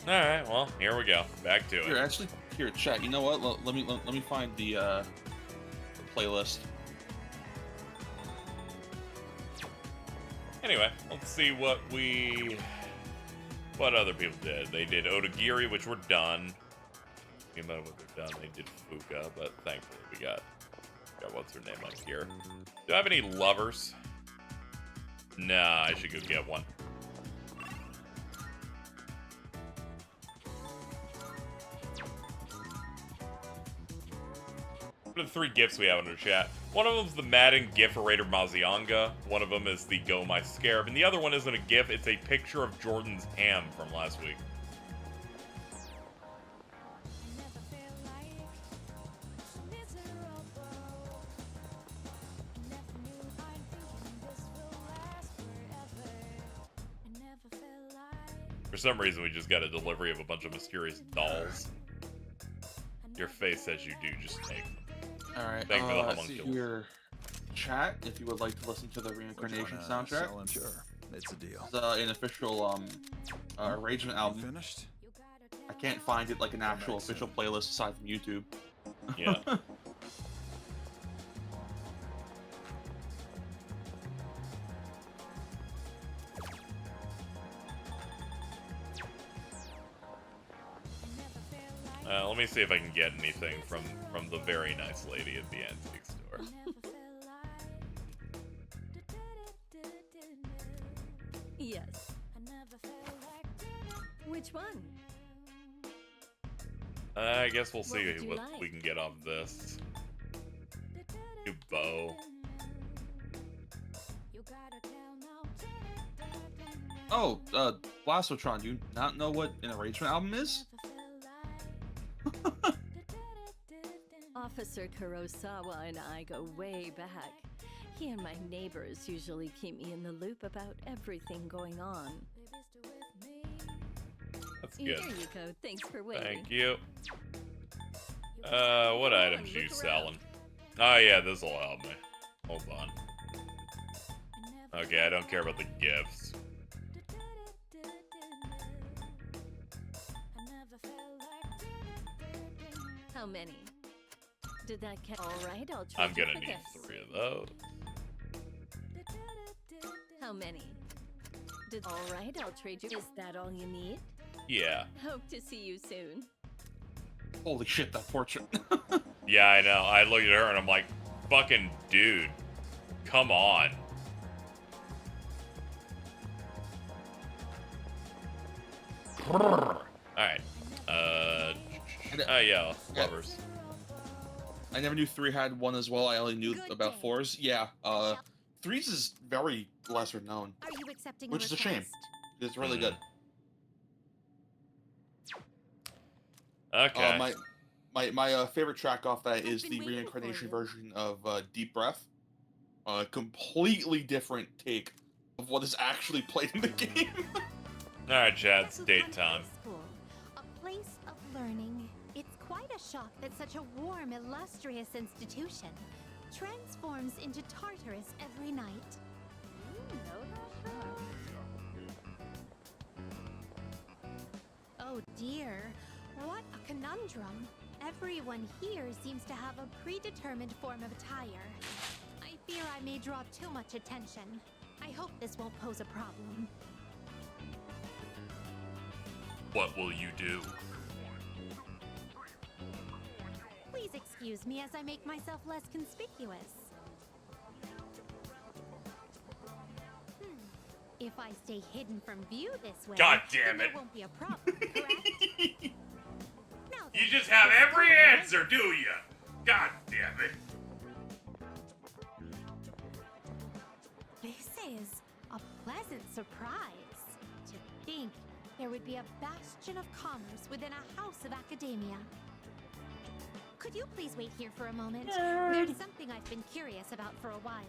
All right, well, here we go. Back to Here, it. actually, here, chat. You know what? Let me find the playlist. Anyway, let's see what other people did. They did Otagiri, which we're done. You know what they're done. They did Fuka, but thankfully we got what's her name up here. Do I have any lovers? Nah, I should go get one. What are the 3 gifts we have in our chat? One of them is the Madden GIF Raider Mazianga. One of them is the Go My Scarab. And the other one isn't a GIF, it's a picture of Jordan's ham from last week. For some reason, we just got a delivery of a bunch of mysterious dolls. Your face says you do, just take them. Alright, Thank you for the homunculus. Here, chat, if you would like to listen to the Reincarnation soundtrack. Sure, it's a deal. It's an official arrangement album. Finished? I can't find it like an actual official playlist aside from YouTube. Yeah. Let me see if I can get anything from the very nice lady at the antique store. Yes. Which one? I guess we'll see would you what like? we can get off this. New bow. Oh, Blastotron, do you not know what an arrangement album is? Officer Kurosawa and I go way back. He and my neighbors usually keep me in the loop about everything going on. That's Here good. you go. Thanks for waiting. Thank you. What items you selling? Oh yeah, this'll help me. Hold on. Okay, I don't care about the gifts. How many? Did that count? All right, I'll trade I'm you gonna for need this. 3 of those. How many? All right, I'll trade you. Is that all you need? Yeah. Hope to see you soon. Holy shit, that portrait. Yeah, I know. I look at her and I'm like, fucking dude. Come on. Alright. Yeah, lovers. I never knew 3 had one as well. I only knew Good about day. 4s. Yeah, 3s is very lesser known, Are you accepting which is a shame. request? It's really good. Okay. My favorite track off that is been the waiting for reincarnation you. version of Deep Breath. Completely different take of what is actually played in the game. Alright, Chad, it's To date Confronting time. School, a place of learning. It's quite a shock that such a warm, illustrious institution transforms into Tartarus every night. Oh dear, what a conundrum. Everyone here seems to have a predetermined form of attire. I fear I may draw too much attention. I hope this won't pose a problem. What will you do? Please excuse me as I make myself less conspicuous. If I stay hidden from view this way, God damn then it. there won't be a problem, correct? Now You then, just have this is every my answer, do you? God damn it. This is a pleasant surprise. To think there would be a bastion of commerce within a house of academia. Could you please wait here for a moment? There's something I've been curious about for a while.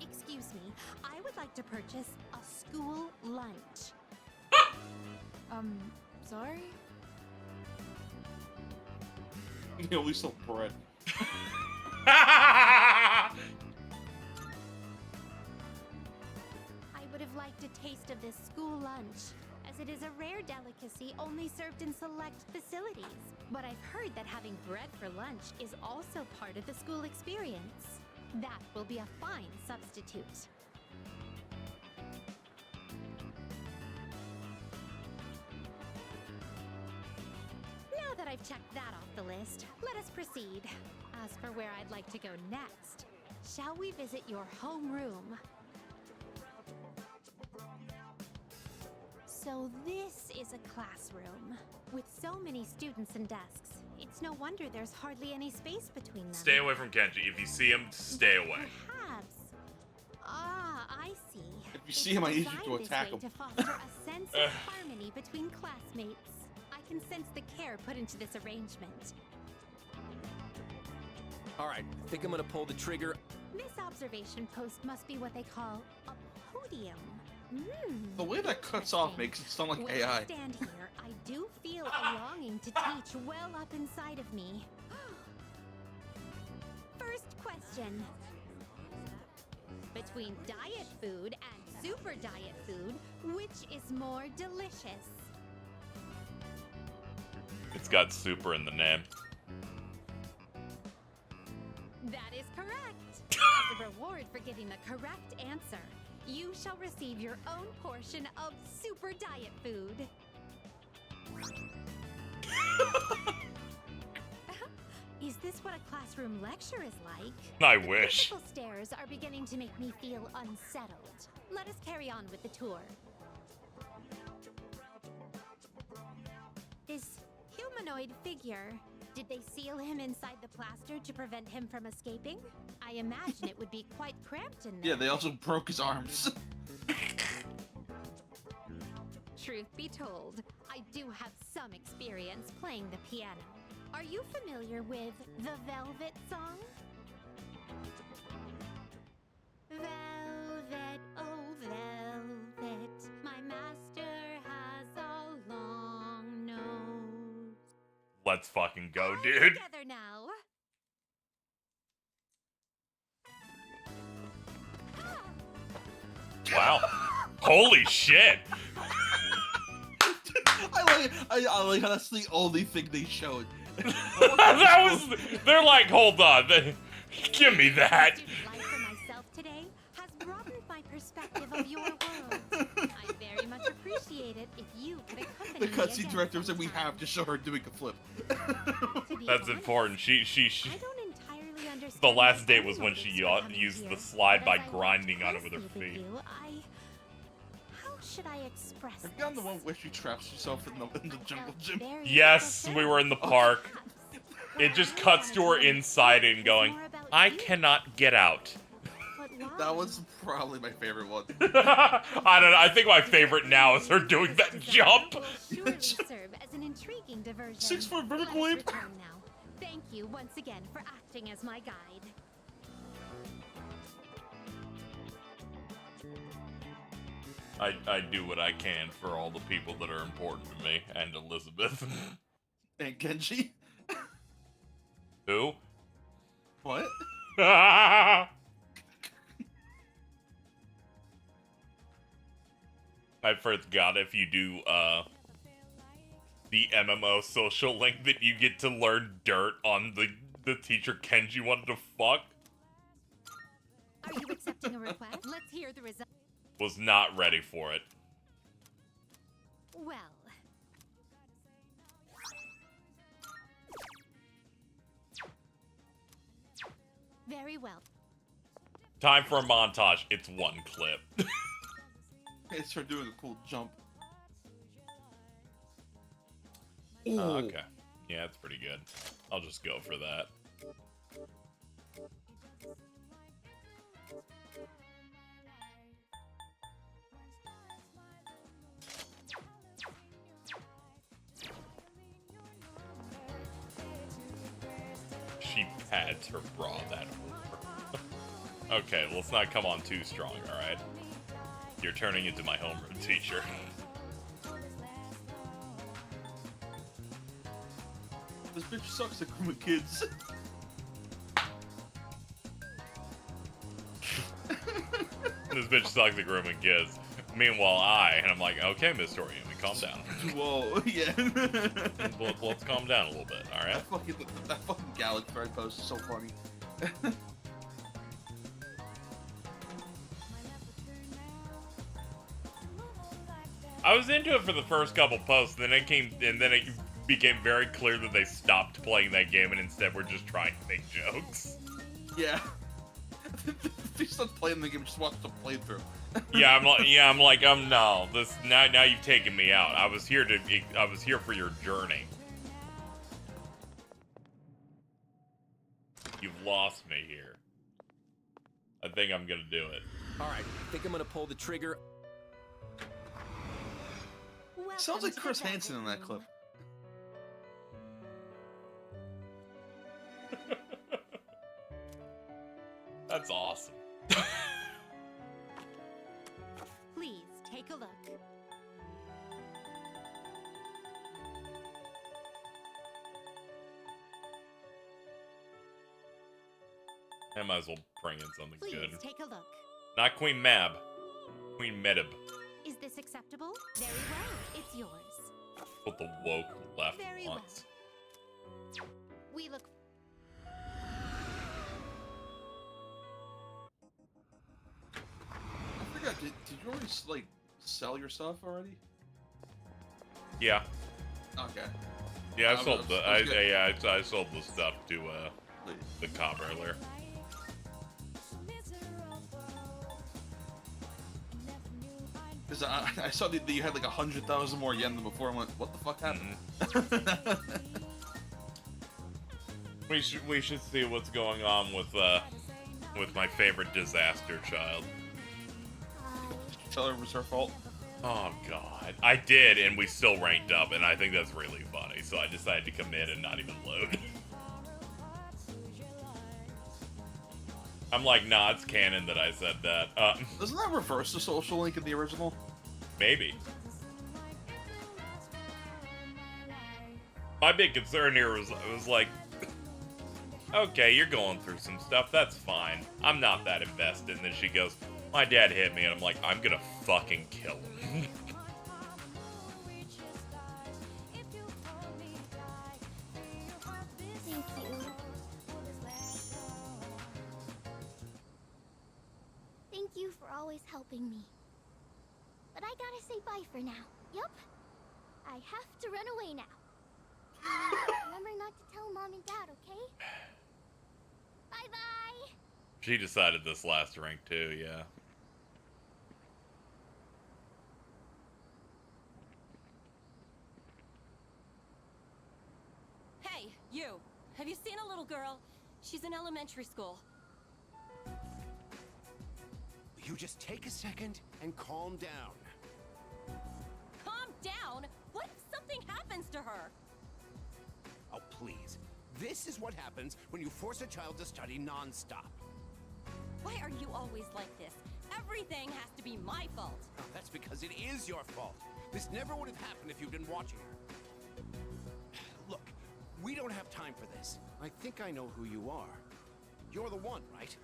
Excuse me, I would like to purchase a school lunch. Sorry? You only sell bread. I would have liked a taste of this school lunch, as it is a rare delicacy only served in select facilities. But I've heard that having bread for lunch is also part of the school experience. That will be a fine substitute. Now that I've checked that off the list, let us proceed. As for where I'd like to go next, shall we visit your homeroom? So this is a classroom. With so many students and desks, it's no wonder there's hardly any space between them. Stay away from Kenji. If you see him, stay away. Perhaps. Ah, I see. If you see him, I need you Designed to this attack way him. to foster a sense of harmony between classmates. I can sense the care put into this arrangement. Alright, I think I'm gonna pull the trigger. This observation post must be what they call a podium. The way that cuts off makes it sound like When AI. I stand here, I do feel a longing to teach well up inside of me. First question. Between diet food and super diet food, which is more delicious? It's got super in the name. That is correct. As a reward for getting the correct answer, you shall receive your own portion of super diet food. Is this what a classroom lecture is like? I The wish. principal stairs are beginning to make me feel unsettled. Let us carry on with the tour. This humanoid figure, did they seal him inside the plaster to prevent him from escaping? I imagine it would be quite cramped in there. Yeah, they also broke his arms. Truth be told, I do have some experience playing the piano. Are you familiar with the Velvet song? Velvet, oh velvet, my master has a long nose. Let's fucking go, All dude. together now. Wow. Holy shit. I like how that's the only thing they showed. That was. They're like, hold on. Give me that. Student life for myself today has broadened my perspective of your world. I very much appreciate it if you could accompany The me cutscene again director said we sometime. have to show her doing a flip. To be That's honest, important. She I don't entirely understand The last the day was when she motives for coming used the here, slide but by as I work grinding on it with her closely with feet. you, how should I express Have you done the this? one where she traps herself in the jungle gym? Very Yes, we were in the park. What It just I cuts to her wanna know inside and is going, more about I you. cannot get out. But why? That was probably my favorite one. I don't know. I think my favorite now is her doing that jump. Will surely serve as an intriguing diversion. 6-foot vertical Let us leap. return now. Thank you once again for acting as my guide. I do what I can for all the people that are important to me and Elizabeth. And Genji? Who? What? I forgot if you do the MMO social link that you get to learn dirt on the teacher Kenji wanted to fuck. Are you accepting a request? Let's hear the result. Was not ready for it. Well. Very well. Time for a montage. It's one clip. It's her doing a cool jump. Okay. Yeah, that's pretty good. I'll just go for that. She pads her bra that over. Okay, let's not come on too strong, alright? You're turning into my homeroom teacher. This bitch sucks at grooming kids. This bitch sucks at grooming kids. Meanwhile, and I'm like, okay, Miss Toriumi, calm down. Whoa, yeah. Let's calm down a little bit, all right? That fucking Gallic thread post is so funny. I was into it for the first couple posts, and then it became very clear that they stopped playing that game and instead were just trying to make jokes. Yeah. They stopped playing the game, just watched the playthrough. No, this now you've taken me out. I was here for your journey. You've lost me here. I think I'm gonna do it. Alright, I think I'm gonna pull the trigger. Sounds like Chris Hansen in that clip. That's awesome. Please take a look. I might as well bring in something Please good. take a look. Not Queen Mab. Queen Medib. Is this acceptable? Very well. It's yours. What the woke left Very wants. well. We look. I forgot, did you already, like, sell your stuff already? Yeah. Okay. Yeah, I sold the stuff to the cop earlier. Because I saw that you had like 100,000 more yen than before. I went, what the fuck happened? We should see what's going on with my favorite disaster child. Tell her it was her fault. Oh god, I did, and we still ranked up, and I think that's really funny. So I decided to come in and not even load. I'm like, nah, it's canon that I said that. Doesn't that reverse the social link in the original? Maybe. My big concern here was like, okay, you're going through some stuff, that's fine. I'm not that invested. And then she goes, my dad hit me, and I'm like, I'm gonna fucking kill him. Thank you. Thank you for always helping me. But I gotta say bye for now. Yup. I have to run away now. Remember not to tell Mom and Dad, okay? Bye-bye! She decided this last rank too, yeah. Hey, you. Have you seen a little girl? She's in elementary school. You just take a second and calm down. Calm down? What if something happens to her? Oh, please. This is what happens when you force a child to study non-stop. Why are you always like this? Everything has to be my fault. Oh, that's because it is your fault. This never would have happened if you'd been watching her. Look, we don't have time for this. I think I know who you are. You're the one, right?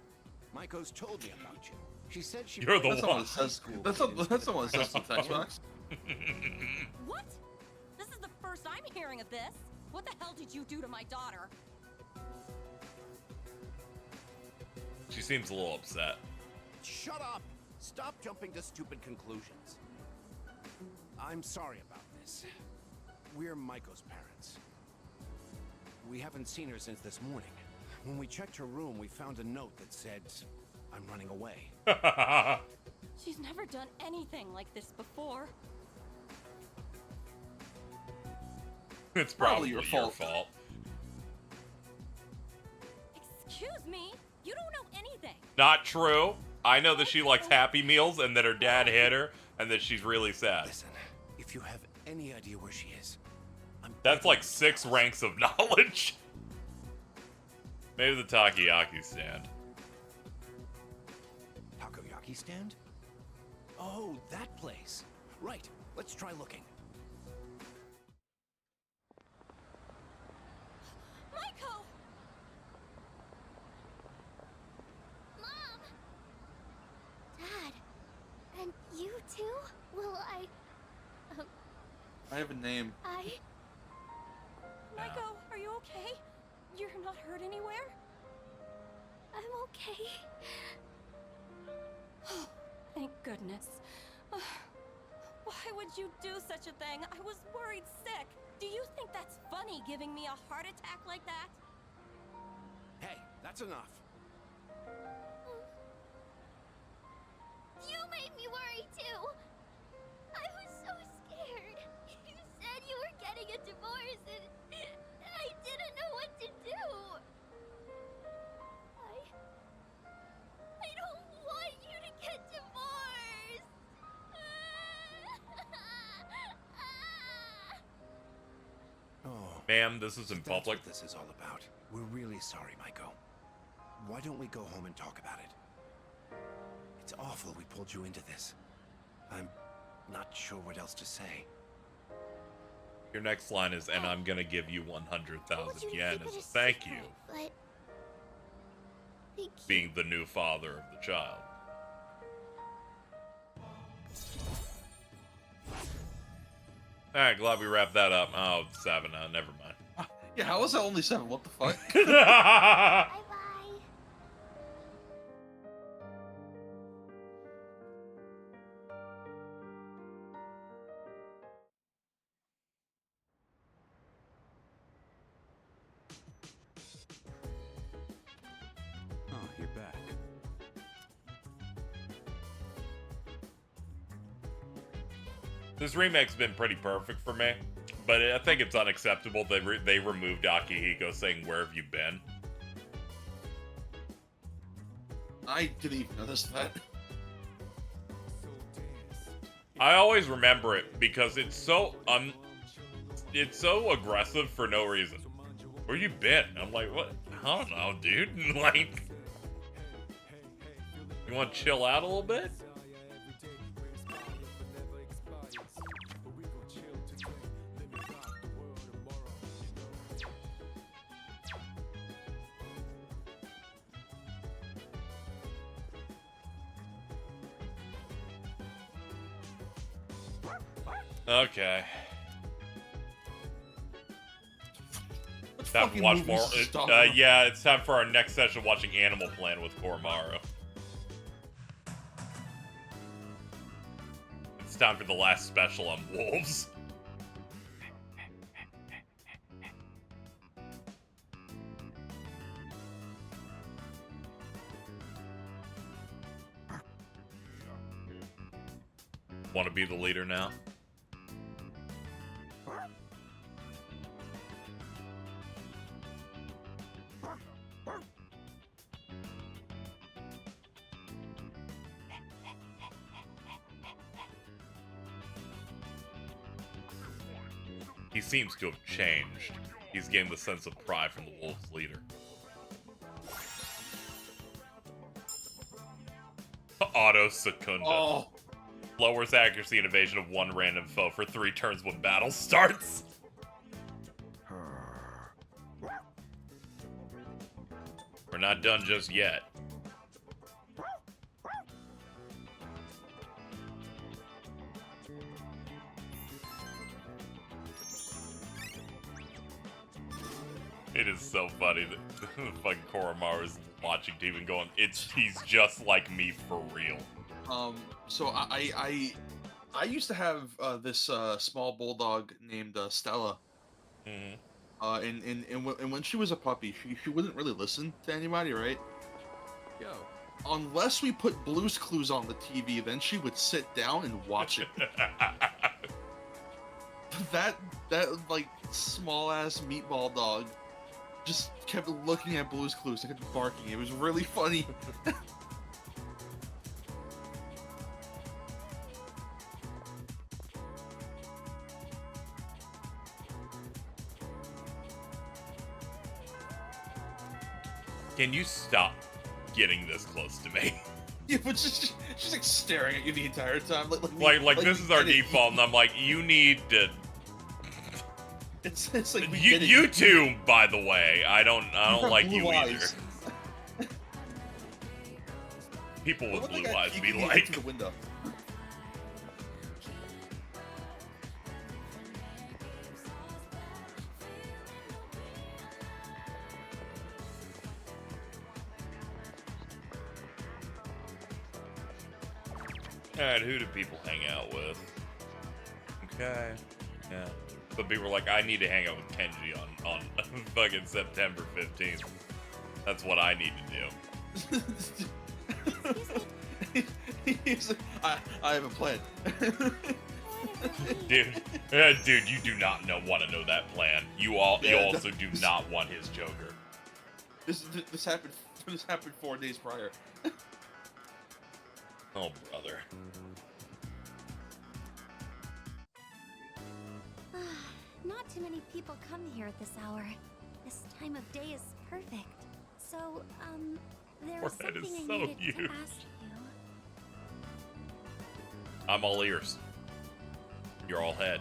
Maiko's told me about you. She said she... You're the That's not one. what it says. That's not what it says in text box. What? This is the first I'm hearing of this. What the hell did you do to my daughter? She seems a little upset. Shut up! Stop jumping to stupid conclusions. I'm sorry about this. We're Maiko's parents. We haven't seen her since this morning. When we checked her room, we found a note that said, I'm running away. She's never done anything like this before. It's probably your your fault. fault. Excuse me? You don't know anything. Not true. I know that she likes Happy Meals and that her dad hit her and that she's really sad. Listen, if you have any idea where she is, That's like 6 ranks of knowledge. Maybe the takoyaki stand. Takoyaki stand? Oh, that place. Right, let's try looking. Maiko! Mom! Dad! And you too? Will I... have a name. Maiko, are you okay? You're not hurt anywhere? I'm okay. Oh, thank goodness. Why would you do such a thing? I was worried sick. Do you think that's funny, giving me a heart attack like that? Hey, that's enough. You made me worry too. I was so scared. You said you were getting a divorce and I didn't know what to do. I don't want you to get divorced. Oh, Ma'am, this is in that's public. what this is all about. We're really sorry, Maiko. Why don't we go home and talk about it? It's awful we pulled you into this. I'm not sure what else to say. Your next line is, and I'm gonna give you 100,000 yen as a thank you, But thank you. being the new father of the child. Alright, glad we wrapped that up. Oh, 7, never mind. Yeah, how was that only 7? What the fuck? Bye-bye. Oh, you're back. This remake's been pretty perfect for me, but I think it's unacceptable that they removed Akihiko saying, "Where have you been?" I didn't even notice that. I always remember it because it's so aggressive for no reason. Where you been? I'm like, what? I don't know, dude. Like, you want to chill out a little bit? Okay. What Time to fucking watch movie more. stuff? Yeah, it's time for our next session watching Animal Plan with Koromaru. It's time for the last special on wolves. Want to be the leader now? He seems to have changed. He's gained the sense of pride from the wolf's leader. Auto Secunda. Oh, Lowers accuracy and evasion of one random foe for 3 turns when battle starts. We're not done just yet. It is so funny that fucking Koromaru's watching TV and going, he's just like me for real. so I used to have this small bulldog named Stella. Mm-hmm. And when she was a puppy, she wouldn't really listen to anybody, right? Yo. Unless we put Blue's Clues on the TV, then she would sit down and watch it. that like small ass meatball dog just kept looking at Blue's Clues and kept barking. It was really funny. Can you stop getting this close to me? Yeah, but she's like staring at you the entire time. Like this is our default, and I'm like, you need to. It's like we You, get it. you too, by the way. I don't have like blue you either. eyes. People with Look blue like eyes you be can like, through the window. Alright, who do people hang out with? Okay. Yeah. But people were like, I need to hang out with Kenji on fucking September 15th. That's what I need to do. He's like, I have a plan. Dude, you do not want to know that plan. You also do not want his Joker. This happened 4 days prior. Oh, brother. Not too many people come here at this hour. This time of day is perfect. So, there was Forehead something is I so needed huge. to ask you. I'm all ears. You're all head.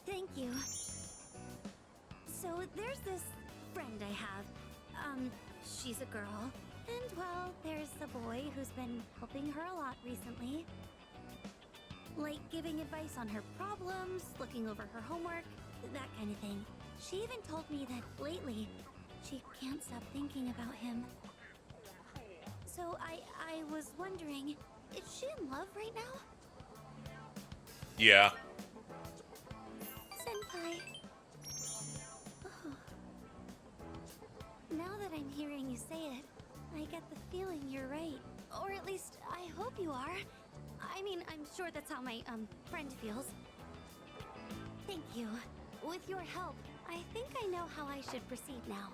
Thank you. So, there's this friend I have. She's a girl. And, well, there's a boy who's been helping her a lot recently. Like giving advice on her problems, looking over her homework, that kind of thing. She even told me that lately, she can't stop thinking about him. So I was wondering, is she in love right now? Yeah. Senpai. Oh. Now that I'm hearing you say it, I get the feeling you're right. Or at least, I hope you are. I mean, I'm sure that's how my, friend feels. Thank you. With your help, I think I know how I should proceed now.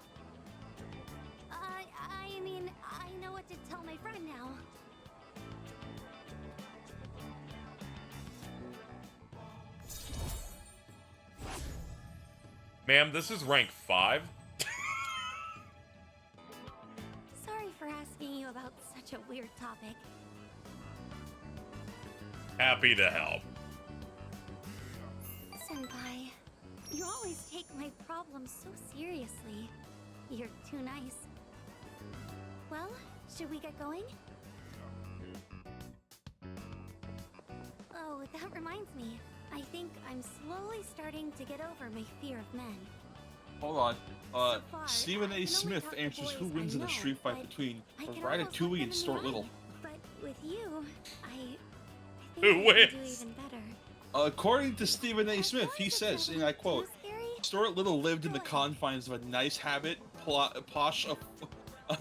I mean, I know what to tell my friend now. Ma'am, this is rank 5? Sorry for asking you about such a weird topic. Happy to help. Senpai, you always take my problems so seriously. You're too nice. Well, should we get going? Oh, that reminds me. I think I'm slowly starting to get over my fear of men. Hold on. So far, Stephen I A. can only Smith talk to answers who boys wins I in a know, street fight but between I can almost look Ratatouille them and in Stuart the Little. eye. But with you, I Who think I can do wins? even better. According to Stephen A. Smith, he says, and I quote, Stuart Little lived in the confines of a nice habit, posh,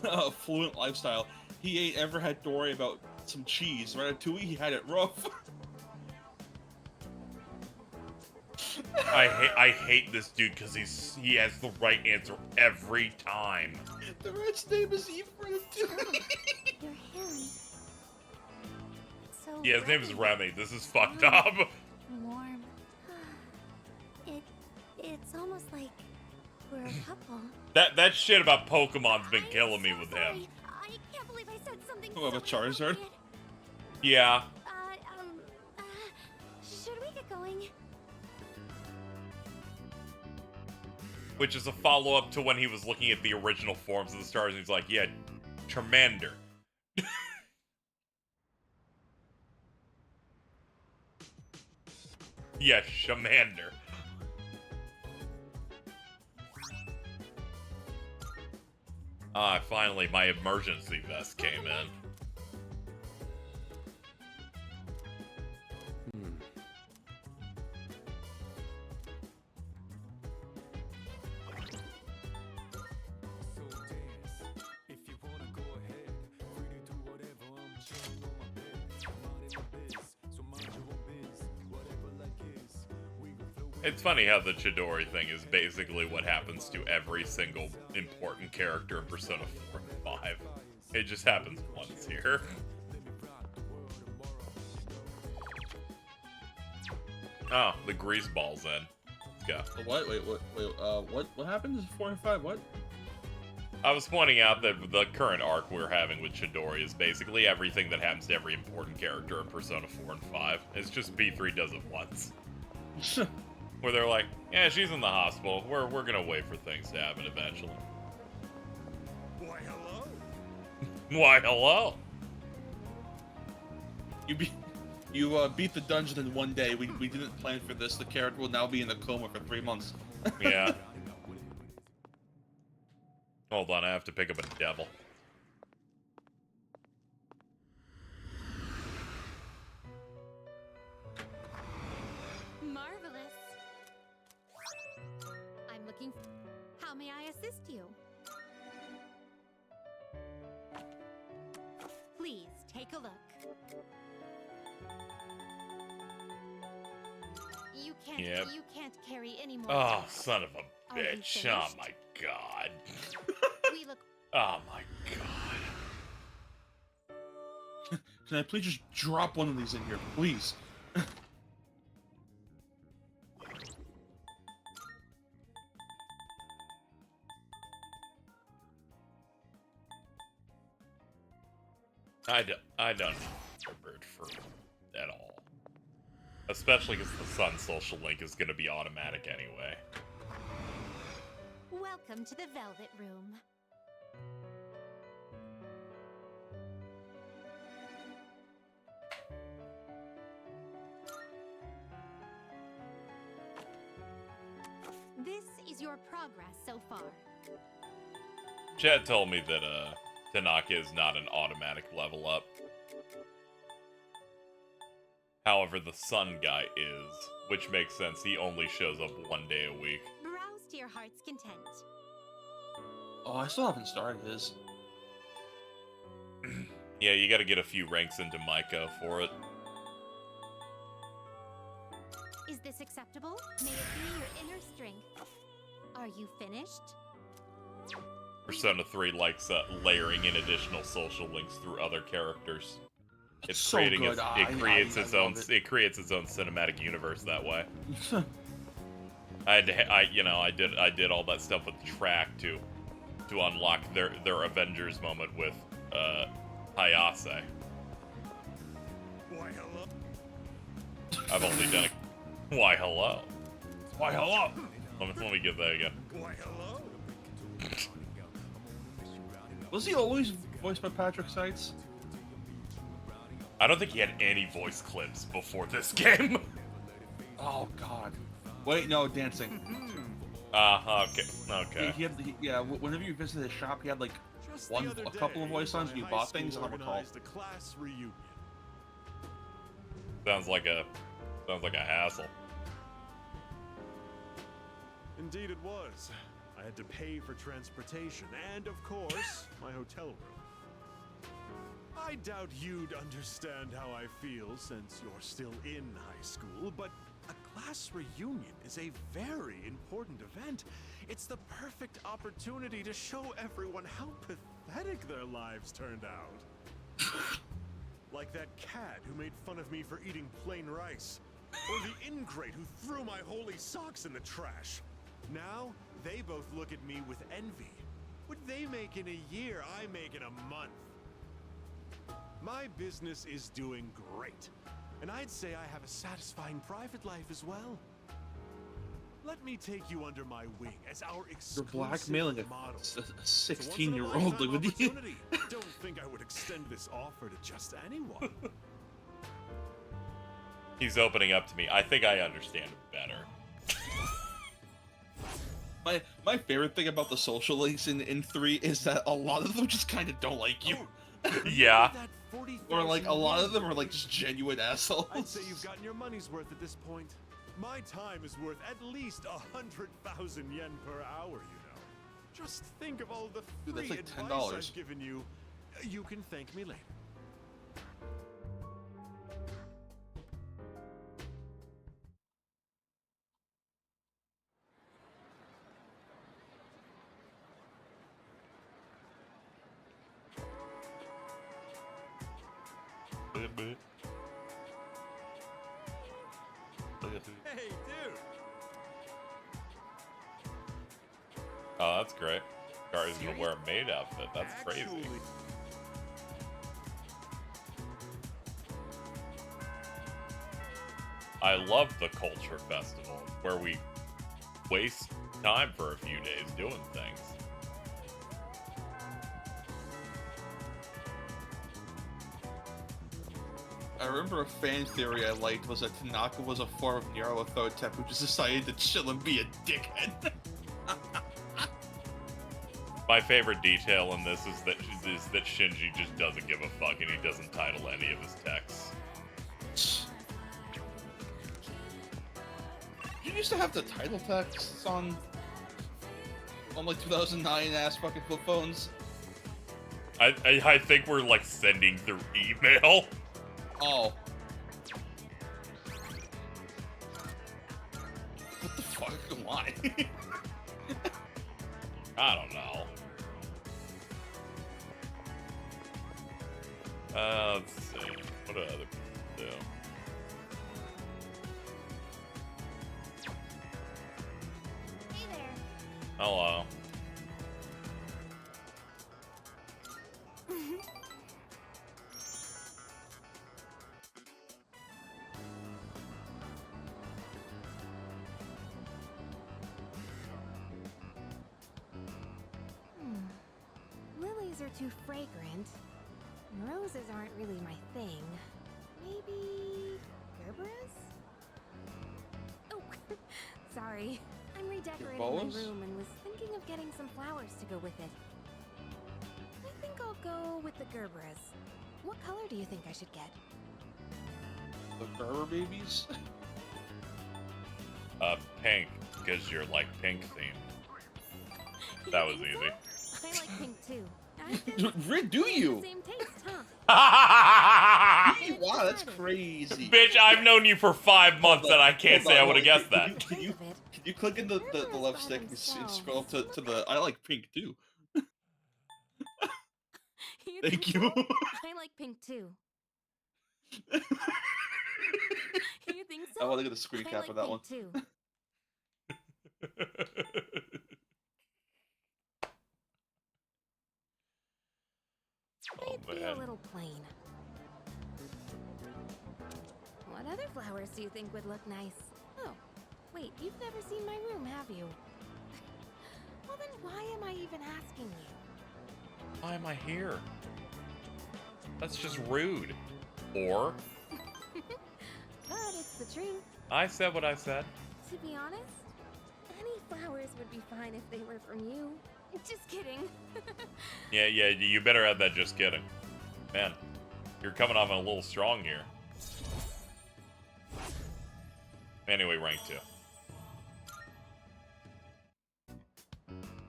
affluent lifestyle. He ain't ever had to worry about some cheese. Ratatouille, he had it rough. I hate this dude because he has the right answer every time. The rat's name is Eve Ratatouille. Your hand. It's so Yeah, his name is rubby, Remy. This is fucked up. warm. It's almost like we're a couple. That shit about Pokemon's been I'm killing me so with sorry. him. I can't believe I said something. What about so Charizard? inappropriate. Yeah. Should we get going? Which is a follow-up to when he was looking at the original forms of the stars and he's like, yeah, Charmander. Yeah, Charmander. Finally, my emergency vest came in. It's funny how the Chidori thing is basically what happens to every single important character in Persona 4 and 5. It just happens once here. Oh, the grease ball's in. Let's go. What? Wait, what happens in 4 and 5? What? I was pointing out that the current arc we're having with Chidori is basically everything that happens to every important character in Persona 4 and 5. It's just B3 does it once. Where they're like, yeah, she's in the hospital. We're gonna wait for things to happen eventually. Why, hello? Why, hello? You beat the dungeon in 1 day. We didn't plan for this. The character will now be in a coma for 3 months. Yeah. Hold on, I have to pick up a devil. may I assist you? Please take a look. Yep. You can't carry any more. Oh, tasks. son of a Are you bitch. Oh finished? my god. We look Oh my god. Can I please just drop one of these in here, please? I don't bird for at all. Especially because the Sun social link is going to be automatic anyway. welcome to the Velvet Room. This is your progress so far. Chad told me that Tanaka is not an automatic level up. However, the Sun guy is, which makes sense. He only shows up 1 day a week. Browse to your heart's content. Oh, I still haven't started his. Yeah, you gotta get a few ranks into Maiko for it. Is this acceptable? May it be your inner strength. Are you finished? Persona 3 likes layering in additional social links through other characters. It's so creating good. it creates I its own love it creates its own cinematic universe that way. I did all that stuff with Track to unlock their Avengers moment with Hayase. Why, hello? I've only done it. Why hello? Why, hello? Let me get that again. Why, hello? Was he always voiced by Patrick Seitz? I don't think he had any voice clips before this game. Oh God. Wait, no, dancing. Okay. Yeah. Whenever you visited his shop, he had like Just one, the other a couple of day, voice lines, my and you high bought things. I school don't recall. organized a class reunion. Sounds like a hassle. Indeed it was. I had to pay for transportation and, of course, my hotel room. I doubt you'd understand how I feel since you're still in high school, but a class reunion is a very important event. It's the perfect opportunity to show everyone how pathetic their lives turned out. Like that cad who made fun of me for eating plain rice. Or the ingrate who threw my holy socks in the trash. Now, they both look at me with envy. What they make in a year, I make in a month. My business is doing great. And I'd say I have a satisfying private life as well. Let me take you under my wing as our You're exclusive blackmailing model. a It's a 16-year-old. Like, once-in-a-lifetime what do you? opportunity. Don't think I would extend this offer to just anyone. He's opening up to me. I think I understand it better. My favorite thing about the social links in 3 is that a lot of them just kind of don't like you. Yeah. That 40,000 Or like a lot of yen. them are like just genuine assholes. I'd say you've gotten your money's worth at this point. My time is worth at least 100,000 yen per hour, you know. Just think of all the Dude, free that's like advice $10. I've given you. You can thank me later. Hey, dude! Oh, that's great. Kari's gonna wear a maid outfit. That's crazy. Actually, I love the culture festival where we waste time for a few days doing things. I remember a fan theory I liked was that Tanaka was a form of Nyarlathotep who just decided to chill and be a dickhead. My favorite detail in this is that Shinji just doesn't give a fuck and he doesn't title any of his texts. You used to have the title texts on. on like 2009 ass fucking flip phones. I think we're like sending through email. Oh. What the fuck? Why? I don't know. Let's see. What do other people do? Hey there. Hello. Lilies are too fragrant. And roses aren't really my thing. Maybe Gerberas? Oh, sorry. I'm redecorating my boas? room and was thinking of getting some flowers to go with it. I think I'll go with the Gerberas. What color do you think I should get? The Gerber babies? Pink, because you're like pink themed. That was You think easy. so? I like pink too. I guess Do we have you? the same taste, huh? Wow, that's crazy. Bitch, I've known you for 5 months and I can't Hold say on, I would have hold on. guessed that. Can you click in the left stick and scroll up to the I like pink too. Thank you. So? I like pink too. You think so? I want to get a screen I cap like of that pink one. too. Oh It'd be a man. little plain. What other flowers do you think would look nice? Oh, wait, you've never seen my room, have you? Well then why am I even asking you? Why am I here? That's just rude. Or, But it's the truth. I said what I said. To be honest, any flowers would be fine if they were from you. Just kidding. Yeah, you better have that just kidding. Man, you're coming off a little strong here. Anyway, rank 2.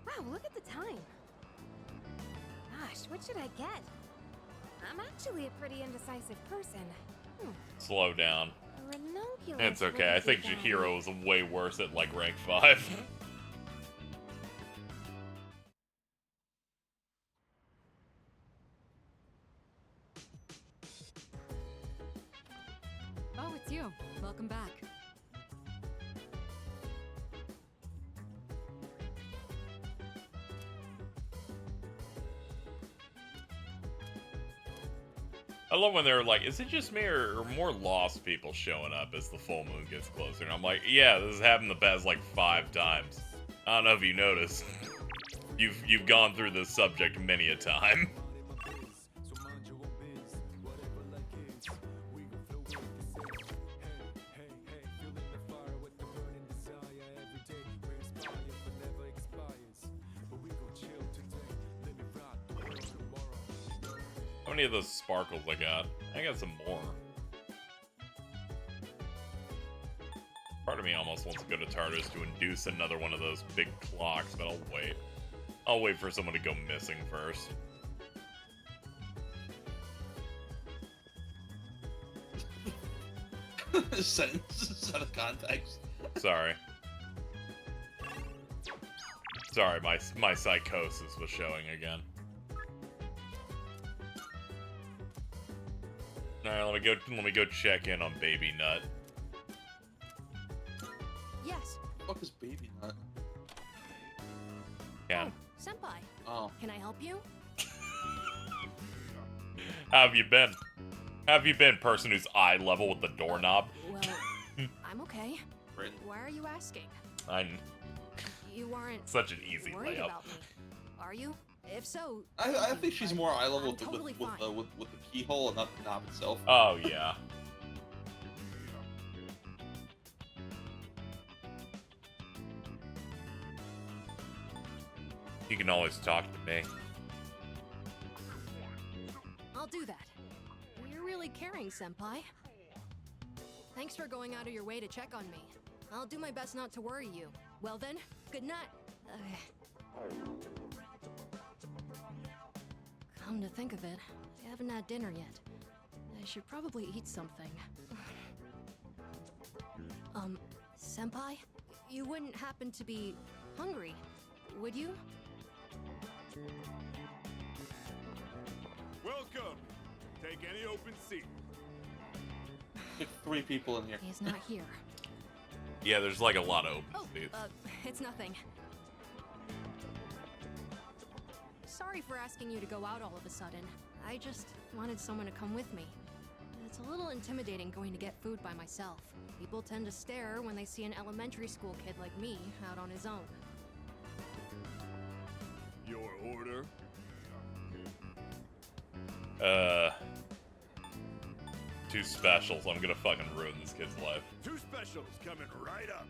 Wow, look at the time. Gosh, what should I get? I'm actually a pretty indecisive person. Slow down. A ranunculus It's okay, I wouldn't think be bad. Jahiro was way worse at like rank 5. Oh, it's you. Welcome back. I love when they're like, is it just me or more lost people showing up as the full moon gets closer? And I'm like, yeah, this has happened the past like 5 times. I don't know if you noticed. You've gone through this subject many a time. How many of those sparkles I got? I got some more. Part of me almost wants to go to Tartarus to induce another one of those big clocks, but I'll wait. I'll wait for someone to go missing first. Sentences out of context. Sorry. Sorry, my psychosis was showing again. Alright, let me go check in on Baby Nut. Yes. What the fuck is baby nut? Ken, Senpai, Oh. can I help you? how have you been? How have you been, person who's eye level with the doorknob? Well, I'm okay. Bryn. Why are you asking? You aren't Such an easy worried layup. about me, are you? If so, I think she's more eye level I'm with, totally with fine. the keyhole and not the knob itself. Oh, yeah. You can always talk to me. I'll do that. You're really caring, Senpai. Thanks for going out of your way to check on me. I'll do my best not to worry you. Well then, good night. Come to think of it, I haven't had dinner yet. I should probably eat something. Senpai? You wouldn't happen to be hungry, would you? Welcome. Take any open seat. Like 3 people in here. He's not here. Yeah, there's like a lot of open Oh, seats. it's nothing. Sorry for asking you to go out all of a sudden. I just wanted someone to come with me. It's a little intimidating going to get food by myself. People tend to stare when they see an elementary school kid like me out on his own. Your order. 2 specials. I'm gonna fucking ruin this kid's life. 2 specials coming right up.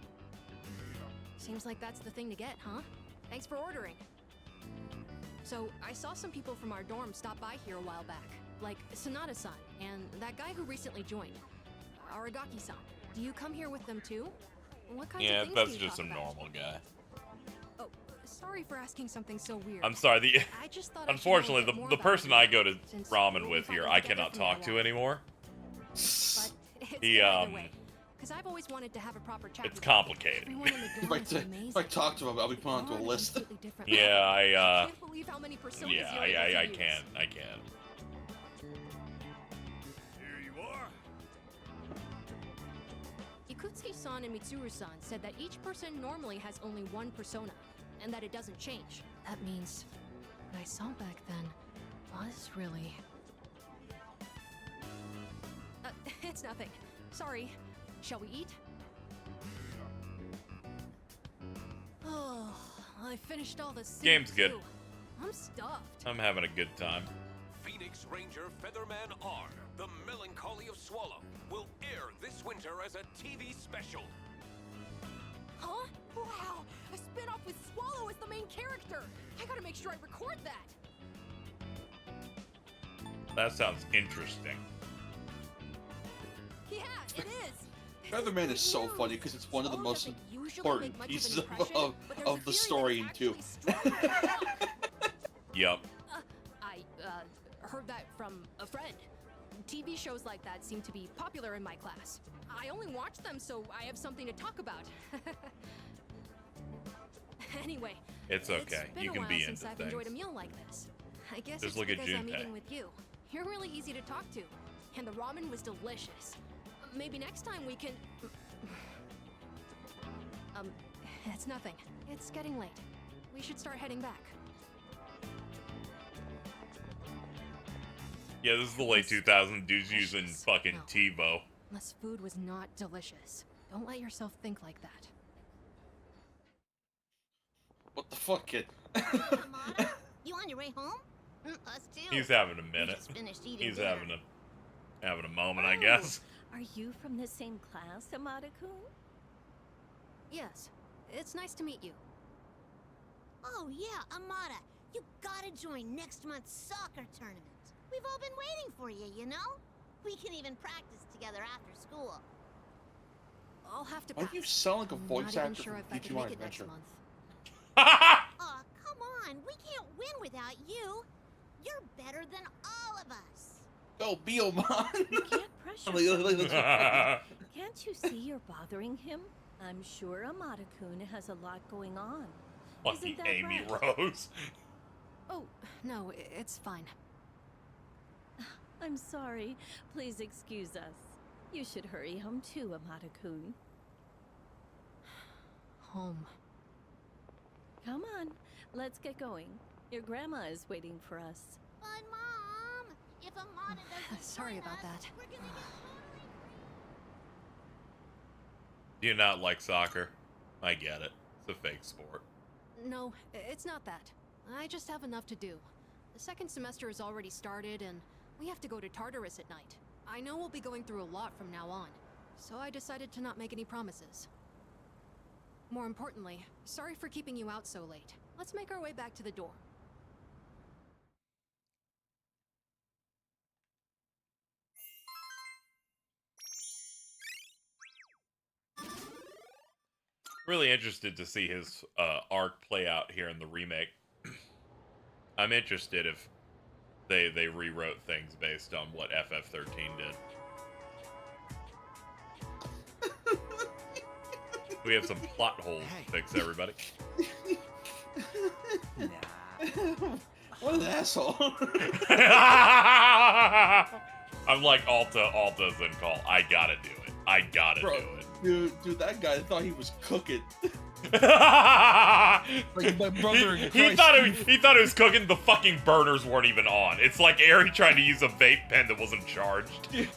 Seems like that's the thing to get, huh? Thanks for ordering. So, I saw some people from our dorm stop by here a while back. Like Sonata-san, and that guy who recently joined. Aragaki-san. Do you come here with them too? What kinds Yeah, of things that's do you just a talk about? normal guy. Oh, sorry for asking something so weird. I'm sorry. The I just thought I should know a unfortunately, bit more the about person you, I go to since ramen we'll with be here, fighting I together cannot from now talk to on. anymore. But it's He, good either way, 'cause I've always wanted to have a proper chat It's with you. complicated. Everyone in the If dorm is amazing. I talk to him, I'll be put onto a You're on list. completely different Yeah, level. I can't believe how many personas yeah, you're able to I use. can. I can. Here you are. Ikutsuki-san and Mitsuru-san said that each person normally has only one persona, and that it doesn't change. That means what I saw back then was really... it's nothing. Sorry. Shall we eat? Oh, I finished all the soup, Game's good. too. I'm stuffed. I'm having a good time. Phoenix Ranger Featherman R, The Melancholy of Swallow, will air this winter as a TV special. Huh? Wow! A spin-off with Swallow as the main character! I gotta make sure I record that! That sounds interesting. Yeah, it is! Featherman is so funny because it's one of the most important pieces of the story in 2. Yup. I heard that from a friend. TV shows like that seem to be popular in my class. I only watch them so I have something to talk about. Anyway, It's okay. It's been You a can while be since into I've enjoyed a things. meal like this. I guess Just it's look at because I'm Junpei. eating with you. You're really easy to talk to, and the ramen was delicious. Maybe next time we can... it's nothing. It's getting late. We should start heading back. Yeah, this is the late 2000s. Dudes using Delicious. fucking No. TiVo. Unless food was not delicious. Don't let yourself think like that. What the fuck, kid? Amada, you on your way home? Us too. He's having a We minute. just finished eating He's dinner. having a moment, I Oh, guess. Are you from the same class, Amada-kun? Yes, it's nice to meet you. Oh yeah, Amada, you gotta join next month's soccer tournament. We've all been waiting for you, you know? We can even practice together after school. I'll have to Why pass. do you sound like a I'm voice not even actor sure from if I can Digimon make it next Adventure? month. Aw, come on, we can't win without you. You're better than all of us. Go, Beomon! You can't pressure Like, someone. Yeah, Can't you see you're bothering him? I'm sure Amada-kun has a lot going on. Fucking Isn't that Amy right? Rose. Oh, no, it's fine. I'm sorry. Please excuse us. You should hurry home too, Amada-kun. Home. Come on, let's get going. Your grandma is waiting for us. But Mom, if Amada doesn't Sorry join about us, that. we're gonna get totally Do you not like soccer? I get it. It's a fake sport. No, it's not that. I just have enough to do. The second semester has already started, and we have to go to Tartarus at night. I know we'll be going through a lot from now on, so I decided to not make any promises. More importantly, sorry for keeping you out so late. Let's make our way back to the dorm. Really interested to see his arc play out here in the remake. I'm interested if they rewrote things based on what FF13 did. We have some plot holes to fix, everybody. What an asshole. I'm like, Alta's in call. I gotta do it. I gotta do it. Dude, that guy thought he was cooking. Like my brother in he Christ. thought it was cooking. The fucking burners weren't even on. It's like Ari trying to use a vape pen that wasn't charged. Dude,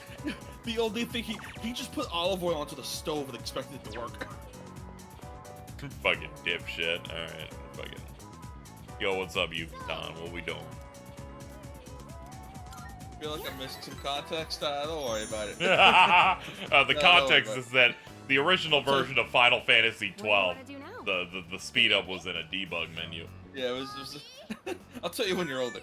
the only thing he just put olive oil onto the stove and expected it to work. Fucking dipshit. Alright, fucking. Yo, what's up, you Don? What we doing? Feel like I'm missing some context? Don't worry about it. The context is that the original version of Final Fantasy XII, the speed up was in a debug menu. Yeah, it was just. I'll tell you when you're older.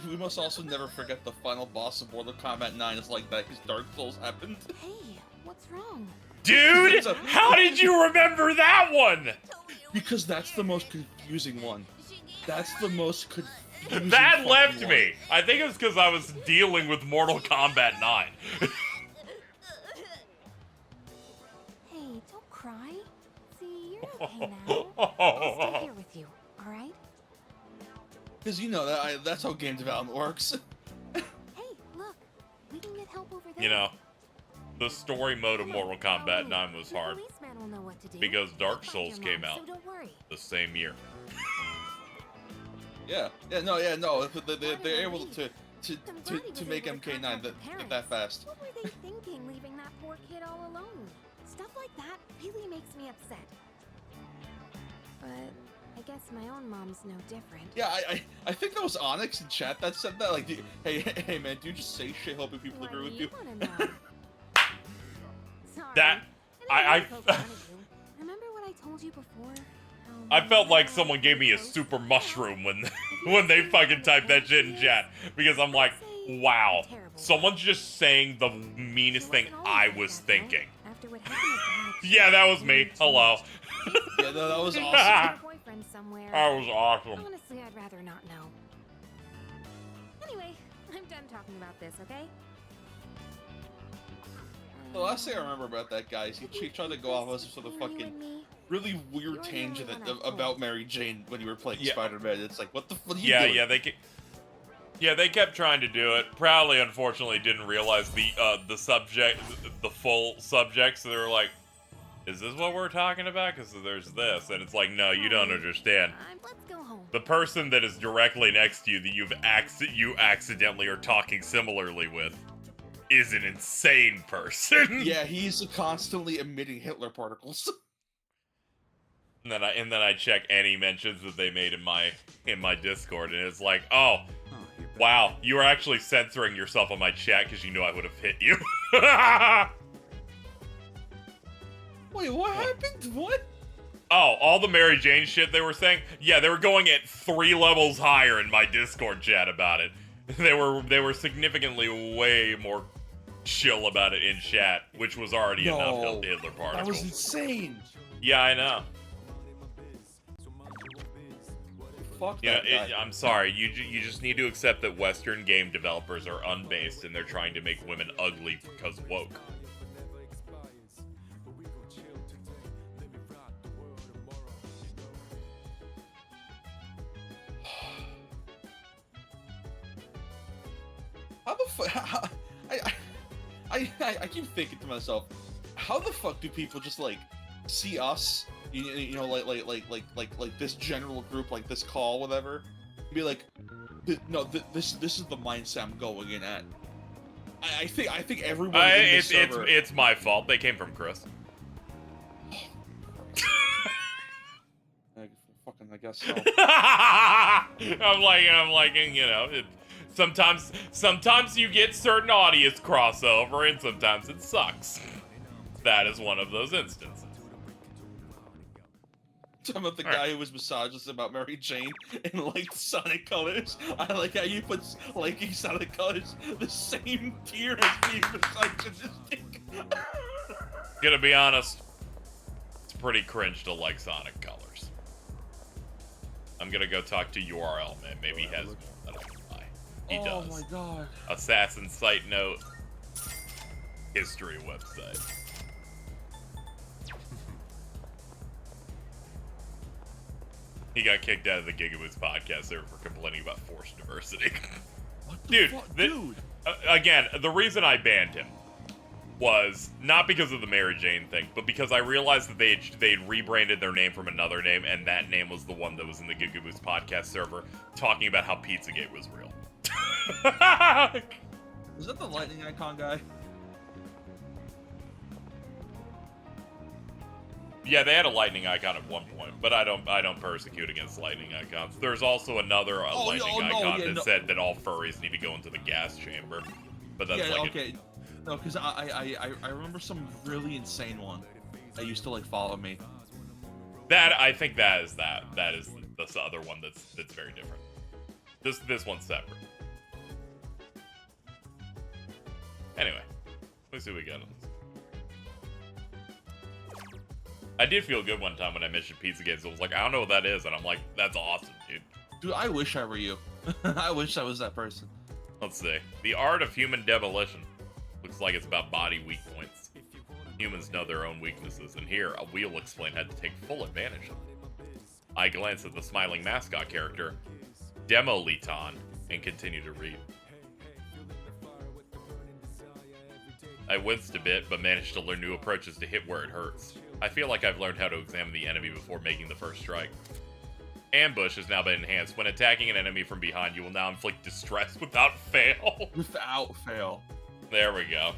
We must also never forget the final boss of Mortal Kombat 9 is like that because Dark Souls happened. Hey, what's wrong? Dude, how did you remember that one? Because that's the most confusing one. That's the most confusing That left one. me. I think it was because I was dealing with Mortal Kombat 9. Hey, don't cry. See, you're okay now. I'll stay here with you, alright? Because you know that's how game development works. Hey, look. We can get help over there. You know, the story mode of Mortal Kombat 9 was hard Policeman will know what to do. because Dark I'll find Souls your came mom, out so don't worry. the same year. Yeah, no. They're able to make MK9 that fast. What were they thinking, leaving that poor kid all alone? Stuff like that really makes me upset. But I guess my own mom's no different. Yeah, I think that was Onyx in chat that said that. Like, hey man, do you just say shit hoping people agree with you? Sorry. That I didn't mean to poke fun at you. Remember what I told you before? I felt like someone gave me a super mushroom when when they fucking typed that shit in chat because I'm like, wow, someone's just saying the meanest thing I was thinking. After what happened to Dad, Yeah, that was me. Hello. Yeah, no, that was awesome. That boyfriend somewhere. was awesome. Honestly, I'd rather not know. Anyway, I'm done talking about this, okay? The last thing I remember about that guy is he tried to go off on some sort of fucking really weird tangent about Mary Jane when you were playing Spider-Man. It's like, what the fuck are you doing? They kept trying to do it. Proudly, unfortunately, didn't realize the subject, the full subject. So they were like, "Is this what we're talking about?" Because there's this, and it's like, no, you don't understand. Let's go home. The person that is directly next to you that you accidentally are talking similarly with is an insane person. Yeah, he's constantly emitting Hitler particles. And then I check any mentions that they made in my Discord, and it's like, oh, wow, you were actually censoring yourself on my chat because you knew I would have hit you. Wait, what happened? What? Oh, all the Mary Jane shit they were saying? Yeah, they were going at 3 levels higher in my Discord chat about it. They were significantly way more chill about it in chat, which was already enough Hitler particles. That was insane. Yeah, I know. Fuck Yeah, that guy. I'm sorry. You just need to accept that Western game developers are unbased and they're trying to make women ugly because woke. How the fuck? I keep thinking to myself, how the fuck do people just like see us, you know, like this general group, like this call, whatever, and be like, no, this is the mindset I'm going in at. I think everyone in this server. It's my fault. They came from Chris. I guess so. I'm like, you know, sometimes you get certain audience crossover, and sometimes it sucks. That is one of those instances. Talking about the guy who was misogynist about Mary Jane and liked Sonic Colors. I like how you put liking Sonic Colors the same tier as being misogynistic. Gonna be honest, it's pretty cringe to like Sonic Colors. I'm gonna go talk to URL, man. Maybe he has more that I can buy. He does. Oh my god. Assassin Site Note history website. He got kicked out of the Gigaboots podcast server for complaining about forced diversity. What the Dude, fuck? Dude. Again, the reason I banned him was not because of the Mary Jane thing, but because I realized that they'd rebranded their name from another name, and that name was the one that was in the Gigaboots podcast server, talking about how Pizzagate was real. Is that the lightning icon guy? Yeah, they had a lightning icon at one point, but I don't persecute against lightning icons. There's also another lightning icon that said that all furries need to go into the gas chamber, but that's yeah, like okay. No, because I remember some really insane one that used to like follow me. That I think that is this other one that's very different. This one's separate. Anyway, let's see what we got on this. I did feel good one time when I mentioned Pizzagate, so I was like, I don't know what that is, and I'm like, that's awesome, dude. Dude, I wish I were you. I wish I was that person. Let's see. The Art of Human Demolition. Looks like it's about body weak points. Humans know their own weaknesses, and here, we'll explain how to take full advantage of them. I glanced at the smiling mascot character, Demoliton, and continued to read. I winced a bit, but managed to learn new approaches to hit where it hurts. I feel like I've learned how to examine the enemy before making the first strike. Ambush has now been enhanced. When attacking an enemy from behind, you will now inflict distress without fail. Without fail. There we go.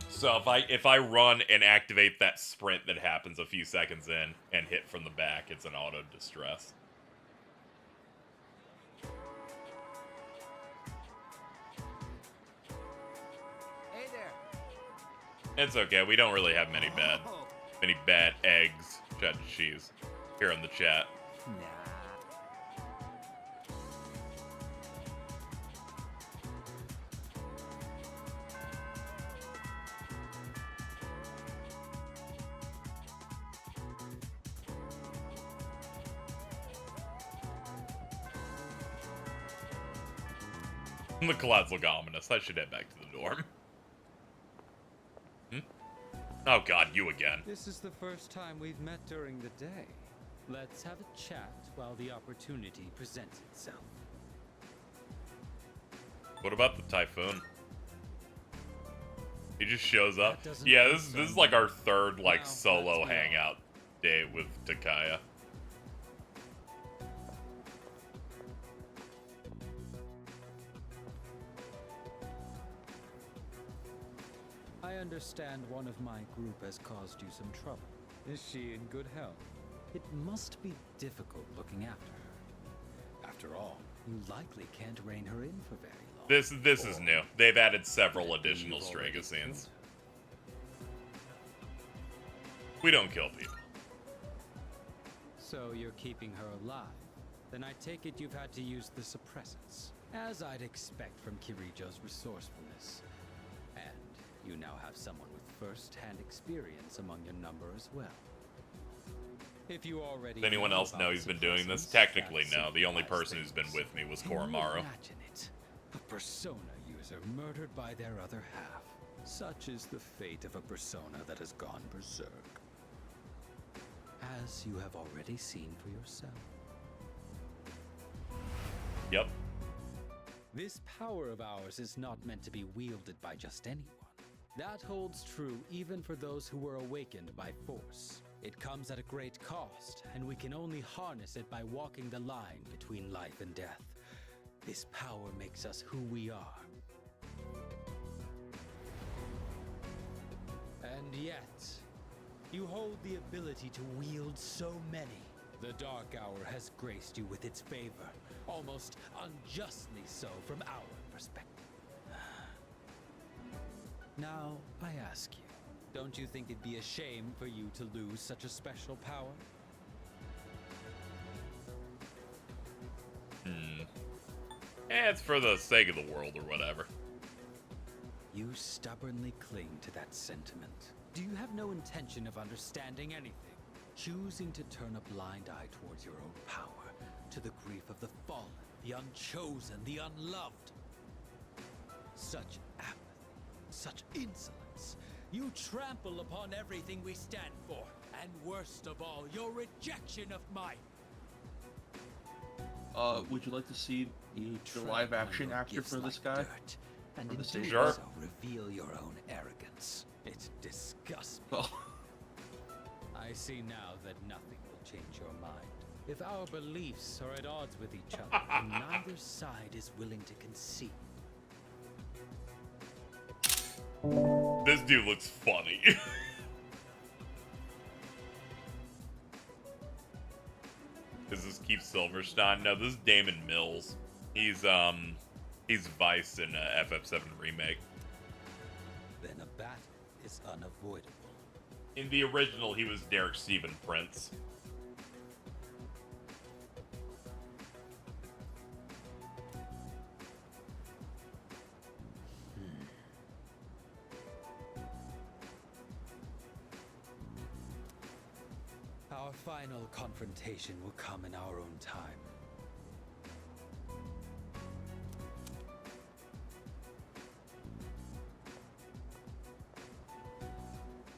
So if I run and activate that sprint that happens a few seconds in and hit from the back, it's an auto distress. Hey there. It's okay. We don't really have many bad eggs, cheddar cheese, here in the chat. Nah. The clouds look ominous. I should head back to the dorm. Oh god, you again. This is the first time we've met during the day. Let's have a chat while the opportunity presents itself. What about the typhoon? He just shows up. Yeah, this is like our third like solo hangout day with Takaya. I understand one of my group has caused you some trouble. Is she in good health? It must be difficult looking after her. After all, you likely can't rein her in for very long. This is new. They've added several additional Strega scenes. We don't kill people. So you're keeping her alive. Then I take it you've had to use the suppressants. As I'd expect from Kirijo's resourcefulness. And you now have someone with first-hand experience among your number as well. If you already Does anyone else know he's been doing this? Technically, no. The only person who's been with me was Koromaru. Imagine it. A persona user murdered by their other half. Such is the fate of a persona that has gone berserk. As you have already seen for yourself. Yep. This power of ours is not meant to be wielded by just anyone. That holds true even for those who were awakened by force. It comes at a great cost, and we can only harness it by walking the line between life and death. This power makes us who we are. And yet, you hold the ability to wield so many. The Dark Hour has graced you with its favor, almost unjustly so from our perspective. Now, I ask you, don't you think it'd be a shame for you to lose such a special power? It's for the sake of the world or whatever. You stubbornly cling to that sentiment. Do you have no intention of understanding anything? Choosing to turn a blind eye towards your own power, to the grief of the fallen, the unchosen, the unloved. Such apathy, such insolence. You trample upon everything we stand for, and worst of all, your rejection of mine. Would you like to see You the trample live on action your actor gifts for this like guy? dirt, and For in the doing stage? Sure. so, reveal your own arrogance. It disgusts me. Oh. I see now that nothing will change your mind. If our beliefs are at odds with each other, and neither side is willing to concede. This dude looks funny. Is this Keith Silverstein? No, this is Damon Mills. He's Vice in FF7 Remake. Then a battle is unavoidable. In the original, he was Derek Stephen Prince. Our final confrontation will come in our own time.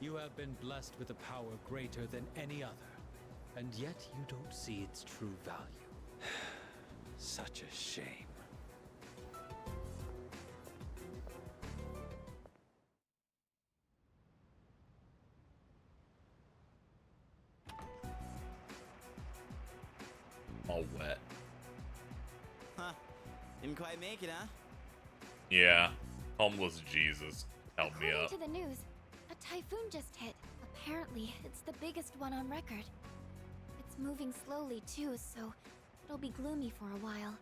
You have been blessed with a power greater than any other, and yet you don't see its true value. Such a shame. All wet. Huh. Didn't quite make it, huh? Yeah. Homeless Jesus. Help me According up. to the news, a typhoon just hit. Apparently, it's the biggest one on record. It's moving slowly too, so it'll be gloomy for a while.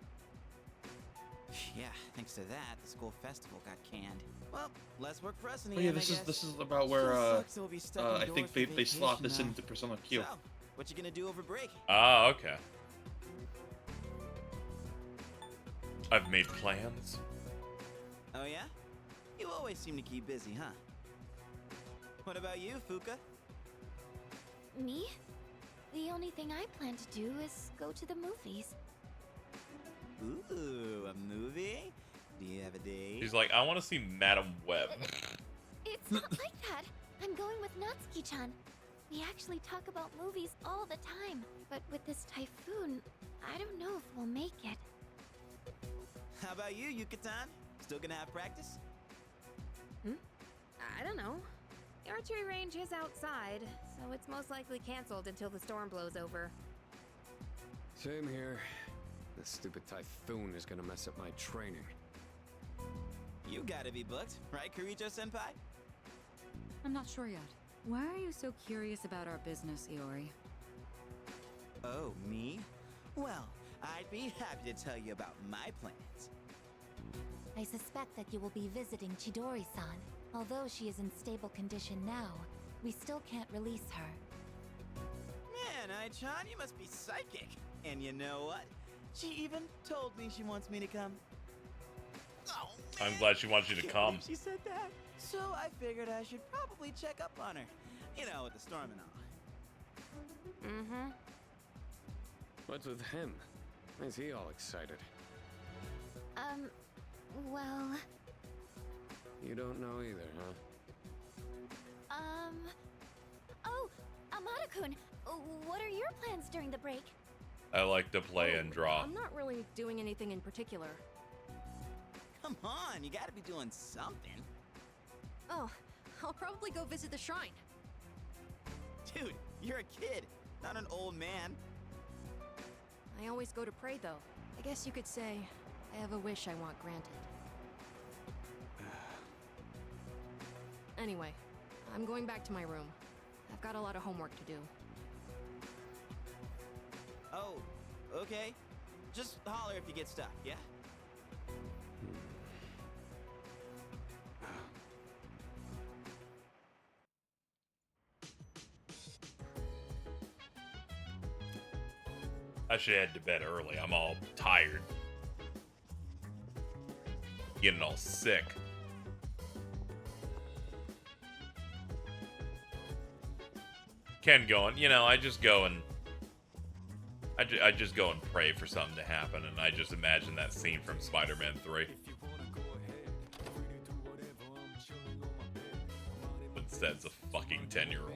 Yeah, thanks to that, the school festival got canned. Well, less work for us in the Oh, yeah, end, this I is guess. this is about where Sure sucks that we'll be stuck I indoors think for they slot vacation, this though. into Persona Q. So, what you gonna do over break? Ah, okay. I've made plans. Oh yeah? You always seem to keep busy, huh? What about you, Fuka? Me? The only thing I plan to do is go to the movies. Ooh, a movie? Do you have a date? She's like, I want to see Madam Web. It's not like that. I'm going with Natsuki-chan. We actually talk about movies all the time. But with this typhoon, I don't know if we'll make it. How about you, Yucatan? Still gonna have practice? I don't know. The archery range is outside, so it's most likely canceled until the storm blows over. Same here. This stupid typhoon is gonna mess up my training. You gotta be booked, right, Kirijo-senpai? I'm not sure yet. Why are you so curious about our business, Iori? Oh, me? Well, I'd be happy to tell you about my plans. I suspect that you will be visiting Chidori-san. Although she is in stable condition now, we still can't release her. Man, Ai-chan, you must be psychic. And you know what? She even told me she wants me to come. Oh, man. I'm glad she wants you to Can't come. believe she said that. So I figured I should probably check up on her. You know, with the storm and all. Mm-hmm. What's with him? Why is he all excited? Well... You don't know either, huh? Oh, Amada-kun, what are your plans during the break? I like to play and draw. I'm not really doing anything in particular. Come on, you gotta be doing something. Oh, I'll probably go visit the shrine. Dude, you're a kid, not an old man. I always go to pray, though. I guess you could say I have a wish I want granted. Anyway, I'm going back to my room. I've got a lot of homework to do. Oh, okay. Just holler if you get stuck, yeah? I I should head to bed early. I'm all tired. Getting all sick. Ken going, you know, I just go and I just go and pray for something to happen, and I just imagine that scene from Spider-Man 3. Instead, it's a fucking 10-year-old.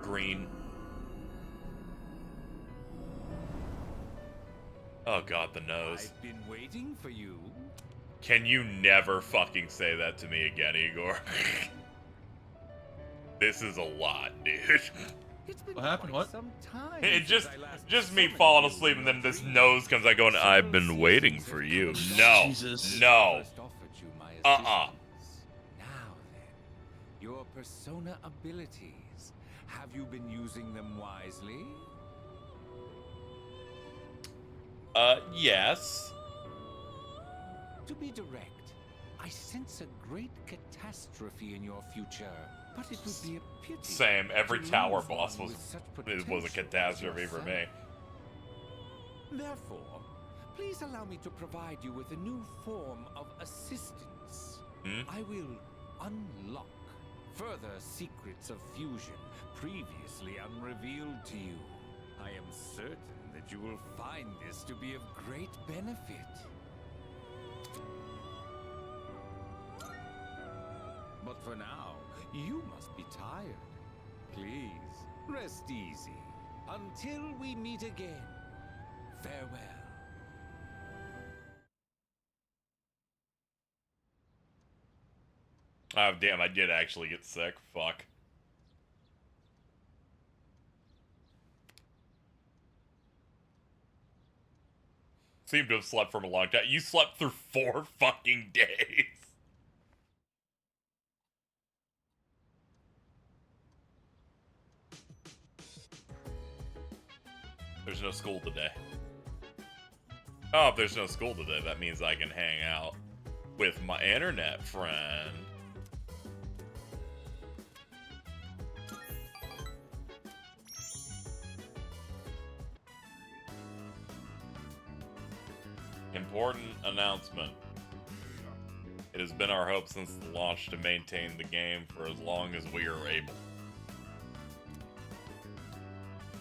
Green. Oh god, the nose. I've been waiting for you. Can you never fucking say that to me again, Igor? This is a lot, dude. What happened? What? It just me falling asleep and then this nose comes out going, I've been waiting for you. No. Jesus. No. Now then, your persona abilities. Have you been using them wisely? Yes. To be direct, I sense a great catastrophe in your future, but it would be a pity. Same. Every to tower lose boss one was with such a catastrophe for me. Therefore, please allow me to provide you with a new form of assistance. I will unlock further secrets of fusion previously unrevealed to you. I am certain that you will find this to be of great benefit. But for now, you must be tired. Please, rest easy. Until we meet again, farewell. Oh, damn, I did actually get sick. Fuck. Seem to have slept for a long time. You slept through 4 fucking days. There's no school today. Oh, if there's no school today, that means I can hang out with my internet friend. Important announcement. It has been our hope since the launch to maintain the game for as long as we are able.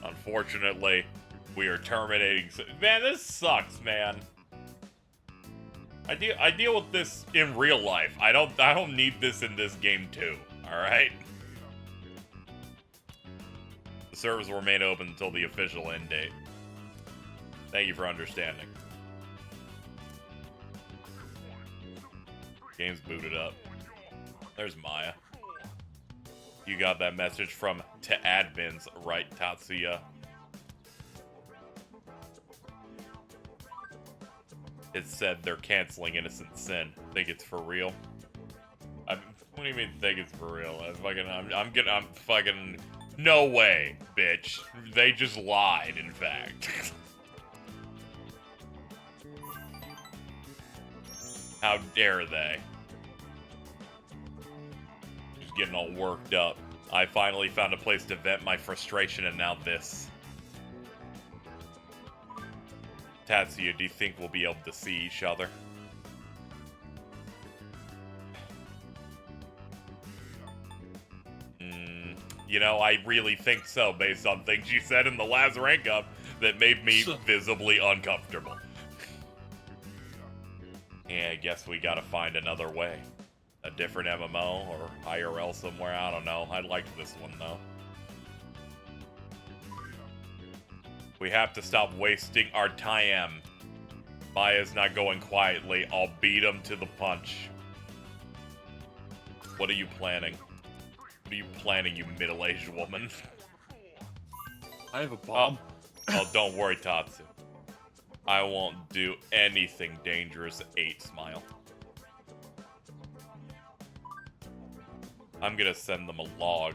Unfortunately, we are terminating. Man, this sucks, man. I deal with this in real life. I don't need this in this game too. All right. The servers will remain open until the official end date. Thank you for understanding. Game's booted up. There's Maya. You got that message from to admins, right, Tatsuya? It said they're canceling Innocent Sin. Think it's for real? What do you mean think it's for real? I'm fucking no way, bitch. They just lied, in fact. How dare they? Just getting all worked up. I finally found a place to vent my frustration, and now this. Tatsuya, do you think we'll be able to see each other? You know, I really think so, based on things you said in the last rank up that made me visibly uncomfortable. Yeah, I guess we gotta find another way. A different MMO or IRL somewhere, I don't know. I liked this one, though. We have to stop wasting our time. Maya's not going quietly. I'll beat him to the punch. What are you planning? What are you planning, you middle-aged woman? I have a bomb. Oh, don't worry, Tatsu. I won't do anything dangerous. 8 smile. I'm gonna send them a log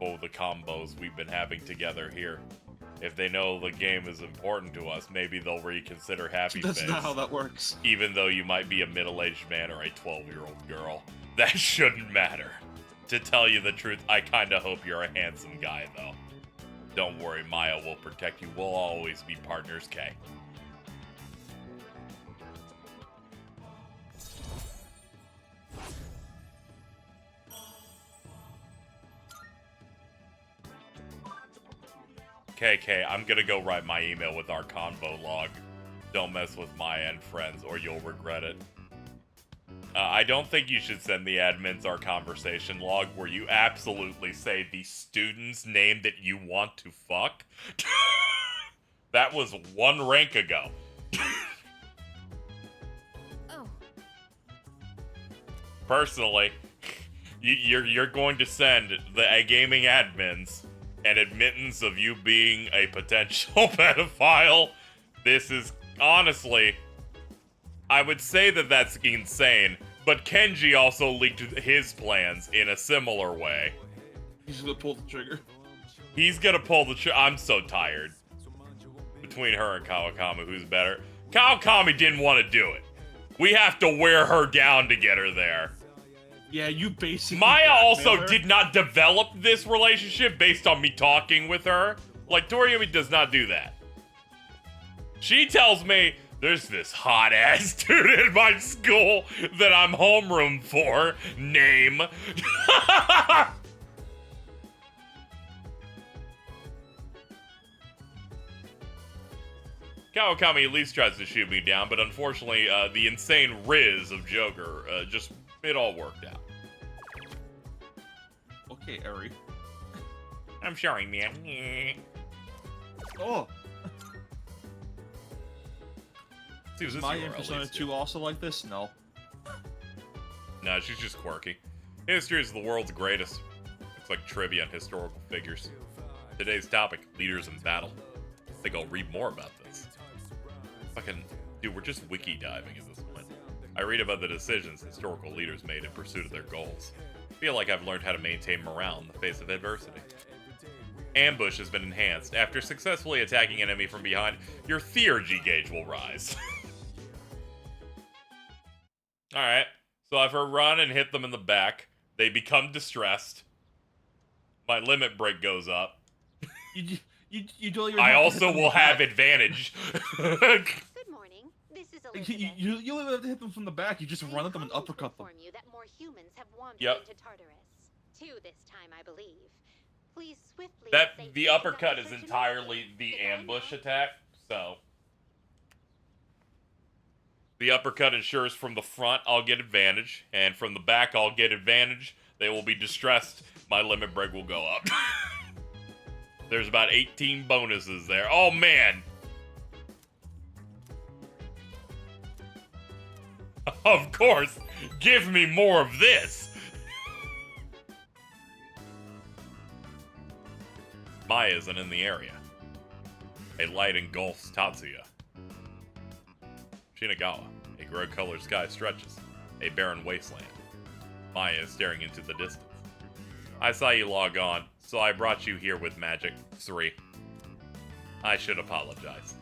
of the combos we've been having together here. If they know the game is important to us, maybe they'll reconsider Happy Face. That's not how that works. Even though you might be a middle-aged man or a 12-year-old girl. That shouldn't matter. To tell you the truth, I kinda hope you're a handsome guy, though. Don't worry, Maya will protect you. We'll always be partners, K. KK, I'm gonna go write my email with our convo log. Don't mess with Maya and friends, or you'll regret it. I don't think you should send the admins our conversation log where you absolutely say the student's name that you want to fuck. That was 1 rank ago. Oh. Personally, you're going to send the gaming admins an admittance of you being a potential pedophile. This is, honestly, I would say that that's insane, but Kenji also leaked his plans in a similar way. He's gonna pull the trigger. He's gonna pull the trigger. I'm so tired. Between her and Kawakami, who's better? Kawakami didn't want to do it. We have to wear her down to get her there. Yeah, you basically... Maya also did not develop this relationship based on me talking with her. Like, Toriyami does not do that. She tells me, there's this hot-ass dude in my school that I'm homeroom for. Name. Kawakami at least tries to shoot me down, but unfortunately, the insane Riz of Joker, it all worked out. Okay, Eri. I'm sorry, man. Oh. Is my Persona 2 also like this? No. No, she's just quirky. History is the world's greatest. Looks like trivia on historical figures. Today's topic, leaders in battle. I think I'll read more about this. Fucking, dude, we're just wiki diving at this point. I read about the decisions historical leaders made in pursuit of their goals. I feel like I've learned how to maintain morale in the face of adversity. Ambush has been enhanced. After successfully attacking an enemy from behind, your theurgy gauge will rise. Alright, so if I run and hit them in the back, they become distressed. My limit break goes up. You do your I also will have advantage. Good morning. This is Elizabeth. You don't have to hit them from the back. You just run at them and uppercut them. You that more humans have wandered Yep. into Tartarus. 2 this time, I believe. Please swiftly. The uppercut is entirely the ambush attack, so. The uppercut ensures from the front I'll get advantage, and from the back I'll get advantage. They will be distressed. My limit break will go up. There's about 18 bonuses there. Oh, man. Of course. Give me more of this. Maya isn't in the area. A light engulfs Tatsuya. Shinagawa. A gray-colored sky stretches. A barren wasteland. Maya is staring into the distance. I saw you log on, so I brought you here with Magic 3. I should apologize.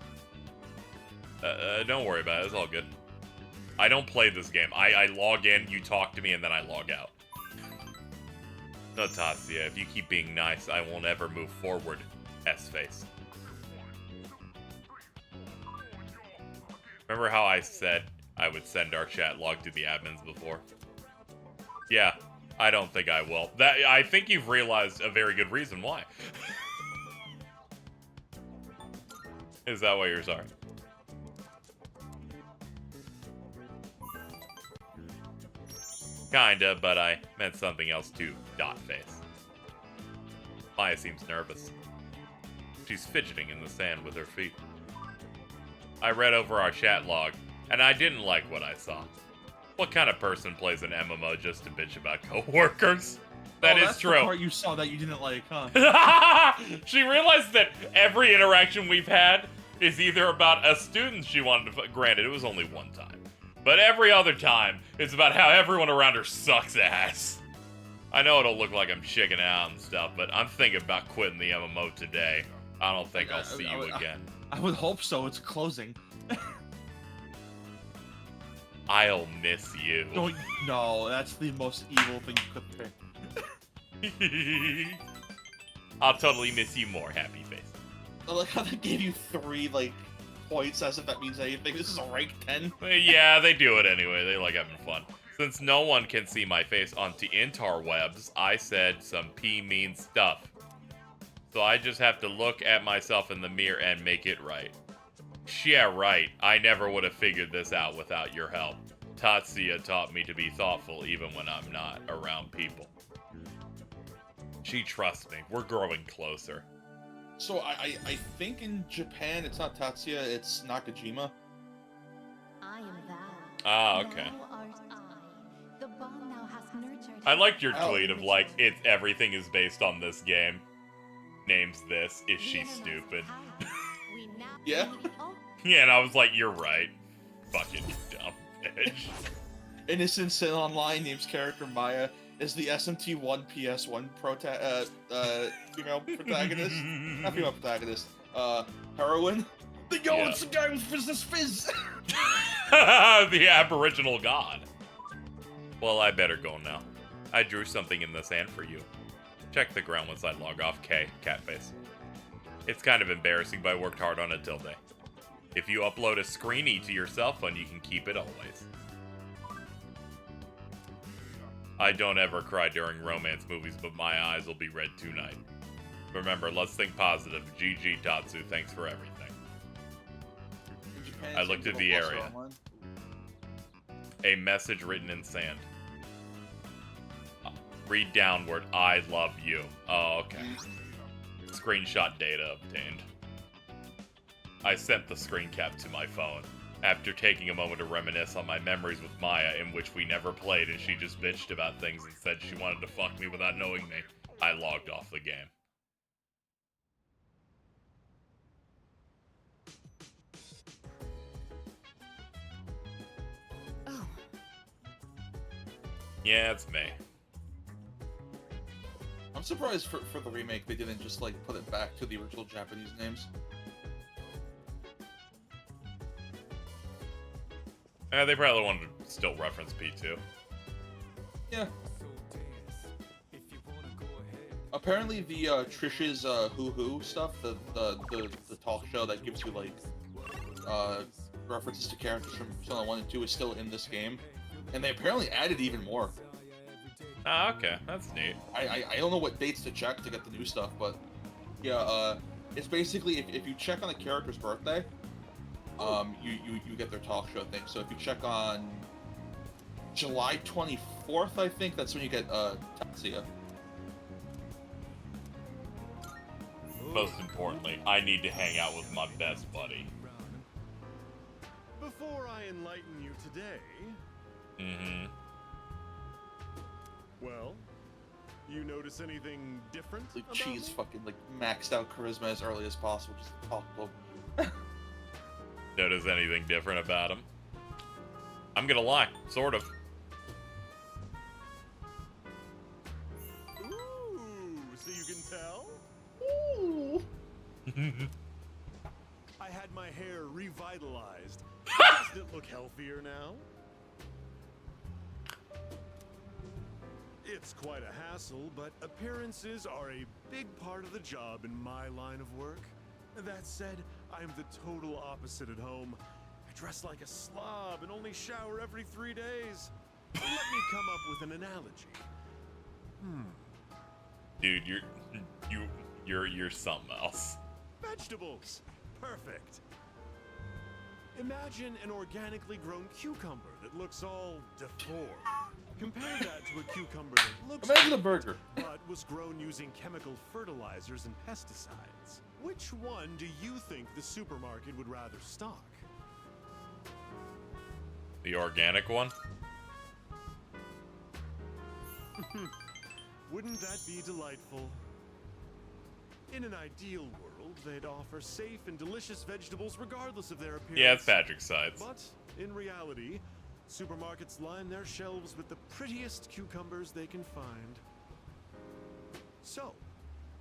Don't worry about it, it's all good. I don't play this game. I log in, you talk to me, and then I log out. No, Tatsuya, if you keep being nice, I won't ever move forward. S-face. Remember how I said I would send our chat log to the admins before? Yeah, I don't think I will. I think you've realized a very good reason why. Is that why you're sorry? Kinda, but I meant something else too, dot face. Maya seems nervous. She's fidgeting in the sand with her feet. I read over our chat log, and I didn't like what I saw. What kind of person plays an MMO just to bitch about coworkers? That is true. That's the part you saw that you didn't like, huh? She realized that every interaction we've had is either about a student she wanted to... Granted, it was only one time. But every other time, it's about how everyone around her sucks ass. I know it'll look like I'm chicking out and stuff, but I'm thinking about quitting the MMO today. I don't think I'll see you again. I would hope so. It's closing. I'll miss you. No, that's the most evil thing you could pick. I'll totally miss you more, happy face. I like how they gave you 3, like, points as if that means anything. This is a rank 10. Yeah, they do it anyway. They like having fun. Since no one can see my face on the interwebs, I said some mean stuff. So I just have to look at myself in the mirror and make it right. Yeah, right. I never would have figured this out without your help. Tatsuya taught me to be thoughtful even when I'm not around people. She trusts me. We're growing closer. So I think in Japan it's not Tatsuya, it's Nakajima. I am thou. Ah, okay. Thou art I. The bond thou hast nurtured. I liked your tweet of like, everything is based on this game. Names this. Is she stupid? Yeah? Yeah, and I was like, you're right. Fucking dumb bitch. Innocent Sin Online names character Maya is the SMT1 PS1 female protagonist. Not female protagonist. Heroine. It's the guy with fizz. The Aboriginal god. Well, I better go now. I drew something in the sand for you. Check the ground once I log off. K, catface. It's kind of embarrassing, but I worked hard on it till day. If you upload a screenie to your cell phone, you can keep it always. I don't ever cry during romance movies, but my eyes will be red tonight. Remember, let's think positive. GG Tatsu, thanks for everything. I looked at the area. A message written in sand. Read downward, I love you. Oh, okay. Screenshot data obtained. I sent the screen cap to my phone. After taking a moment to reminisce on my memories with Maya, in which we never played and she just bitched about things and said she wanted to fuck me without knowing me, I logged off the game. Oh. Yeah, it's me. I'm surprised for the remake they didn't just like put it back to the original Japanese names. They probably wanted to still reference P2. Yeah. Apparently the Trish's Hoo Hoo stuff, the talk show that gives you like references to characters from Persona 1 and 2 is still in this game. And they apparently added even more. Ah, okay. That's neat. I don't know what dates to check to get the new stuff, but yeah, it's basically if you check on a character's birthday, you get their talk show thing. So if you check on July 24th, I think that's when you get Tatsuya. Most importantly, I need to hang out with my best buddy. Before I enlighten you today... Mm-hmm. Well, you notice anything different? Like she's fucking like maxed out charisma as early as possible, just talk to him. Notice anything different about him? I'm gonna lie, sort of. Ooh, so you can tell? Ooh. I had my hair revitalized. Doesn't it look healthier now? It's quite a hassle, but appearances are a big part of the job in my line of work. That said, I'm the total opposite at home. I dress like a slob and only shower every 3 days. Let me come up with an analogy. Dude, you're something else. Vegetables. Perfect. Imagine an organically grown cucumber that looks all deformed. Compare that to a cucumber that looks Imagine a burger. but was grown using chemical fertilizers and pesticides. Which one do you think the supermarket would rather stock? The organic one? Wouldn't that be delightful? In an ideal world, they'd offer safe and delicious vegetables regardless of their appearance. Yeah, it's Patrick's sides. But in reality, supermarkets line their shelves with the prettiest cucumbers they can find. So,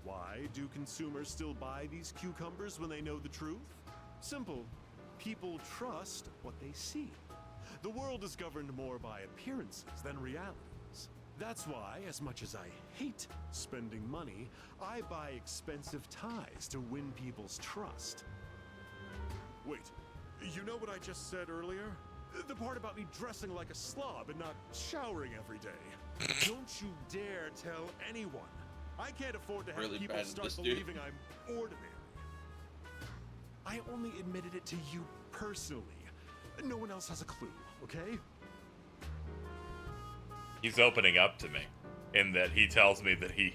Why do consumers still buy these cucumbers when they know the truth? Simple. People trust what they see. The world is governed more by appearances than realities. That's why, as much as I hate spending money, I buy expensive ties to win people's trust. Wait, you know what I just said earlier? The part about me dressing like a slob and not showering every day. Don't you dare tell anyone. I can't afford to have Really people bad at start this, dude. believing I'm ordinary. I only admitted it to you personally. No one else has a clue, okay? He's opening up to me in that he tells me that he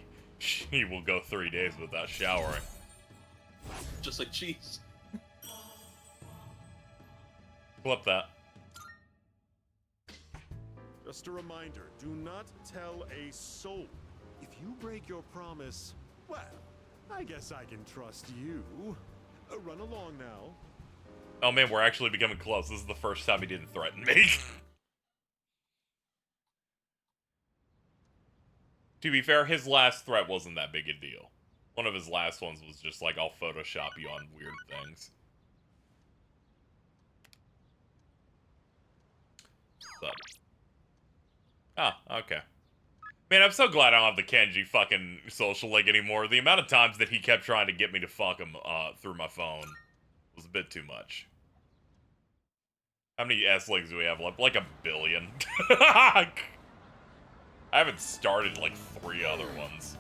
will go 3 days without showering. Just like cheese. Flip that. Just a reminder, do not tell a soul. If you break your promise, well, I guess I can trust you. Run along now. Oh man, we're actually becoming close. This is the first time he didn't threaten me. To be fair, his last threat wasn't that big a deal. One of his last ones was just like, I'll Photoshop you on weird things. So. Ah, okay. Man, I'm so glad I don't have the Kenji fucking social link anymore. The amount of times that he kept trying to get me to fuck him through my phone was a bit too much. How many S-links do we have left? Like 1 billion. I haven't started like 3 other ones.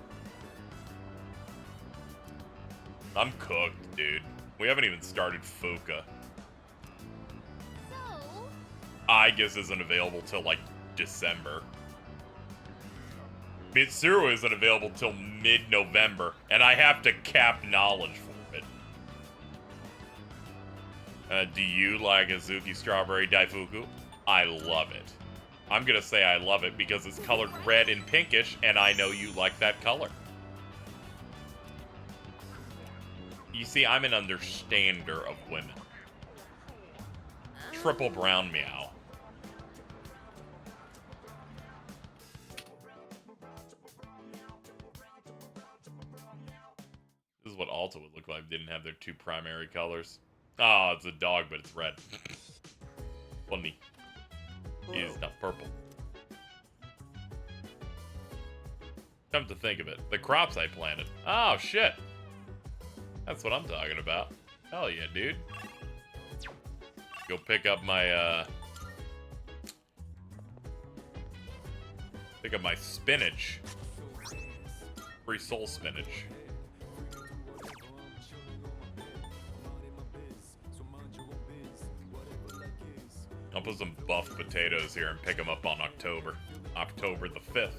I'm cooked, dude. We haven't even started Fuka. So, Aegis isn't available till like December. Mitsuru isn't available till mid-November, and I have to cap knowledge for it. Do you like Azuki Strawberry Daifuku? I love it. I'm gonna say I love it because it's colored red and pinkish, and I know you like that color. You see, I'm an understander of women. Triple brown meow. This is what Alta would look like if they didn't have their 2 primary colors. Oh, it's a dog, but it's red. Funny. It is not purple. Come to think of it, the crops I planted. Oh, shit. That's what I'm talking about. Hell yeah, dude. Go pick up my, spinach. Free soul spinach. I'll put some buffed potatoes here and pick them up on October the 5th.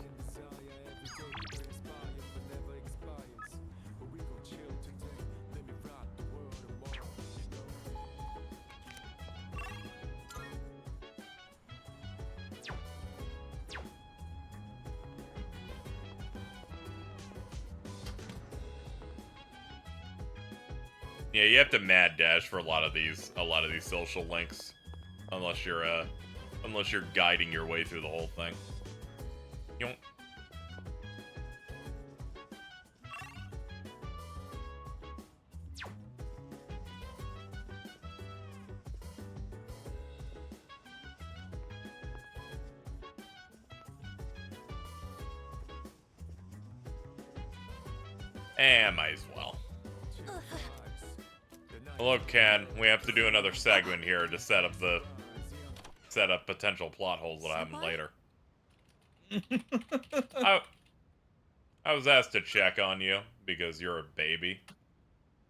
Yeah, you have to mad dash for a lot of these social links. Unless you're guiding your way through the whole thing. You don't... might as well. Look, Ken, we have to do another segment here to set up potential plot holes that happen later. I was asked to check on you because you're a baby.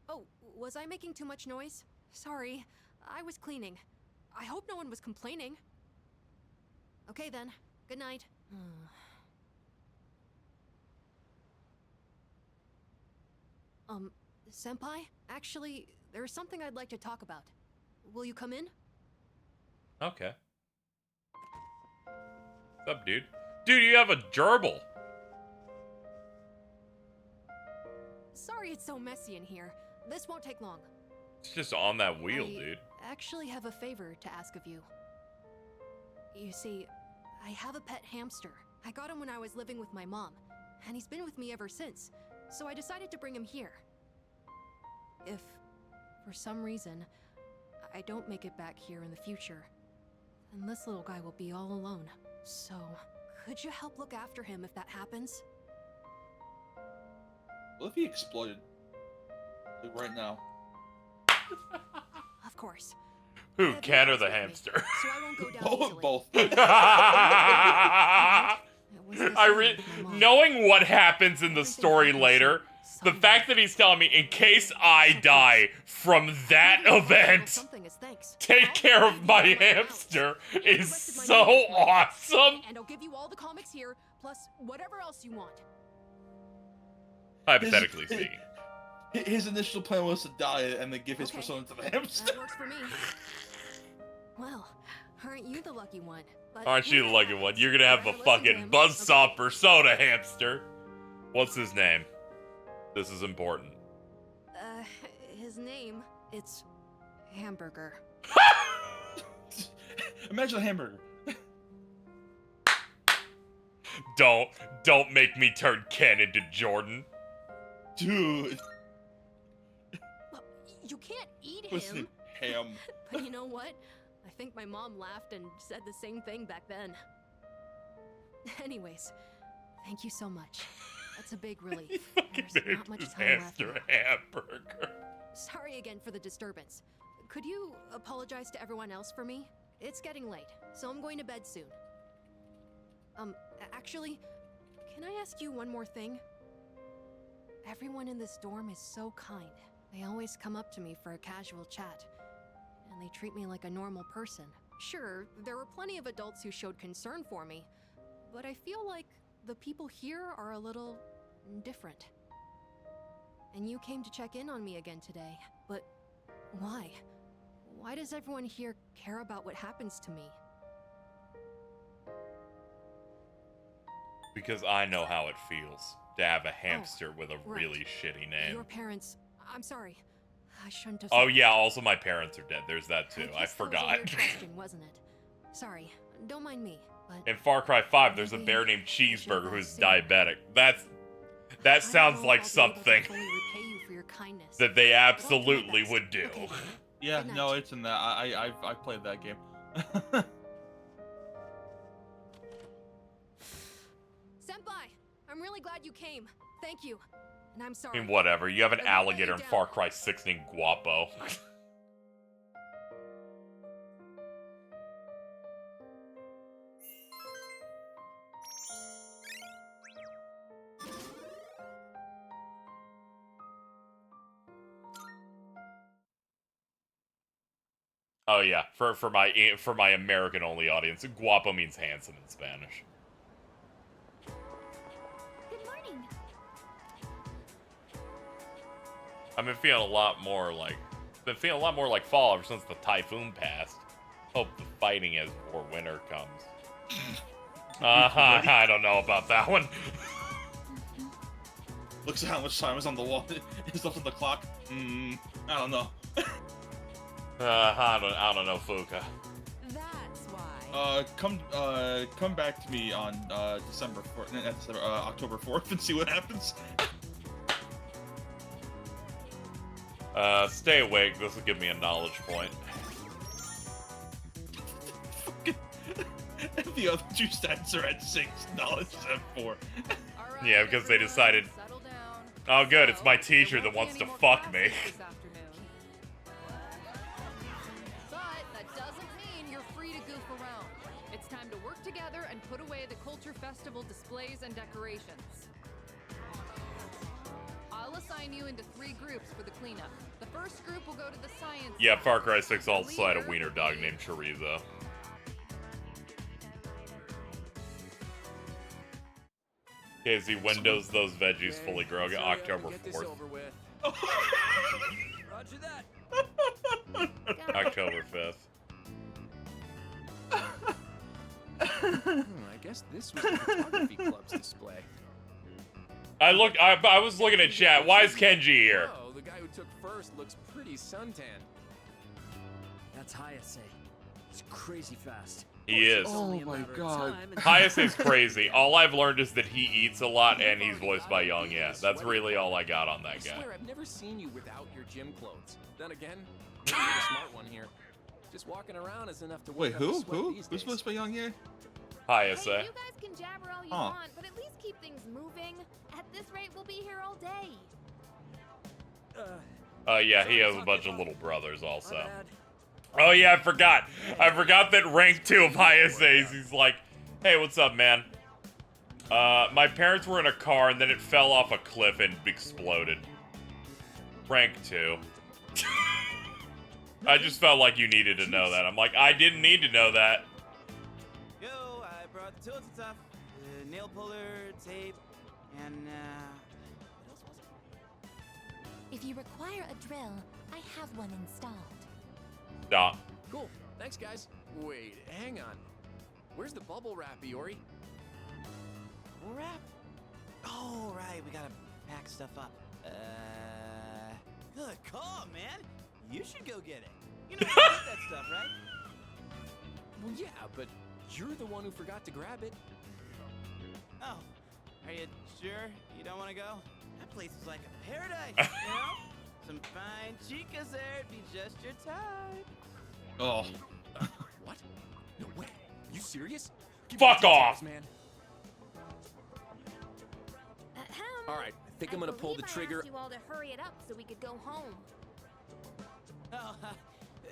Oh, was I making too much noise? Sorry, I was cleaning. I hope no one was complaining. Okay then, good night. Senpai? Actually, there's something I'd like to talk about. Will you come in? Okay. What's up, dude? Dude, you have a gerbil! Sorry it's so messy in here. This won't take long. It's just on that wheel, dude. I actually have a favor to ask of you. You see, I have a pet hamster. I got him when I was living with my mom, and he's been with me ever since. so I decided to bring him here. If, for some reason, I don't make it back here in the future, then this little guy will be all alone. So, could you help look after him if that happens? What if he exploded? Like right now. Of course. Who, Ken or the hamster? So I won't go down Both. Knowing what happens in the story later, the fact that he's telling me, in case I die from that event, take care of my hamster, is so awesome. And I'll give you all the comics here, plus whatever else you want. Hypothetically speaking. His initial plan was to die and then give his persona to the hamster. That works for me. Well, aren't you the lucky one? But Aren't you the lucky one? You're gonna have a fucking buzzsaw persona hamster. What's his name? This is important. His name, it's Hamburger. Imagine a hamburger. Don't make me turn Ken into Jordan. Dude. You can't eat What's him. Ham. But you know what? I think my mom laughed and said the same thing back then. Anyways, thank you so much. That's a big relief. There's not much time left. Hamburger. Sorry again for the disturbance. Could you apologize to everyone else for me? It's getting late, so I'm going to bed soon. Actually, can I ask you one more thing? Everyone in this dorm is so kind. They always come up to me for a casual chat, and they treat me like a normal person. Sure, there were plenty of adults who showed concern for me, but I feel like the people here are a little different. And you came to check in on me again today, but why? Why does everyone here care about what happens to me? Because I know how it feels to have a hamster with a really shitty name. Your parents... I'm sorry. I shouldn't have... Oh yeah, also my parents are dead. There's that too. I That was a forgot. weird question, wasn't it? Sorry. Don't mind me, but... In Far Cry 5, there's a bear named Cheeseburger who's diabetic. That sounds like something that they absolutely would do. Yeah, no, it's in that. I played that game. Senpai, I'm really glad you came. Thank you. And I'm I sorry. mean, whatever. You have an alligator in Far Cry 6 named Guapo. Oh yeah, for my American only audience, guapo means handsome in Spanish. Good morning. I've been feeling a lot more like fall ever since the typhoon passed. Hope the fighting as before winter comes. I don't know about that one. Looks at how much time is on the wall. It's left on the clock. I don't know. I don't know, Fuka. That's why. Come back to me on October 4th and see what happens. Stay awake. This will give me a knowledge point. The other two stats are at 6, knowledge is at 4. Yeah, because they decided. Oh, good. It's my teacher that wants to fuck me. Together and put away the Culture Festival displays and decorations. I'll assign you into 3 groups for the cleanup. The first group will go to the science. Yeah, Far Cry 6 also had a wiener dog named Chorizo. KZ, when does those veggies fully grow? October 4th. Roger that. October 5th. I guess this was the photography club's display. I was looking at chat. Why is Kenji here? Oh, the guy who took first looks pretty suntan. That's Hayase. He's crazy fast. He is. Oh my god. Hayase's crazy. All I've learned is that he eats a lot and he's voiced by Young. Yeah, that's really all I got on that I guy. swear I've never seen you without your gym clothes. Then again, maybe you're the smart one here. Just walking around is enough to Wait, work up a who? sweat Who? these Who's days. voiced by Young here? Hayase. Hey, you guys can jabber all you Huh. want, but at least keep things moving. At this rate, we'll be here all day. Yeah, he has a bunch of little brothers also. Oh yeah, I forgot. I forgot that rank 2 of Hayase's, he's like, hey, what's up, man? My parents were in a car and then it fell off a cliff and exploded. Rank 2. I just felt like you needed to know that. I'm like, I didn't need to know that. Yo, I brought the tools and stuff. Nail puller, tape, and what else was it? If you require a drill, I have one installed. Stop. Cool. Thanks, guys. Wait, hang on. Where's the bubble wrap, Iori? Bubble wrap? Oh, right. We gotta pack stuff up. Good call, man. You should go get it. You know how to get that stuff, right? Well, yeah, but you're the one who forgot to grab it. Oh, are you sure you don't want to go? That place is like a paradise, you know? Some fine chicas there, it'd be just your type. Oh. What? No way. You serious? Give Fuck me the off. details, man. All right, I think I'm gonna pull the trigger. I asked you all to hurry it up so we could go home. Oh,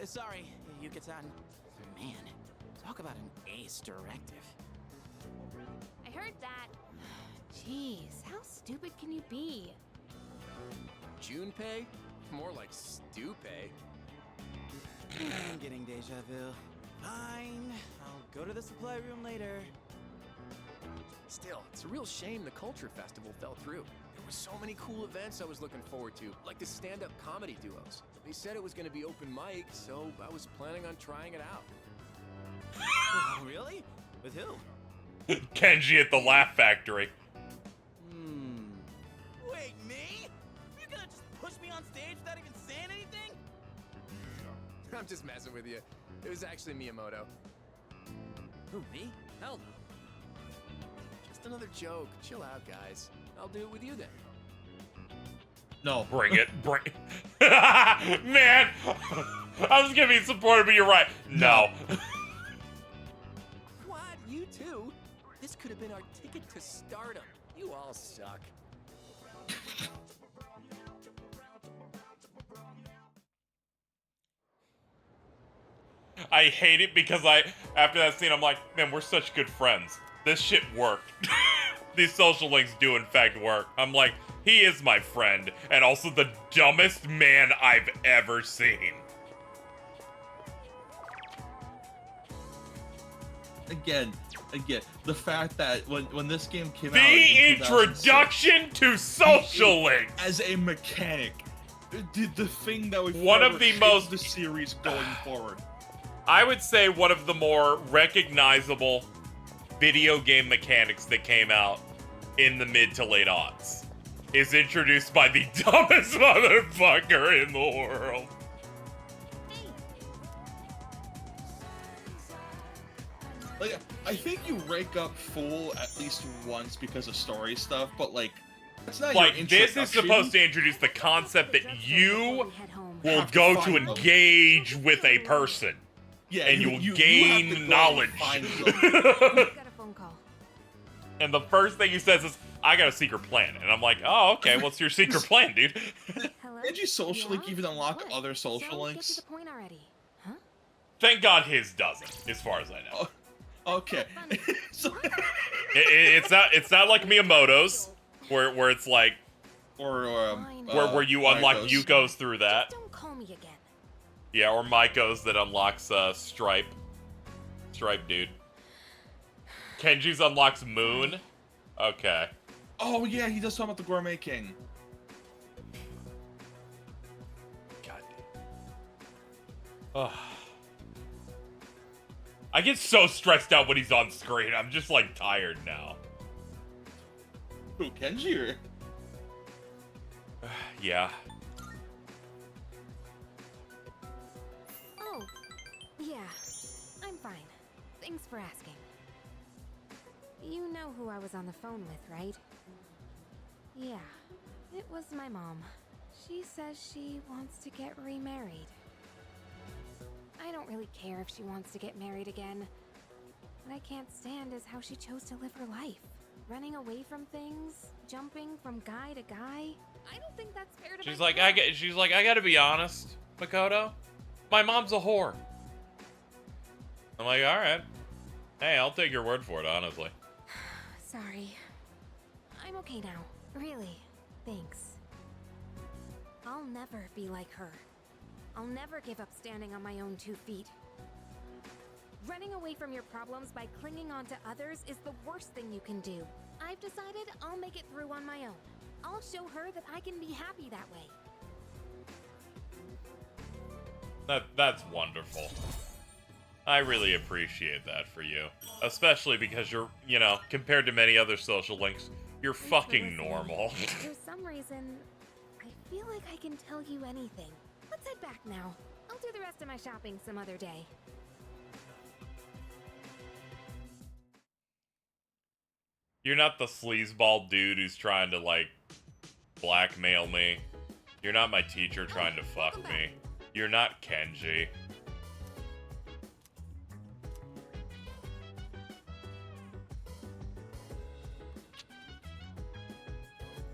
sorry, Yuka-san. Man, talk about an ace directive. I heard that. Jeez, how stupid can you be? Junpei? More like Stupay. I'm getting deja vu. Fine, I'll go to the supply room later. Still, it's a real shame the Culture Festival fell through. There were so many cool events I was looking forward to, like the stand-up comedy duos. They said it was going to be open mic, so I was planning on trying it out. Oh, really? With who? Kenji at the Laugh Factory. Wait, me? You're gonna just push me on stage without even saying anything? I'm just messing with you. It was actually Miyamoto. Who, me? Hell no. Just another joke. Chill out, guys. I'll do it with you then. No. Bring it. Bring Man! I was gonna be supportive, but you're right. No. What? You too? This could have been our ticket to stardom. You all suck. I hate it because after that scene, I'm like, man, we're such good friends. This shit worked. These social links do in fact work. I'm like, he is my friend, and also the dumbest man I've ever seen. Again, the fact that when this game came out, The in 2006, introduction to social links as a mechanic, did the thing that would one of the shape most the series going forward. I would say one of the more recognizable video game mechanics that came out in the mid to late aughts is introduced by the dumbest motherfucker in the world. Like, I think you rake up Fool at least once because of story stuff, but like, it's not Like, your this is introduction. supposed to introduce the concept that you will Have to go to find them. engage with a person. Yeah, and you will have to gain go and knowledge. find Got a phone call. And the first thing he says is, I got a secret plan. And I'm like, oh, okay, what's your secret plan, dude? Did you social link even unlock What? other social So, get to links? the point already. Huh? Thank God his doesn't, as far as I know. Okay. So- It's not like Miyamoto's, where it's like, or where you unlock Maiko's. Yuko's through that. Don't call me again. Yeah, or Maiko's that unlocks Stripe. Stripe, dude. Kenji's unlocks Moon. Okay. Oh yeah, he does talk about the Gourmet King. God damn. Ugh. I get so stressed out when he's on screen. I'm just like tired now. Who, Kenji or? Yeah. Oh, yeah, I'm fine. Thanks for asking. You know who I was on the phone with, right? Yeah, it was my mom. She says she wants to get remarried. I don't really care if she wants to get married again. What I can't stand is how she chose to live her life. Running away from things, jumping from guy to guy. I don't think that's fair to She's my like, mom. I gotta be honest, Makoto. My mom's a whore. I'm like, all right. Hey, I'll take your word for it, honestly. Sorry. I'm okay now. Really. Thanks. I'll never be like her. I'll never give up standing on my own 2 feet. Running away from your problems by clinging on to others is the worst thing you can do. I've decided I'll make it through on my own. I'll show her that I can be happy that way. That's wonderful. I really appreciate that for you. Especially because you're, you know, compared to many other social links, you're fucking normal. For some reason, I feel like I can tell you anything. Let's head back now. I'll do the rest of my shopping some other day. You're not the sleazeball dude who's trying to, like, blackmail me. You're not my teacher trying to fuck me. You're not Kenji.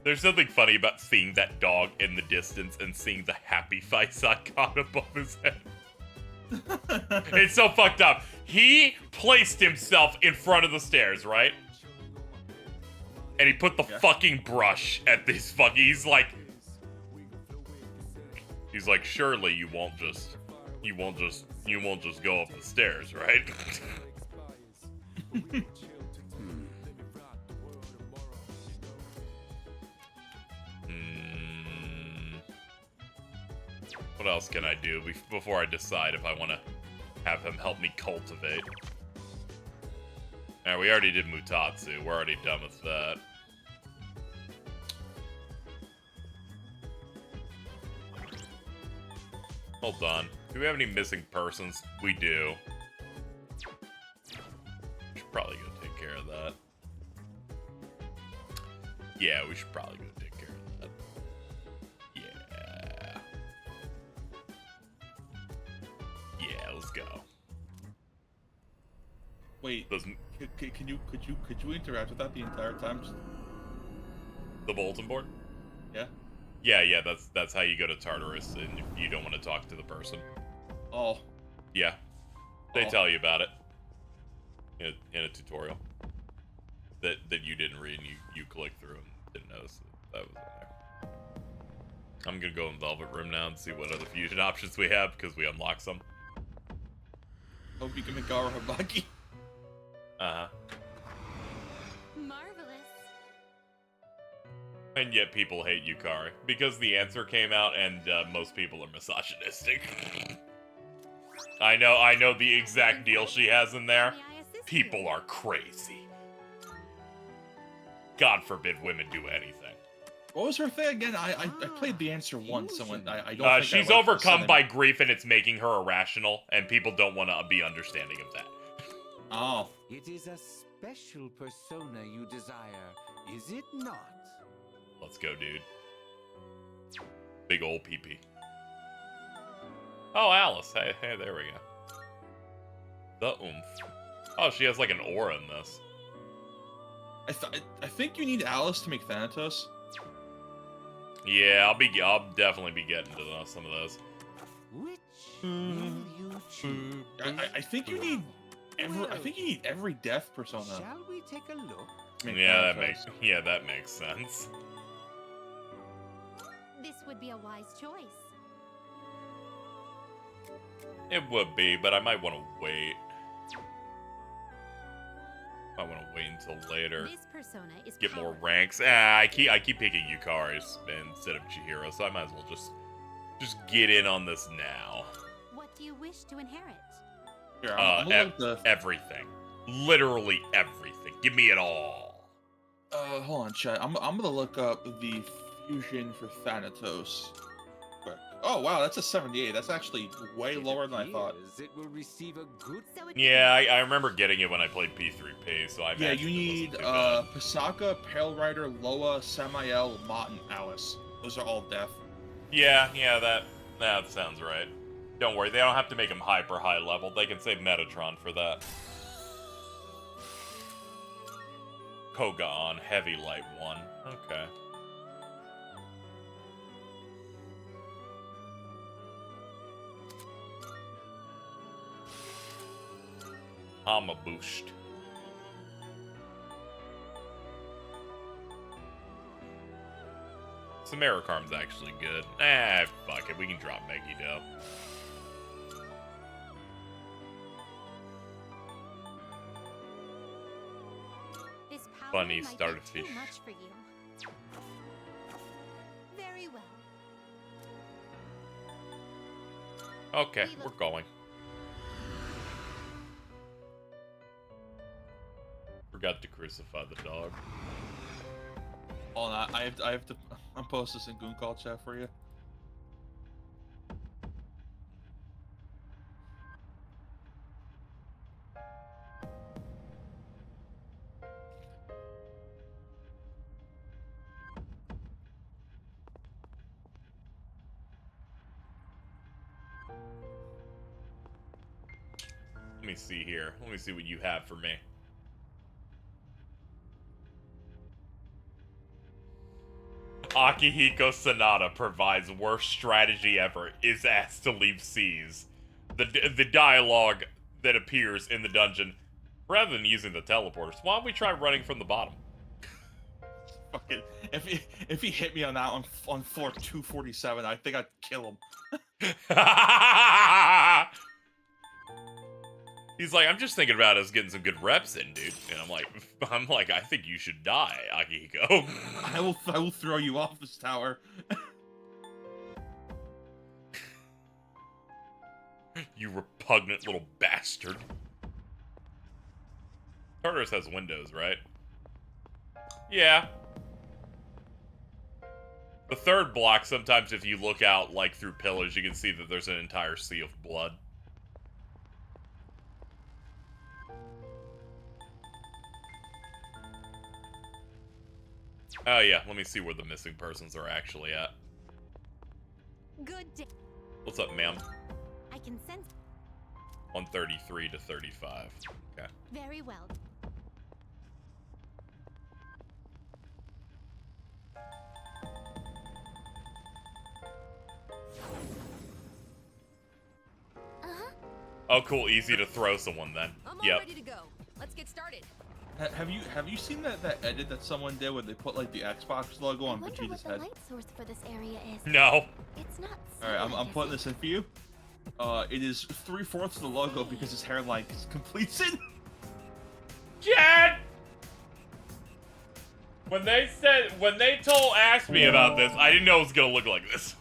There's something funny about seeing that dog in the distance and seeing the happy face icon above his head. It's so fucked up. He placed himself in front of the stairs, right? And he put the fucking brush at this fucking... He's like, surely you won't just go up the stairs, right? What else can I do before I decide if I want to have him help me cultivate? Alright, we already did Mutatsu. We're already done with that. Hold on. Do we have any missing persons? We do. We should probably go take care of that. Yeah, we should probably go take care of that. Yeah. Yeah, let's go. Wait, could you interact with that the entire time? The bulletin board? Yeah. Yeah, that's how you go to Tartarus, and if you don't want to talk to the person. Oh. Yeah. They tell you about it in a tutorial that you didn't read and you clicked through and didn't notice that was in there. I'm gonna go in Velvet Room now and see what other fusion options we have because we unlocked some. Hope you can make our Habaki. Uh-huh. Marvelous. And yet people hate Yukari because the answer came out and most people are misogynistic. I know the exact deal she has in there. People are crazy. God forbid women do anything. What was her thing again? I played the answer once and went, I don't think she's I liked overcome the by grief and it's making her irrational and people don't want to be understanding of that. Oh. It is a special persona you desire, is it not? Let's go, dude. Big old pee-pee. Oh, Alice. Hey, there we go. The oomph. Oh, she has like an aura in this. I think you need Alice to make Thanatos. Yeah, I'll definitely be getting to some of those. Which will you choose? I think you need every death persona. Shall we take a look? Yeah, that makes sense. This would be a wise choice. It would be, but I might want to wait. I want to wait until later. This persona is get more ranks. I keep picking Yukari's instead of Chihiro, so I might as well just get in on this now. What do you wish to inherit? Here, everything. Literally everything. Give me it all. Hold on, chat. I'm gonna look up the fusion for Thanatos. Quick. Oh wow, that's a 78. That's actually way lower than I thought. It will receive a good. Yeah, I remember getting it when I played P3P, so I Yeah, imagine you it wasn't need too bad. Pasaka, Pale Rider, Loa, Samael, Mott, and Alice. Those are all deaf. Yeah, that sounds right. Don't worry, they don't have to make them hyper high level. They can save Metatron for that. Koga on heavy light 1. Okay. I'm a boost. Samarikarm's actually good. Fuck it. We can drop Megiddo. This power Funny might be starfish. too much for you. Very well. Okay, we're going. Forgot to crucify the dog. Hold on, I have to. I'm post this in Goon Call chat for you. Let me see here. Let me see what you have for me. Akihiko Sonata provides worst strategy ever. Is asked to leave seas. The dialogue that appears in the dungeon, rather than using the teleporters, why don't we try running from the bottom? Fucking, if he hit me on that on floor 247, I think I'd kill him. He's like, I'm just thinking about us getting some good reps in, dude. And I'm like, I think you should die, Akihiko. I will throw you off this tower. You repugnant little bastard. Tartarus has windows, right? Yeah. The third block, sometimes if you look out, like, through pillars, you can see that there's an entire sea of blood. Oh, yeah. Let me see where the missing persons are actually at. Good day. What's up, ma'am? I can sense. 133 to 35. Okay. Very well. Oh, cool. Easy to throw someone then. I'm all Yep. ready to go. Let's get started. Have you seen that edit that someone did where they put like the Xbox logo on Wonder Vegeta's what the head? light source for this area is. No. It's not. All right, I'm solid, putting is this in for you. It is 3/4 of the logo because his hairline completes it. Chad! When they asked me about this, I didn't know it was gonna look like this.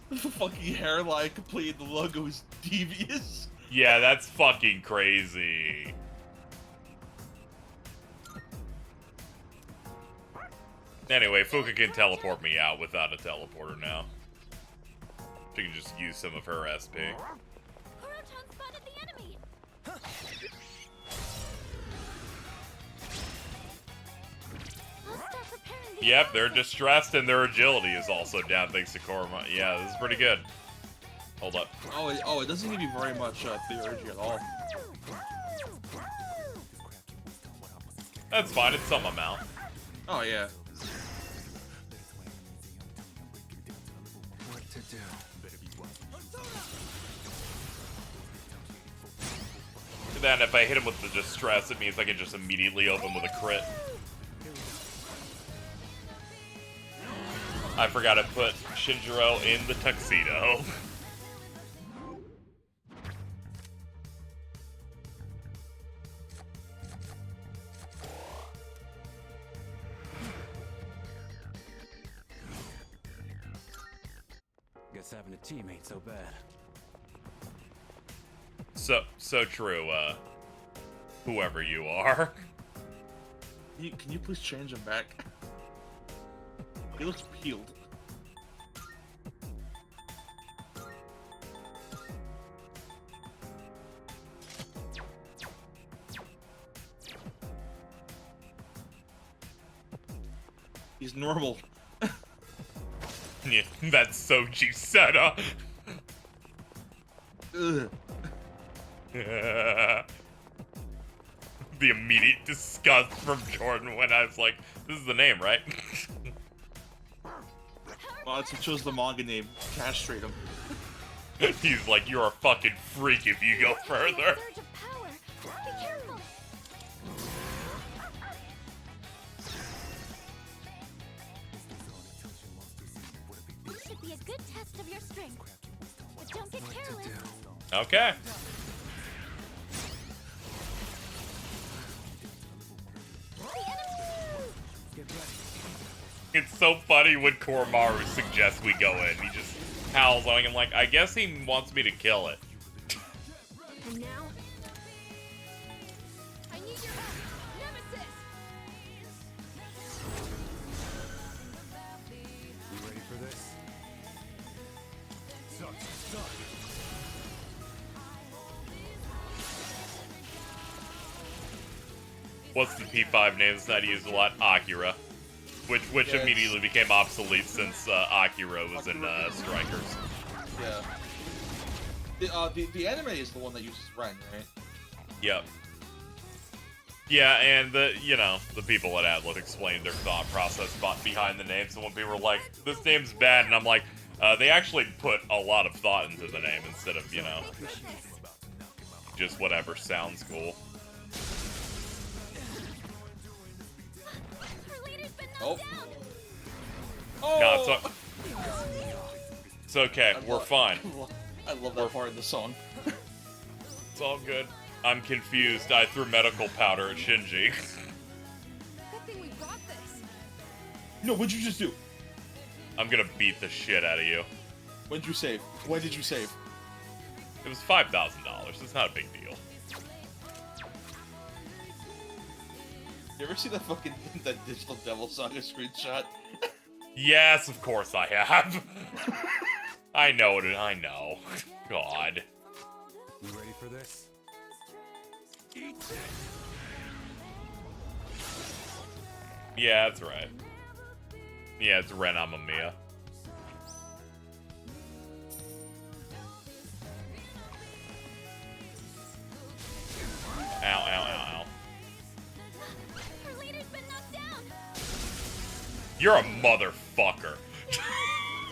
The fucking hairline completed the logo is devious. Yeah, that's fucking crazy. Anyway, Fuka can teleport me out without a teleporter now. She can just use some of her SP. Kuroton spotted the enemy. I'll start preparing the Yep, they're distressed and their agility is also down thanks to Korma. Yeah, this is pretty good. Hold up. Oh, it doesn't give you very much theurgy at all. That's fine, it's some amount. Oh yeah. What to do? And then if I hit him with the distress, it means I can just immediately open with a crit. I forgot to put Shinjiro in the tuxedo. Guess having a teammate so bad. So true, whoever you are. Can you please change him back? He looks peeled. He's normal. Yeah, that's Soji Seta. Ugh. The immediate disgust from Jordan when I was like, this is the name, right? Well, it's chose the manga name. Castrate him. He's like, you're a fucking freak if you go further. This should be a good test of your strength. But don't get careless. Okay. It's so funny when Koromaru suggests we go in. He just howls on it. I'm like, I guess he wants me to kill it. And now, I need your help, Nemesis. You ready for this? Suck. What's the P5 name that I use a lot? Akira. Which Yes. immediately became obsolete since Akira was in Strikers. Yeah. The anime is the one that uses Ren, right? Yep. Yeah, and the people at Atlas explained their thought process behind the name. So when people were like, "This name's bad," and I'm like, they actually put a lot of thought into the name instead of just whatever sounds cool. Oh. No, it's okay. We're fine. I love that part of the song. It's all good. I'm confused. I threw medical powder at Shinji. Good thing we got this. No, what'd you just do? I'm gonna beat the shit out of you. When did you save? When did you save? It was $5,000. It's not a big deal. You ever see that that Digital Devil Saga screenshot? Yes, of course I have. I know it. I know. God. You ready for this? Eat it. Yeah, that's right. Yeah, it's Ren Amamiya. Ow, ow, ow, ow. Our leader's been knocked down. You're a motherfucker. Do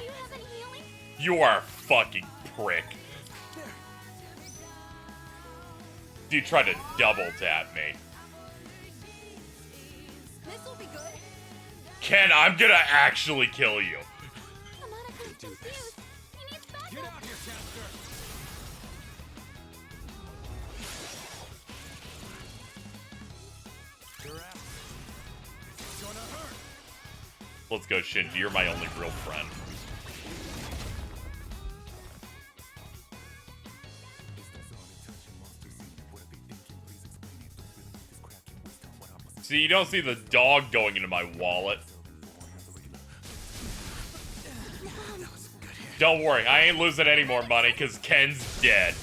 you have any healing? You are a fucking prick. You tried to double tap me. This'll be good. Ken, I'm gonna actually kill you. Do this. Get out here, Chester. You're out. It's gonna hurt. Let's go, Shinji. You're my only real friend. See, you don't see the dog going into my wallet. Don't worry, I ain't losing any more money because Ken's dead.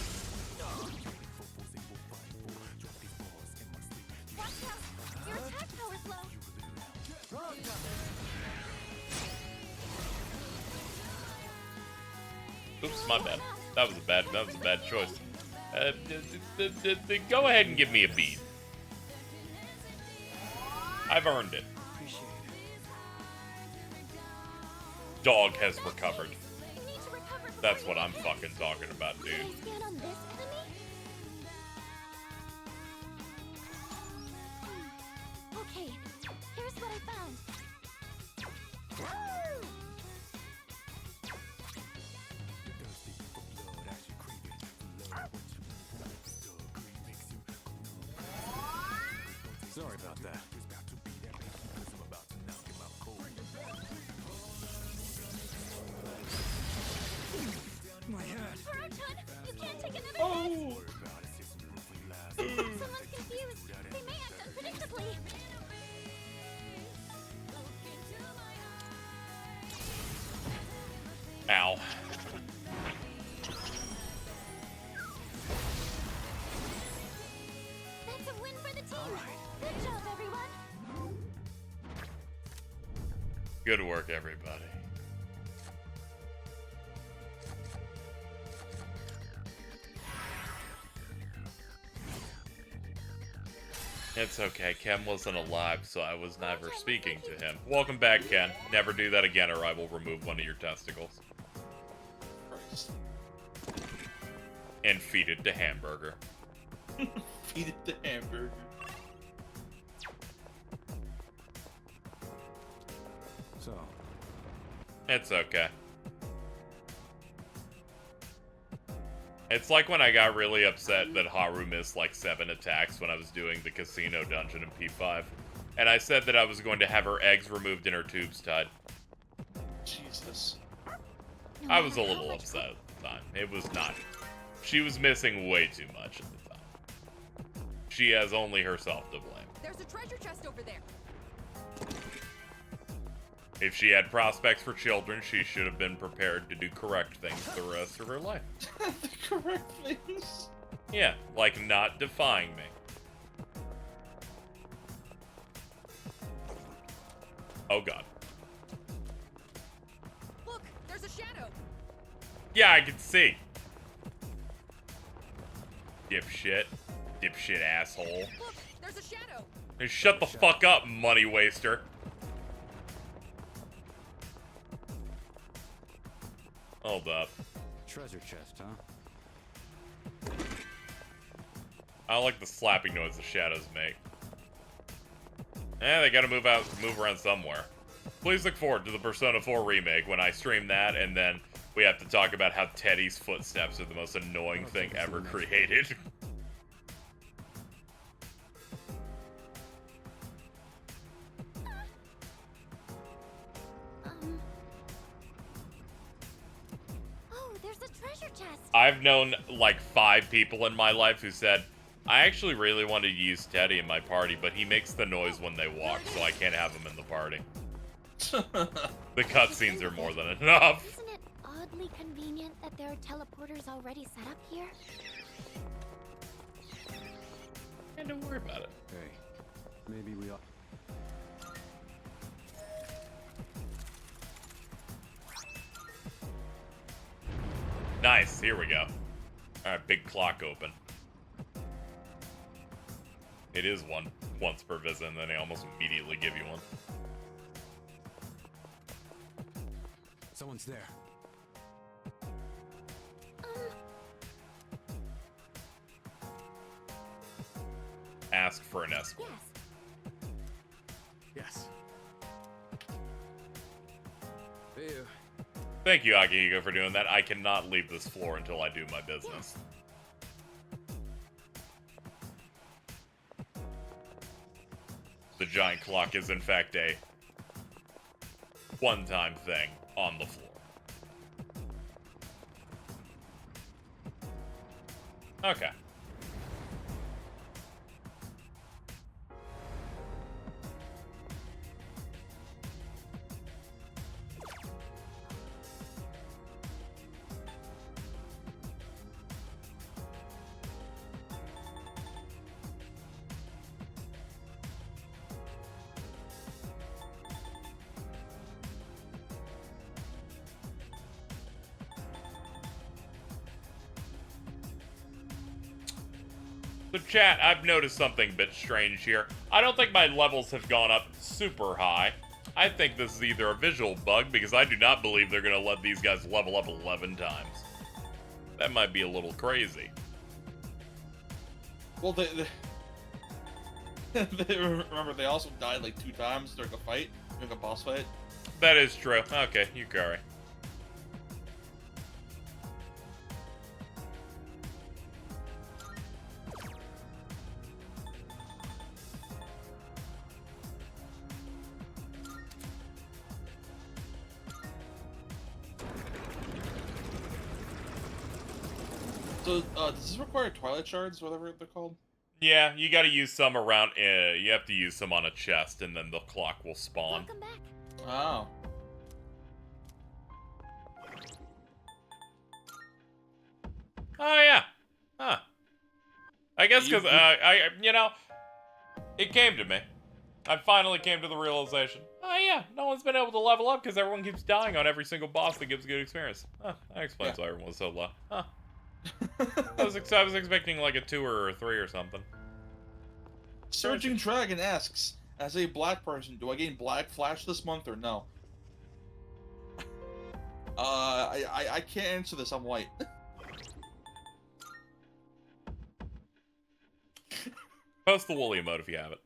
Watch out. Your attack power's low. Oops, my bad. That was a bad choice. Go ahead and give me a beat. I've earned it. Dog has recovered. That's what I'm fucking talking about, dude. Scan on this enemy? Okay, here's what I found. Sorry about that. My head. Proton, you can't take another Oh! hit. Someone's confused. They may act unpredictably. Good work, everybody. It's okay, Ken wasn't alive, so I was never speaking to him. Welcome back, Ken. Never do that again or I will remove one of your testicles. And feed it to Hamburger. Feed it to Hamburger. So. It's okay. It's like when I got really upset that Haru missed like 7 attacks when I was doing the casino dungeon in P5. And I said that I was going to have her eggs removed and her tubes tied. Jesus. I was a little upset at the time. It was not. She was missing way too much at the time. She has only herself to blame. There's a treasure chest over there. If she had prospects for children, she should have been prepared to do correct things the rest of her life. The correct things? Yeah, like not defying me. Oh god. Look, there's a shadow. Yeah, I can see. Dipshit. Dipshit asshole. Look, there's a shadow. Hey, shut the fuck up, money waster. Hold up. Treasure chest, huh? I like the slapping noise the shadows make. They gotta move around somewhere. Please look forward to the Persona 4 remake when I stream that, and then we have to talk about how Teddy's footsteps are the most annoying thing ever created. Oh, there's a treasure chest. I've known like 5 people in my life who said, I actually really wanted to use Teddy in my party, but he makes the noise when they walk, so I can't have him in the party. The cutscenes are more than enough. Isn't it oddly convenient that there are teleporters already set up here? Yeah, don't worry about it. Hey, maybe we ought... Nice, here we go. Alright, big clock open. It is once per visit, and then they almost immediately give you one. Someone's there. Ask for an escort. Yes. Ew. Thank you, Akihiko, for doing that. I cannot leave this floor until I do my business. The giant clock is, in fact, a one-time thing on the floor. Okay. So chat, I've noticed something a bit strange here. I don't think my levels have gone up super high. I think this is either a visual bug, because I do not believe they're going to let these guys level up 11 times. That might be a little crazy. Well, remember, they also died like 2 times during a fight, during a boss fight. That is true. Okay, Yukari. So, does this require Twilight Shards, whatever they're called? Yeah, you gotta use some around, you have to use some on a chest, and then the clock will spawn. Welcome back. Oh. Oh, yeah. Huh. I guess because, you know, it came to me. I finally came to the realization. Oh, yeah, no one's been able to level up because everyone keeps dying on every single boss that gives good experience. Huh, that explains why everyone was so low. Huh. I was expecting like a 2 or a 3 or something. Surging Dragon asks, as a black person, do I gain Black Flash this month or no? I can't answer this. I'm white. Post the woolly emote if you have it.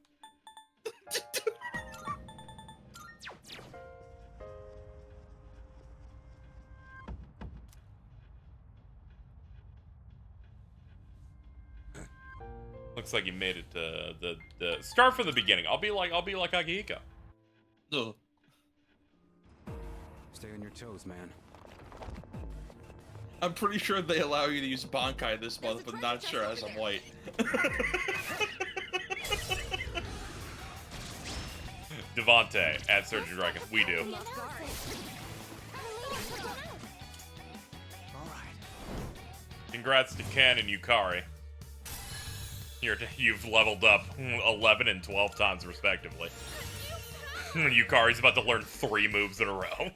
Looks like you made it to the start from the beginning. I'll be like Akihiko. Ugh. Stay on your toes, man. I'm pretty sure they allow you to use Bankai this month, but not sure as I'm white. Devontae at Surgeon Dragon. We do. Congrats to Ken and Yukari. You've leveled up 11 and 12 times respectively. Yukari's about to learn 3 moves in a row.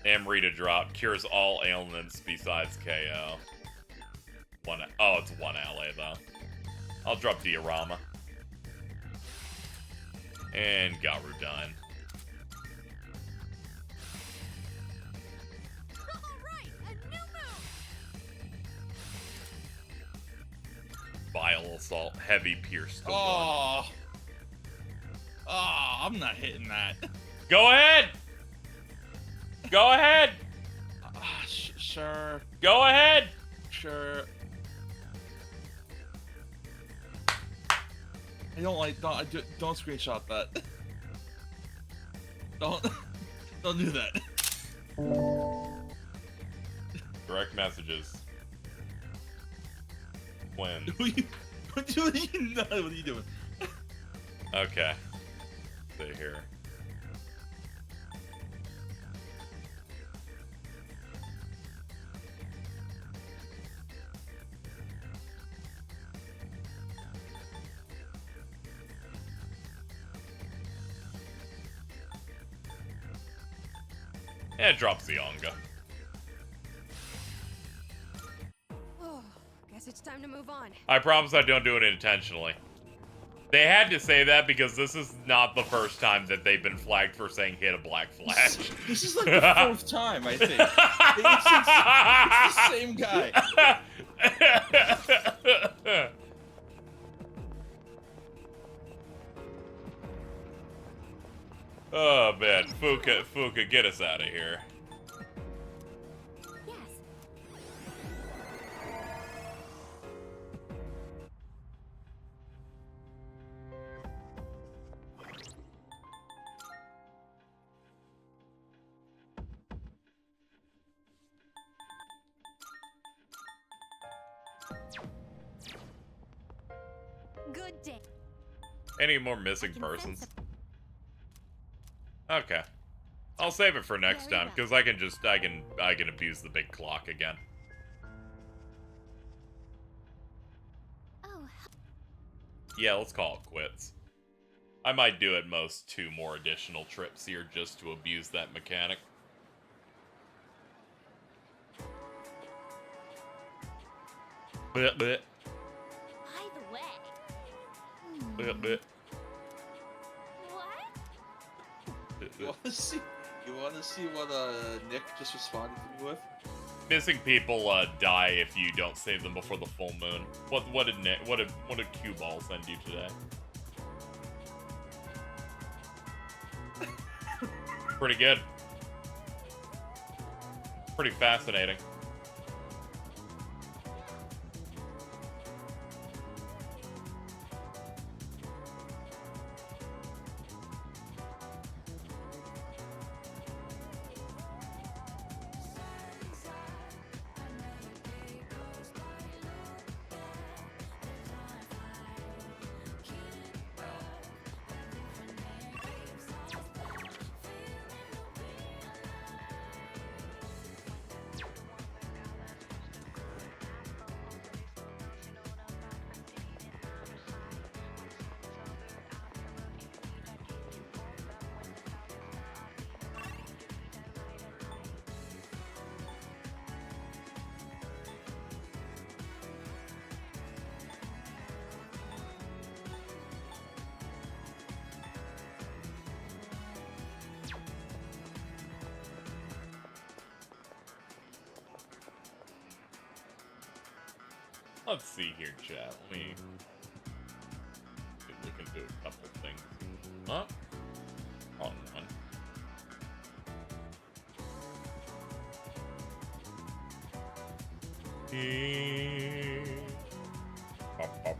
Amrita drop. Cures all ailments besides KO. It's 1 ally though. I'll drop Diorama. And Garu done. Vile Assault, Heavy Pierce to 1. I'm not hitting that. Go ahead! Go ahead! Sure. Go ahead! Sure. I don't like, don't screenshot that. Don't do that. Direct messages. When? What are you doing? Okay. See here. Yeah, it drops the Onga. Oh, guess it's time to move on. I promise I don't do it intentionally. They had to say that because this is not the first time that they've been flagged for saying hit a Black Flash. This is like the 4th time, I think. It's the same guy. Oh man, Fuka, get us out of here. Good day. Any more missing persons? Okay. I'll save it for next time, because I can abuse the big clock again. Oh. Yeah, let's call it quits. I might do at most 2 more additional trips here just to abuse that mechanic. Bleh, bleh. By the way. Bleh, bleh. You wanna see what Nick just responded to me with? Missing people die if you don't save them before the full moon. What did Q Ball send you today? Pretty good. Pretty fascinating. Let's see here, chat. Let me look into a couple things. Huh? Hold on. Pop, pop.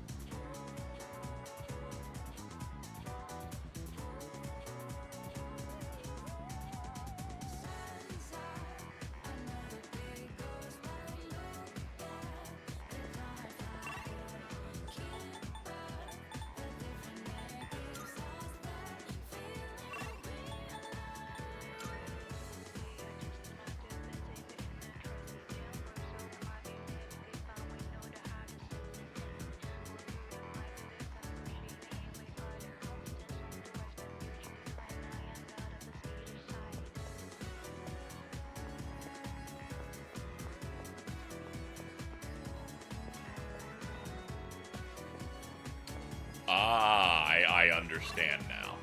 I understand now.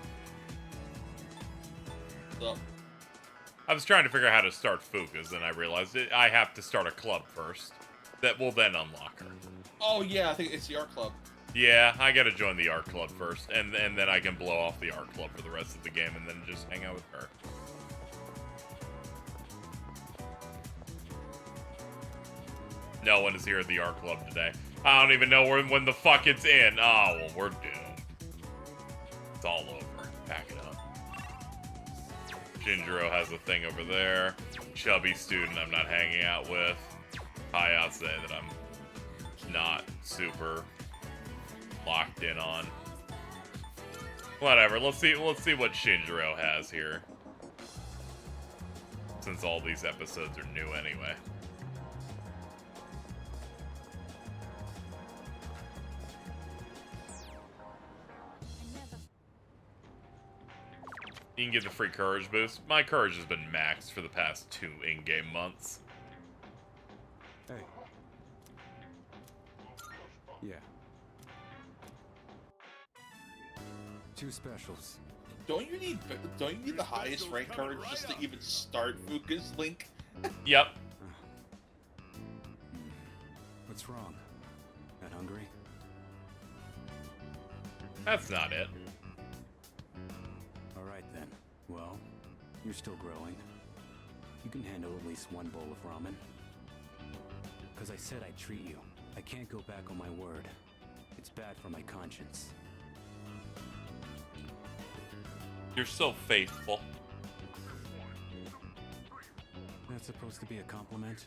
So, I was trying to figure out how to start Fuka's, and I realized I have to start a club first. That will then unlock her. oh yeah, I think it's the art club. Yeah, I gotta join the art club first, and then I can blow off the art club for the rest of the game, and then just hang out with her. No one is here at the art club today. I don't even know when the fuck it's in. Oh, well, we're doomed. It's all over. Pack it up. Shinjiro has a thing over there. Chubby student I'm not hanging out with. Hayase that I'm not super locked in on. Whatever. Let's see what Shinjiro has here. Since all these episodes are new anyway. You can get the free courage boost. My courage has been maxed for the past 2 in-game months. Hey. Yeah. 2 specials. Don't you need the highest rank courage just to even start Fuka's Link? Yep. What's wrong? Not hungry? That's not it. Alright then. Well, you're still growing. You can handle at least 1 bowl of ramen. Because I said I'd treat you. I can't go back on my word. It's bad for my conscience. You're so faithful. That's supposed to be a compliment?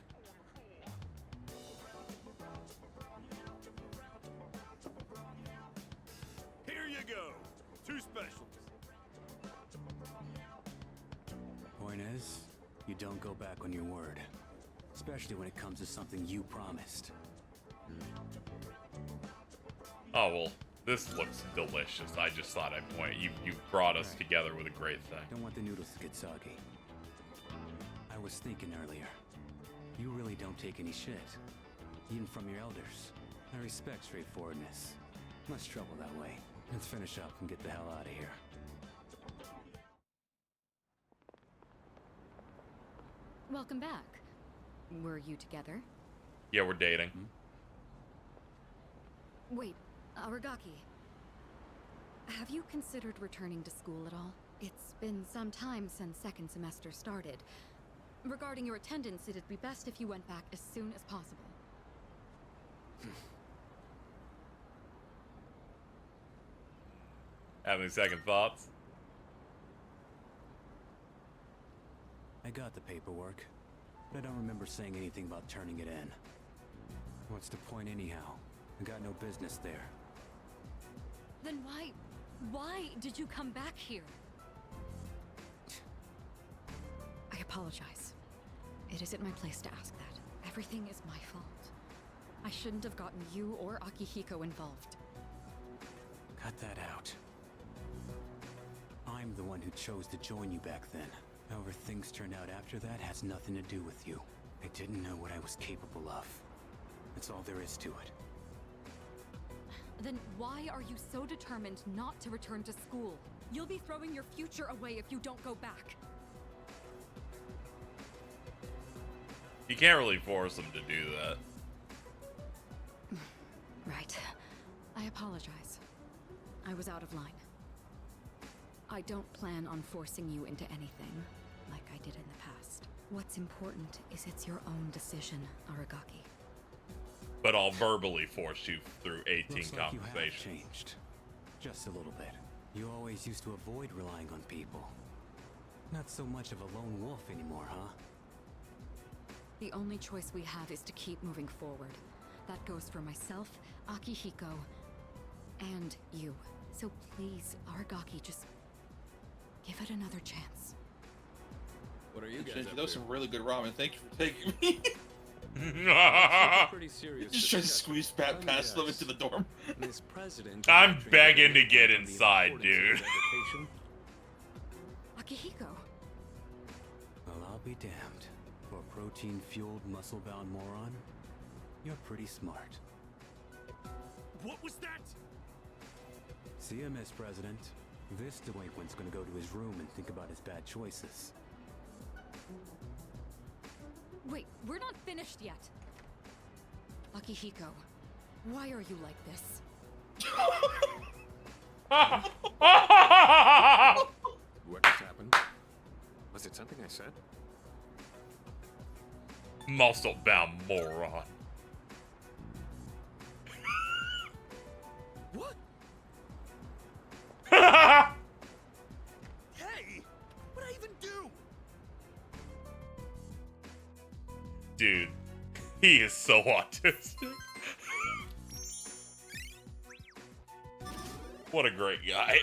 Here you go. 2 specials. Point is, you don't go back on your word. Especially when it comes to something you promised. Oh, well, this looks delicious. I just thought I'd point. You brought us together with a great thing. Don't want the noodles to get soggy. I was thinking earlier. You really don't take any shit. Even from your elders. I respect straightforwardness. Less trouble that way. Let's finish up and get the hell out of here. Welcome back. Were you together? Yeah, we're dating. Wait, Aragaki. Have you considered returning to school at all? It's been some time since second semester started. Regarding your attendance, it'd be best if you went back as soon as possible. Having second thoughts? I got the paperwork, but I don't remember saying anything about turning it in. What's the point anyhow? I got no business there. Then why did you come back here? I apologize. It isn't my place to ask that. Everything is my fault. I shouldn't have gotten you or Akihiko involved. Cut that out. I'm the one who chose to join you back then. However things turned out after that has nothing to do with you. I didn't know what I was capable of. That's all there is to it. Then why are you so determined not to return to school? You'll be throwing your future away if you don't go back. You can't really force them to do that. apologize. I was out of line. I don't plan on forcing you into anything, like I did in the past. What's important is it's your own decision, Aragaki. But I'll verbally force you through 18 Looks like you have conversations. changed. Just a little bit. You always used to avoid relying on people. Not so much of a lone wolf anymore, huh? The only choice we have is to keep moving forward. That goes for myself, Akihiko, and you. So please, Aragaki, just give it another chance. What are you guys up That was to? some really good ramen. Thank you for taking me. Pretty serious. Just trying to squeeze past them into the dorm. Miss President, I'm begging to get inside, dude. Akihiko. Well, I'll be damned. For a protein-fueled, muscle-bound moron, you're pretty smart. What was that? See ya, Miss President. This delinquent's gonna go to his room and think about his bad choices. Wait, we're not finished yet. Akihiko, why are you like this? What just happened? Was it something I said? Muscle-bound moron. What? Hey! What'd I even do? Dude, he is so autistic. What a great guy.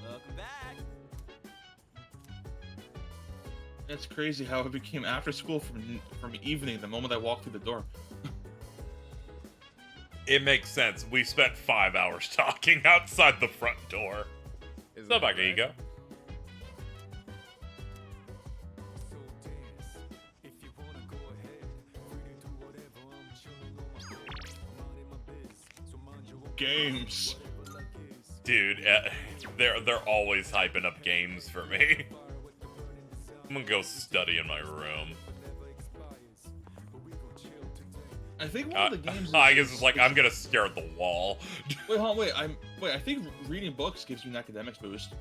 Welcome back. It's crazy how it became after school from evening the moment I walked through the door. It makes sense. We spent 5 hours talking outside the front door. Isn't So that back, right? you go. Games. Dude, they're always hyping up games for me. I'm gonna go study in my room. I think one of the games. I guess it's like I'm gonna stare at the wall. Wait, hold on, wait. I think reading books gives you an academics boost.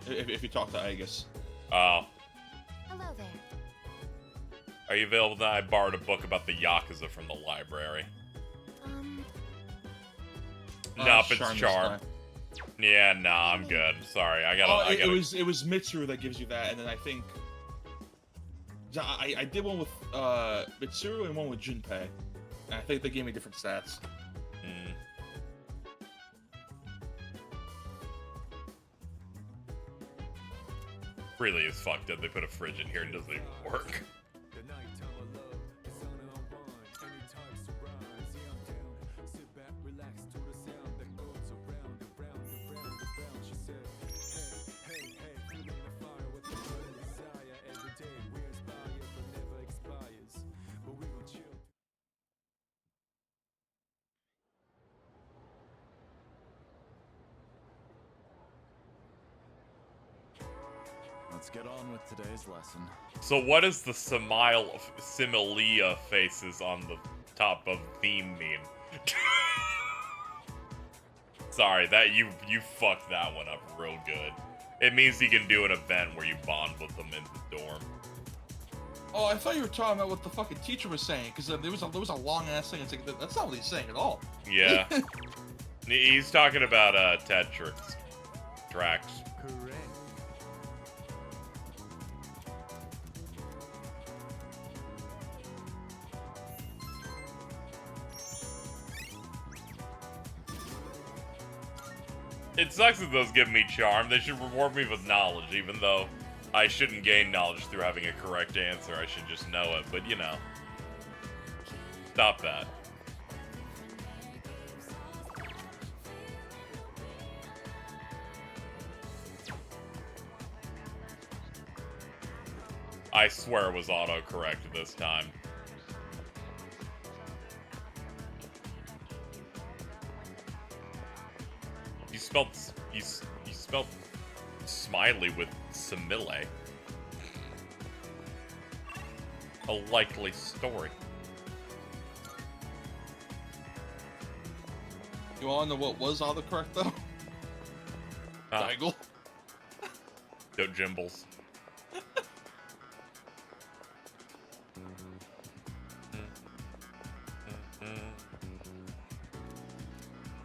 If you talk to Aegis. Oh. Hello there. Are you available tonight? I borrowed a book about the Yakuza from the library. Nope, it's Charm is Charm. Yeah, nah, I'm good. Sorry, I gotta. It was Mitsuru that gives you that, and then I think I did one with Mitsuru and one with Junpei. And I think they gave me different stats. Really is fucked up. They put a fridge in here and it doesn't even work. Let's get on with today's lesson. So what does the similia faces on the top of theme mean? Sorry, that you fucked that one up real good. It means you can do an event where you bond with them in the dorm. Oh, I thought you were talking about what the fucking teacher was saying, because there was a long ass thing. It's like that's not what he's saying at all. Yeah. He's talking about Tetrix tracks. Correct. It sucks that those give me charm. They should reward me with knowledge, even though I shouldn't gain knowledge through having a correct answer. I should just know it, but you know. Stop that. I swear it was autocorrect this time. You spelled Spelled Smiley with Simile. A likely story. You all know what was autocorrect though? Diggle. Don't Jimbles.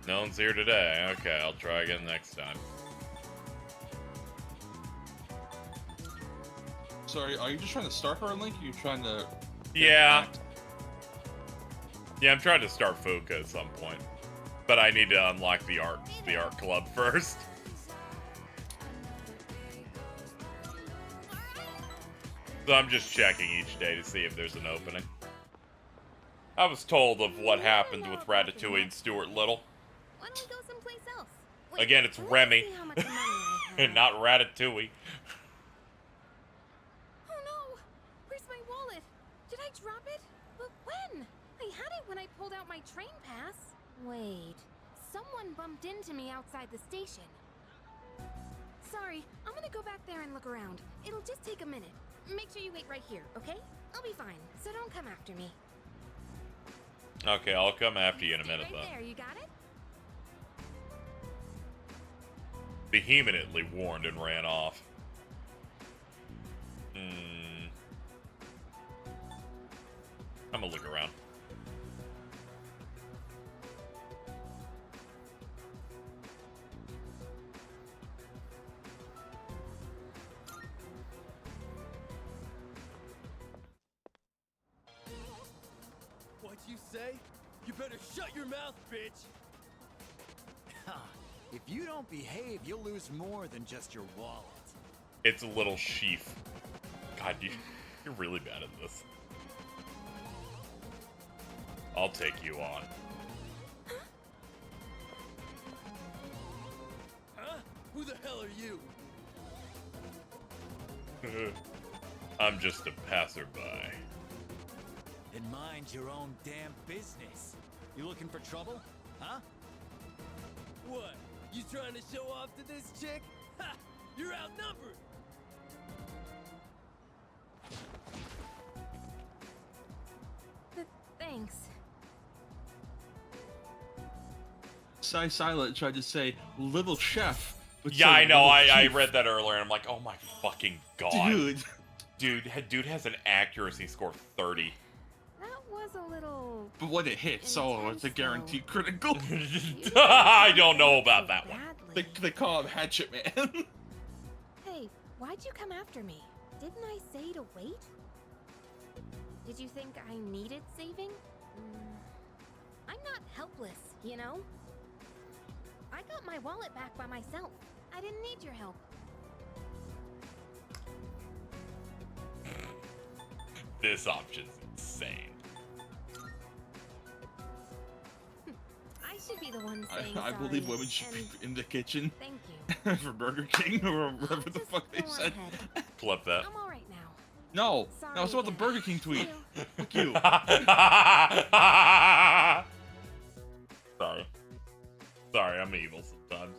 No one's here today. Okay, I'll try again next time. Sorry, are you just trying to start her link? Or are you trying to? Yeah. Yeah, I'm trying to start Fuka at some point, but I need to unlock the art club first. So I'm just checking each day to see if there's an opening. I was told of what happened with Ratatouille and Stuart Little. Why don't we go someplace else? Again, it's Remy, and not Ratatouille. Oh no! Where's my wallet? Did I drop it? But when? I had it when I pulled out my train pass. Wait, someone bumped into me outside the station. Sorry, I'm gonna go back there and look around. It'll just take a minute. Make sure you wait right here, okay? I'll be fine, so don't come after me. Okay, I'll come after you in a minute, Right though. there, you got it? Vehemently warned and ran off. I'm gonna look around. What'd you say? You better shut your mouth, bitch! If you don't behave, you'll lose more than just your wallet. It's a little sheaf. God, you're really bad at this. I'll take you on. Huh? Who the hell are you? I'm just a passerby. Then mind your own damn business. You looking for trouble? Huh? What? You trying to show off to this chick? Ha! You're outnumbered! Thanks. Silent tried to say little chef. But Yeah, said I know. little I chief. read that earlier, and I'm like, oh my fucking god. Dude has an accuracy score of 30. That was a little... But when it hits, it's a guaranteed critical. I don't know about that one. They call him Hatchet Man. Hey, why'd you come after me? Didn't I say to wait? Did you think I needed saving? I'm not helpless, you know? I got my wallet back by myself. I didn't need your help. This option's insane. I should be the one saying I believe women should be in the kitchen. Thank you. For Burger King or whatever the fuck they said. Clip that. I'm all right now. No, no, it's about the Burger King tweet. Fuck you. Sorry, I'm evil sometimes.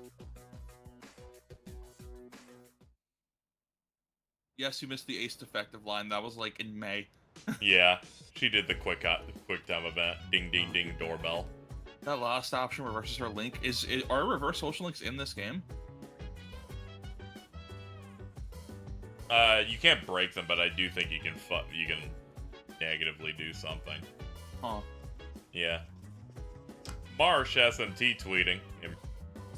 Yes, you missed the Ace Defective line. That was like in May. Yeah, she did the quick time event. Ding, ding, ding, doorbell. That last option reverses her link. Are reverse social links in this game? You can't break them, but I do think you can negatively do something. Huh. Yeah. Marsh SMT tweeting.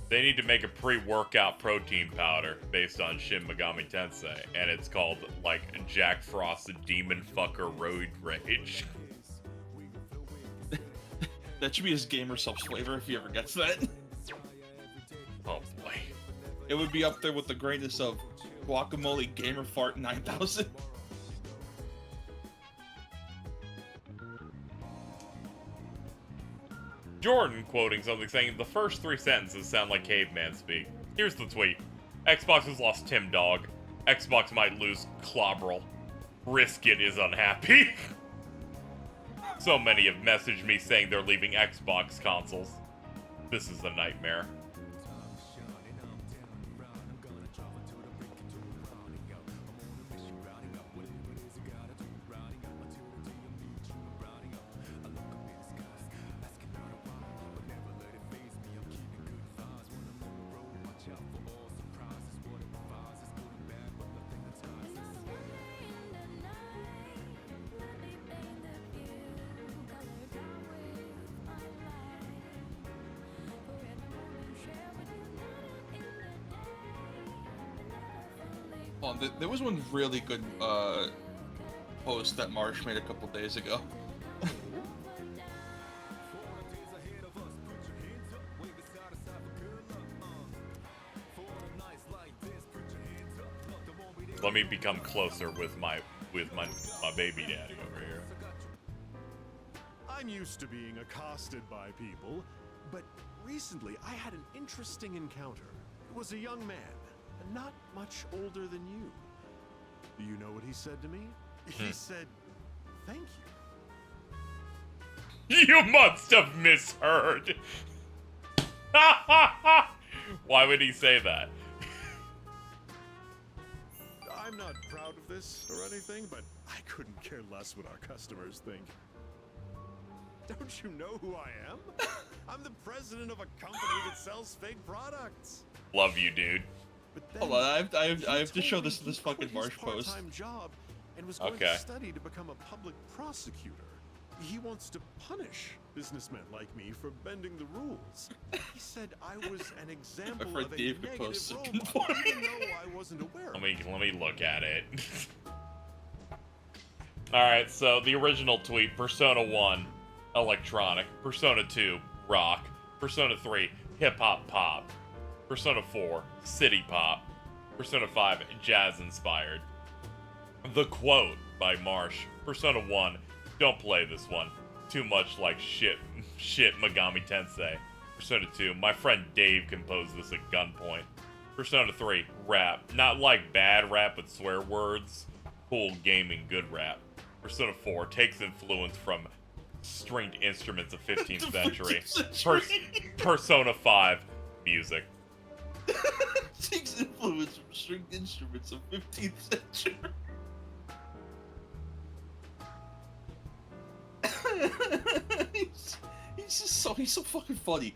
They need to make a pre-workout protein powder based on Shin Megami Tensei, and it's called, like, Jack Frost's Demon Fucker Road Rage. That should be his gamer subs flavor if he ever gets that. Oh boy. It would be up there with the greatness of Guacamole Gamer Fart 9000. Jordan quoting something saying, the first 3 sentences sound like caveman speak. Here's the tweet. Xbox has lost Tim Dog. Xbox might lose Clobberl. Brisket is unhappy. So many have messaged me saying they're leaving Xbox consoles. This is a nightmare. There was one really good post that Marsh made a couple days ago. Let me become closer with my baby daddy over here. I'm used to being accosted by people, but recently I had an interesting encounter. It was a young man, not much older than you. Do you know what he said to me? He said, "Thank you." You must have misheard. Why would he say that? I'm not proud of this or anything, but I couldn't care less what our customers think. Don't you know who I am? I'm the president of a company that sells fake products. Love you, dude. Hold on, I have to show this fucking Marsh post. Part-time job and was going to study to become a public prosecutor. He wants to punish businessmen like me for bending the rules. He said I was an example of a negative role model, even though I wasn't aware of it. Let me look at it. Alright, so the original tweet, Persona 1, electronic. Persona 2, rock. Persona 3, hip-hop pop. Persona 4, city pop. Persona 5, jazz-inspired. The quote by Marsh, Persona 1, don't play this one. Too much like shit Megami Tensei. Persona 2, my friend Dave composed this at gunpoint. Persona 3, rap. Not like bad rap with swear words. Cool gaming good rap. Persona 4, takes influence from stringed instruments of 15th century. Persona 5, music. Takes influence from stringed instruments of 15th century. he's so fucking funny.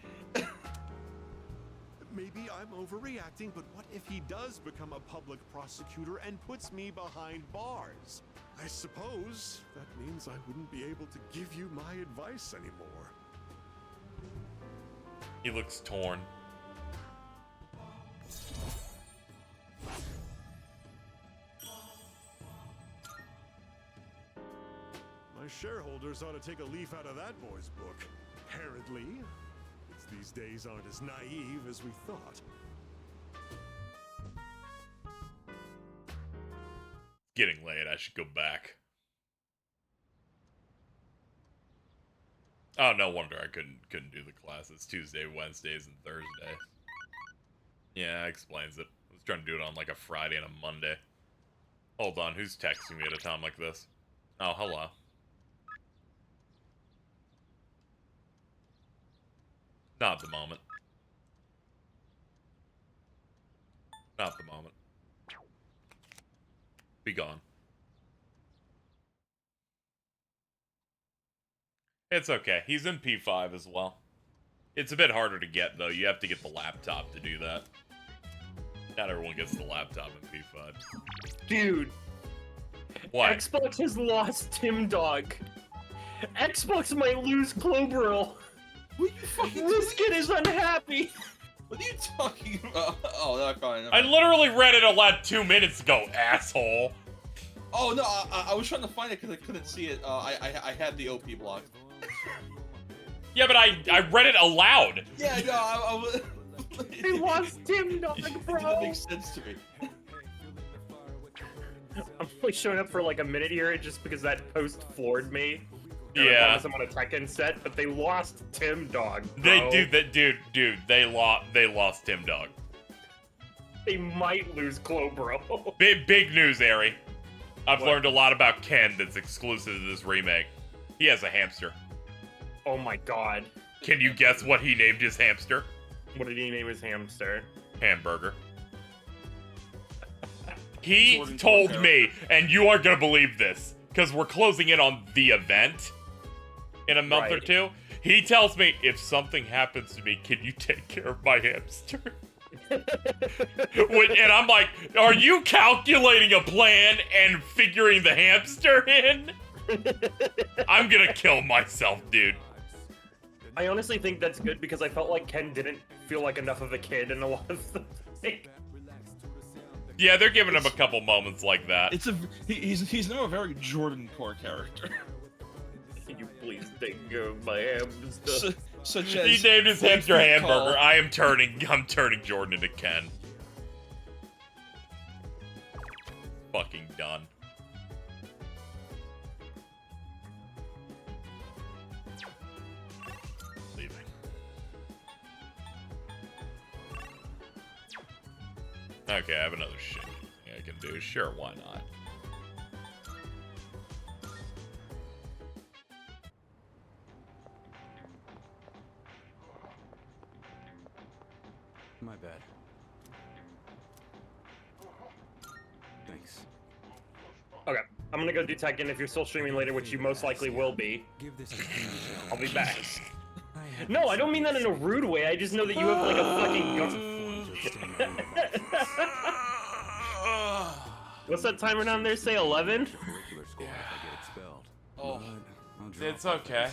Maybe I'm overreacting, but what if he does become a public prosecutor and puts me behind bars? I suppose that means I wouldn't be able to give you my advice anymore. He looks torn. My shareholders ought to take a leaf out of that boy's book. Apparently, these days aren't as naive as we thought. Getting late, I should go back. Oh, no wonder I couldn't do the classes Tuesday, Wednesdays, and Thursday. Yeah, that explains it. I was trying to do it on like a Friday and a Monday. Hold on, who's texting me at a time like this? Oh, hello. Not the moment. Not the moment. Be gone. It's okay. He's in P5 as well. It's a bit harder to get, though. You have to get the laptop to do that. Not everyone gets the laptop in P5. Dude. What? Xbox has lost Tim Dog. Xbox might lose Clobril. This kid is unhappy. What are you talking about? Oh, that's fine. I literally read it aloud 2 minutes ago, asshole. Oh no, I was trying to find it because I couldn't see it. I had the OP blocked. Yeah, but I read it aloud. Yeah, no, I was. They lost Tim Dog, bro. That makes sense to me. I'm really showing up for like a minute here just because that post floored me. Yeah. I'm on a Tekken set, but they lost Tim Dog. Bro. They lost Tim Dog. They might lose Clobro. Big news, Ari. I've learned a lot about Ken that's exclusive to this remake. He has a hamster. Oh my god. Can you guess what he named his hamster? What did he name his hamster? Hamburger. He told me, and you aren't gonna believe this, because we're closing in on the event in a month or two. He tells me, if something happens to me, can you take care of my hamster? And I'm like, are you calculating a plan and figuring the hamster in? I'm gonna kill myself, dude. I honestly think that's good because I felt like Ken didn't feel like enough of a kid in a lot of things. Yeah, they're giving him a couple moments like that. He's now a very Jordan core character. Can you please take care of my hamster? Such as He named his hamster Call. Hamburger. I'm turning Jordan into Ken. Fucking done. Leaving. Okay, I have another shit thing I can do. Sure, why not? My bad. Thanks. Okay, I'm gonna go do Tekken if you're still streaming later, which you most likely will be. Give this I'll be back. No, I don't mean that in a rude way. I just know that you have like a fucking gun. What's that timer down there? Say 11? Oh, it's okay.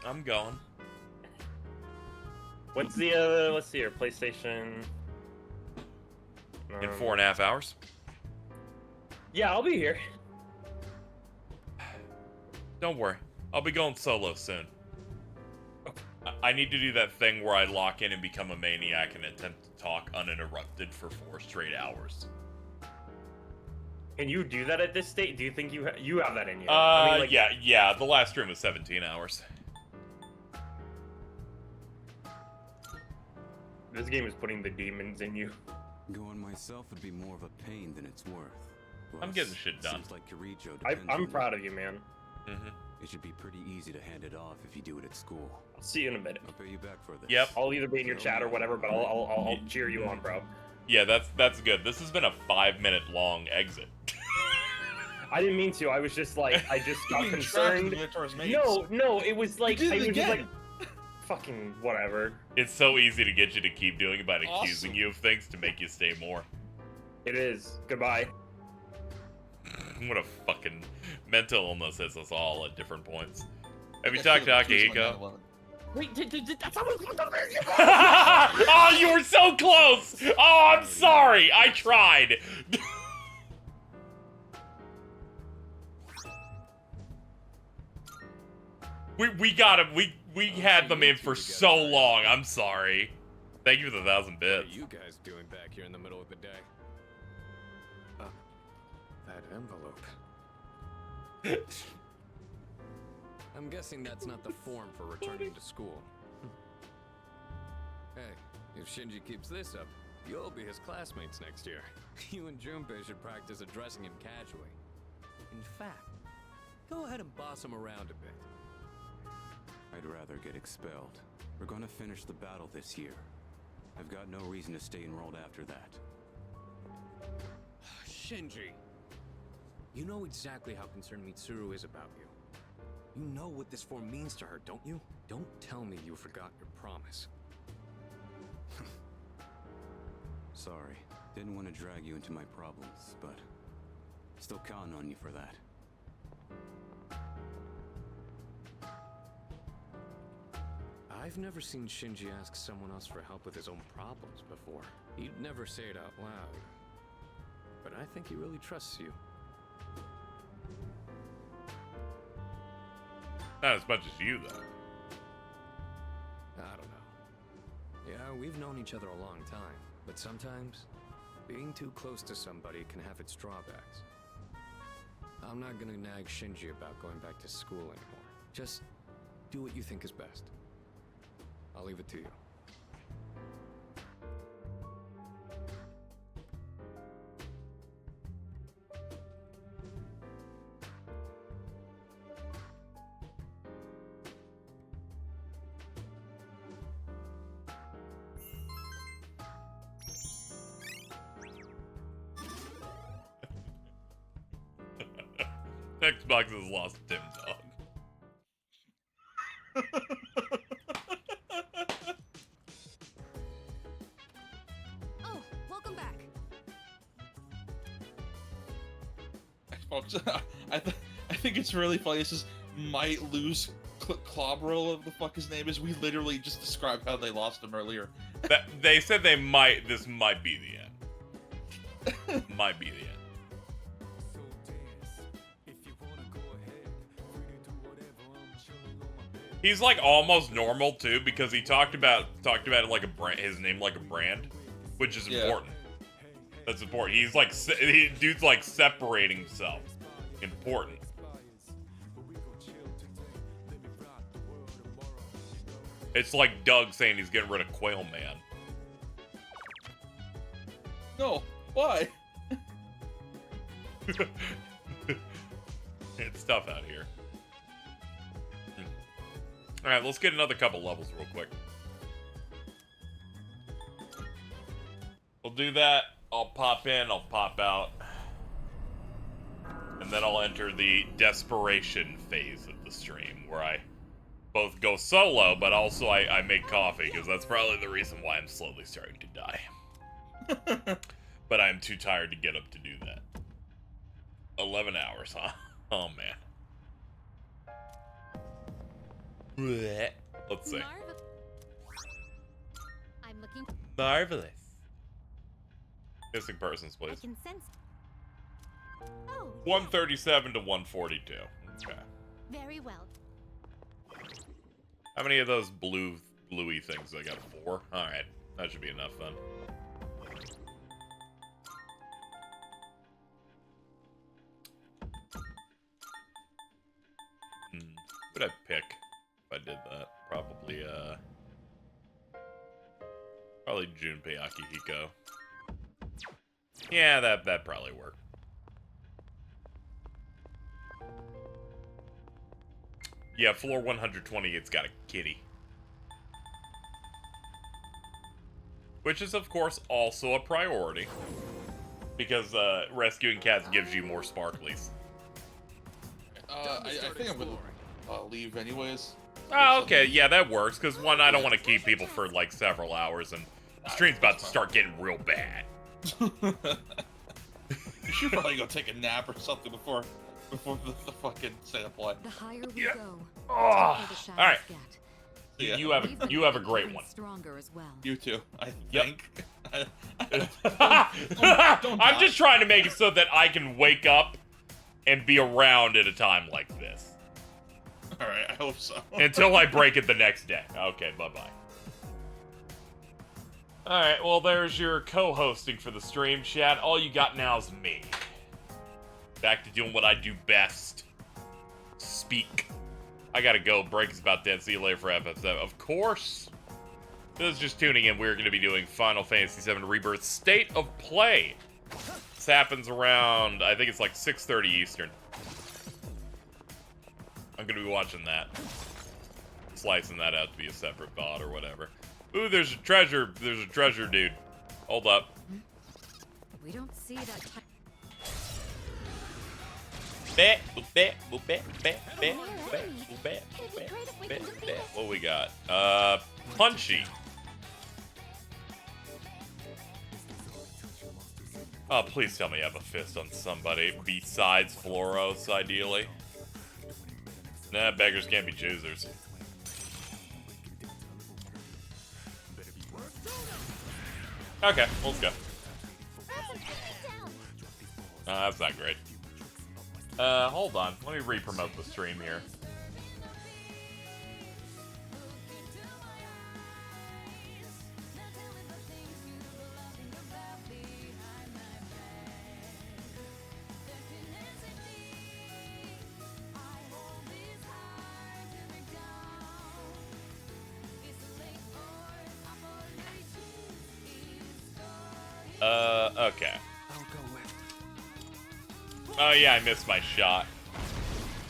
I'm going. What's the let's see here, PlayStation. In 4.5 hours. Yeah, I'll be here. Don't worry, I'll be going solo soon. I need to do that thing where I lock in and become a maniac and attempt to talk uninterrupted for 4 straight hours. Can you do that at this state? Do you think you have that in you? I mean, like, yeah. The last stream was 17 hours. This game is putting the demons in you. Going myself would be more of a pain than it's worth. Plus, I'm getting shit done. Seems like Kirijo I'm proud of you, man. Mm-hmm. It should be pretty easy to hand it off if you do it at school. I'll see you in a minute. I'll pay you back for this. Yep. I'll either be in your chat or whatever, but I'll cheer you on, bro. Yeah, that's good. This has been a 5-minute long exit. I didn't mean to. I was just like, I just got concerned. No, it was like, I was just like, fucking whatever. It's so easy to get you to keep doing it by accusing you of things to make you stay more. It is. Goodbye. What a fucking mental illness has us all at different points. Have you talked to Akihiko? Wait, that's not what Oh, you were so close! Oh, I'm sorry! I tried! We got him. We had them in for so long. I'm sorry. Thank you for the 1,000 bits. What are you guys doing back here in the middle of the day? That envelope. I'm guessing that's not the form for returning to school. Hey, if Shinji keeps this up, you'll be his classmates next year. You and Junpei should practice addressing him casually. In fact, go ahead and boss him around a bit. I'd rather get expelled. We're gonna finish the battle this year. I've got no reason to stay enrolled after that. Shinji! You know exactly how concerned Mitsuru is about you. You know what this form means to her, don't you? Don't tell me you forgot your promise. Sorry. Didn't want to drag you into my problems, but still counting on you for that. I've never seen Shinji ask someone else for help with his own problems before. He'd never say it out loud. But I think he really trusts you. Not as much as you, though. I don't know. Yeah, we've known each other a long time, but sometimes being too close to somebody can have its drawbacks. I'm not gonna nag Shinji about going back to school anymore. Just do what you think is best. I'll leave it to you. Xbox has lost Tim Dog. Oh, welcome back. Xbox, I think it's really funny. This is might lose Clobberl, of the fuck his name is. We literally just described how they lost him earlier. They said this might be the end. might be the end. He's like almost normal too, because he talked about it like a brand, his name like a brand, which is important. That's important. He's like, dude's like separating himself. Important. It's like Doug saying he's getting rid of Quail Man. No, why? It's tough out here. Alright, let's get another couple levels real quick. We'll do that. I'll pop in, I'll pop out. And then I'll enter the desperation phase of the stream, where I both go solo, but also I make coffee, because that's probably the reason why I'm slowly starting to die. But I'm too tired to get up to do that. 11 hours, huh? Oh, man. Blech. Let's see. I'm looking. Marvelous. Missing persons, I please. can sense. Oh. 137 to 142. Okay. Very well. How many of those bluey things? I got 4. All right, that should be enough then. What would I pick if I did that? Probably Junpei Akihiko. Yeah, that probably worked. Yeah, floor 120, it's got a kitty. Which is, of course, also a priority. Because rescuing cats gives you more sparklies. I think I'm gonna leave anyways. Oh, okay, yeah, that works. Because, one, I don't want to keep people for, like, several hours, and the stream's about to start getting real bad. You should probably go take a nap or something before the fucking setup play. The higher we go, Oh, all right. Yeah. You have a great one. Stronger as well. You too, I Yep. think. I'm just trying to make it so that I can wake up and be around at a time like this. Alright, I hope so. Until I break it the next day. Okay, bye-bye. Alright, well, there's your co-hosting for the stream, chat. All you got now is me. Back to doing what I do best. Speak. I gotta go. Break is about dead. See you later for FF7. Of course. This is just tuning in. We're going to be doing Final Fantasy VII Rebirth State of Play. This happens around, I think it's like 6:30 Eastern. I'm going to be watching that. Slicing that out to be a separate VOD or whatever. Ooh, there's a treasure. There's a treasure, dude. Hold up. We don't see that. What we got? Punchy. Oh, please tell me you have a fist on somebody besides Floros, ideally. Nah, beggars can't be choosers. Okay, let's go. That's not great. Hold on. Let me re-promote the stream here. Okay. Oh yeah, I missed my shot.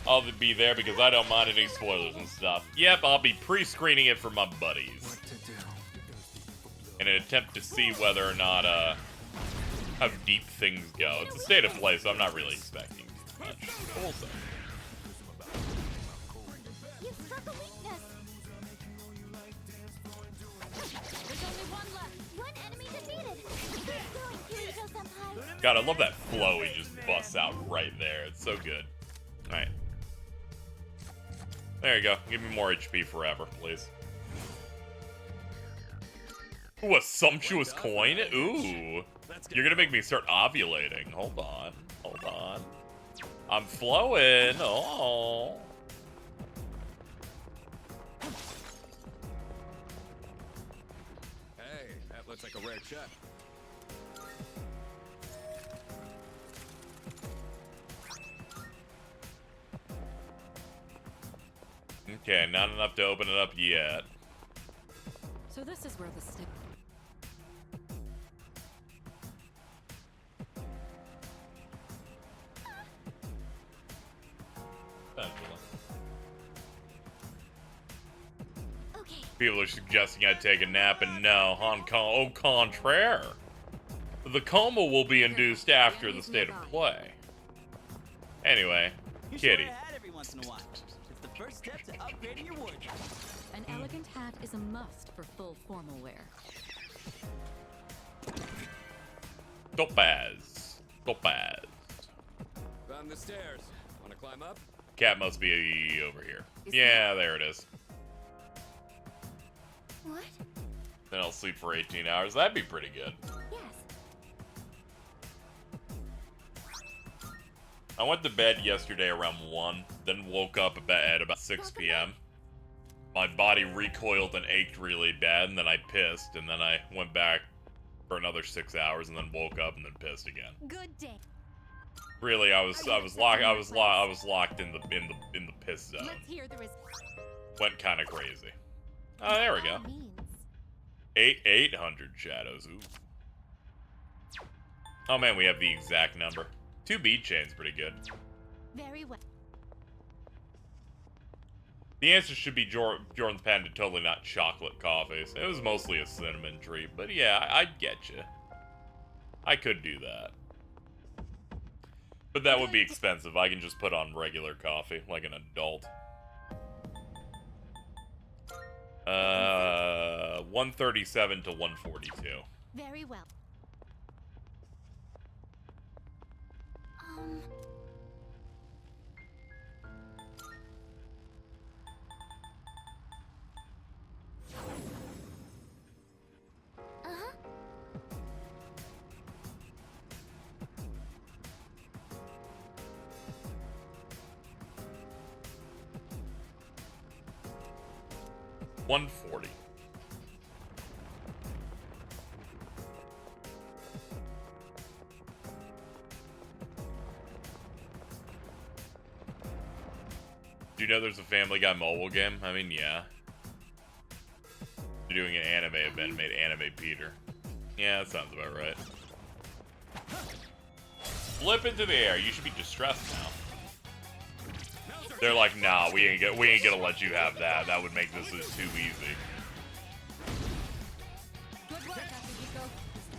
I'll be there because I don't mind any spoilers and stuff. Yep, I'll be pre-screening it for my buddies. In an attempt to see whether or not, how deep things go. It's a state of play, so I'm not really expecting too much. Also. You struck a weakness. There's only one left. One enemy defeated. Keep going, Kirito-senpai. God, I love that flow he just busts out right there. It's so good. Alright. There you go. Give me more HP forever, please. Ooh, a sumptuous coin? Ooh. You're gonna make me start ovulating. Hold on. Hold on. I'm flowing. Oh. Hey, that looks like a rare check. Okay, not enough to open it up yet. So this is where the stick. People are suggesting I take a nap, and no, au contraire. The coma will be induced after the state of play. Anyway, You Kitty. should wear a hat every once in a while. It's the first step to upgrading your wardrobe. An elegant hat is a must for full formal wear. Topaz. Topaz. Found the stairs. Wanna climb up? Cat must be over here. Yeah, there it is. What? Then I'll sleep for 18 hours. That'd be pretty good. Yes. I went to bed yesterday around 1, then woke up at about 6 p.m. My body recoiled and ached really bad, and then I pissed, and then I went back for another 6 hours, and then woke up and then pissed again. Good day. Really, I was locked in the piss zone. Let's hear the result. Went kind of crazy. Oh, there we go. 800 shadows. Ooh. Oh man, we have the exact number. 2 bead chains, pretty good. Very well. The answer should be Jordan's Panda, totally not chocolate coffees. It was mostly a cinnamon treat, but yeah, I get you. I could do that. But that would be expensive. I can just put on regular coffee, like an adult. 137 to 142. Very well. Uh-huh. $140. Do you know there's a Family Guy mobile game? I mean, yeah. They're doing an anime event made Anime Peter. Yeah, that sounds about right. Flip into the air. You should be distressed now. They're like, nah, we ain't gonna let you have that. That would make this too easy. Good work, Akihiko.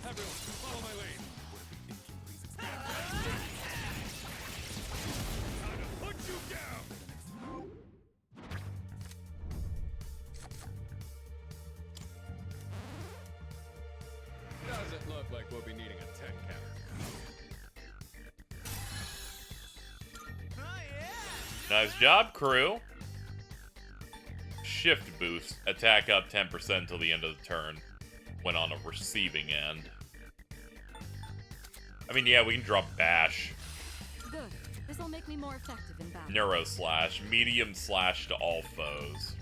Everyone, follow my lead. Put you down. Doesn't look like we'll be needing a 10 count. Nice job, crew. Shift boost. Attack up 10% till the end of the turn when on a receiving end. I mean, yeah, we can drop bash. Good. This'll make me more effective in battle. Neuro slash. Medium slash to all foes.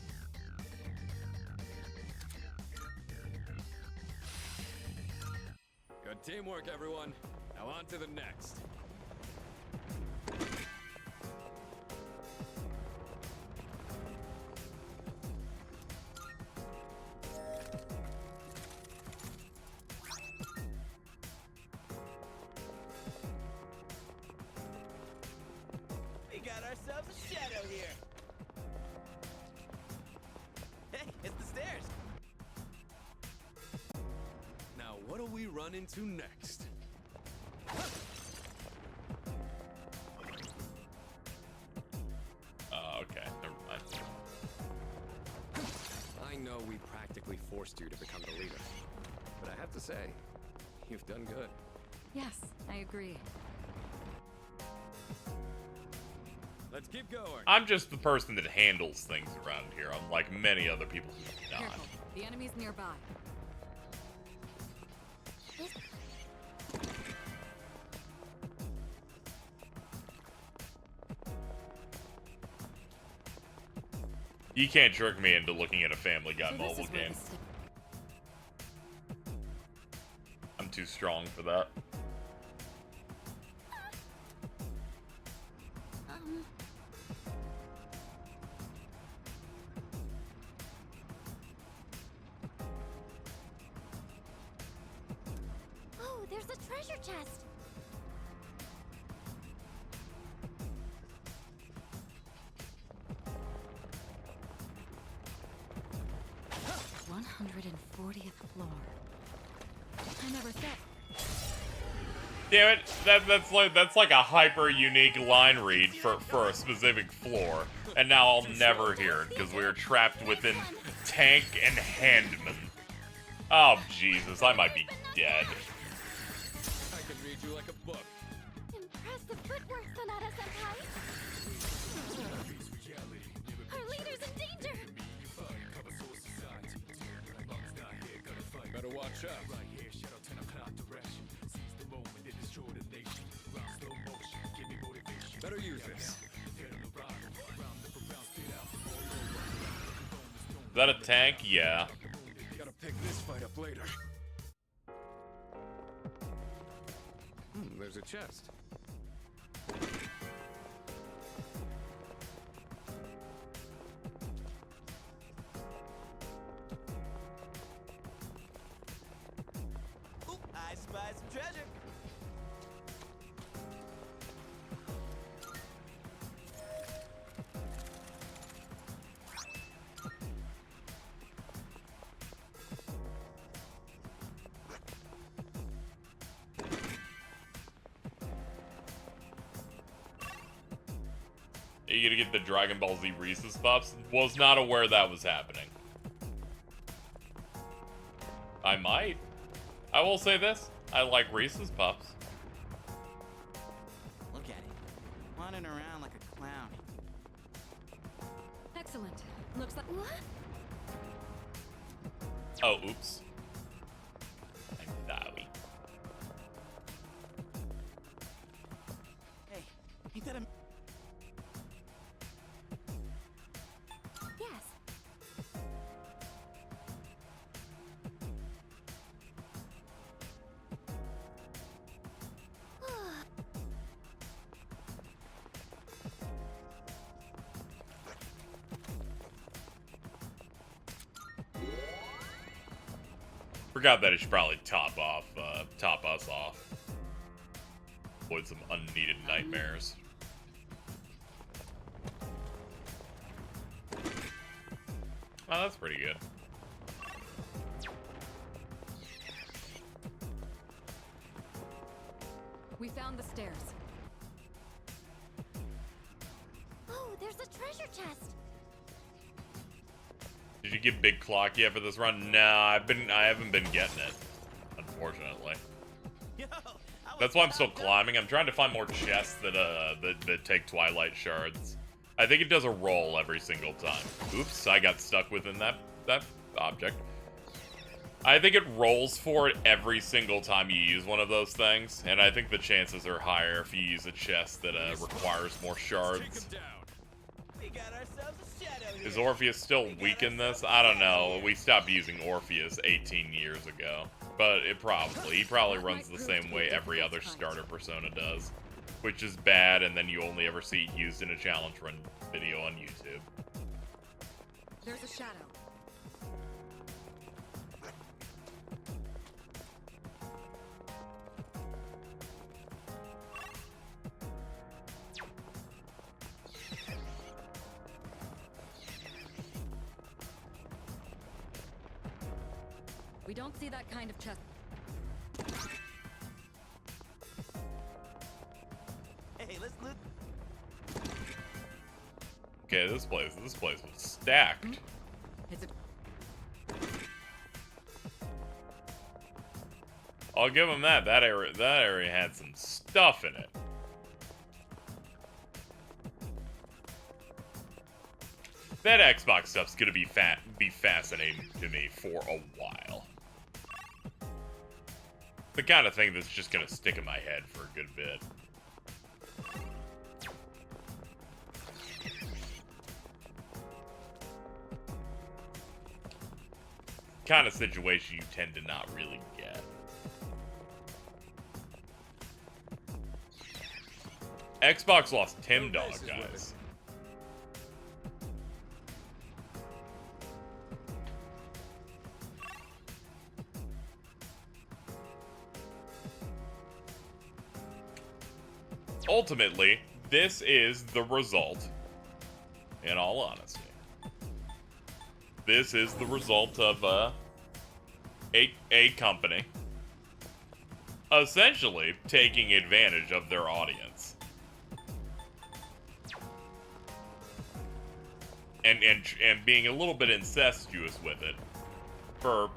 Good teamwork, everyone. Now on to the next. We got ourselves a shadow here. Hey, it's the stairs. Now, what do we run into next? Okay, never mind. I know we practically forced you to become the leader, but I have to say, you've done good. Yes, I agree. Let's keep going. I'm just the person that handles things around here, unlike many other people who do not. Careful. The enemy's nearby. You can't trick me into looking at a Family Guy So this mobile is where game. the sta- I'm too strong for that. Oh, there's a treasure chest. Huh. 140th floor. I never said. Damn it, that's like a hyper unique line read for a specific floor, and now I'll never hear it because we are trapped within tank and handman. Oh Jesus, I might be dead. I can read you like a book. Impressive footwork, Sonata-senpai. Our leader's in danger. Better watch out. Better use this. Is that a tank? Yeah. Gotta pick this fight up later. There's a chest. Ooh, I spy some treasure. Are you gonna get the Dragon Ball Z Reese's Puffs? Was not aware that was happening. I might. I will say this. I like Reese's Puffs. Look at it. Wandering around like a clown. Excellent. Looks like. What? Oh, oops. I'm sorry. Hey, ain't that a... Yes. Forgot that it should probably top us off. Avoid some unneeded nightmares. Oh, that's pretty good. We found the stairs. Oh, there's a treasure chest. Did you get Big Clock yet for this run? No, I haven't been getting it, unfortunately. That's why I'm still climbing. I'm trying to find more chests that take Twilight shards. I think it does a roll every single time. Oops, I got stuck within that object. I think it rolls for it every single time you use one of those things, and I think the chances are higher if you use a chest that requires more shards. We got ourselves a shadow here. Is Orpheus still weak in this? I don't know. We stopped using Orpheus 18 years ago. But he probably runs the same way every other starter persona does. Which is bad, and then you only ever see it used in a challenge run video on YouTube. There's a shadow. We don't see that kind of chest. Hey, let's look. Okay, this place was stacked. It's a I'll give him that. That area had some stuff in it. That Xbox stuff's gonna be fascinating to me for a while. The kind of thing that's just gonna stick in my head for a good bit. kind of situation you tend to not really get. Xbox lost Tim Dog, guys. Ultimately, this is the result, in all honesty. This is the result of a company essentially taking advantage of their audience. And being a little bit incestuous with it for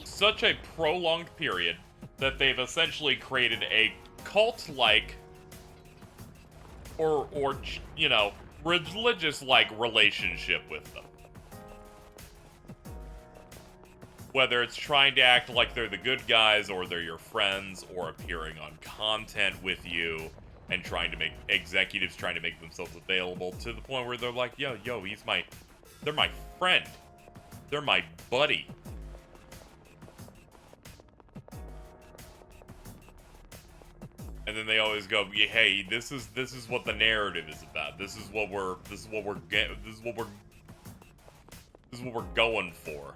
such a prolonged period that they've essentially created a cult-like or you know, religious-like relationship with them. Whether it's trying to act like they're the good guys or they're your friends or appearing on content with you and trying to make executives trying to make themselves available to the point where they're like, yo, they're my friend. They're my buddy. And then they always go, hey, this is what the narrative is about. This is what we're going for.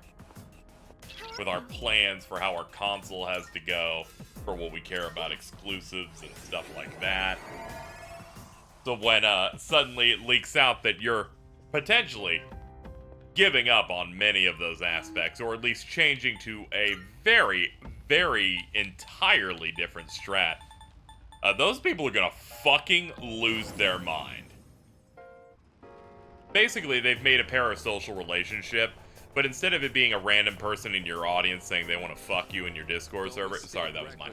With our plans for how our console has to go, for what we care about exclusives and stuff like that. So when suddenly it leaks out that you're potentially giving up on many of those aspects, or at least changing to a very, very entirely different strat, those people are gonna fucking lose their mind. Basically, they've made a parasocial relationship, but instead of it being a random person in your audience saying they want to fuck you in your Discord server, sorry, that was mine.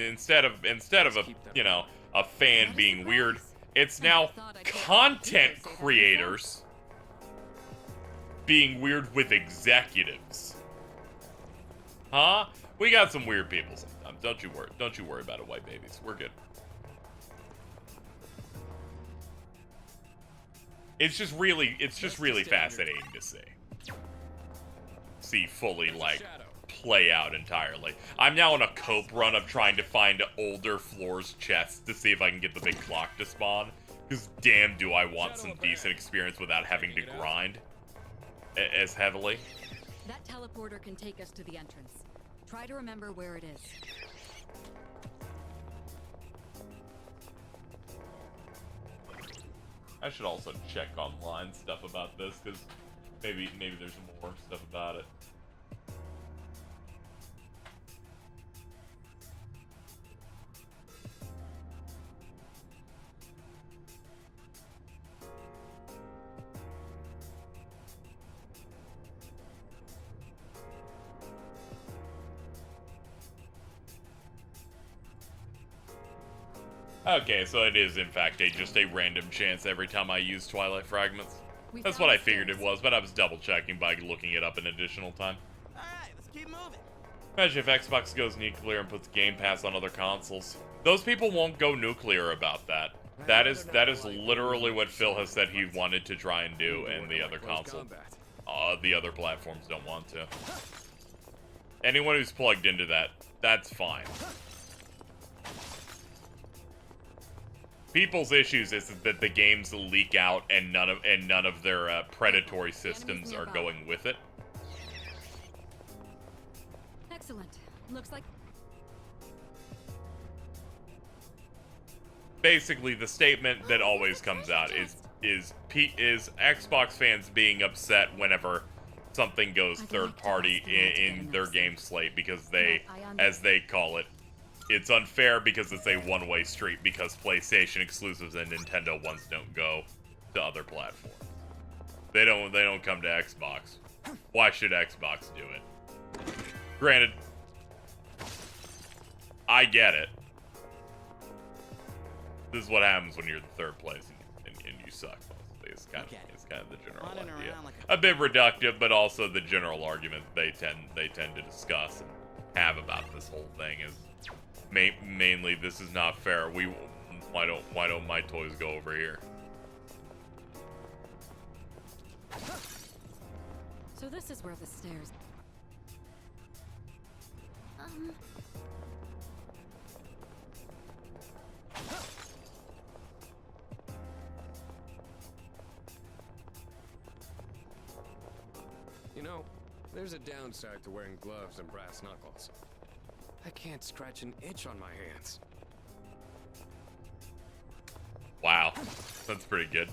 Instead of a, you know, a fan being weird, it's now content creators being weird with executives. Huh? We got some weird people sometimes. Don't you worry about it, white babies. We're good. It's just really fascinating to see fully, like, play out entirely. I'm now on a cope run of trying to find older floors chests to see if I can get the big clock to spawn. Because damn do I want some decent experience without having to grind as heavily. That teleporter can take us to the entrance. Try to remember where it is. I should also check online stuff about this, because maybe there's more stuff about it. Okay, so it is in fact just a random chance every time I use Twilight Fragments. That's what I figured it was, but I was double checking by looking it up an additional time. Alright, let's keep moving. Imagine if Xbox goes nuclear and puts Game Pass on other consoles. Those people won't go nuclear about that. That is literally what Phil has said he wanted to try and do, and the other the other platforms don't want to. Anyone who's plugged into that, that's fine. People's issues is that the games leak out and none of their predatory systems are going with it. Excellent. Looks like basically the statement that always comes out is Xbox fans being upset whenever something goes third party in their game slate because they, as they call it, it's unfair because it's a one-way street because PlayStation exclusives and Nintendo ones don't go to other platforms. They don't come to Xbox. Why should Xbox do it? Granted, I get it. This is what happens when you're in third place and you suck. It's kind of the general idea. A bit reductive, but also the general argument they tend to discuss and have about this whole thing is mainly this is not fair. Why don't my toys go over here? so. This is where the stairs. You know, there's a downside to wearing gloves and brass knuckles. I can't scratch an itch on my hands. Wow, that's pretty good.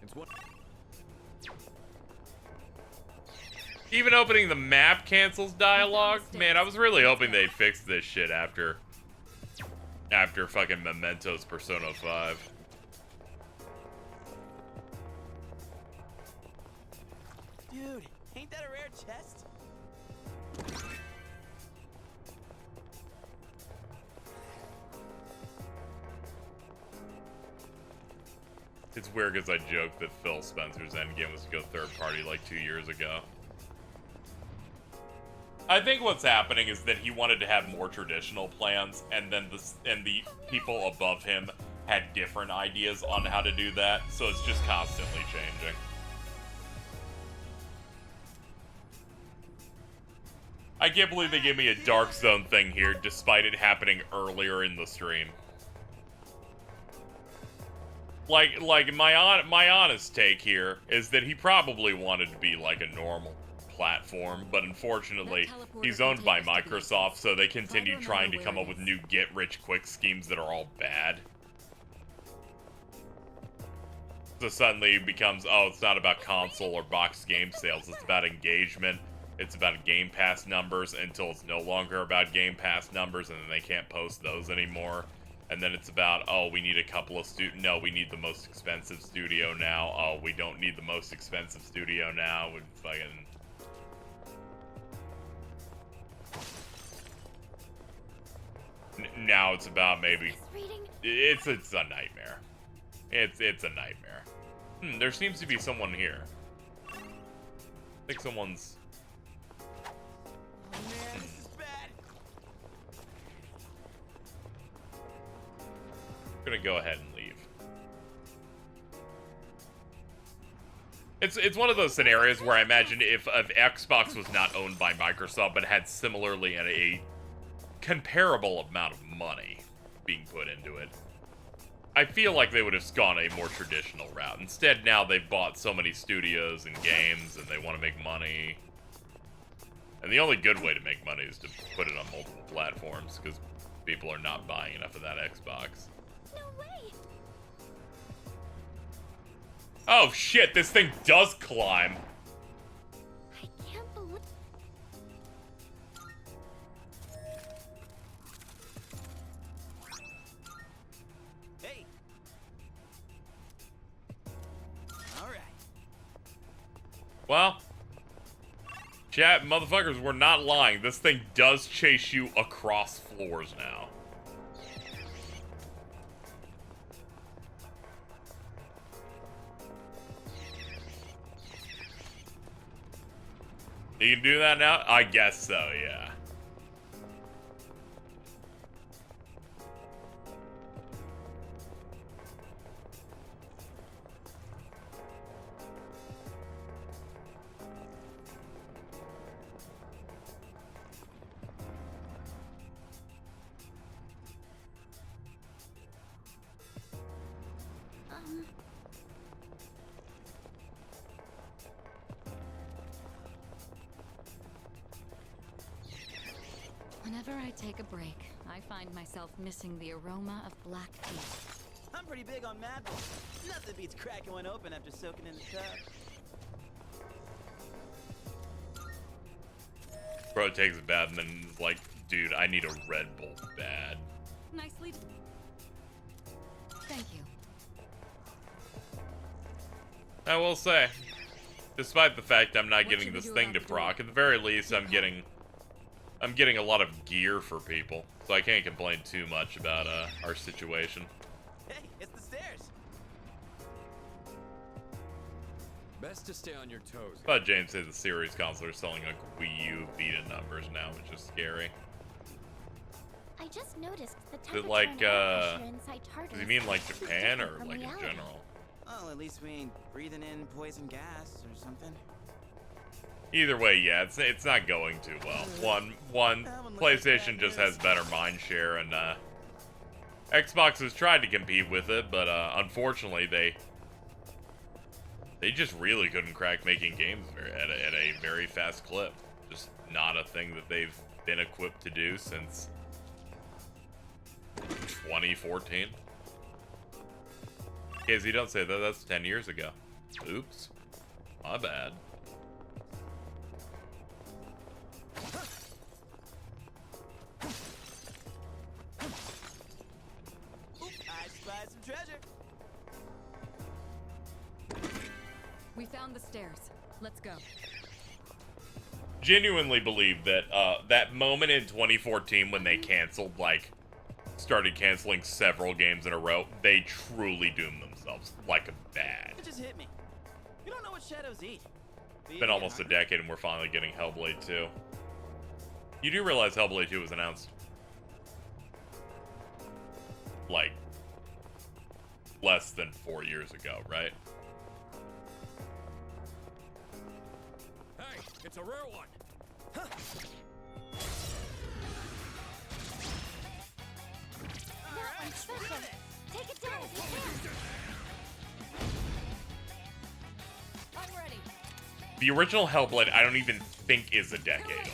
It's what. Even opening the map cancels dialogue? Man, I was really hoping they'd fix this shit after fucking Memento's Persona 5. Dude, ain't that a rare chest? It's weird because I joked that Phil Spencer's endgame was to go third party like 2 years ago. I think what's happening is that he wanted to have more traditional plans, and then the people above him had different ideas on how to do that, so it's just constantly changing. I can't believe they gave me a Dark Zone thing here, despite it happening earlier in the stream. Like my honest take here is that he probably wanted to be like a normal platform, but unfortunately, he's owned by Microsoft, so they continue trying to come up with new get-rich-quick schemes that are all bad. So suddenly it becomes, oh, it's not about console or box game sales, it's about engagement, it's about Game Pass numbers, until it's no longer about Game Pass numbers, and then they can't post those anymore. And then it's about, oh, we need a couple of no, we need the most expensive studio now. Oh, we don't need the most expensive studio now. We fucking... Now it's about maybe... It's a nightmare. It's a nightmare. There seems to be someone here. I think someone's... Oh man, this is bad. I'm gonna go ahead and leave. It's one of those scenarios where I imagine if Xbox was not owned by Microsoft but had similarly a comparable amount of money being put into it, I feel like they would have gone a more traditional route. Instead, now they've bought so many studios and games, and they want to make money. And the only good way to make money is to put it on multiple platforms, because people are not buying enough of that Xbox. No way. Oh shit, this thing does climb. I can't believe. Hey. All right. Well, chat, motherfuckers, we're not lying. This thing does chase you across floors now. You can do that now? I guess so, yeah. Whenever I take a break, I find myself missing the aroma of black tea. I'm pretty big on Mad Bull. Nothing beats cracking one open after soaking in the tub. Bro takes a bath and then is like, dude, I need a Red Bull bad. Nicely. Thank you. I will say, despite the fact I'm not getting this thing to proc, at the very least I'm getting a lot of gear for people, so I can't complain too much about our situation. Hey, it's the stairs. Best to stay on your toes. But James says the series console are selling like Wii U Vita numbers now, which is scary. I just noticed the Is it like, does he mean like Japan or like in general? Well, at least we ain't breathing in poison gas or something. Either way, yeah, it's not going too well. One PlayStation just has better mind share, and Xbox has tried to compete with it, but unfortunately they just really couldn't crack making games at a very fast clip. Just not a thing that they've been equipped to do since 2014. KZ, don't say that. That's 10 years ago. Oops, my bad. I spy some treasure. We found the stairs. Let's go. Genuinely believe that that moment in 2014 when they canceled, like, started canceling several games in a row, they truly doomed themselves like bad. It just hit me. You don't know what shadows eat. It's been almost a decade and we're finally getting Hellblade 2. You do realize Hellblade 2 was announced like less than 4 years ago, right? Hey, it's a rare one. Huh. That one's special. Take it down if you can. I'm ready. The original Hellblade, I don't even think is a decade old.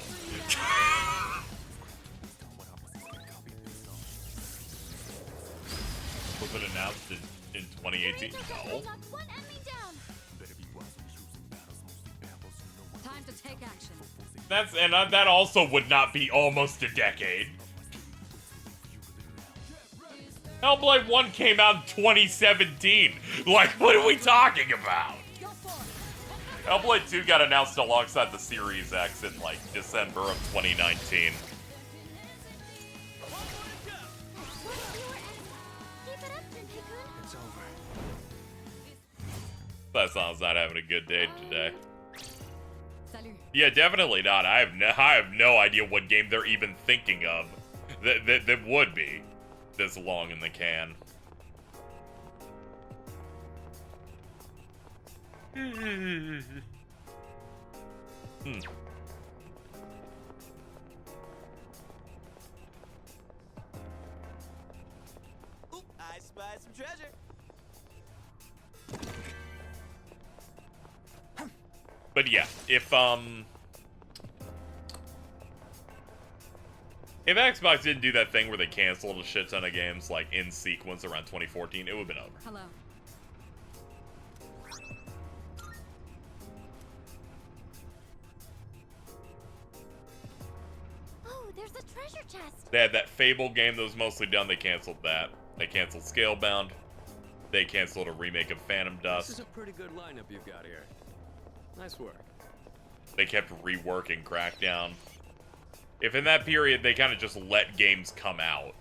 Was it announced in 2018? No. Time to take action. That also would not be almost a decade. Hellblade 1 came out in 2017. Like, what are we talking about? Hellblade 2 got announced alongside the Series X in, like, December of 2019. That sounds not having a good day today. Yeah, definitely not. I have no idea what game they're even thinking of that would be this long in the can. Oop, I spy some treasure. But yeah, if Xbox didn't do that thing where they canceled a shit ton of games like in sequence around 2014, it would have been over. Hello. Oh, there's a treasure chest. They had that Fable game that was mostly done. They canceled that. They canceled Scalebound. They canceled a remake of Phantom Dust. This is a pretty good lineup you've got here. Nice work. They kept reworking Crackdown. If in that period they kind of just let games come out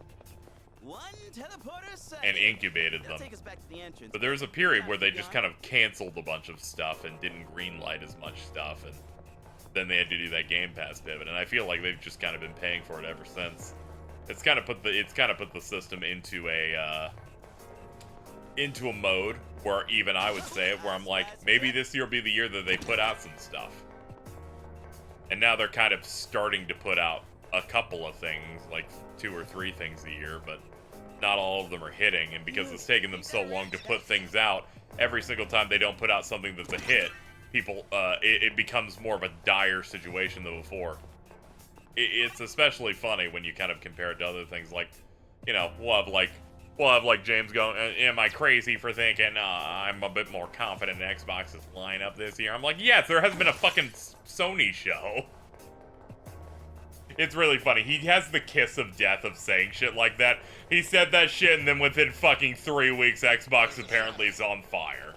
One teleporter sighted. and incubated They'll them. take us back to the entrance. But there was a period where they just kind of canceled a bunch of stuff and didn't greenlight as much stuff, and then they had to do that Game Pass pivot. And I feel like they've just kind of been paying for it ever since. It's kind of put the system into a mode where even I would say it, where I'm like, maybe this year will be the year that they put out some stuff. And now they're kind of starting to put out a couple of things, like 2 or 3 things a year, but not all of them are hitting. And because it's taken them so long to put things out, every single time they don't put out something that's a hit, people, it becomes more of a dire situation than before. It's especially funny when you kind of compare it to other things, like, you know, we'll have like James going, am I crazy for thinking I'm a bit more confident in Xbox's lineup this year? I'm like, yes, there hasn't been a fucking Sony show. It's really funny. He has the kiss of death of saying shit like that. He said that shit, and then within fucking 3 weeks, Xbox apparently is on fire.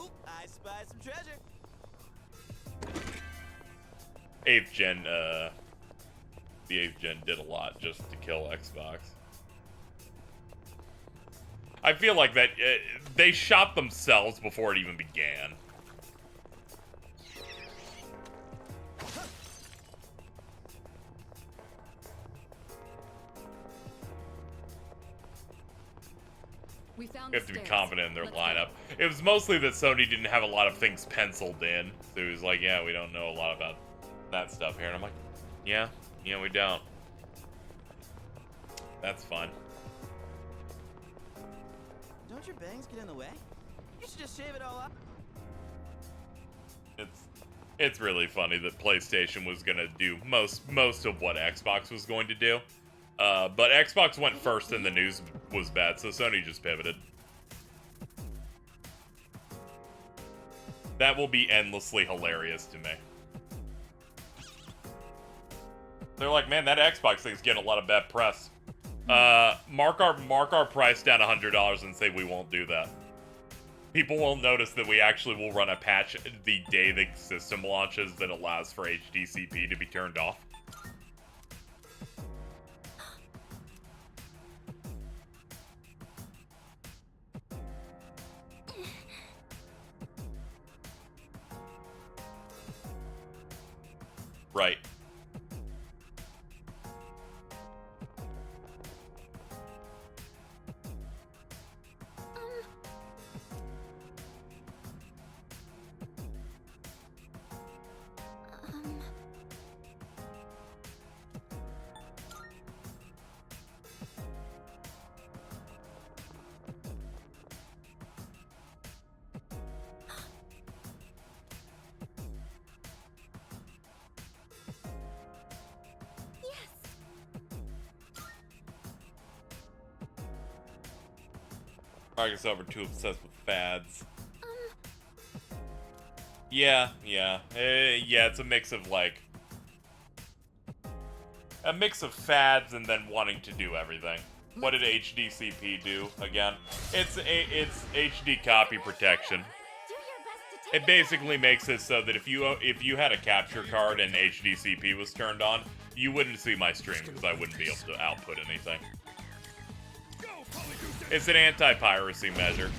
Oop, I spy some treasure. 8th gen, the 8th gen did a lot just to kill Xbox. I feel like that they shot themselves before it even began. We found You have to be the stairs. confident in their Let's go. lineup. It was mostly that Sony didn't have a lot of things penciled in. So he was like, yeah, we don't know a lot about that stuff here. And I'm like, yeah, we don't. That's fun. Don't your bangs get in the way? You should just shave it all up. It's really funny that PlayStation was gonna do most of what Xbox was going to do. But Xbox went first and the news was bad, so Sony just pivoted. That will be endlessly hilarious to me. They're like, man, that Xbox thing's getting a lot of bad press. Mark our price down $100 and say we won't do that. People won't notice that we actually will run a patch the day the system launches that allows for HDCP to be turned off. Right. I guess over too obsessed with fads. Yeah. Yeah, it's a mix of like fads and then wanting to do everything. What did HDCP do again? It's HD copy protection. It basically makes it so that if you had a capture card and HDCP was turned on, you wouldn't see my stream because I wouldn't be able to output anything. It's an anti-piracy measure.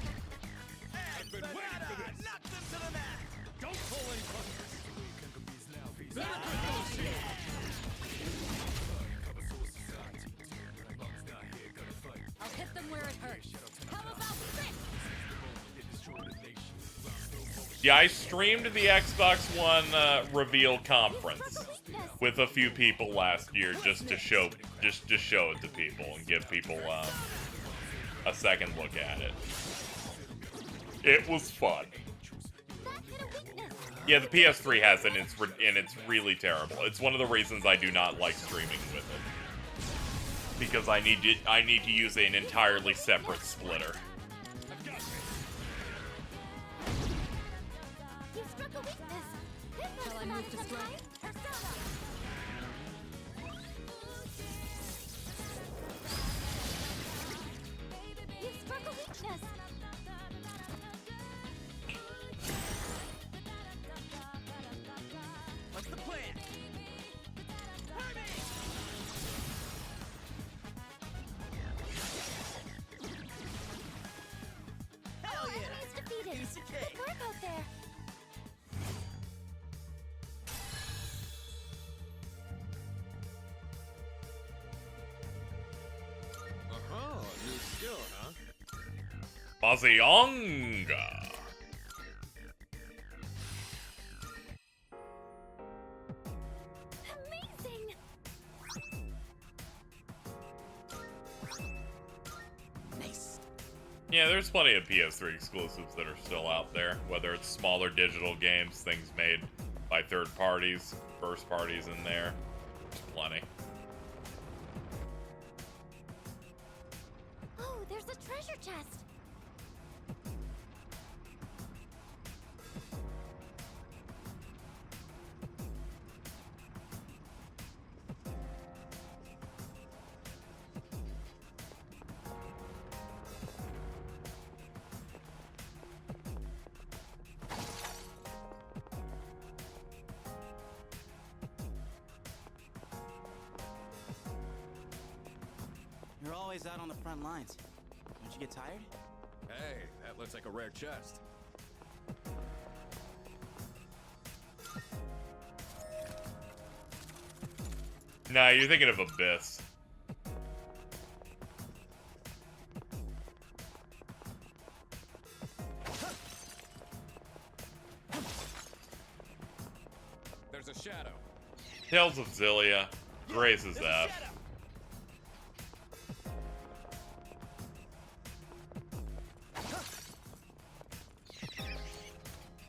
I'll hit them where it hurts. How about this? Yeah, I streamed the Xbox One reveal conference with a few people last year just to show it to people and give people a second look at it. It was fun. Yeah, the PS3 has it, and it's really terrible. It's one of the reasons I do not like streaming with it, because I need to use an entirely separate splitter. Shall I move to strike? You struck a weakness. What's the plan? Hell yeah! Enemies defeated. Piece of cake. Good work out there. New skill, huh? Bazionga. Amazing. Nice. Yeah, there's plenty of PS3 exclusives that are still out there, whether it's smaller digital games, things made by third parties, first parties in there. There's plenty. Oh, there's a treasure chest. You're always out on the front lines. Don't you get tired? Hey, that looks like a rare chest. Nah, you're thinking of Abyss. shadow. Tales of Zillia. Grace's F.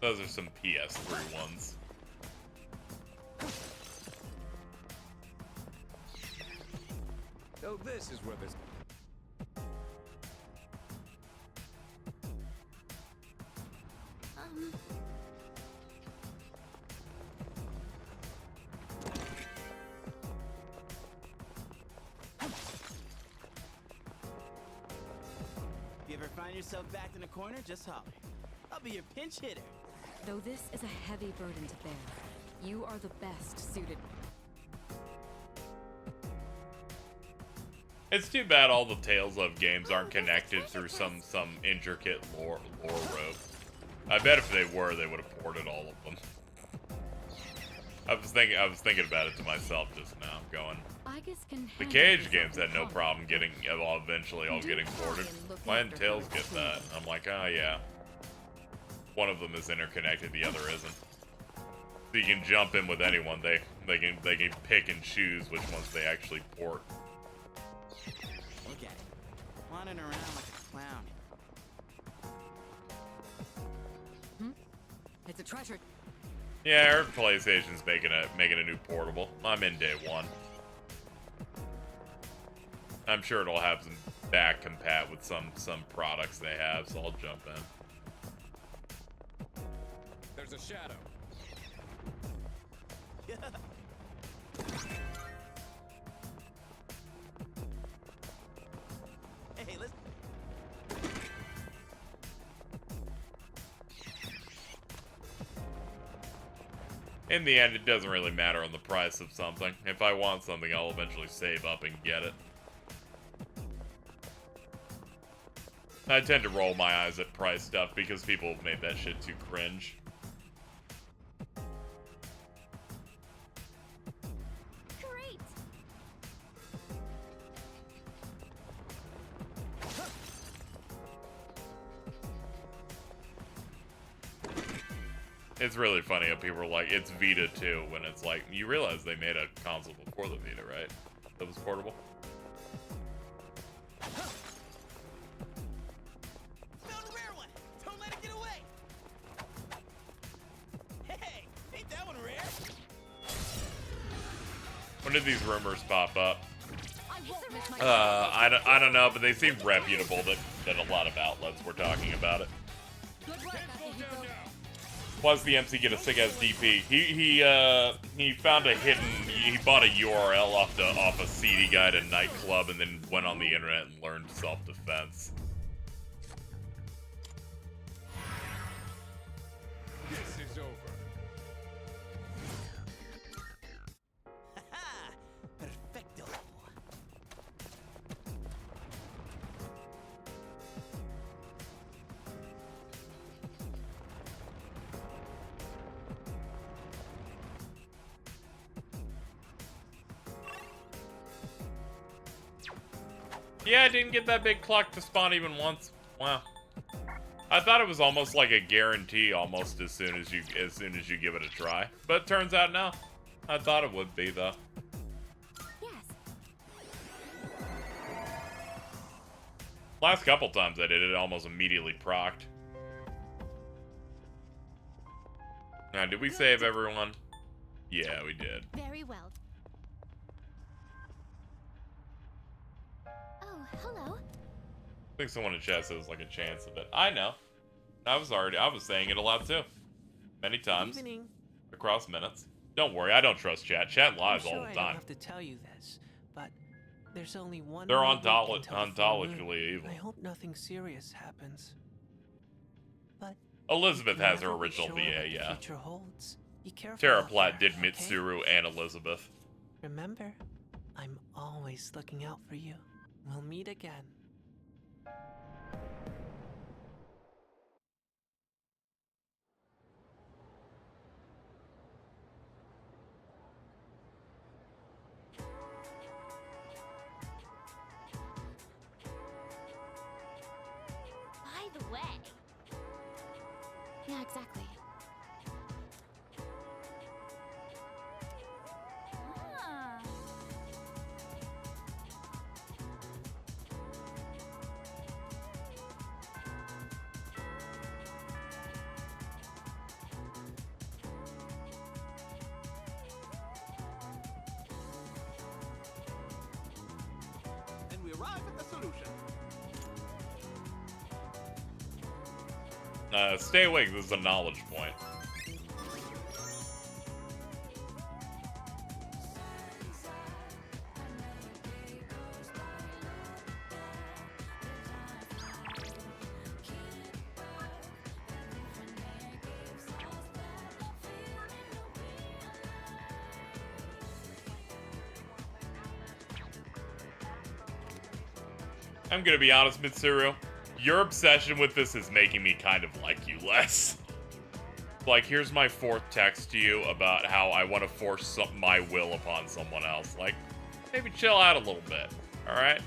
Those are some PS3 ones. So this is where this... If you ever find yourself backed in a corner, just holler. I'll be your pinch hitter. Though this is a heavy burden to bear, you are the best suited. It's too bad all the Tales of games aren't connected through some intricate lore rope. I bet if they were, they would have ported all of them. I was thinking about it to myself just now, going. The Cage games had no problem getting eventually all getting ported. Why didn't Tales get that? And I'm like, oh yeah. One of them is interconnected, the other isn't. So you can jump in with anyone. They can pick and choose which ones they actually port. Look at it. Wandering around like a clown. It's a treasure. Yeah, our PlayStation's making a new portable. I'm in day one. I'm sure it'll have some back compat with some products they have, so I'll jump in. There's a shadow. Hey, let's... In the end, it doesn't really matter on the price of something. If I want something, I'll eventually save up and get it. I tend to roll my eyes at price stuff because people have made that shit too cringe. Great. It's really funny how people are like, it's Vita too, when it's like, you realize they made a console before the Vita, right? That was portable? Found a rare one. Don't let it get away. Hey, ain't that one rare? When did these rumors pop up? I don't know, but they seem reputable that a lot of outlets were talking about it. Plus, the MC get a sick ass DP. He found a hidden. He bought a URL off a CD guide at a nightclub, and then went on the internet and learned self-defense. This is over. Perfecto. Yeah, I didn't get that big clock to spawn even once. Wow. I thought it was almost like a guarantee almost as soon as you give it a try. But it turns out no. I thought it would be though. Yes. Last couple times I did it almost immediately procced. Now, did we save everyone? Yeah, we did. Very well. Oh, hello. I think someone in chat says like a chance of it. I know. I was saying it a lot too. Many times. Evening. Across minutes. Don't worry, I don't trust chat. Chat lies all the I don't time. have to tell you this, but there's only one. They're more week until the full moon. ontologically evil. I hope nothing serious happens. But Elizabeth you has her never be original sure VA, what the yeah. future holds. Be careful. Tara out Platt there, did Mitsuru okay? and Elizabeth. Remember, I'm always looking out for you. We'll meet again. By the way. Yeah, exactly. Stay awake. This is a knowledge point. I'm gonna be honest, Mitsuru. Your obsession with this is making me kind of like you less. Like, here's my 4th text to you about how I want to force my will upon someone else. Like, maybe chill out a little bit, alright?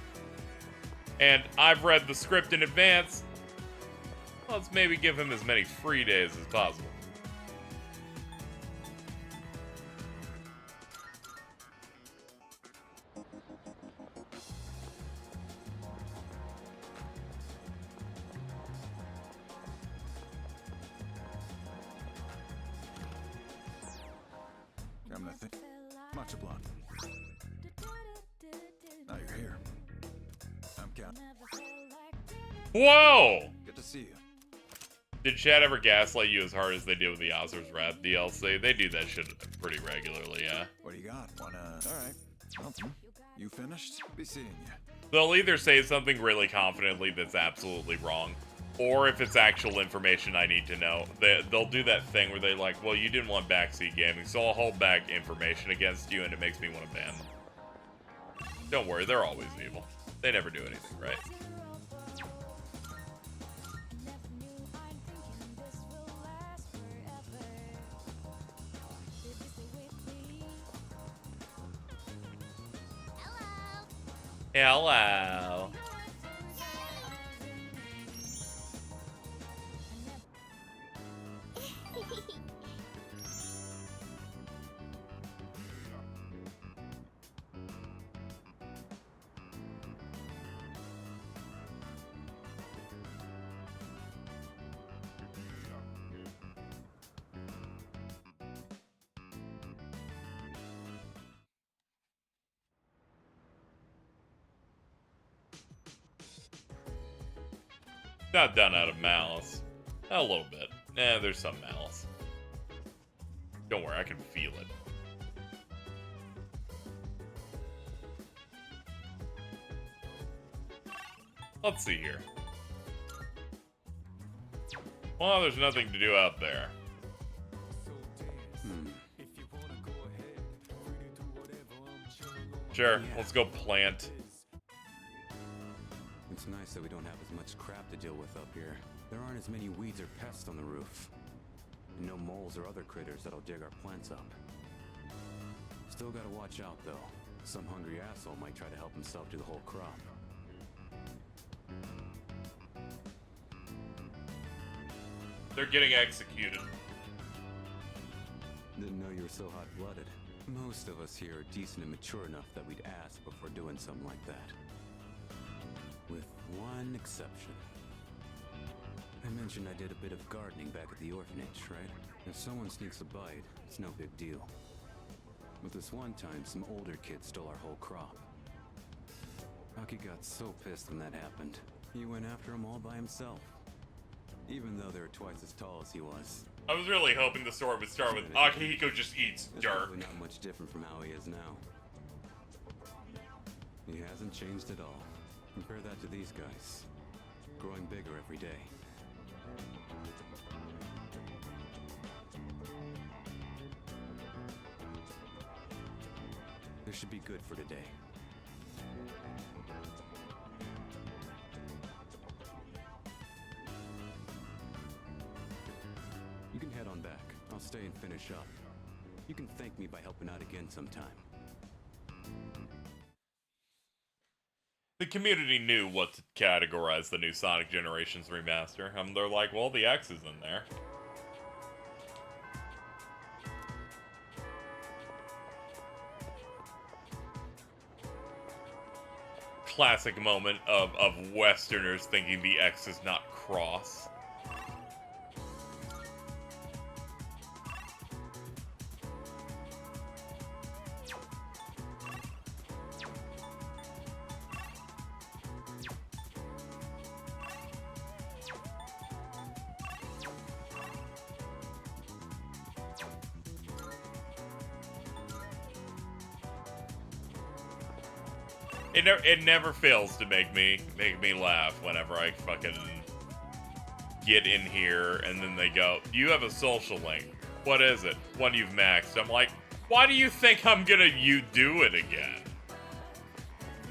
And I've read the script in advance. Let's maybe give him as many free days as possible. Come to think, much obliged. Now you're here. I'm counting. Whoa! Good to see you. Did Chad ever gaslight you as hard as they did with the Ozer's Wrath DLC? They do that shit pretty regularly, yeah. What do you got? Alright. Well, you finished? Be seeing you. They'll either say something really confidently that's absolutely wrong, or if it's actual information I need to know, they'll do that thing where they're like, well, you didn't want backseat gaming, so I'll hold back information against you, and it makes me want to ban them. Don't worry, they're always evil. They never do anything right. Hello. Not done out of malice. A little bit. There's some malice. Don't worry, I can feel it. Let's see here. Well, there's nothing to do out there. Sure, let's go plant. It's nice that we don't have as much crap to deal with up here. There aren't as many weeds or pests on the roof. And no moles or other critters that'll dig our plants up. Still gotta watch out though. Some hungry asshole might try to help himself to the whole crop. They're getting executed. Didn't know you were so hot-blooded. Most of us here are decent and mature enough that we'd ask before doing something like that. With one exception. I mentioned I did a bit of gardening back at the orphanage, right? If someone sneaks a bite, it's no big deal. But this one time, some older kid stole our whole crop. Aki got so pissed when that happened. He went after him all by himself. Even though they were twice as tall as he was. I was really hoping the story would start with Akihiko just eats It's dirt. probably not much different from how he is now. He hasn't changed at all. Compare that to these guys. Growing bigger every day. This should be good for today. You can head on back. I'll stay and finish up. You can thank me by helping out again sometime. The community knew what to categorize the new Sonic Generations remaster. They're like, well, the X is in there. Classic moment of Westerners thinking the X is not cross. It never fails to make me laugh whenever I fucking get in here and then they go, you have a social link. What is it? One you've maxed. I'm like, why do you think I'm gonna do it again?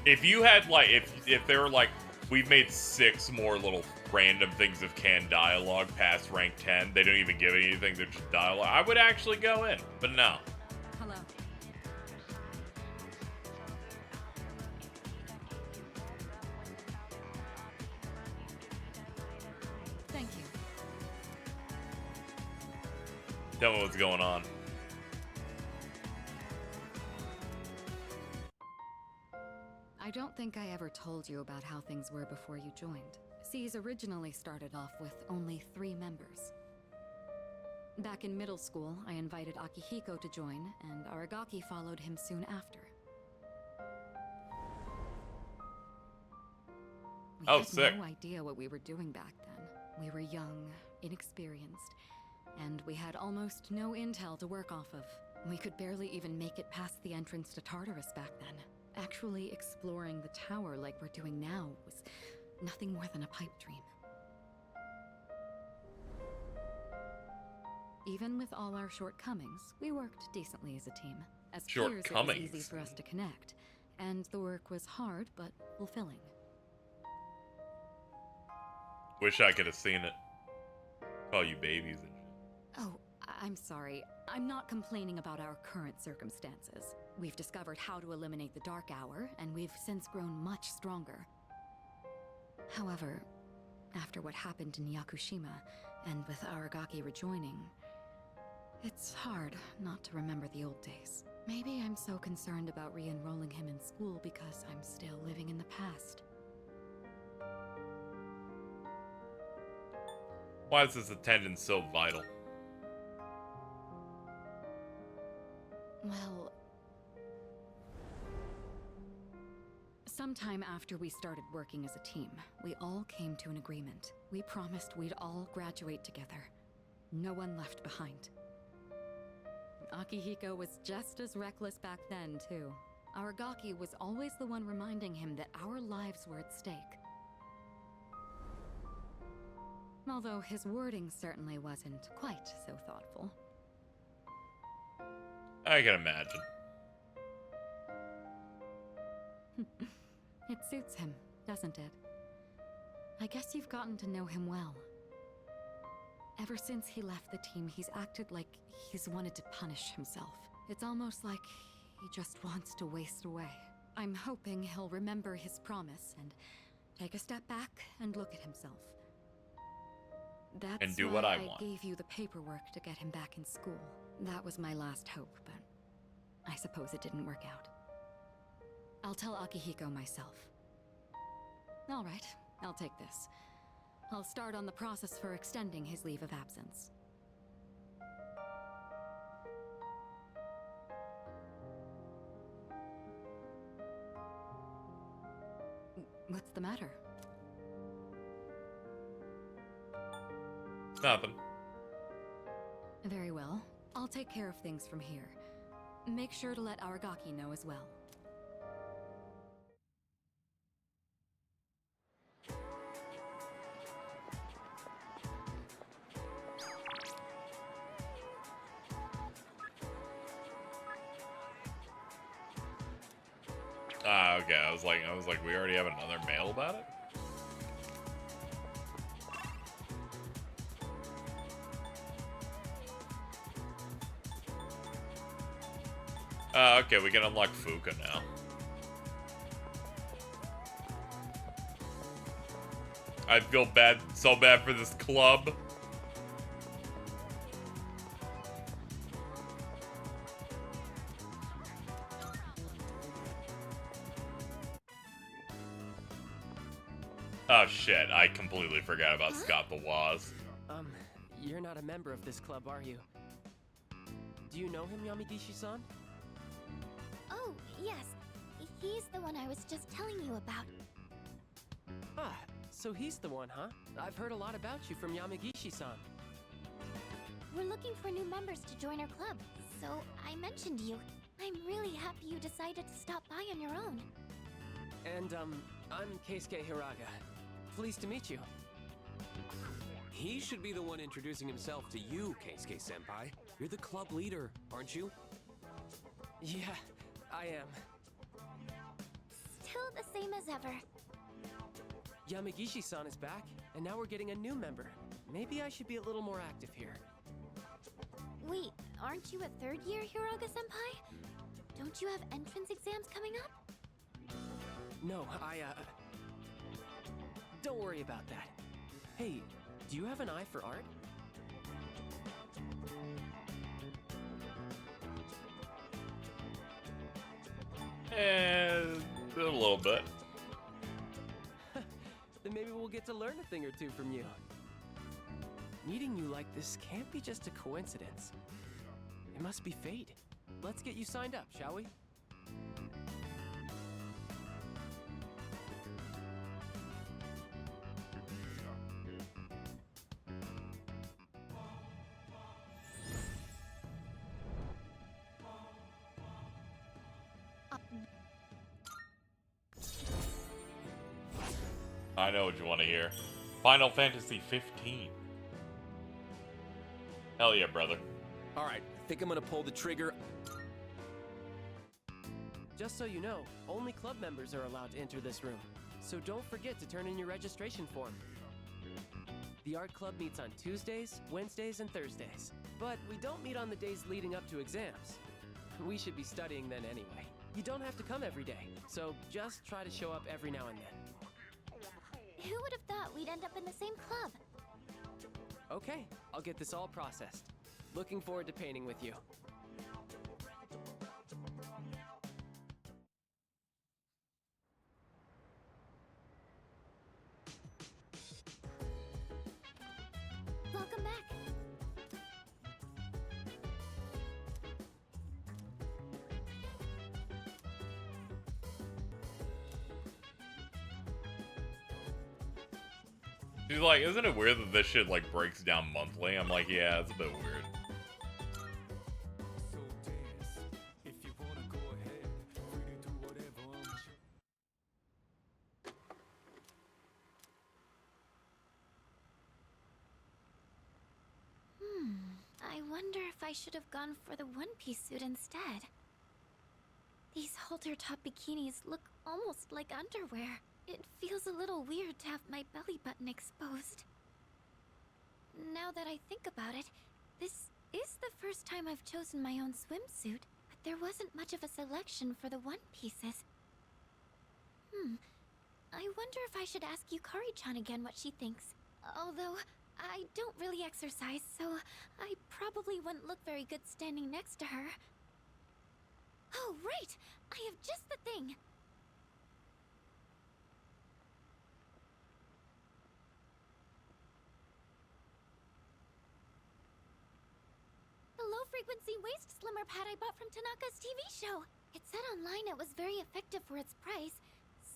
If you had like, if they were like, we've made 6 more little random things of canned dialogue past rank 10, they don't even give anything, they're just dialogue, I would actually go in, but no. Hello. Thank you. Tell me what's going on. I don't think I ever told you about how things were before you joined. C's originally started off with only 3 members. Back in middle school, I invited Akihiko to join, and Aragaki followed him soon after. We had no idea what we were doing back then. We were young, inexperienced, and we had almost no intel to work off of. We could barely even make it past the entrance to Tartarus back then. Actually exploring the tower like we're doing now was nothing more than a pipe dream. Even with all our shortcomings, we worked decently as a team. As peers, it was easy for us to connect, and the work was hard but fulfilling. Wish I could have seen it. Call you babies and shit. Oh, I'm sorry. I'm not complaining about our current circumstances. We've discovered how to eliminate the Dark Hour, and we've since grown much stronger. However, after what happened in Yakushima, and with Aragaki rejoining, it's hard not to remember the old days. Maybe I'm so concerned about re-enrolling him in school because I'm still living in the past. Why is this attendance so vital? Well, sometime after we started working as a team, we all came to an agreement. We promised we'd all graduate together. No one left behind. Akihiko was just as reckless back then, too. Aragaki was always the one reminding him that our lives were at stake. Although his wording certainly wasn't quite so thoughtful. I can imagine. It suits him, doesn't it? I guess you've gotten to know him well. Ever since he left the team, he's acted like he's wanted to punish himself. It's almost like he just wants to waste away. I'm hoping he'll remember his promise and take a step back and look at himself. That's and do what I want. I gave you the paperwork to get him back in school. That was my last hope, but I suppose it didn't work out. I'll tell Akihiko myself. All right, I'll take this. I'll start on the process for extending his leave of absence. What's the matter? Nothing. Very well. I'll take care of things from here. Make sure to let Aragaki know as well. Ah, okay. I was like, we already have another mail about it? Okay, we can unlock Fuka now. I feel bad, so bad for this club. Oh shit, I completely forgot about Scott the Waz. You're not a member of this club, are you? Do you know him, Yamigishi-san? Oh, yes. He's the one I was just telling you about. Ah, so he's the one, huh? I've heard a lot about you from Yamigishi-san. We're looking for new members to join our club, so I mentioned you. I'm really happy you decided to stop by on your own. And, I'm Keisuke Hiraga. Pleased to meet you. He should be the one introducing himself to you, Keisuke-senpai. You're the club leader, aren't you? Yeah, I am. Still the same as ever. Yamagishi-san is back, and now we're getting a new member. Maybe I should be a little more active here. Wait, aren't you a third year Hiraga-senpai? Don't you have entrance exams coming up? No, don't worry about that. Hey, do you have an eye for art? A little bit. Then maybe we'll get to learn a thing or two from you. Meeting you like this can't be just a coincidence. It must be fate. Let's get you signed up, shall we? I know what you want to hear. Final Fantasy 15. Hell yeah, brother. Alright, I think I'm gonna pull the trigger. Just so you know, only club members are allowed to enter this room. So don't forget to turn in your registration form. The art club meets on Tuesdays, Wednesdays, and Thursdays. But we don't meet on the days leading up to exams. We should be studying then anyway. You don't have to come every day, so just try to show up every now and then. Who would have thought we'd end up in the same club? Okay, I'll get this all processed. Looking forward to painting with you. Welcome back. She's like, isn't it weird that this shit like breaks down monthly? I'm like, yeah, it's a bit weird. I wonder if I should have gone for the one-piece suit instead. These halter-top bikinis look almost like underwear. It feels a little weird to have my belly button exposed. Now that I think about it, this is the first time I've chosen my own swimsuit, but there wasn't much of a selection for the one-pieces. I wonder if I should ask Yukari-chan again what she thinks. Although, I don't really exercise, so I probably wouldn't look very good standing next to her. Oh, right! I have just the thing! The low-frequency waist slimmer pad I bought from Tanaka's TV show. It said online it was very effective for its price,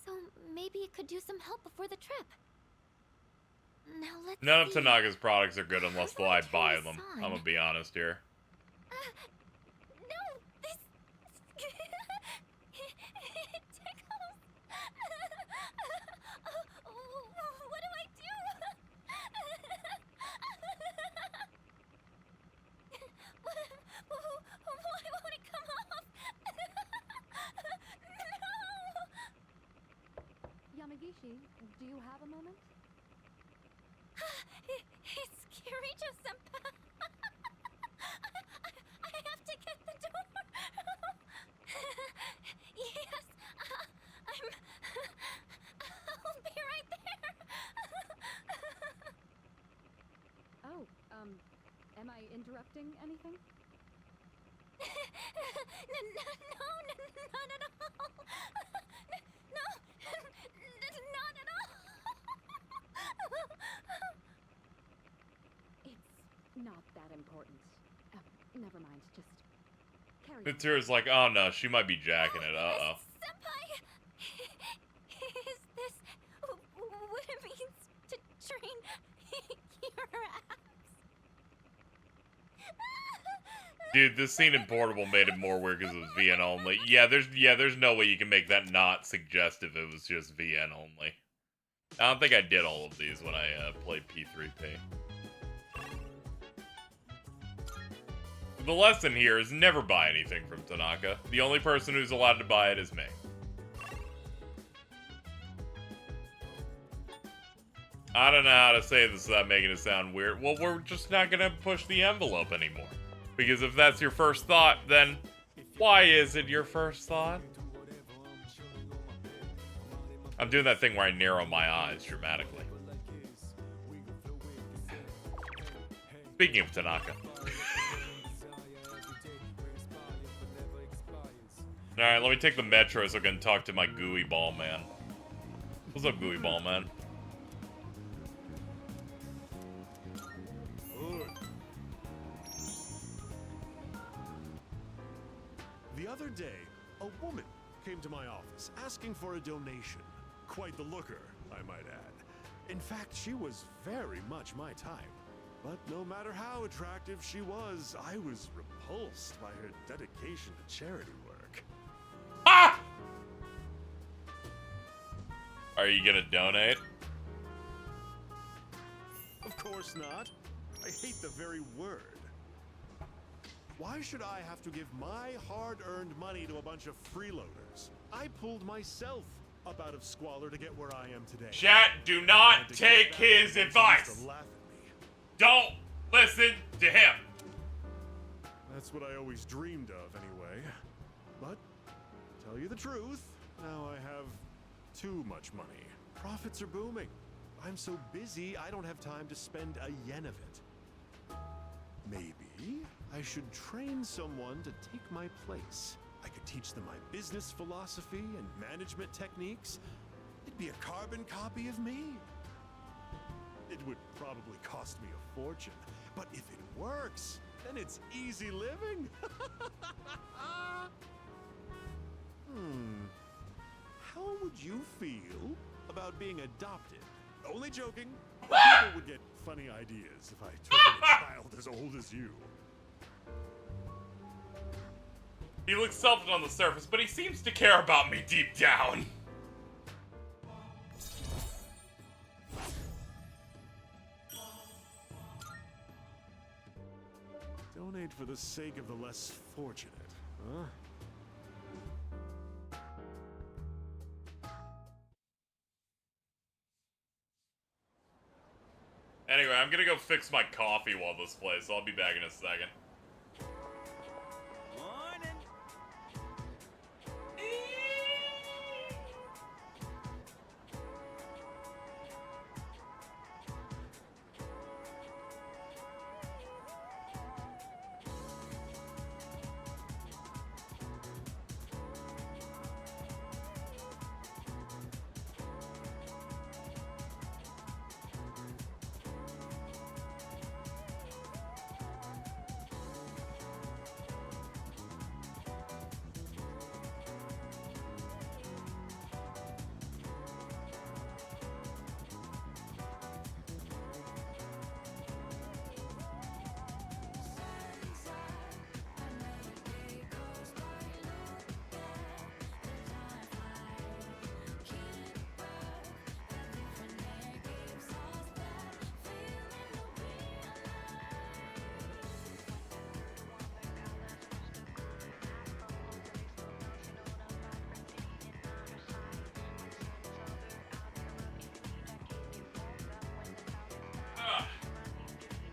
so maybe it could do some help before the trip. Now let's None of see. Tanaka's products are good unless I buy them. I'm gonna be honest here. No, this... it tickles. What do I do? Why won't it come off? No! Yamagishi, do you have a moment? It's Kirijo-senpai. I have to get the door. Yes, I'll be right there. Oh, am I interrupting anything? No, not at all. No, not at all. It's not that important. Never mind, just carry on. Mitsuru's like, oh no, she might be jacking it. Uh-oh. Senpai, is this what it means to train your abs? Dude, this scene in Portable made it more weird because it was VN only. There's no way you can make that not suggestive it was just VN only. I don't think I did all of these when I played P3P. The lesson here is never buy anything from Tanaka. The only person who's allowed to buy it is me. I don't know how to say this without making it sound weird. Well, we're just not gonna push the envelope anymore. Because if that's your first thought, then why is it your first thought? I'm doing that thing where I narrow my eyes dramatically. Speaking of Tanaka. Alright, let me take the metro so I can talk to my gooey ball man. What's up, gooey ball man? The other day, a woman came to my office asking for a donation. Quite the looker, I might add. In fact, she was very much my type. But no matter how attractive she was, I was repulsed by her dedication to charity work. Ah! Are you gonna donate? Of course not. I hate the very word. Why should I have to give my hard-earned money to a bunch of freeloaders? I pulled myself up out of squalor to get where I am today. Chat, do not take his advice. Don't listen to him. That's what I always dreamed of, anyway. But, to tell you the truth, now I have too much money. Profits are booming. I'm so busy, I don't have time to spend a yen of it. Maybe I should train someone to take my place. I could teach them my business philosophy and management techniques. It'd be a carbon copy of me. It would probably cost me a fortune, but if it works, then it's easy living. How would you feel about being adopted? Only joking. People would get funny ideas if I took in a child as old as you. He looks selfish on the surface, but he seems to care about me deep down. Donate for the sake of the less fortunate, huh? Anyway, I'm gonna go fix my coffee while this plays, so I'll be back in a second.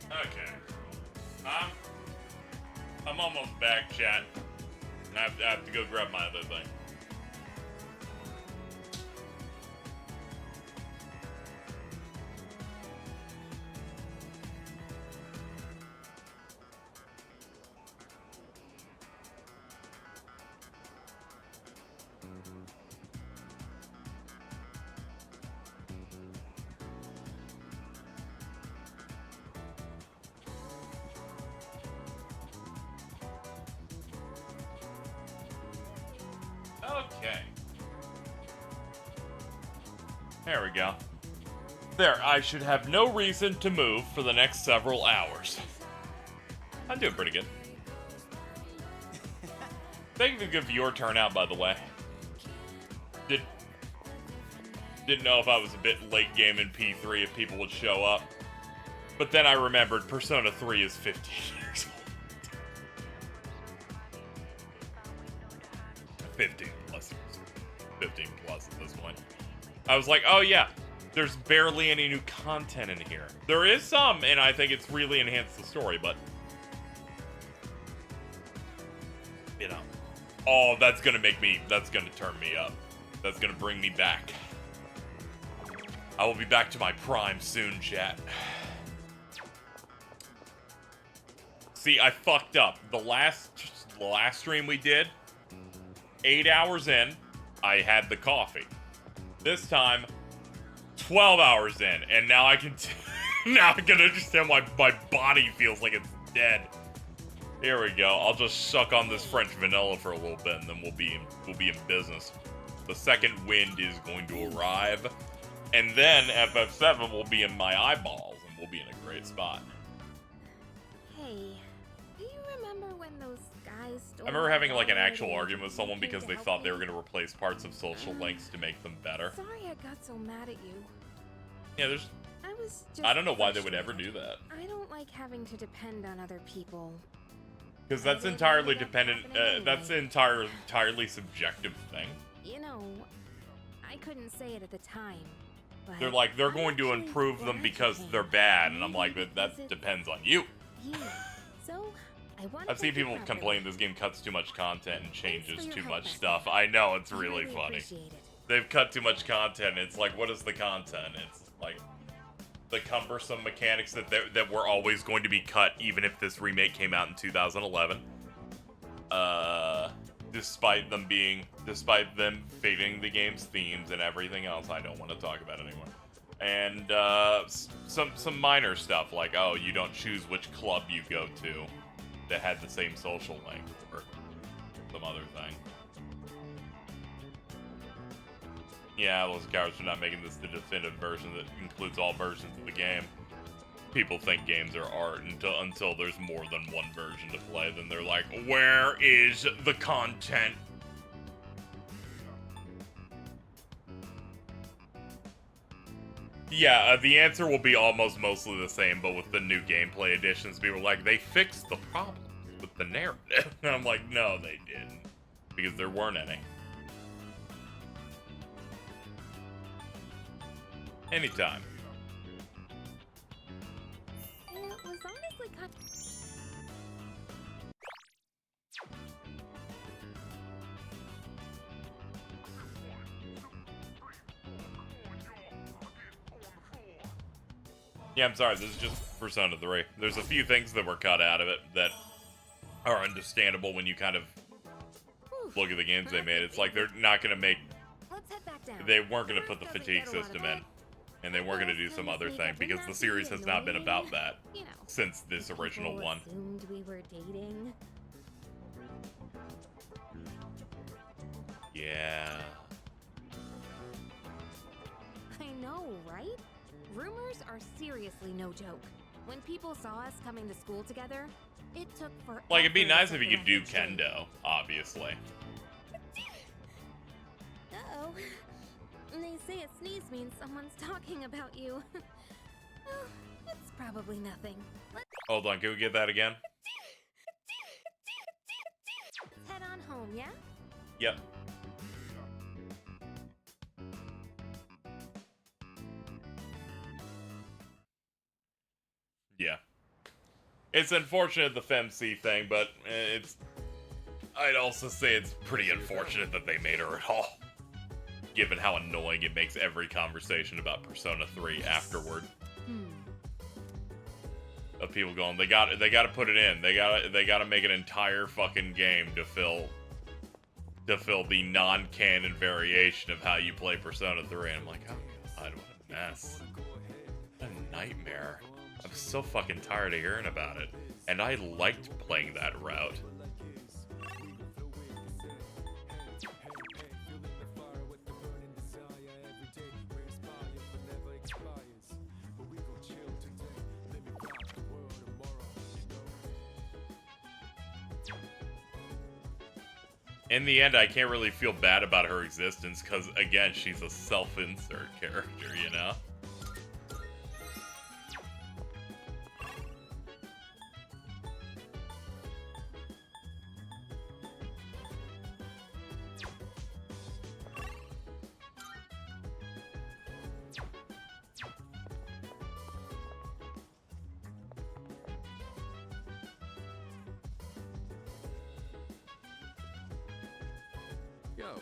Okay. I'm almost back, chat. I have to go grab my other thing. Okay. There we go. There, I should have no reason to move for the next several hours. I'm doing pretty good. Thank you for the good viewer turnout, by the way. Didn't know if I was a bit late game in P3 if people would show up. But then I remembered Persona 3 is 15 years old. 15 plus years. 15 plus at this point. I was like, oh yeah, there's barely any new content in here. There is some, and I think it's really enhanced the story, but... You know. Oh, that's gonna turn me up. That's gonna bring me back. I will be back to my prime soon, chat. See, I fucked up. The last stream we did, 8 hours in, I had the coffee. This time, 12 hours in, and now I can now I can understand why my body feels like it's dead. Here we go. I'll just suck on this French vanilla for a little bit, and then we'll be in business. The second wind is going to arrive. And then FF7 will be in my eyeballs, and we'll be in a great spot. Hey, do you remember when those guys stole I remember having like an actual argument with someone because they thought they were going to replace parts of social links to make them better. Sorry I got so mad at you. Yeah, I don't know why they would ever do that. I don't like having to depend on other people. Because that's entirely dependent, that's an entirely subjective thing. You know, I couldn't say it at the time. They're like, they're going to improve them because they're bad, and I'm like, that depends on you. I've seen people complain this game cuts too much content and changes too much stuff. I know, it's really funny. They've cut too much content, it's like, what is the content? It's like, the cumbersome mechanics that were always going to be cut, even if this remake came out in 2011. Despite them fading the game's themes and everything else, I don't want to talk about it anymore. And some minor stuff like, oh, you don't choose which club you go to that had the same social link or some other thing. Yeah, those cowards are not making this the definitive version that includes all versions of the game. People think games are art until there's more than one version to play. Then they're like, where is the content? Yeah, the answer will be almost mostly the same, but with the new gameplay additions, people are like, they fixed the problems with the narrative. And I'm like, no, they didn't. Because there weren't any. Anytime. It was honestly kind of... Yeah, I'm sorry, this is just Persona 3. There's a few things that were cut out of it that are understandable when you kind of look at the games they made. It's like they're not going to make... They weren't going to put the fatigue system in. And they weren't going to do some other thing, because the series has not been about that since this original one. Assumed we were dating. Yeah. I know, right? Rumors are seriously no joke. When people saw us coming to school together, it took forever. Like, it'd be nice if you could do kendo, obviously. Uh-oh. They say a sneeze means someone's talking about you. Well, it's probably nothing. Hold on, can we get that again? Let's head on home, yeah? Yep. Yeah. It's unfortunate, the FemC thing, but I'd also say it's pretty unfortunate that they made her at all. Given how annoying it makes every conversation about Persona 3 afterward. Of people going, they gotta put it in. They gotta make an entire fucking game to fill the non-canon variation of how you play Persona 3. And I'm like, oh god, what a mess. What a nightmare. I'm so fucking tired of hearing about it. And I liked playing that route. in the end, I can't really feel bad about her existence because, again, she's a self-insert character, you know? Yo.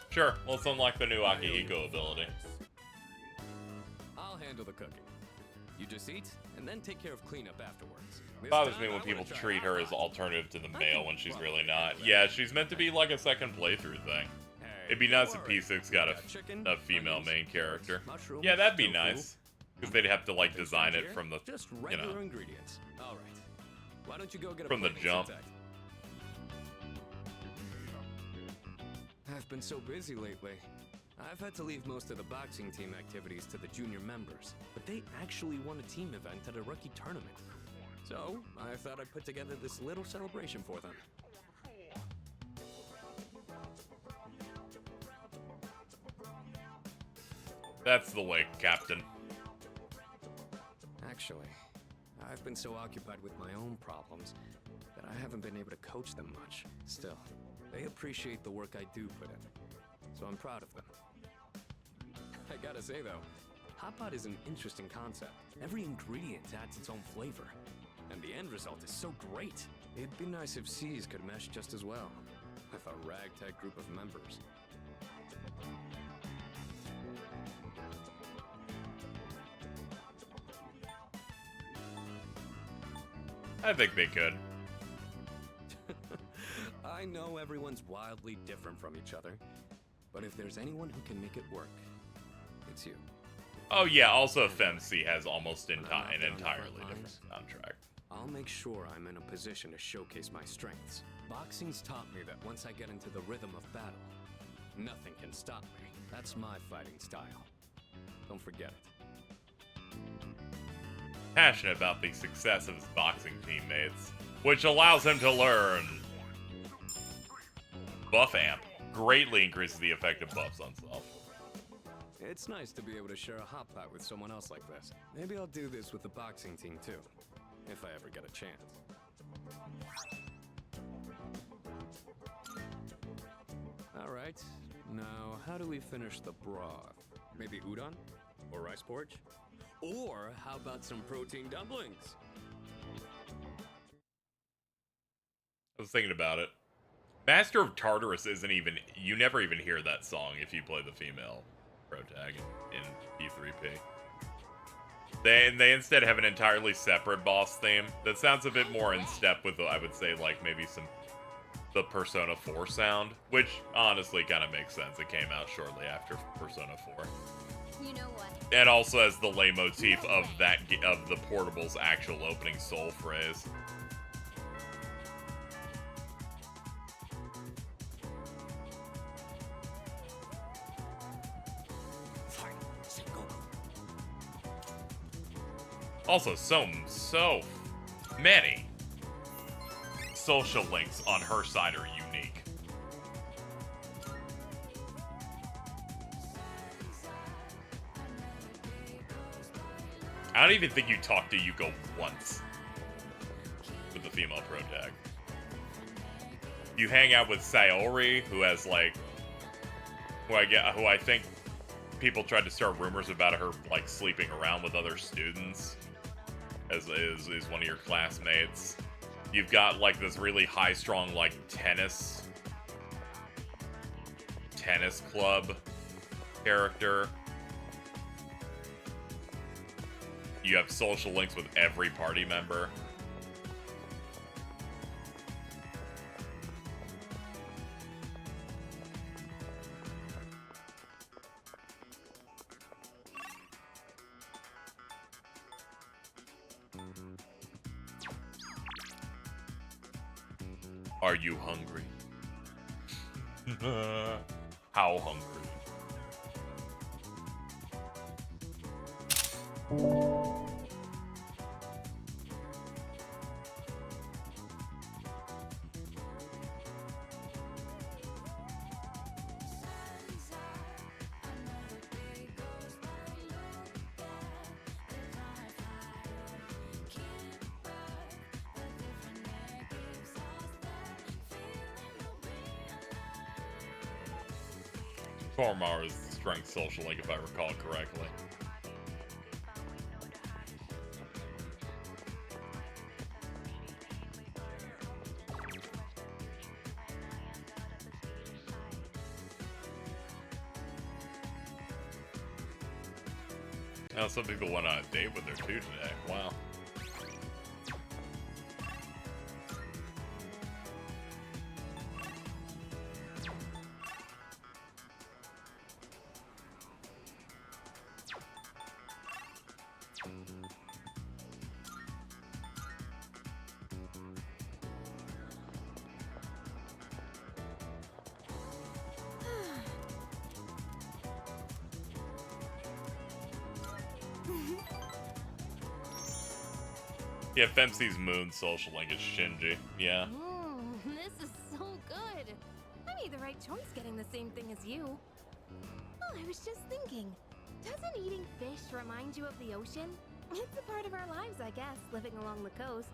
Sure, let's unlock the new Akihiko ability. I'll handle the cooking. You just eat, and then take care of cleanup afterwards. It bothers me when people treat her as alternative to the male when she's really not. Yeah, she's meant to be like a second playthrough thing. It'd be nice if P6 got a female main character. Yeah, that'd be nice. Because they'd have to, like, design it from the, just you regular know, ingredients. All right. Why don't you go get a from the break, jump. Insect? I've been so busy lately. I've had to leave most of the boxing team activities to the junior members, but they actually won a team event at a rookie tournament. So, I thought I'd put together this little celebration for them. That's the way, Captain. Actually, I've been so occupied with my own problems that I haven't been able to coach them much. Still, they appreciate the work I do put in, so I'm proud of them. I gotta say though, Hot Pot is an interesting concept. Every ingredient adds its own flavor, and the end result is so great. It'd be nice if C's could mesh just as well, with a ragtag group of members. I think they could. I know everyone's wildly different from each other, but if there's anyone who can make it work, it's you. Oh yeah, also FemC has almost an entirely different soundtrack. I'll make sure I'm in a position to showcase my strengths. Boxing's taught me that once I get into the rhythm of battle, nothing can stop me. That's my fighting style. Don't forget it. Passionate about the success of his boxing teammates, which allows him to learn Buff Amp. Greatly increases the effect of buffs on self. It's nice to be able to share a hot pot with someone else like this. Maybe I'll do this with the boxing team too, if I ever get a chance. Alright, now how do we finish the broth? Maybe udon? Or rice porridge? Or how about some protein dumplings? I was thinking about it. Master of Tartarus isn't even... You never even hear that song if you play the female protag in P3P. They instead have an entirely separate boss theme that sounds a bit more in step with, I would say, like, maybe the Persona 4 sound, which honestly kind of makes sense. It came out shortly after Persona 4. You know what? And also has the leitmotif of the Portable's actual opening soul phrase. Also, so many social links on her side are unique. I don't even think you talked to Yuko once with the female protag. You hang out with Sayori, who has like, who I think people tried to start rumors about her like sleeping around with other students, as is one of your classmates. You've got like this really high-strung like tennis club character. You have social links with every party member. Are you hungry? How hungry? Tormar is the strength social link, if I recall correctly. Now, some people went on a date with her too today. Wow. Yeah, Femc's moon social link is Shinji. Yeah. This is so good. I made the right choice getting the same thing as you. Oh, I was just thinking. Doesn't eating fish remind you of the ocean? It's a part of our lives, I guess, living along the coast.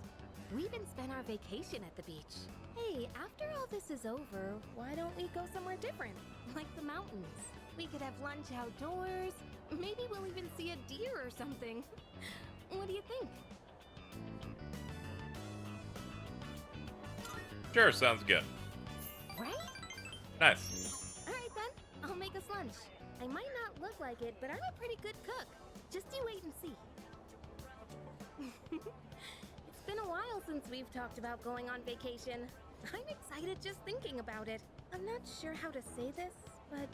We even spent our vacation at the beach. Hey, after all this is over, why don't we go somewhere different? Like the mountains. We could have lunch outdoors. Maybe we'll even see a deer or something. What do you think? Sure, sounds good. Right? Nice. Alright then, I'll make us lunch. I might not look like it, but I'm a pretty good cook. Just you wait and see. It's been a while since we've talked about going on vacation. I'm excited just thinking about it. I'm not sure how to say this, but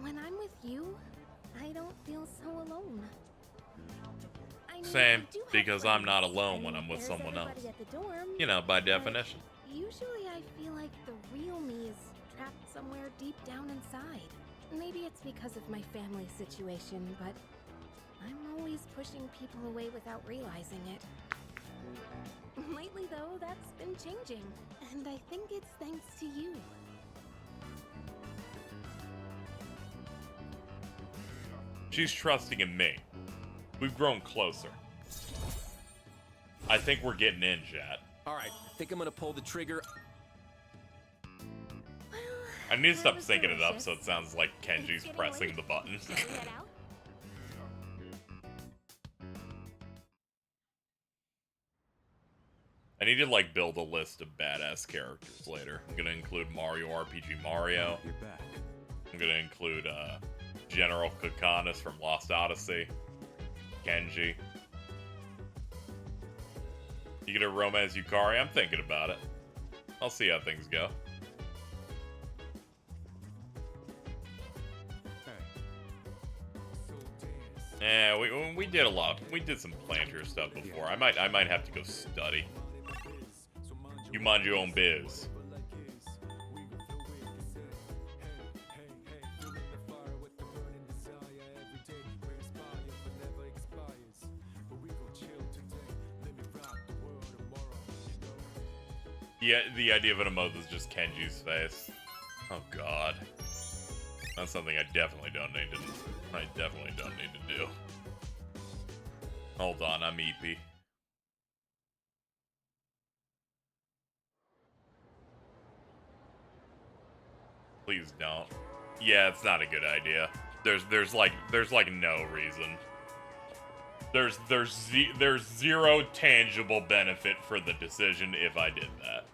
when I'm with you, I don't feel so alone. I mean, Same, I do have because I'm not friends, alone and when I'm with there's someone else. everybody at the dorm, You know, by but definition. usually I feel like the real me is trapped somewhere deep down inside. Maybe it's because of my family situation, but I'm always pushing people away without realizing it. Lately, though, that's been changing, and I think it's thanks to you. She's trusting in me. We've grown closer. I think we're getting in, chat. Alright, I think I'm gonna pull the trigger. I need to stop syncing it up so it sounds like Kenji's pressing the button. I need to, like, build a list of badass characters later. I'm gonna include Mario RPG Mario. You're back. I'm gonna include, General Kakanis from Lost Odyssey. Kenji. You gonna romance Yukari? I'm thinking about it. I'll see how things go. Yeah, we did a lot. We did some planter stuff before. I might have to go study. You mind your own biz. Yeah, the idea of an emote is just Kenji's face. Oh god. That's something I definitely don't need to do. Hold on, I'm EP. Please don't. Yeah, it's not a good idea. There's like no reason. There's zero tangible benefit for the decision if I did that.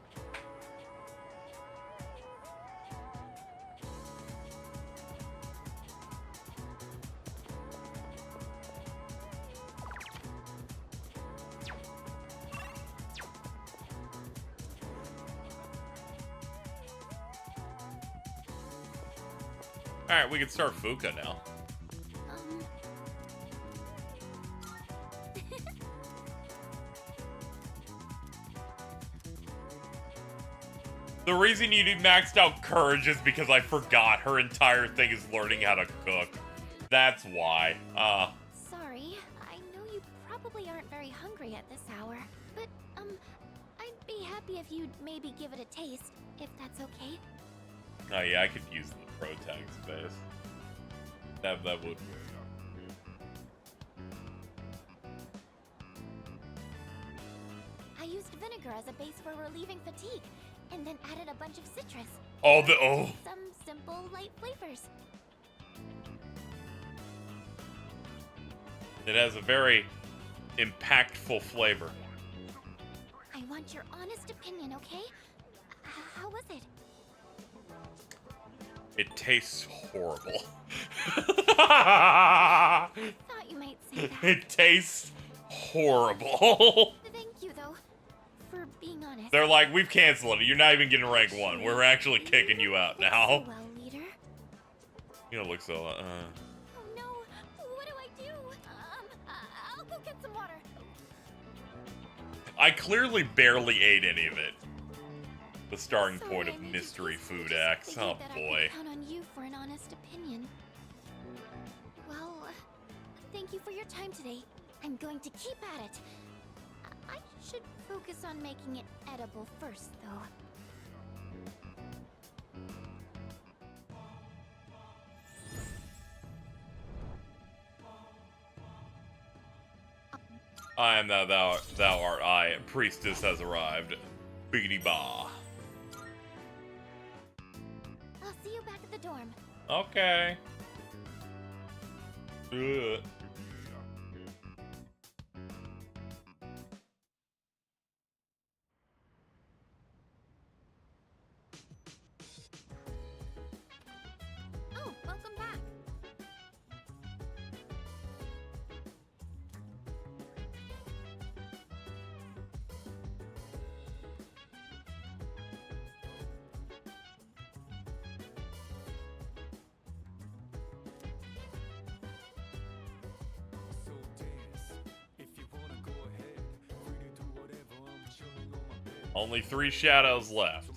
Alright, we can start Fuka now. The reason you need maxed out courage is because I forgot her entire thing is learning how to cook. That's why. Sorry, I know you probably aren't very hungry at this hour, but, I'd be happy if you'd maybe give it a taste, if that's okay. Oh yeah, I could use the pro tag space. That would work. I used vinegar as a base for relieving fatigue, and then added a bunch of citrus. Oh, Some simple, light flavors. It has a very impactful flavor. I want your honest opinion, okay? How was it? It tastes horrible. I thought you might say that. It tastes horrible. Thank you, though, for being honest. They're like, we've canceled it. You're not even getting rank 1. We're actually kicking you out now. Well, leader. You don't look so, Oh no, what do I do? I'll go get some water. I clearly barely ate any of it. The starting point of Mystery Food Acts. Oh boy. Count on you for an honest opinion. Well, thank you for your time today. I'm going to keep at it. I should focus on making it edible first, though. I am thou art I. Priestess has arrived. Biggity bah. I'll see you back at the dorm. Okay. Ugh. Oh, welcome back. Only 3 shadows left.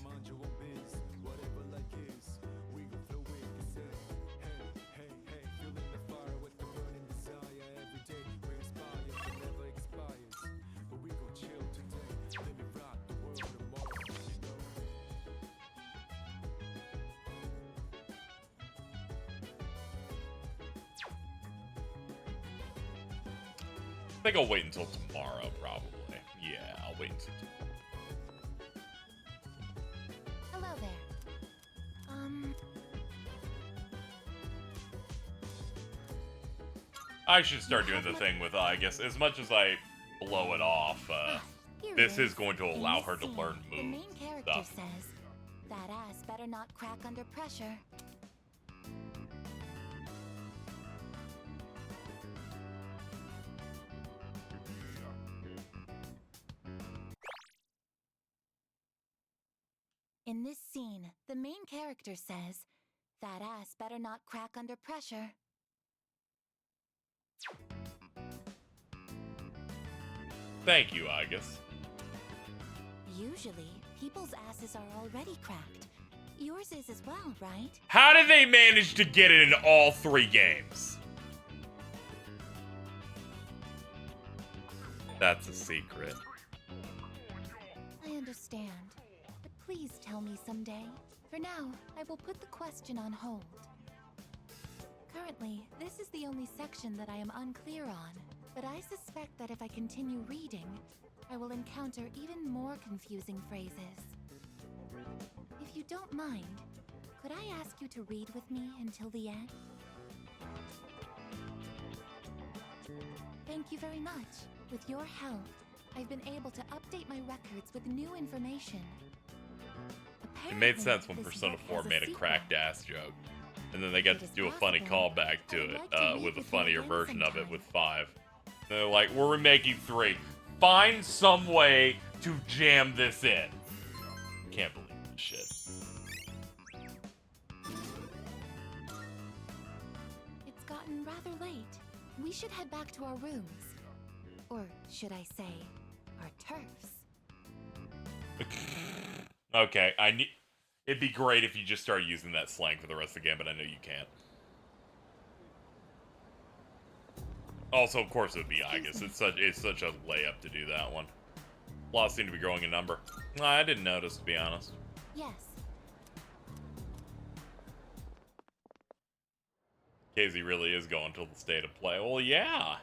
I think I'll wait until tomorrow, probably. Yeah, I'll wait until tomorrow. Hello there. I should start doing the thing with, I guess, as much as I blow it off, this is going to allow her to learn The main moves and character stuff. says, that ass better not crack under pressure. In this scene, the main character says, that ass better not crack under pressure. Thank you, Agus. Usually, people's asses are already cracked. Yours is as well, right? How did they manage to get it in all 3 games? That's a secret. I understand. But please tell me someday. For now, I will put the question on hold. Currently, this is the only section that I am unclear on, but I suspect that if I continue reading, I will encounter even more confusing phrases. If you don't mind, could I ask you to read with me until the end? Thank you very much. With your help, I've been able to update my records with new information. It made sense when Persona 4 made a cracked ass joke. And then they got to do a funny callback to it, with a funnier version of it with 5. And they're like, we're remaking 3. Find some way to jam this in. Can't believe this shit. It's gotten rather late. We should head back to our rooms. Or should I say, our turfs. Okay, it'd be great if you just started using that slang for the rest of the game, but I know you can't. Also, of course, it would be Agus. It's such a layup to do that one. Laws seem to be growing in number. I didn't notice, to be honest. Yes. KZ really is going till the state of play. Well, yeah.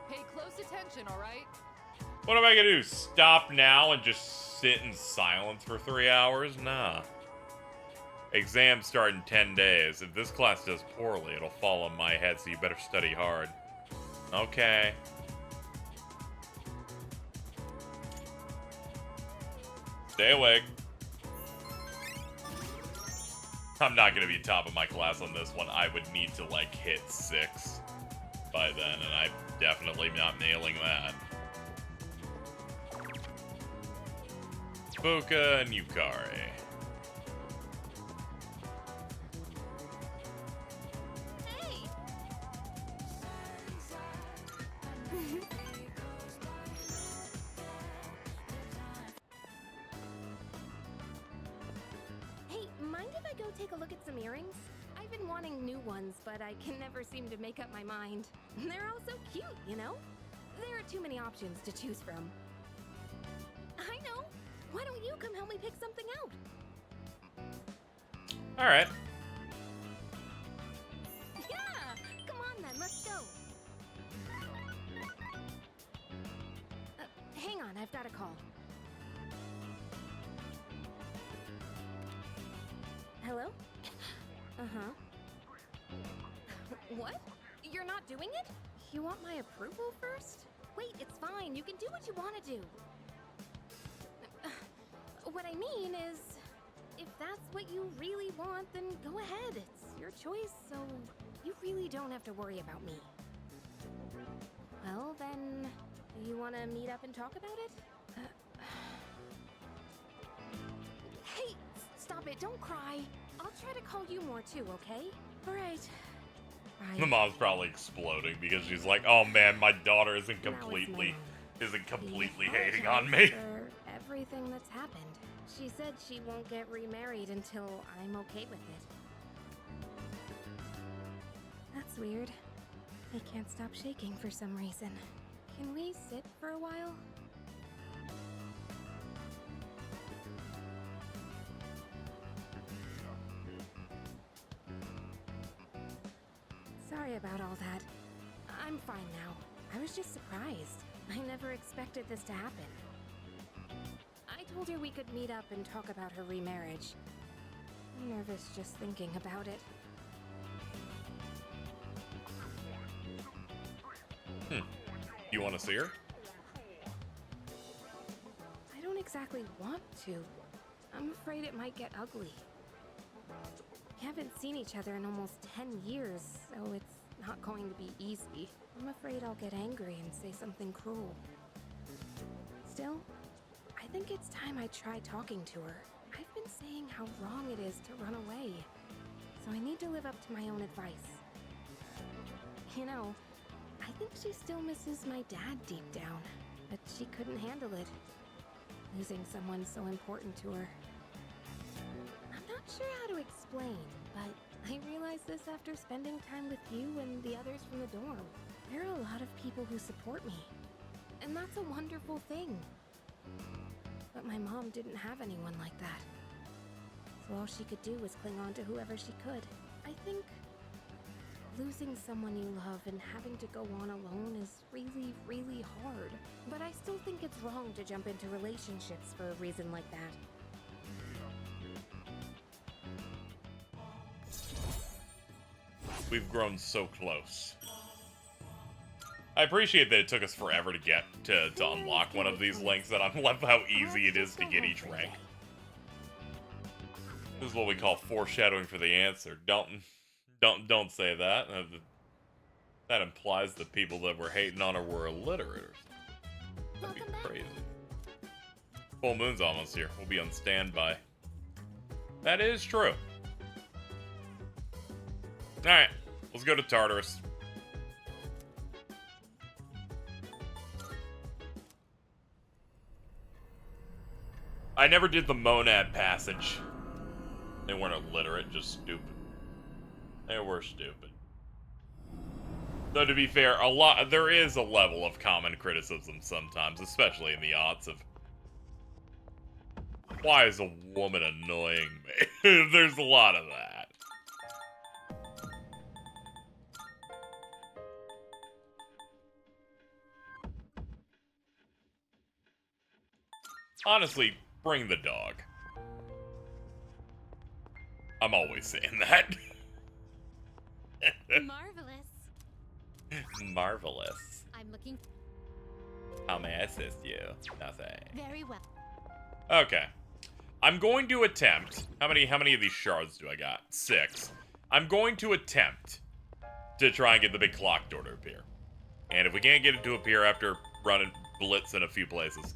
Pay close attention, all right? What am I gonna do? Stop now and just sit in silence for 3 hours? Nah. Exams start in 10 days. If this class does poorly, it'll fall on my head, so you better study hard. Okay. Stay awake. I'm not gonna be top of my class on this one. I would need to, like, hit 6 by then, and I'm definitely not nailing that. Fuka and Yukari. Hey, mind if I go take a look at some earrings? I've been wanting new ones, but I can never seem to make up my mind. They're all so cute, you know? There are too many options to choose from. I know! Why don't you come help me pick something out? Alright. Yeah! Come on then, let's go! Hang on, I've got a call. Hello? Uh-huh. What? You're not doing it? You want my approval first? Wait, it's fine. You can do what you want to do. What I mean is, if that's what you really want, then go ahead. It's your choice, so you really don't have to worry about me. Well, then, you want to meet up and talk about it? Hey, stop it. Don't cry. I'll try to call you more too, okay? All right. Bye. The mom's probably exploding because she's like, "Oh man, my daughter isn't completely hating on me." For everything that's happened. She said she won't get remarried until I'm okay with it. That's weird. I can't stop shaking for some reason. Can we sit for a while? Sorry about all that. I'm fine now. I was just surprised. I never expected this to happen. I told her we could meet up and talk about her remarriage. I'm nervous just thinking about it. You want to see her? I don't exactly want to. I'm afraid it might get ugly. We haven't seen each other in almost 10 years, so it's not going to be easy. I'm afraid I'll get angry and say something cruel. Still, I think it's time I try talking to her. I've been saying how wrong it is to run away, so I need to live up to my own advice. You know, I think she still misses my dad deep down, but she couldn't handle it. Losing someone so important to her. I'm not sure how to explain, but I realized this after spending time with you and the others from the dorm. There are a lot of people who support me, and that's a wonderful thing. But my mom didn't have anyone like that. So all she could do was cling on to whoever she could. I think losing someone you love and having to go on alone is really, really hard. But I still think it's wrong to jump into relationships for a reason like that. We've grown so close. I appreciate that it took us forever to get to unlock one of these links, and I love how easy it is to get each rank. This is what we call foreshadowing for the answer. Don't say that. That implies that people that we're hating on her were illiterate or something. That'd be crazy. Full moon's almost here. We'll be on standby. That is true. Alright, let's go to Tartarus. I never did the monad passage. They weren't illiterate, just stupid. They were stupid. Though to be fair, there is a level of common criticism sometimes, especially in the aughts of why is a woman annoying me? There's a lot of that. Honestly, bring the dog. I'm I'm always saying that. Marvelous. Marvelous. I'm looking. How may I assist you? Nothing. Very well. Okay. I'm going to attempt. How many of these shards do I got? 6. I'm going to attempt to try and get the big clock door to appear. And if we can't get it to appear after running blitz in a few places,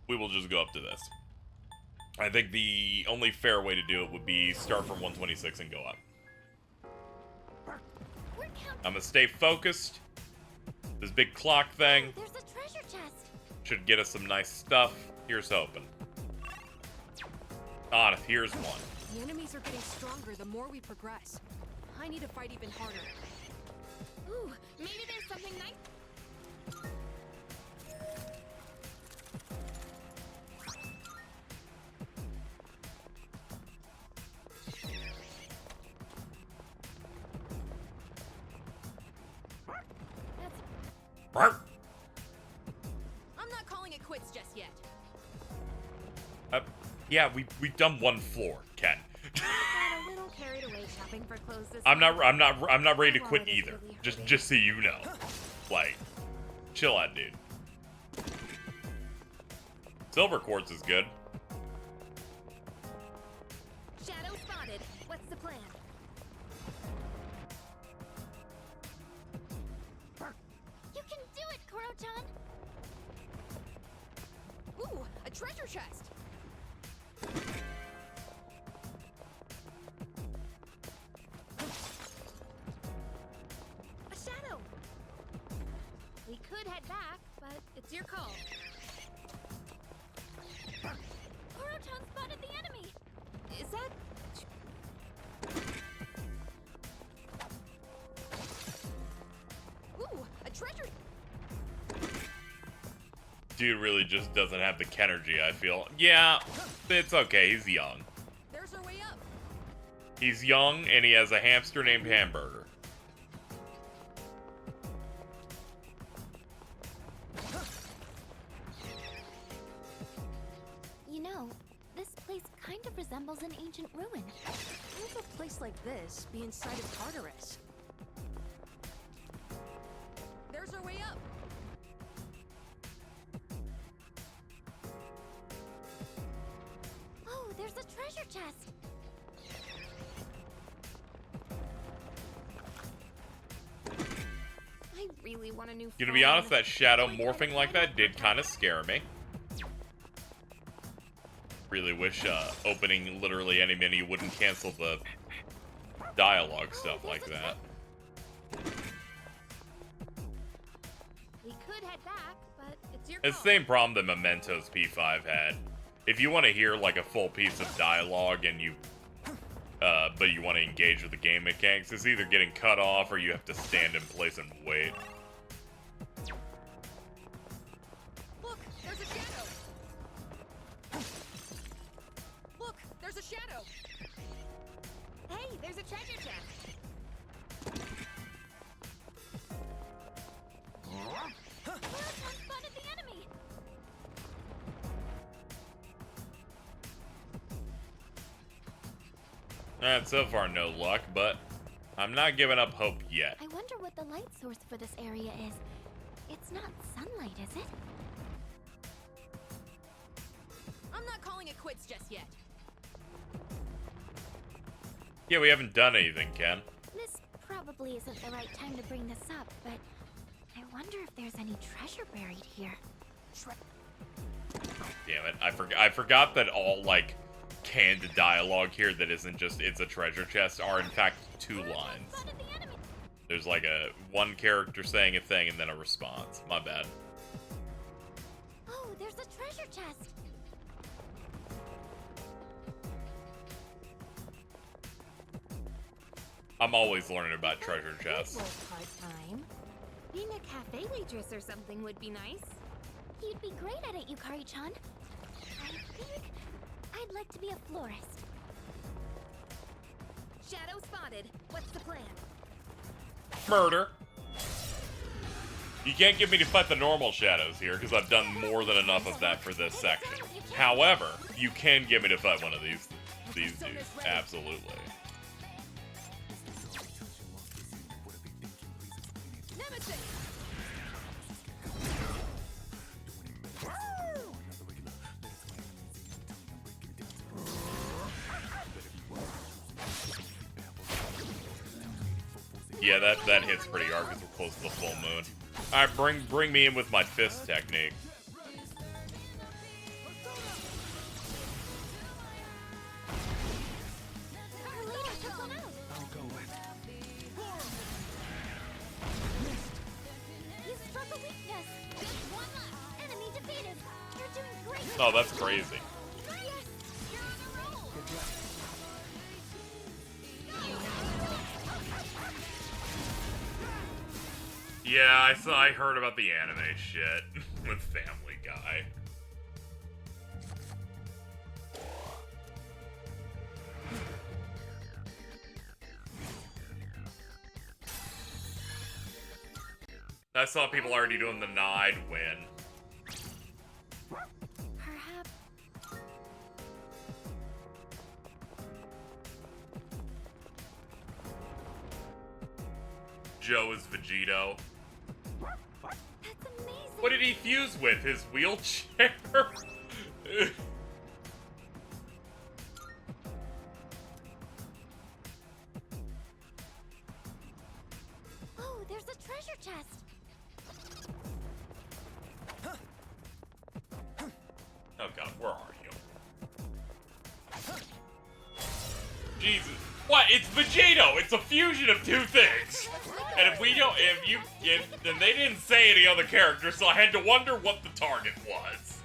we will just go up to this. I think the only fair way to do it would be start from 126 and go up. I'm gonna stay focused. This big clock thing There's a treasure chest. should get us some nice stuff. Here's hoping. On, here's one. The enemies are getting stronger the more we progress. I need to fight even harder. Ooh, maybe there's something nice. I'm not calling it quits just yet. Yeah, we've done one floor, Ken. Got a little carried away shopping for clothes this I'm not month. ready to quit either. Just so you know. Like, chill out, dude. Silver quartz is good. Shadow spotted. What's the plan? You can do it, Koro-chan. Ooh, a treasure chest. A shadow. We could head back, but it's your call. Koro-chan spotted the enemy. Is that? Ooh, a treasure. Dude really just doesn't have the Kenergy, I feel. Yeah, it's okay. He's young. There's our way up. He's young, and he has a hamster named Hamburger. You know, this place kind of resembles an ancient ruin. How would a place like this be inside of Tartarus? There's our way up. Oh, there's a treasure chest. I really want a new To be phone. honest, that shadow morphing like that did kind of scare me. Really wish opening literally any menu wouldn't cancel the dialogue stuff like that. We could head back, but it's your It's call. the same problem that Mementos P5 had. If you want to hear like a full piece of dialogue and you, but you want to engage with the game mechanics, it's either getting cut off or you have to stand in place and wait. Look, there's a shadow. Look, there's a shadow. Hey, there's a treasure chest. Koro-chan spotted the enemy. So far no luck, but I'm not giving up hope yet. I wonder what the light source for this area is. It's not sunlight, is it? I'm not calling it quits just yet. Yeah, we haven't done anything, Ken. This probably isn't the right time to bring this up, but I wonder if there's any treasure buried here. Damn it, I forgot that all, like, canned dialogue here that isn't just it's a treasure chest are in fact 2 lines. There's like one character saying a thing and then a response. My bad. Oh, there's a treasure chest. I'm always learning about treasure chests. Part-time. Being a cafe waitress or something would be nice. You'd be great at it, Yukari-chan. I think I'd like to be a florist. Shadow spotted. What's the plan? Murder. You can't get me to fight the normal shadows here, because I've done more than enough of that for this section. However, you can get me to fight one of these these dudes. Absolutely. Yeah, that hits pretty hard because we're close to the full moon. All right, bring me in with my fist technique. Oh, that's crazy. Yeah, I heard about the anime shit with Family Guy. I saw people already doing the Nide win. Perhaps. Joe is Vegito. That's amazing. What did he fuse with? His wheelchair? Oh, there's a treasure chest. Oh god, where are you? Jesus. What? It's Vegito! It's a fusion of two things! And then they didn't say any other characters, so I had to wonder what the target was.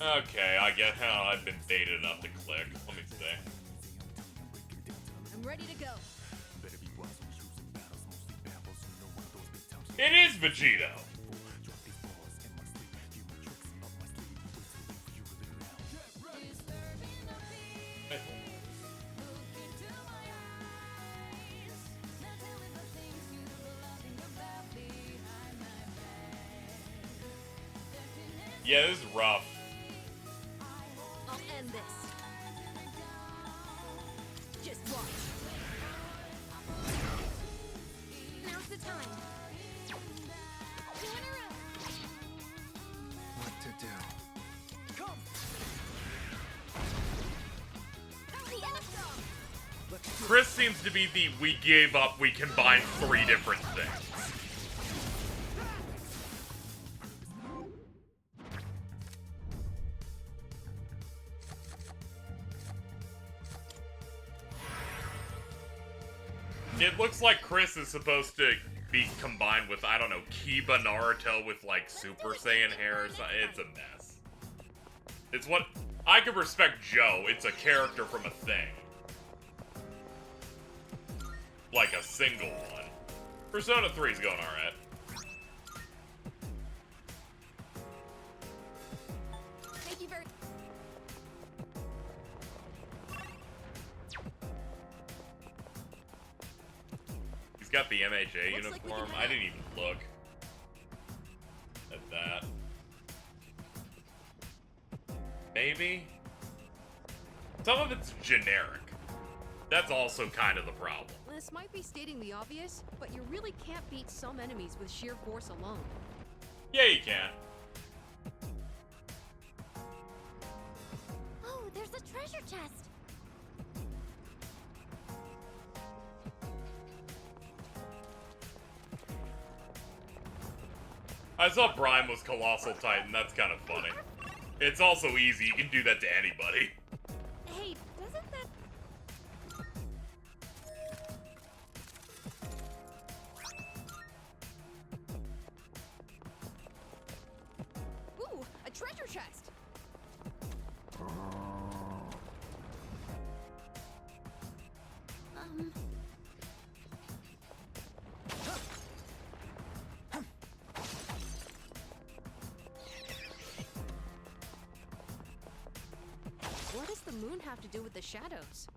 Okay, I get how I've been baited enough to click. Let me see. I'm ready to go. It is Vegito! Yeah, this is rough. I'll end this. Just watch. Now's the time. Two in a row. What to do? Come. Chris seems to be the we gave up, we combined three different things. It looks like Chris is supposed to be combined with, I don't know, Kiba Naruto with, like, Super Saiyan hair or something. It's a mess. It's what... I could respect Joe. It's a character from a thing. Like a single one. Persona 3's going alright. Thank you very... He's got the MHA uniform. I didn't even look at that. Maybe? Some of it's generic. That's also kind of the problem. This might be stating the obvious, but you really can't beat some enemies with sheer force alone. Yeah, you can. Oh, there's a treasure chest. I saw Brian was Colossal Titan. That's kind of funny. It's also easy. You can do that to anybody. Hey, doesn't that... Ooh, a treasure chest! What does the moon have to do with the shadows?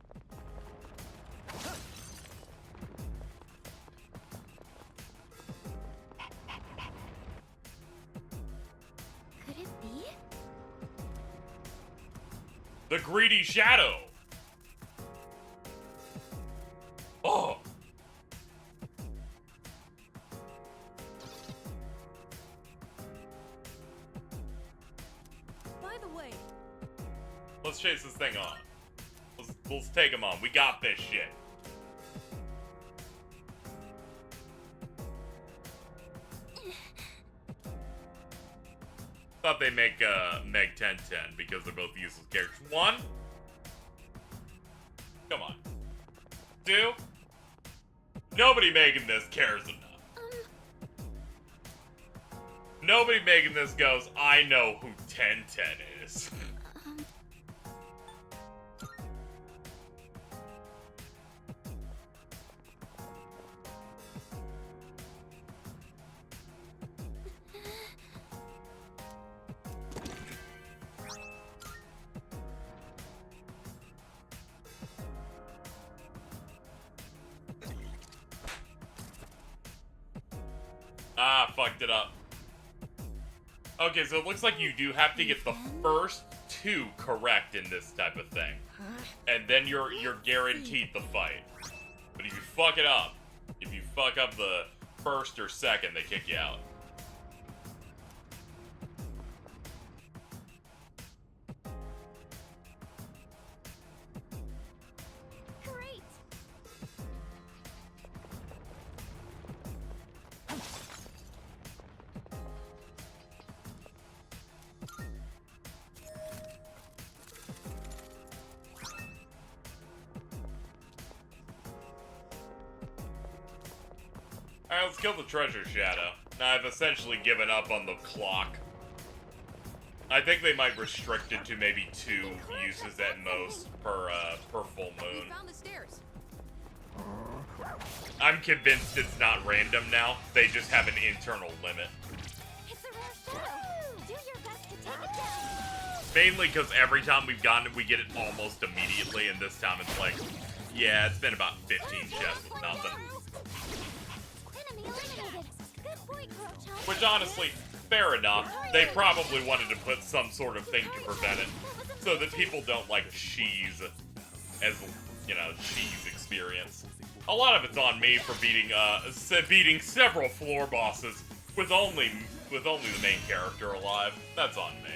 The greedy shadow. Oh. By the way, Let's chase this thing on. Let's take him on. We got this shit. Thought they make Meg 1010 because they're both useless characters. 1. Come on. 2. Nobody making this cares enough. Nobody making this goes, I know who 1010 is. Ah, fucked it up. Okay, so it looks like you do have to get the first 2 correct in this type of thing. And then you're guaranteed the fight. But if you fuck it up, if you fuck up the first or second, they kick you out. Great. Alright, let's kill the treasure shadow. Now, I've essentially given up on the clock. I think they might restrict it to maybe 2 uses at most per full moon. found the stairs. I'm convinced it's not random now. They just have an internal limit. It's a rare shadow. Do your best to take it down. Mainly because every time we've gotten it, we get it almost immediately, and this time it's like, yeah, it's been about 15 chests with nothing. Enemy eliminated. Good boy, Kuro-chan. Which honestly, fair enough. They probably wanted to put some sort of thing to prevent it, so that people don't like cheese as, you know, cheese experience. A lot of it's on me for beating several floor bosses with only the main character alive. That's on me.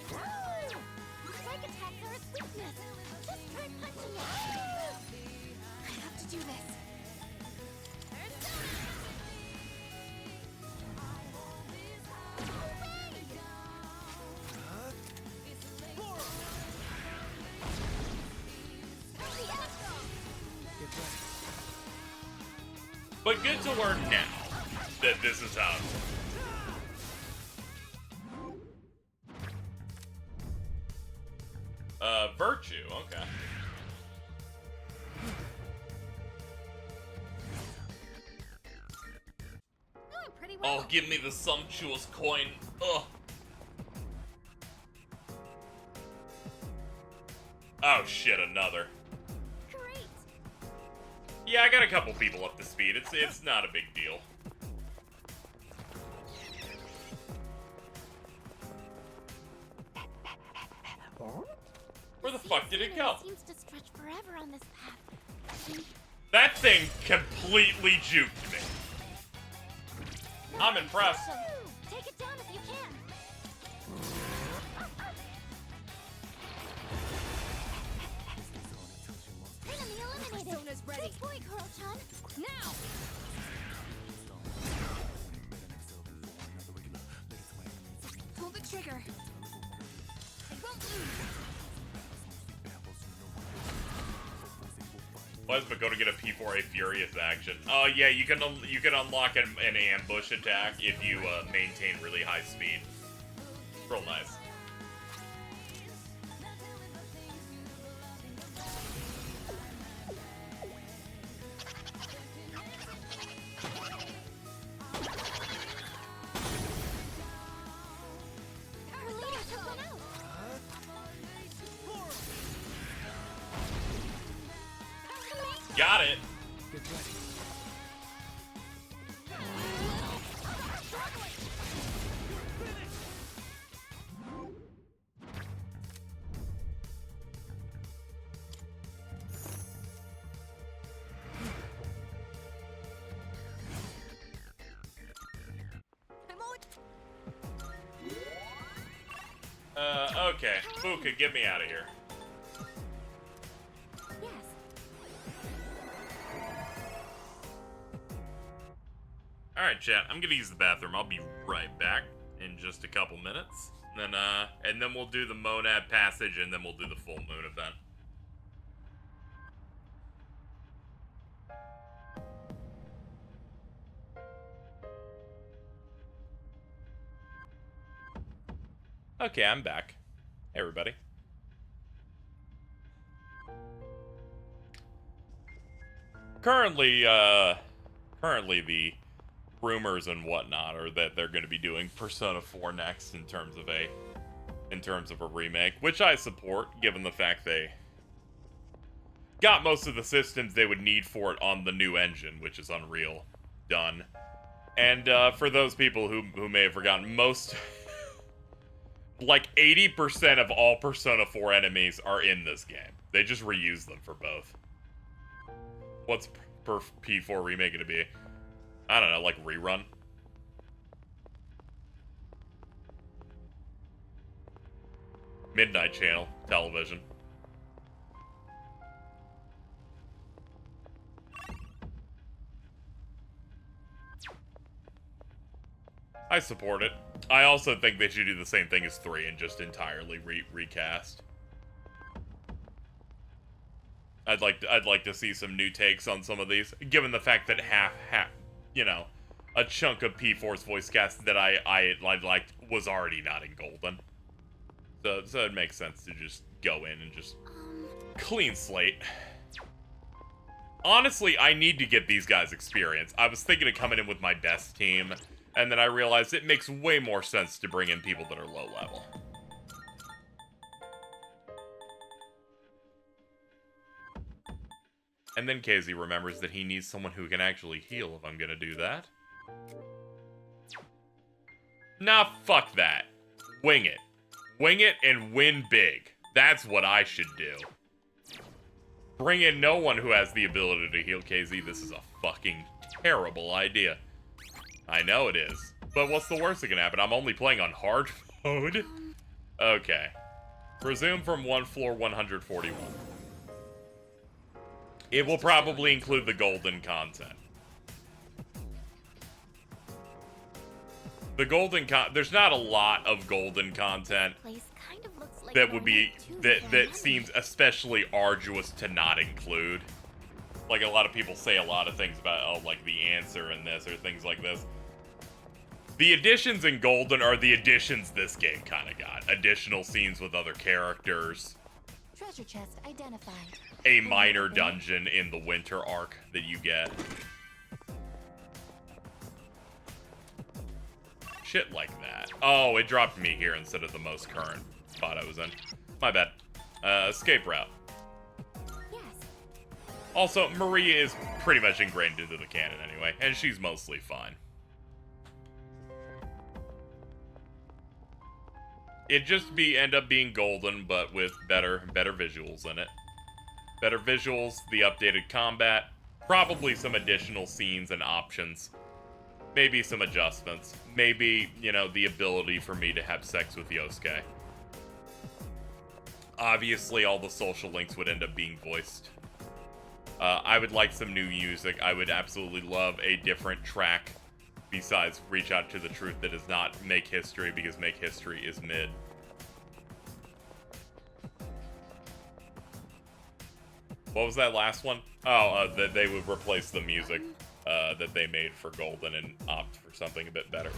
Strike attacks are its weakness. Just try punching it. I have to do this. But good to learn now that this is how it's virtue, okay. Doing pretty well. Oh, give me the sumptuous coin. Ugh. Oh shit, another. Great. Yeah, I got a couple people up to speed. It's not a big deal. Where the fuck did it go? Seems to stretch forever on this path. That thing completely juked me. I'm impressed. Take it down if you can. Enemy eliminated. Zona's ready. Good boy, Kuro-chan. Now. Pull the trigger. Why does Makoto get a P4A Furious action? Oh yeah, you can unlock an ambush attack if you maintain really high speed. Real nice. Got it. Okay. Fuka, get me out of here. Alright, chat. I'm gonna use the bathroom. I'll be right back in just a couple minutes. And then we'll do the Monad Passage, and then we'll do the full moon event. Okay, I'm back. Hey, everybody. Currently the rumors and whatnot are that they're going to be doing Persona 4 next in terms of a remake, which I support, given the fact they got most of the systems they would need for it on the new engine, which is Unreal, done. And for those people who may have forgotten, most, like 80% of all Persona 4 enemies are in this game. They just reuse them for both. What's P4 remake gonna be? I don't know, like rerun? Midnight Channel television. I support it. I also think they should do the same thing as 3 and just entirely recast. I'd like to see some new takes on some of these, given the fact that you know, a chunk of P4's voice cast that I liked was already not in Golden. So it makes sense to just go in and just clean slate. Honestly, I need to get these guys experience. I was thinking of coming in with my best team, and then I realized it makes way more sense to bring in people that are low level. And then KZ remembers that he needs someone who can actually heal if I'm gonna do that. Nah, fuck that. Wing it. Wing it and win big. That's what I should do. Bring in no one who has the ability to heal KZ. This is a fucking terrible idea. I know it is. But what's the worst that can happen? I'm only playing on hard mode. Okay. Resume from floor 141. It will probably include the golden content. The golden there's not a lot of golden content that would be that seems especially arduous to not include. Like a lot of people say a lot of things about, oh, like the answer in this or things like this. The additions in Golden are the additions this game kind of got. Additional scenes with other characters. Treasure chest identified. A minor dungeon in the winter arc that you get. Shit like that. Oh, it dropped me here instead of the most current spot I was in. My bad. Escape route. Yes. Also, Maria is pretty much ingrained into the canon anyway, and she's mostly fine. It just end up being Golden, but with better visuals in it. Better visuals, the updated combat, probably some additional scenes and options. Maybe some adjustments. Maybe, you know, the ability for me to have sex with Yosuke. Obviously, all the social links would end up being voiced. I would like some new music. I would absolutely love a different track besides Reach Out to the Truth that does not Make History, because Make History is mid. What was that last one? Oh, that they would replace the music that they made for Golden and opt for something a bit better.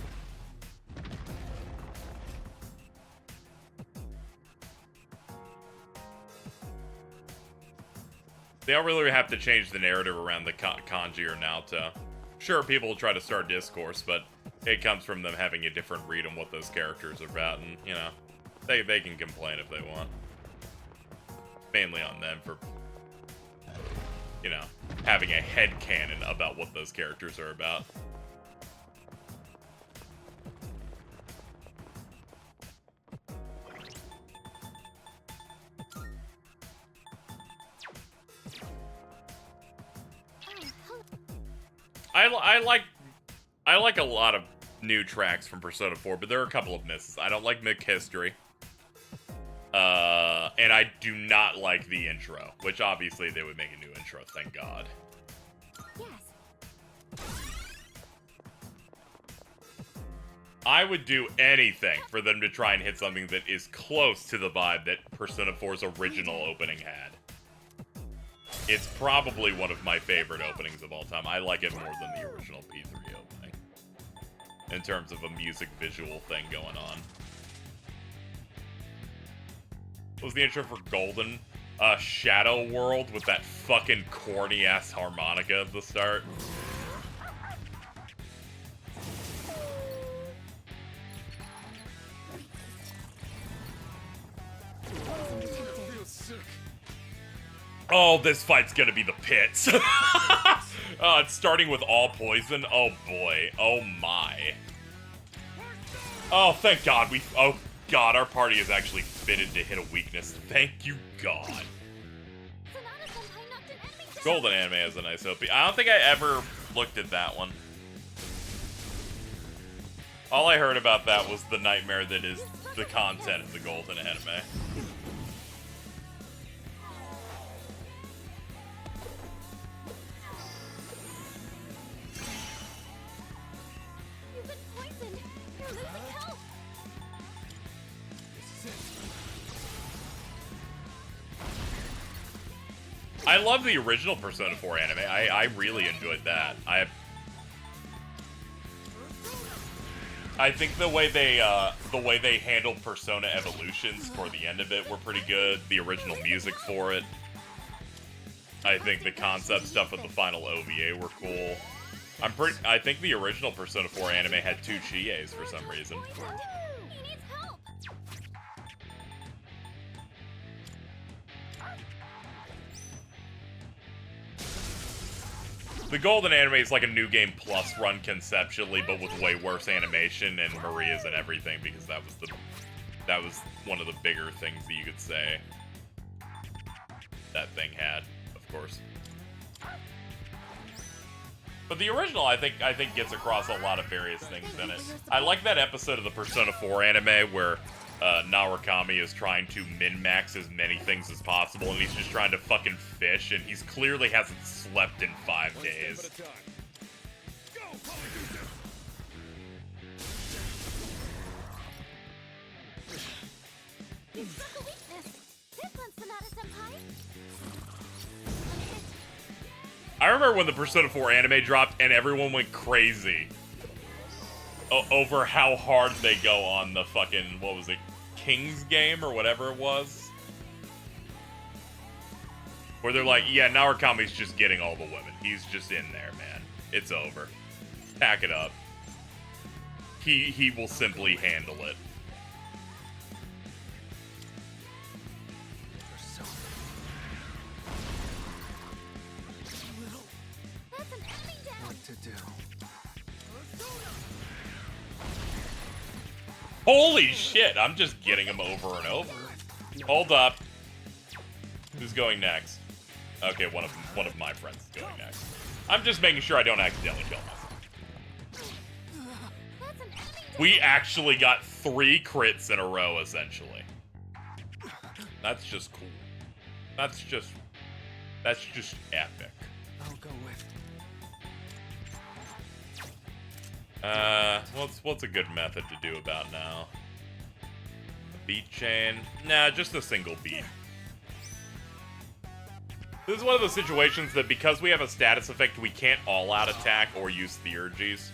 They don't really have to change the narrative around the kanji or Naoto. Sure, people will try to start discourse, but it comes from them having a different read on what those characters are about, and, you know, they can complain if they want. Mainly on them for, you know, having a headcanon about what those characters are about. I like a lot of new tracks from Persona 4, but there are a couple of misses. I don't like Make History. And I do not like the intro, which obviously they would make a new intro, thank God. Yes. I would do anything for them to try and hit something that is close to the vibe that Persona 4's original opening had. It's probably one of my favorite openings of all time. I like it more than the original P3 opening, in terms of a music visual thing going on. What was the intro for Golden? Shadow World with that fucking corny-ass harmonica at the start. Oh, this fight's gonna be the pits. It's starting with all poison. Oh boy. Oh my. Oh, thank God oh God, our party is actually fitted to hit a weakness. Thank you, God. Golden Anime has a nice OP. I don't think I ever looked at that one. All I heard about that was the nightmare that is the content of the Golden Anime. I love the original Persona 4 anime. I really enjoyed that. I think the way they handled Persona Evolutions for the end of it were pretty good. The original music for it. I think the concept stuff of the final OVA were cool. I think the original Persona 4 anime had 2 Chies for some reason. The Golden Anime is like a New Game Plus run conceptually, but with way worse animation and Maria's and everything, because that was one of the bigger things that you could say that thing had, of course. But the original, I think gets across a lot of various things in it. I like that episode of the Persona 4 anime where Narukami is trying to min-max as many things as possible, and he's just trying to fucking fish, and he's clearly hasn't slept in 5 days. I remember when the Persona 4 anime dropped, and everyone went crazy over how hard they go on the fucking, what was it, King's game or whatever it was? Where they're like, yeah, Narukami's just getting all the women. He's just in there, man. It's over. Pack it up. He will simply handle it. What to do? Holy shit, I'm just getting him over and over. Hold up. Who's going next? Okay, one of my friends is going next. I'm just making sure I don't accidentally kill myself. We actually got 3 crits in a row, essentially. That's just cool. That's just epic. I'll go with. What's a good method to do about now? A beat chain? Nah, just a single beat. This is one of those situations that because we have a status effect, we can't all-out attack or use theurgies,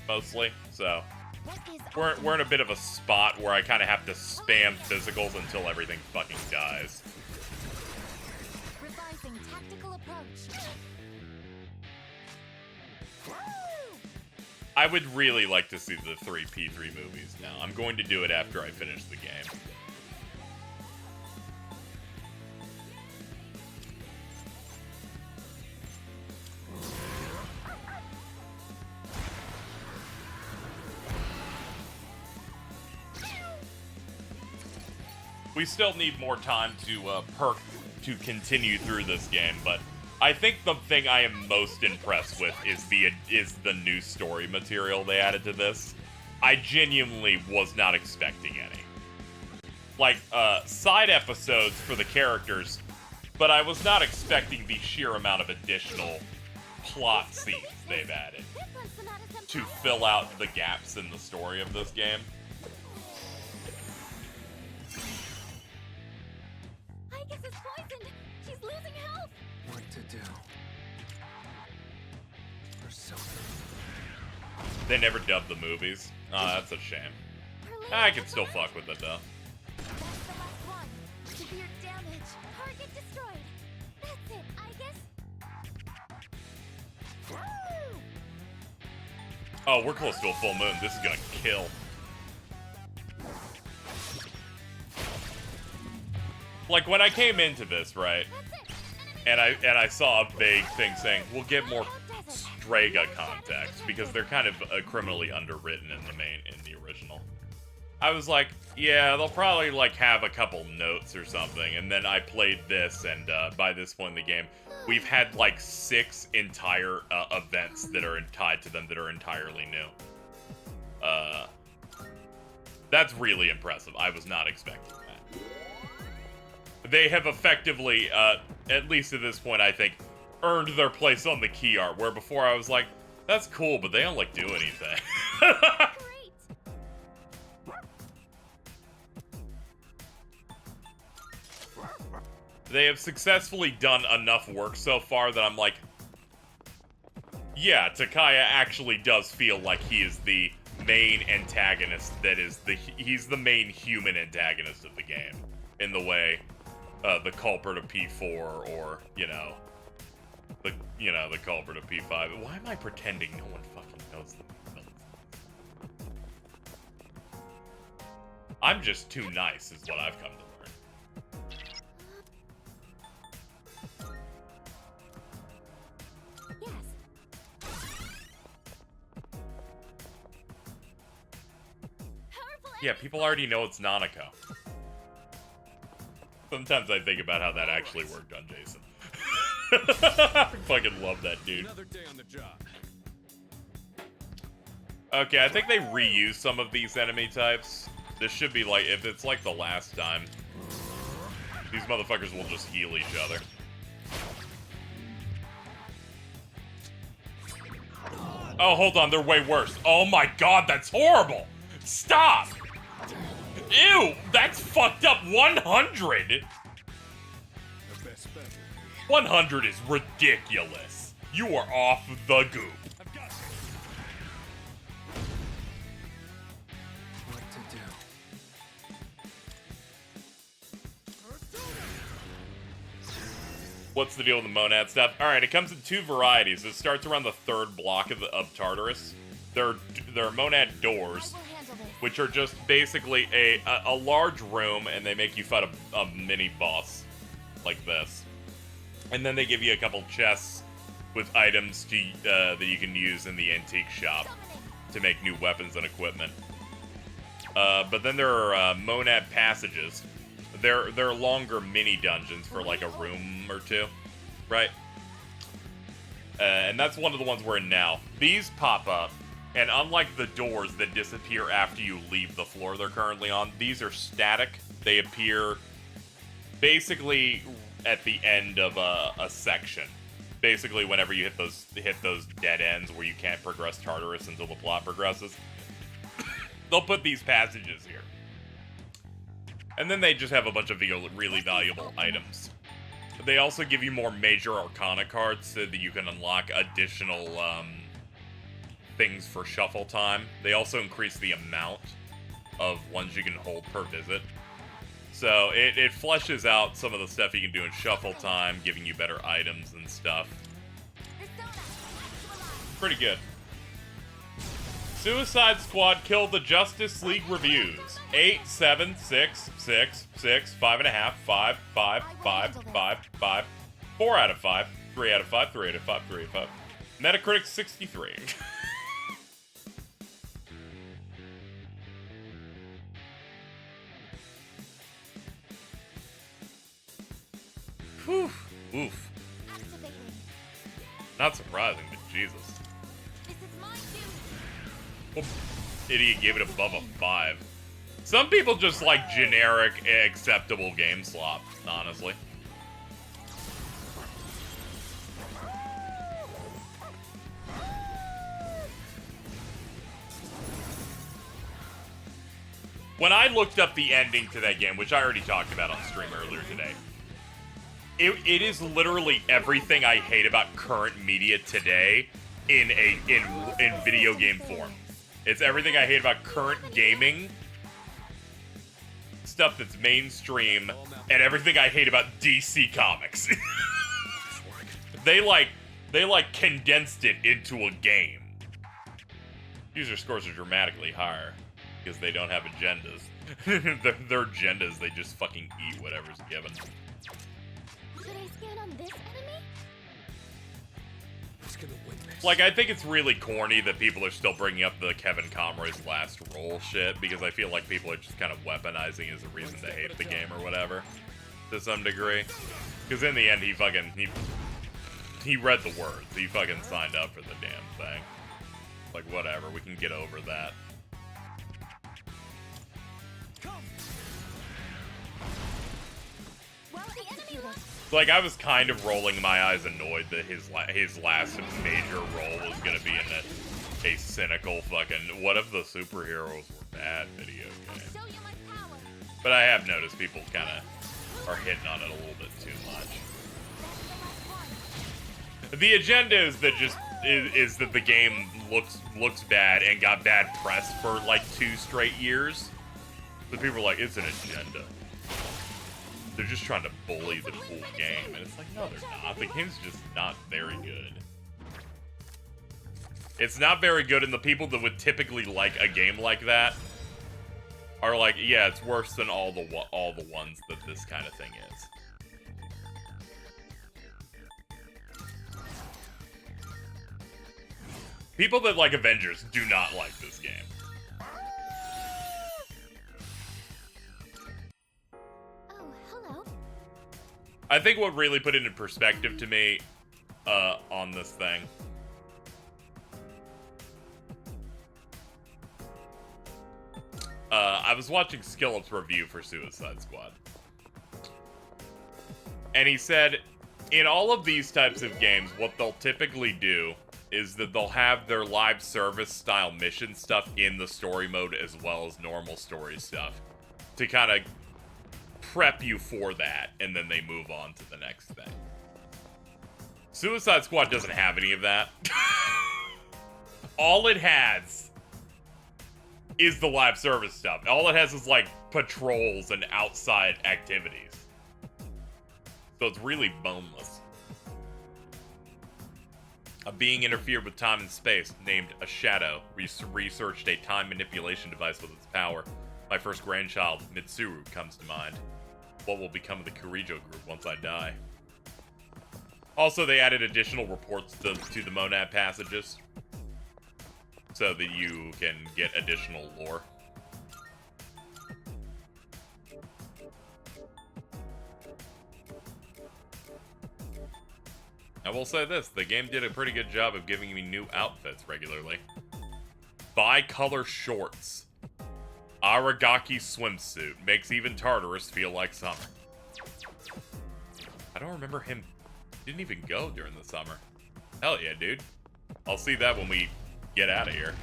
mostly. So, we're in a bit of a spot where I kind of have to spam physicals until everything fucking dies. Revising tactical approach. I would really like to see the 3 P3 movies now. I'm going to do it after I finish the game. We still need more time to continue through this game, but I think the thing I am most impressed with is the new story material they added to this. I genuinely was not expecting any. like, side episodes for the characters, but I was not expecting the sheer amount of additional plot scenes they've added to fill out the gaps in the story of this game. I guess it's poisoned. She's losing health. What to do? Persona. They never dubbed the movies. That's a shame. I can still fuck with it, though. That's the last one. Severe damage. Target destroyed. That's it, I guess. Oh, we're close to a full moon. This is gonna kill. Like, when I came into this, right, and I saw a vague thing saying, we'll get more Strega context, because they're kind of criminally underwritten in the original. I was like, yeah, they'll probably, like, have a couple notes or something, and then I played this, and by this point in the game, we've had, like, 6 entire events that are tied to them that are entirely new. That's really impressive. I was not expecting that. They have effectively, at least at this point, I think, earned their place on the key art, where before I was like, that's cool, but they don't, like, do anything. They have successfully done enough work so far that I'm like, yeah, Takaya actually does feel like he is the main antagonist he's the main human antagonist of the game, in the way the culprit of P4 or, the culprit of P5. Why am I pretending no one fucking knows the villains? I'm just too nice is what I've come to learn. Yeah, people already know it's Nanako. Sometimes I think about how that actually worked on Jason. I fucking love that dude. Another day on the job. Okay, I think they reuse some of these enemy types. This should be like, if it's like the last time, these motherfuckers will just heal each other. Oh, hold on, they're way worse. Oh my god, that's horrible! Stop! Ew, that's fucked up. 100? 100 is ridiculous. You are off the goop. What to do? What's the deal with the monad stuff? Alright, it comes in 2 varieties. It starts around the 3rd block of Tartarus. There are monad doors, which are just basically a large room, and they make you fight a mini boss like this. And then they give you a couple chests with items that you can use in the antique shop to make new weapons and equipment. But then there are monad passages. They're longer mini dungeons for like a room or 2, right? And that's one of the ones we're in now. These pop up. And unlike the doors that disappear after you leave the floor they're currently on, these are static. They appear basically at the end of a section. Basically, whenever you hit those dead ends where you can't progress Tartarus until the plot progresses, they'll put these passages here. And then they just have a bunch of really valuable items. They also give you more major arcana cards so that you can unlock additional things for shuffle time. They also increase the amount of ones you can hold per visit. So it fleshes out some of the stuff you can do in shuffle time, giving you better items and stuff. Pretty good. Suicide Squad killed the Justice League reviews. 8, 7, 6, 6, 6, 5.5, 5, 5, 5, 5, 5, 4 out of 5, 3 out of 5, 3 out of 5, 3 out of 5. Metacritic 63. Whew. Oof. Not surprising, but Jesus. Well, idiot gave it above a 5. Some people just like generic, acceptable game slop, honestly. When I looked up the ending to that game, which I already talked about on stream earlier today, it is literally everything I hate about current media today in video game form. It's everything I hate about current gaming, stuff that's mainstream, and everything I hate about DC Comics. They condensed it into a game. User scores are dramatically higher because they don't have agendas. Their agendas, they just fucking eat whatever's given. Should I stand on this enemy? Who's gonna win this? Like, I think it's really corny that people are still bringing up the Kevin Conroy's last roll shit, because I feel like people are just kind of weaponizing as a reason to hate the game or whatever, to some degree. Because in the end, he read the words. He fucking signed up for the damn thing. Like, whatever, we can get over that. Like, I was kind of rolling my eyes annoyed that his last major role was gonna be in a cynical fucking what if the superheroes were bad video game. But I have noticed people kind of are hitting on it a little bit too much. The agenda is that is that the game looks bad and got bad press for like 2 straight years. So people are like, it's an agenda. They're just trying to bully the cool game, and it's like, no, they're not. The game's just not very good. It's not very good, and the people that would typically like a game like that are like, yeah, it's worse than all the ones that this kind of thing is. People that like Avengers do not like this game. I think what really put it in perspective to me on this thing I was watching Skillup's review for Suicide Squad, and he said in all of these types of games what they'll typically do is that they'll have their live service style mission stuff in the story mode as well as normal story stuff to kind of prep you for that, and then they move on to the next thing. Suicide Squad doesn't have any of that. All it has is the live service stuff. All it has is like patrols and outside activities. So it's really boneless. A being interfered with time and space, named a Shadow, researched a time manipulation device with its power. My first grandchild, Mitsuru, comes to mind. What will become of the Kurijo group once I die? Also, they added additional reports to the Monad passages so that you can get additional lore. I will say this, the game did a pretty good job of giving me new outfits regularly. Bi-color shorts. Aragaki swimsuit makes even Tartarus feel like summer. I don't remember him. Didn't even go during the summer. Hell yeah, dude. I'll see that when we get out of here.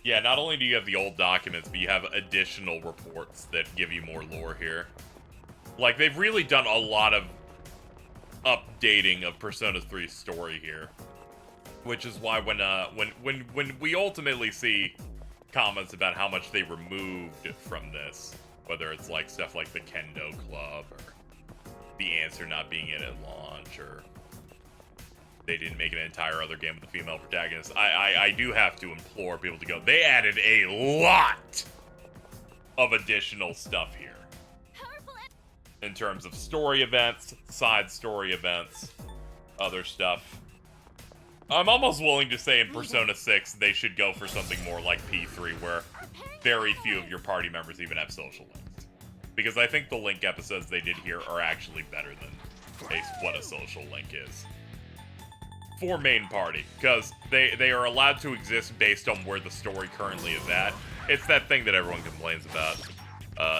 Yeah, not only do you have the old documents, but you have additional reports that give you more lore here. Like, they've really done a lot of updating of Persona 3's story here. Which is why when we ultimately see comments about how much they removed from this, whether it's like stuff like the Kendo Club or the answer not being in at launch, or they didn't make an entire other game with a female protagonist, I do have to implore people to go. They added a lot of additional stuff here in terms of story events, side story events, other stuff. I'm almost willing to say in Persona 6 they should go for something more like P3, where very few of your party members even have social links. Because I think the link episodes they did here are actually better than what a social link is. for main party, because they are allowed to exist based on where the story currently is at. It's that thing that everyone complains about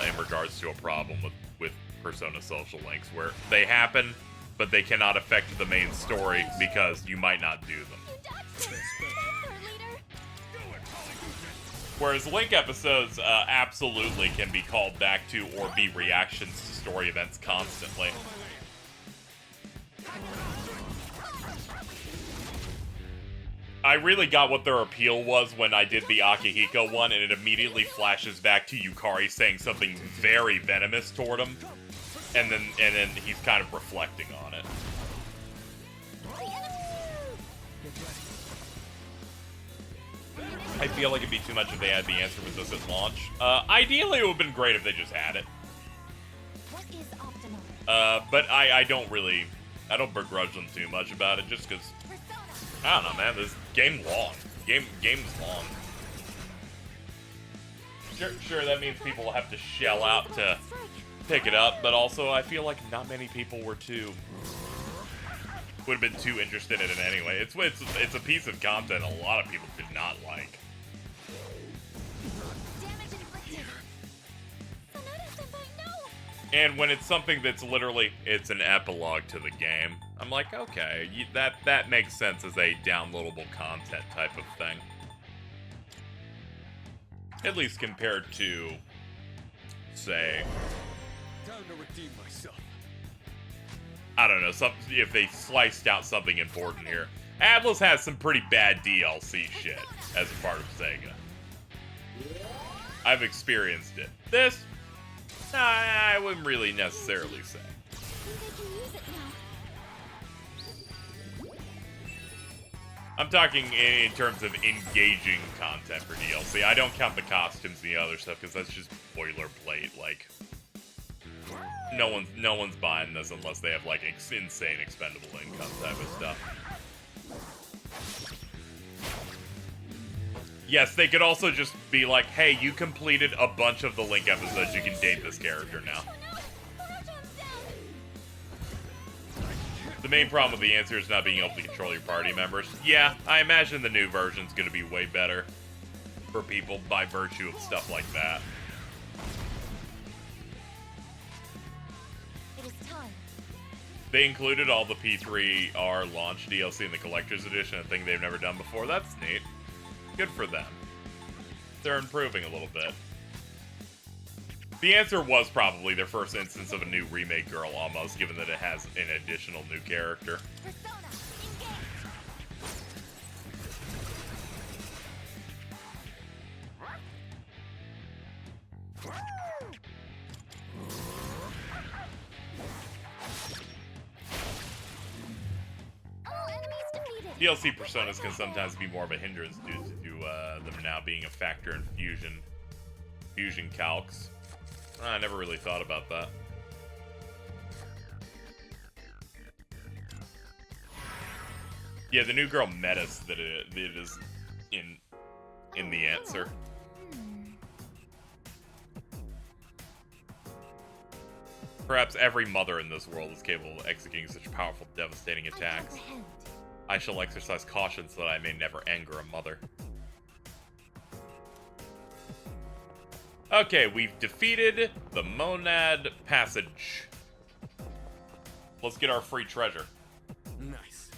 in regards to a problem with Persona social links, where they happen, but they cannot affect the main story because you might not do them. Whereas link episodes absolutely can be called back to or be reactions to story events constantly. I really got what their appeal was when I did the Akihiko one, and it immediately flashes back to Yukari saying something very venomous toward him, and then he's kind of reflecting on it. I feel like it'd be too much if they had the answer with this at launch. Ideally, it would have been great if they just had it. But I don't begrudge them too much about it, just because, I don't know, man, this game's long. Game's long. Sure, that means people will have to shell out to pick it up, but also I feel like not many people would have been too interested in it anyway. It's a piece of content a lot of people did not like. And when it's something that's literally, it's an epilogue to the game, I'm like, okay, that makes sense as a downloadable content type of thing. At least compared to, say, Time to redeem myself. I don't know, if they sliced out something important here. Atlas has some pretty bad DLC shit as a part of Sega. I've experienced it. This, I wouldn't really necessarily say. I'm talking in terms of engaging content for DLC. I don't count the costumes and the other stuff because that's just boilerplate. Like, no one's buying this unless they have like insane expendable income type of stuff. Yes, they could also just be like, hey, you completed a bunch of the Link episodes, you can date this character now. The main problem with the answer is not being able to control your party members. Yeah, I imagine the new version's gonna be way better for people by virtue of stuff like that. It is time. They included all the P3R launch DLC in the Collector's Edition, a thing they've never done before. That's neat. Good for them. They're improving a little bit. The answer was probably their first instance of a new remake girl, almost, given that it has an additional new character. DLC personas can sometimes be more of a hindrance due to them now being a factor in fusion calcs. I never really thought about that. Yeah, the new girl metas that it is in the answer. Perhaps every mother in this world is capable of executing such powerful, devastating attacks. I shall exercise caution so that I may never anger a mother. Okay, we've defeated the Monad Passage. Let's get our free treasure. Nice.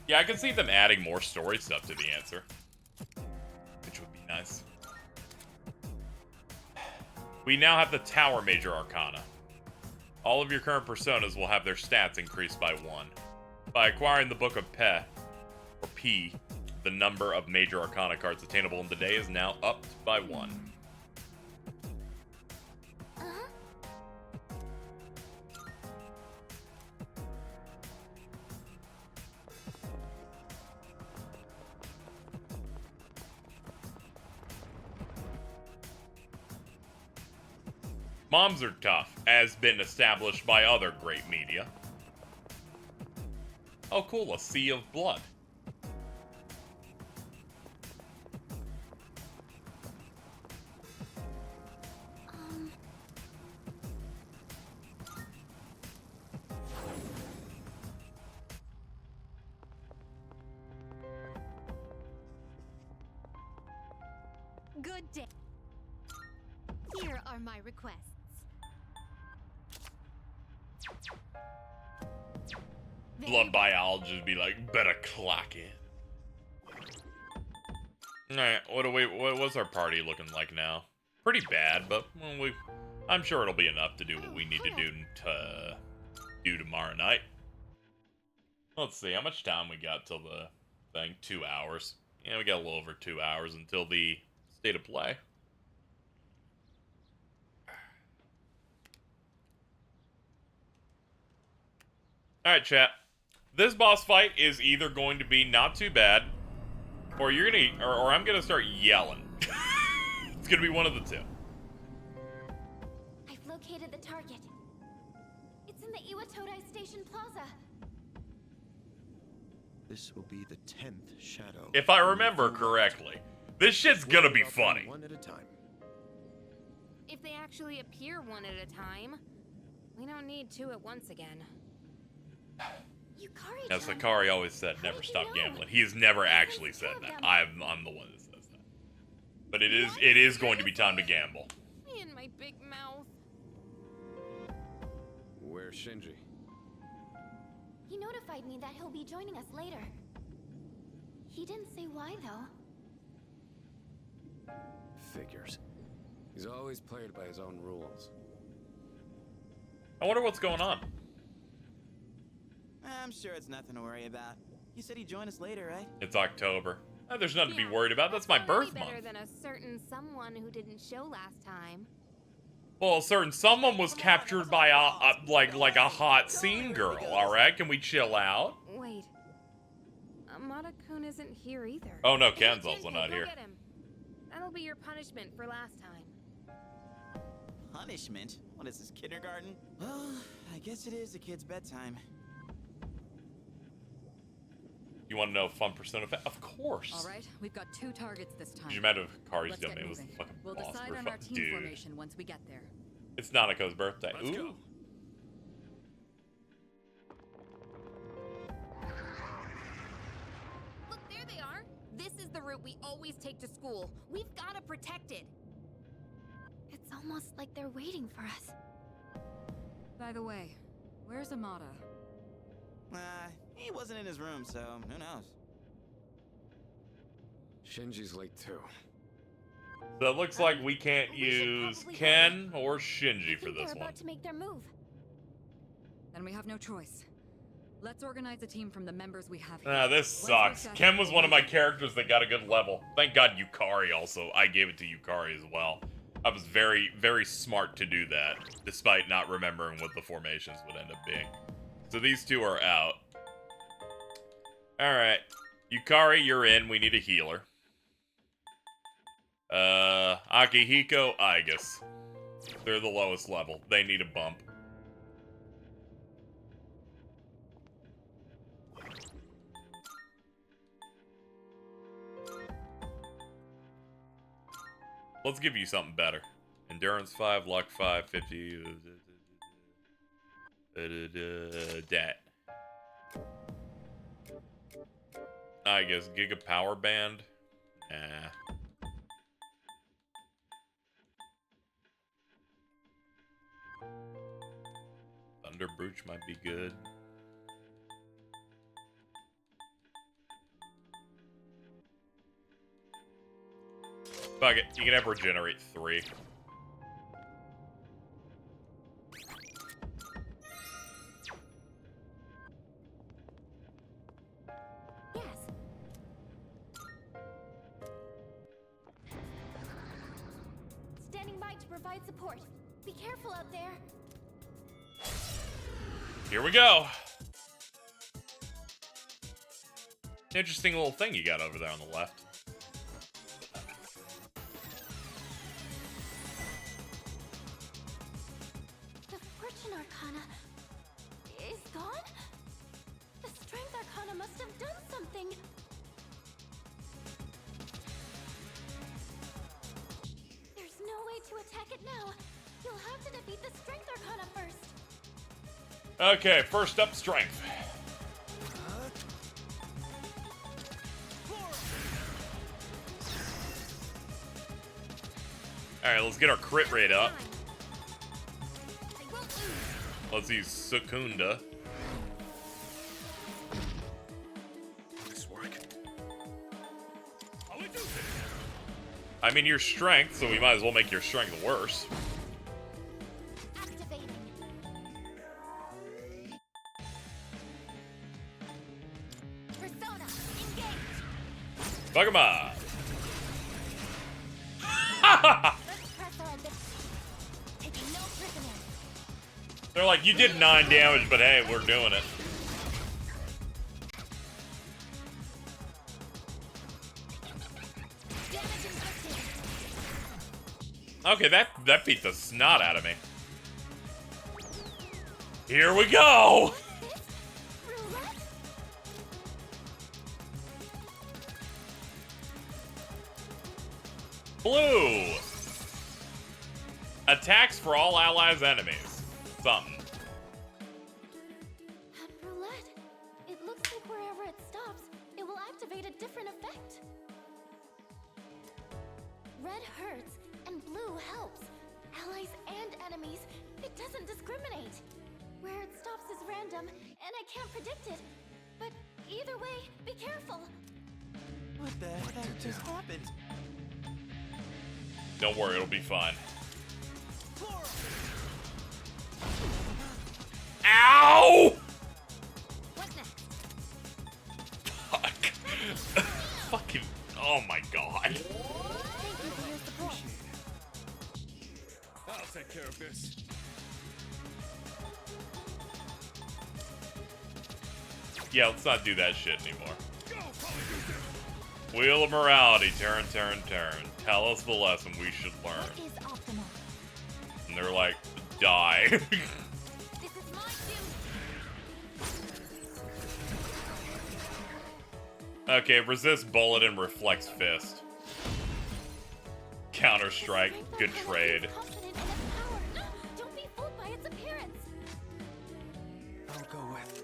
Yeah, I can see them adding more story stuff to the answer, which would be nice. We now have the Tower Major Arcana. All of your current personas will have their stats increased by 1. By acquiring the Book of Pe, or P, the number of Major Arcana cards attainable in the day is now upped by 1. Moms are tough, as been established by other great media. Oh cool, a sea of blood. good day. Here are my requests. Blood biologist would be like, better clock in. Alright, what's our party looking like now? Pretty bad, but well, I'm sure it'll be enough to do what we need to do tomorrow night. Let's see, how much time we got till the thing? 2 hours. Yeah, we got a little over 2 hours until the state of play. Alright, chat. This boss fight is either going to be not too bad, or you're gonna, or I'm gonna start yelling. It's gonna be one of the two. I've located the target. It's in the Iwatodai Station Plaza. This will be the 10th shadow. If I remember correctly, this shit's gonna be funny. One at a time. If they actually appear one at a time, we don't need two at once again. As Sakari always said, never stop gambling. He has never actually said that. I'm the one that says that. But it is going to be time to gamble. Me and my big mouth. Where's Shinji? He notified me that he'll be joining us later. He didn't say why, though. Figures. He's always played by his own rules. I wonder what's going on. I'm sure it's nothing to worry about. You said he'd join us later, right? It's October. There's nothing to be worried about. That's my birth Better month. than a certain someone who didn't show last time. Well, a certain someone was captured by like a hot scene girl. All right, can we chill out? Wait, Amada-kun isn't here either. Oh no, Ken's also not Go here. get him. That'll be your punishment for last time. Punishment? What is this, kindergarten? Well, I guess it is a kid's bedtime. You want to know fun percent effect? Of course. All right, we've got 2 targets this time. Could you imagine if Kari's Let's gun get name was the moving. fucking We'll boss? decide We're on our fucking- team dude. formation once we get there. It's Nanako's birthday. Let's Ooh. go. Look, there they are. This is the route we always take to school. We've got to protect it. It's almost like they're waiting for us. By the way, where's Amada? He wasn't in his room, so who knows? Shinji's late too. So it looks like we can't use Ken or Shinji for They're this one. about to make their move. Then we have no choice. Let's organize a team from the members we have here. Ah, this sucks. Ken was one of my characters that got a good level. Thank God Yukari also. I gave it to Yukari as well. I was very, very smart to do that, despite not remembering what the formations would end up being. So these two are out. Alright. Yukari, you're in. We need a healer. Akihiko, Igus. They're the lowest level. They need a bump. Let's give you something better. Endurance 5, luck 5, 50. Dat. I guess Giga Power Band. Nah. Thunder Brooch might be good. Fuck it, you can have regenerate 3. Yes. Standing by to provide support. Be careful out there. Here we go. Interesting little thing you got over there on the left. The Fortune Arcana is gone? The Strength Arcana must have done something. There's no way to attack it now. You'll have to defeat the Strength Arcana first. Okay, first up, strength. Alright, let's get our crit rate up. Let's use Secunda. Nice work. I mean, your strength, so we might as well make your strength worse. Activating. Persona, engage. Fuck him up. Let's press our ambition. Taking no prisoners. They're like, you did 9 damage, but hey, we're doing it. Damage inflicted. Okay, that beat the snot out of me. Here we go! Blue! Attacks for all allies' enemies. Something. Roulette. It looks like wherever it stops, it will activate a different effect. Red hurts and blue helps. Allies and enemies, it doesn't discriminate. Where it stops is random, and I can't predict it. But either way, be careful. What the heck just happened? Don't worry, it'll be fine. Ow! What's next? Fuck. Fucking. Oh my god. Thank you for your support. I'll take care of this. Yeah, let's not do that shit anymore. Wheel of morality. Turn, turn, turn. Tell us the lesson we should learn. What is optimal? And they're like, die. This is my duty. Okay, resist bullet and reflex fist. Counter strike. Good trade. Confident in its power. Don't be fooled by its appearance. I'll go with.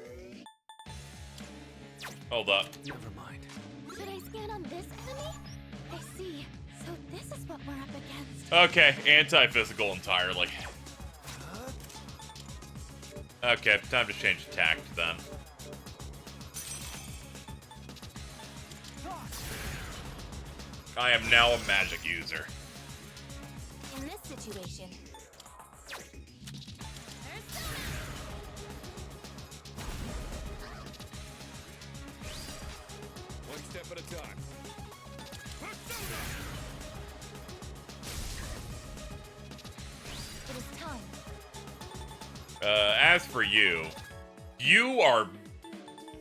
Hold up. Never mind. Should I scan on this enemy? I see. So this is what we're up against. Okay, anti-physical entirely. Okay, time to change tact then. I am now a magic user. In this situation, One step at a time. it is time. As for you, you are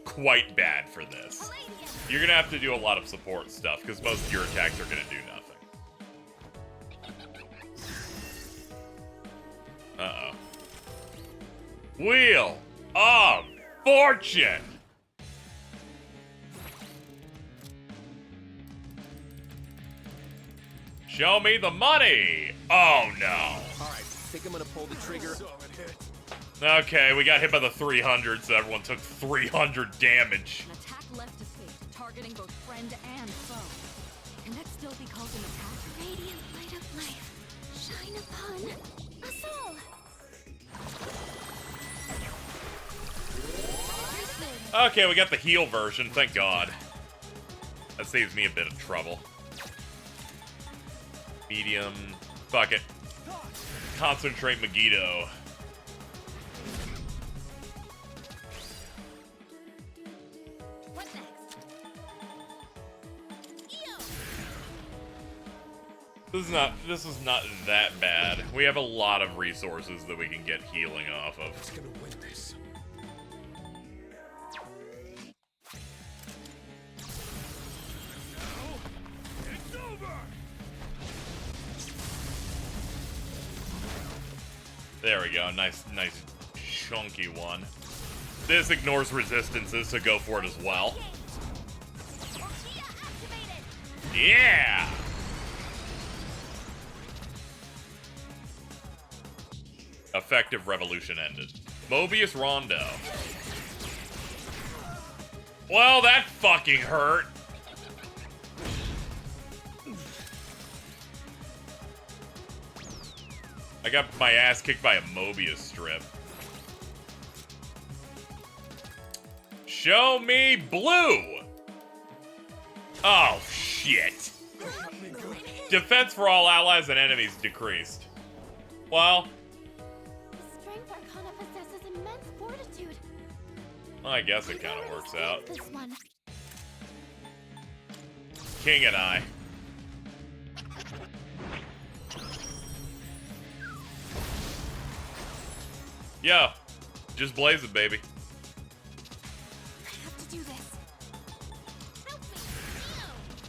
quite bad for this. You're gonna have to do a lot of support stuff, because most of your attacks are gonna do nothing. Uh-oh. Wheel of Fortune! Show me the money! Oh, no. Alright, think I'm gonna pull the trigger. Okay, we got hit by the 300, so everyone took 300 damage. An attack left to fate, targeting both friend and foe. Can that still be called an attack? Radiant light of life, shine upon us all. Okay, we got the heal version, thank God. That saves me a bit of trouble. Medium. Fuck it. Concentrate Megiddo. What next? This is not that bad. We have a lot of resources that we can get healing off of. Who's gonna win this? It's over! There we go. Nice chunky one. This ignores resistances, so go for it as well. Yeah! Effective revolution ended. Mobius Rondo. Well, that fucking hurt. I got my ass kicked by a Mobius strip. Show me blue! Oh, shit. Defense for all allies and enemies decreased. Well, The strength arcana possesses immense fortitude. I guess it kind of works out. This one. King and I. Yo, just blaze it, baby. I have to do this.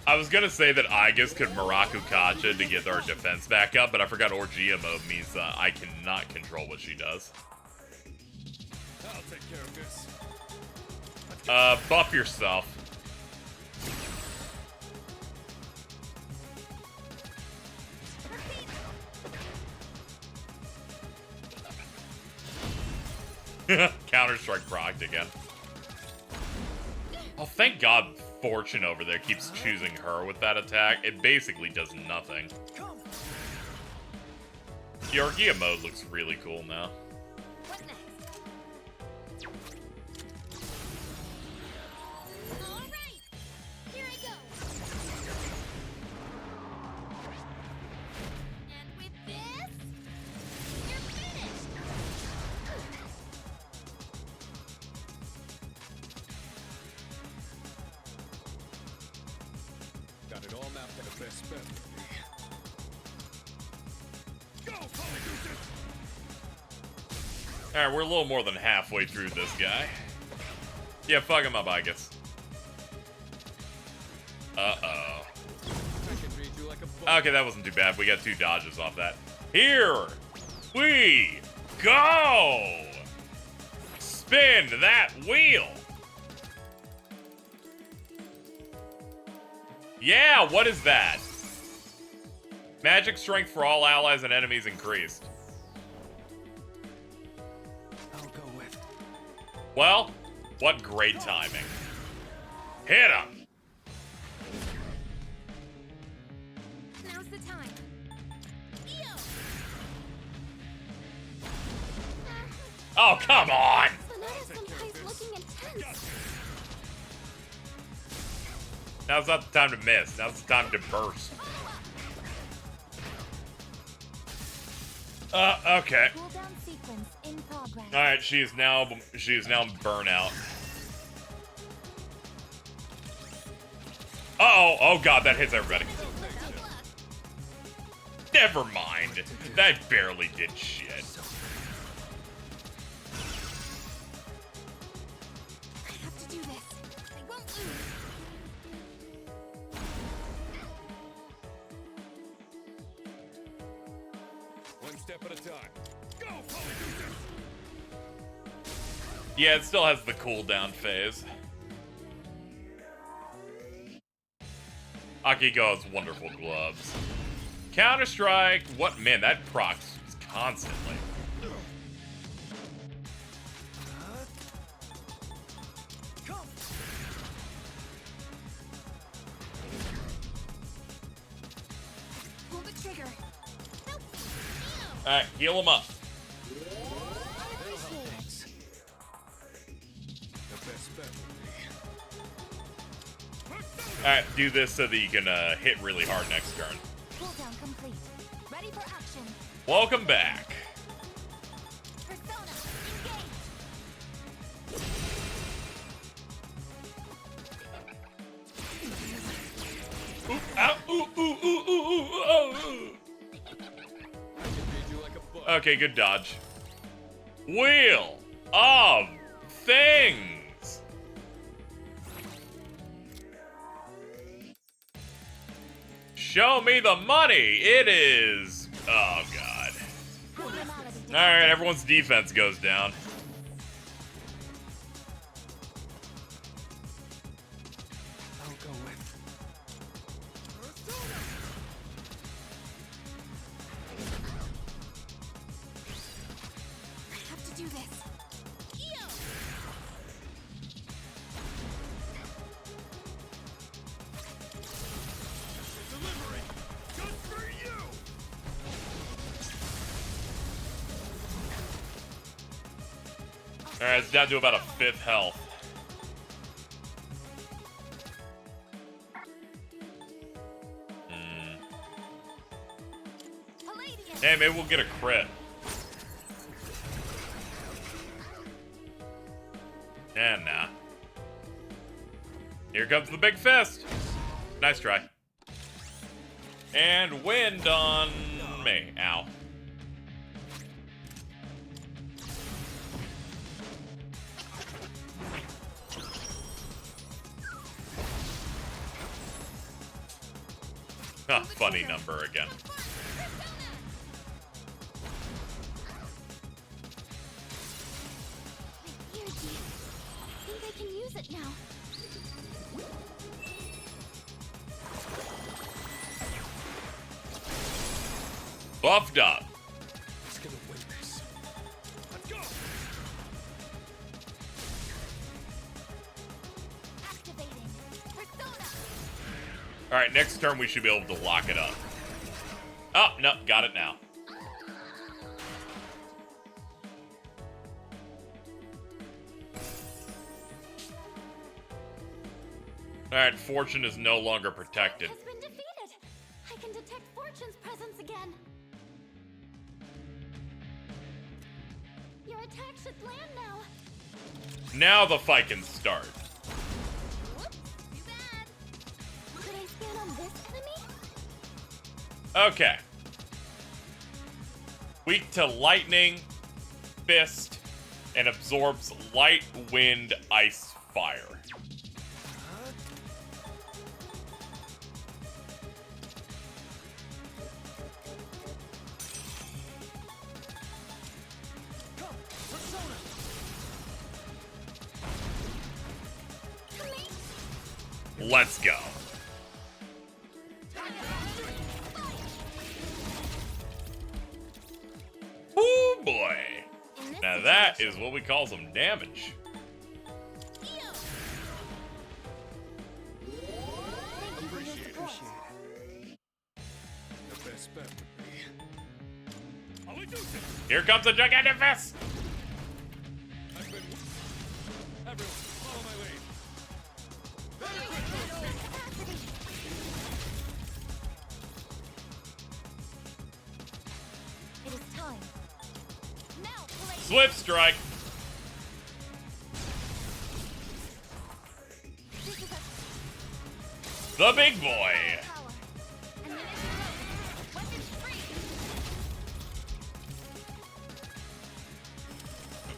I was gonna say that Aegis could Maraku Kacha to get our defense back up, but I forgot Orgia mode means I cannot control what she does. I'll take care of this. Buff yourself. Counter-Strike procced again. Oh, thank God Fortune over there keeps choosing her with that attack. It basically does nothing. The Orgia mode looks really cool now. Here I go. And with this, you're finished. Got it all mapped at the best bet. Alright, we're a little more than halfway through this guy. Yeah, fuck him up, I guess. Uh-oh. Okay, that wasn't too bad. We got 2 dodges off that. Here we go! Spin that wheel! Yeah, what is that? Magic strength for all allies and enemies increased. I'll go with. Well, what great timing. Hit him! Now's the time. Oh, come on! Sonatas looking intense. Now's not the time to miss. Now's the time to burst. Okay. Cooldown sequence in progress. Alright, she is now burnout. Uh-oh, oh god, that hits everybody. Never mind. That barely did shit. I have to do this. I won't lose. One step at a time. Go, Yeah, it still has the cooldown phase. Akiko has wonderful gloves. Counter-Strike, what? Man, that procs constantly. Pull the trigger. Alright, heal him up. Alright, do this so that you can hit really hard next turn. Cooldown complete. Ready for action. Welcome back. Persona, engage. Ooh, ow, ooh, ooh, ooh, ooh, ooh, oh, ooh. Okay, good dodge. Wheel of Things. Show me the money. It is. Oh god. All right, everyone's defense goes down. I'll go with. I have to do this. Alright, it's down to about a 5th health. Hey, maybe we'll get a crit. And nah. Here comes the big fist. Nice try. And wind on me. Ow. Huh, funny number again. I think I can use it now. Buffed up. It's gonna win this. Let's go. Activating. Persona. Alright, next turn we should be able to lock it up. Oh, no, got it now. Alright, Fortune is no longer protected. Has been defeated. I can detect Fortune's presence again. Your attack should land now. Now the fight can start. Whoops, too bad. Could I stand on this enemy? Okay. Weak to lightning, fist, and absorbs light, wind, ice, fire. Let's go. Oh boy. Now that is what we call some damage. The best bet would be. Here comes a gigantic fist. Everyone, follow my lead. It is time. Now, play. Swift strike. The big boy.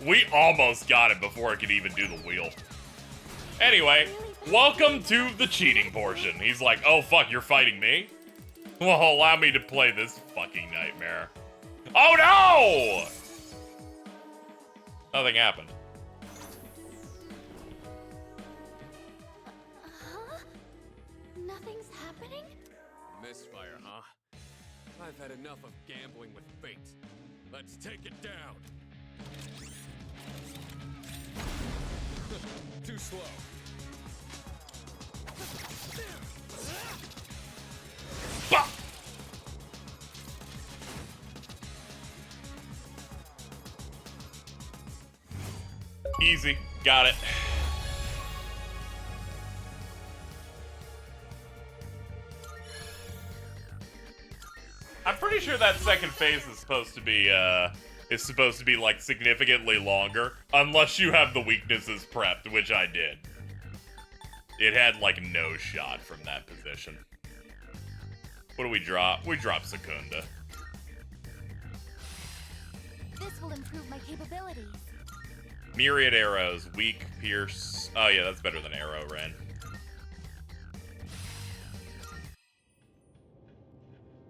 We almost got it before it could even do the wheel. Anyway, welcome to the cheating portion. He's like, oh fuck, you're fighting me? Well, allow me to play this fucking nightmare. Oh no! Nothing happened. Nothing's happening? Misfire, huh? I've had enough of gambling with fate. Let's take it down. Too slow. Bah! Easy. Got it. I'm pretty sure that second phase is supposed to be like significantly longer, unless you have the weaknesses prepped, which I did. It had like no shot from that position. What do we drop? We drop Secunda. This will improve my capabilities. Myriad arrows, weak, pierce. Oh yeah, that's better than arrow, Ren.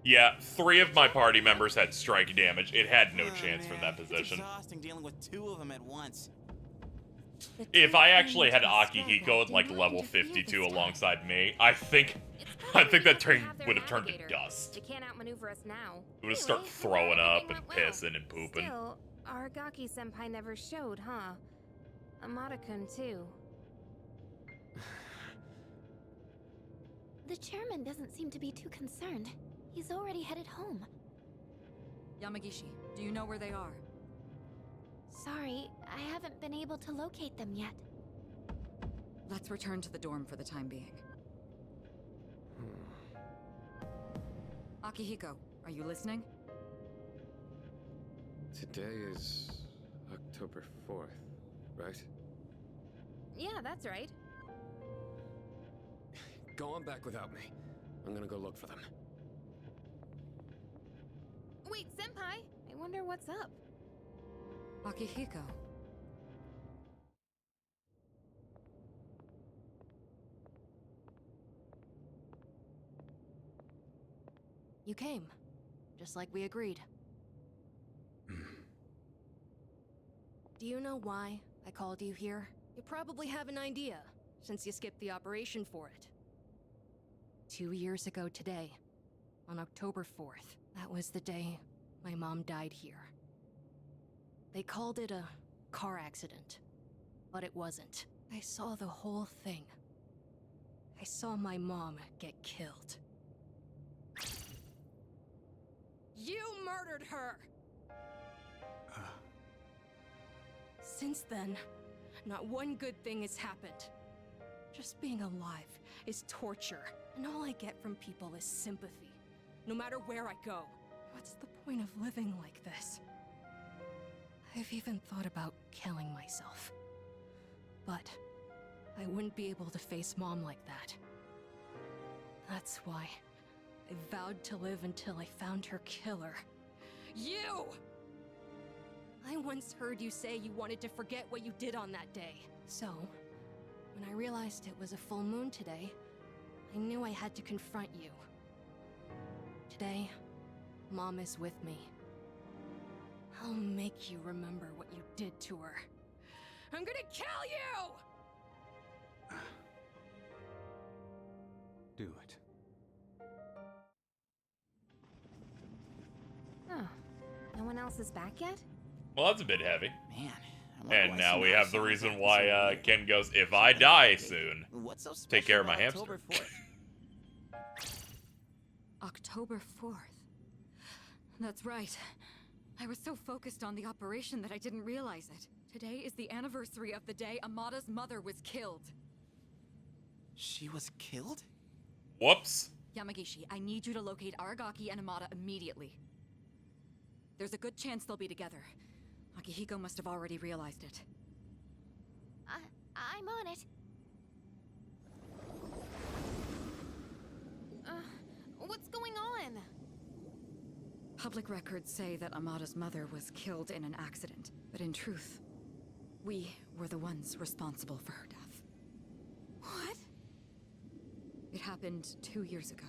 Yeah, 3 of my party members had strike damage. It had no chance from that position. It's exhausting dealing with 2 of them at once. If I actually had Akihiko at like level 52 alongside me, I think that turn would have turned to dust. They can't outmaneuver us now. It would have started throwing up and pissing and pooping. Still, Aragaki-senpai never showed, huh? Amada-kun too. The chairman doesn't seem to be too concerned. He's already headed home. Yamagishi, do you know where they are? Sorry, I haven't been able to locate them yet. Let's return to the dorm for the time being. Akihiko, are you listening? Today is October 4th, right? Yeah, that's right. Go on back without me. I'm gonna go look for them. Wait, Senpai! I wonder what's up. Akihiko. You came, just like we agreed. Do you know why I called you here? You probably have an idea, since you skipped the operation for it. 2 years ago today, on October 4th, that was the day my mom died here. They called it a car accident, but it wasn't. I saw the whole thing. I saw my mom get killed. You murdered her! Since then, not one good thing has happened. Just being alive is torture, and all I get from people is sympathy, no matter where I go. What's the point of living like this? I've even thought about killing myself. But I wouldn't be able to face Mom like that. That's why I vowed to live until I found her killer. You! I once heard you say you wanted to forget what you did on that day. So, when I realized it was a full moon today, I knew I had to confront you. Today, Mom is with me. I'll make you remember what you did to her. I'm gonna kill you! Do it. Oh, no one else is back yet? Well, that's a bit heavy. Man. And now we have the reason why Ken goes, if I die soon, What's so take care of my special hamster. about October 4th? October 4th. That's right. I was so focused on the operation that I didn't realize it. Today is the anniversary of the day Amada's mother was killed. She was killed? Whoops. Yamagishi, I need you to locate Aragaki and Amada immediately. There's a good chance they'll be together. Akihiko must have already realized it. I'm on it. What's going on? Public records say that Amada's mother was killed in an accident, but in truth, we were the ones responsible for her death. What? It happened 2 years ago,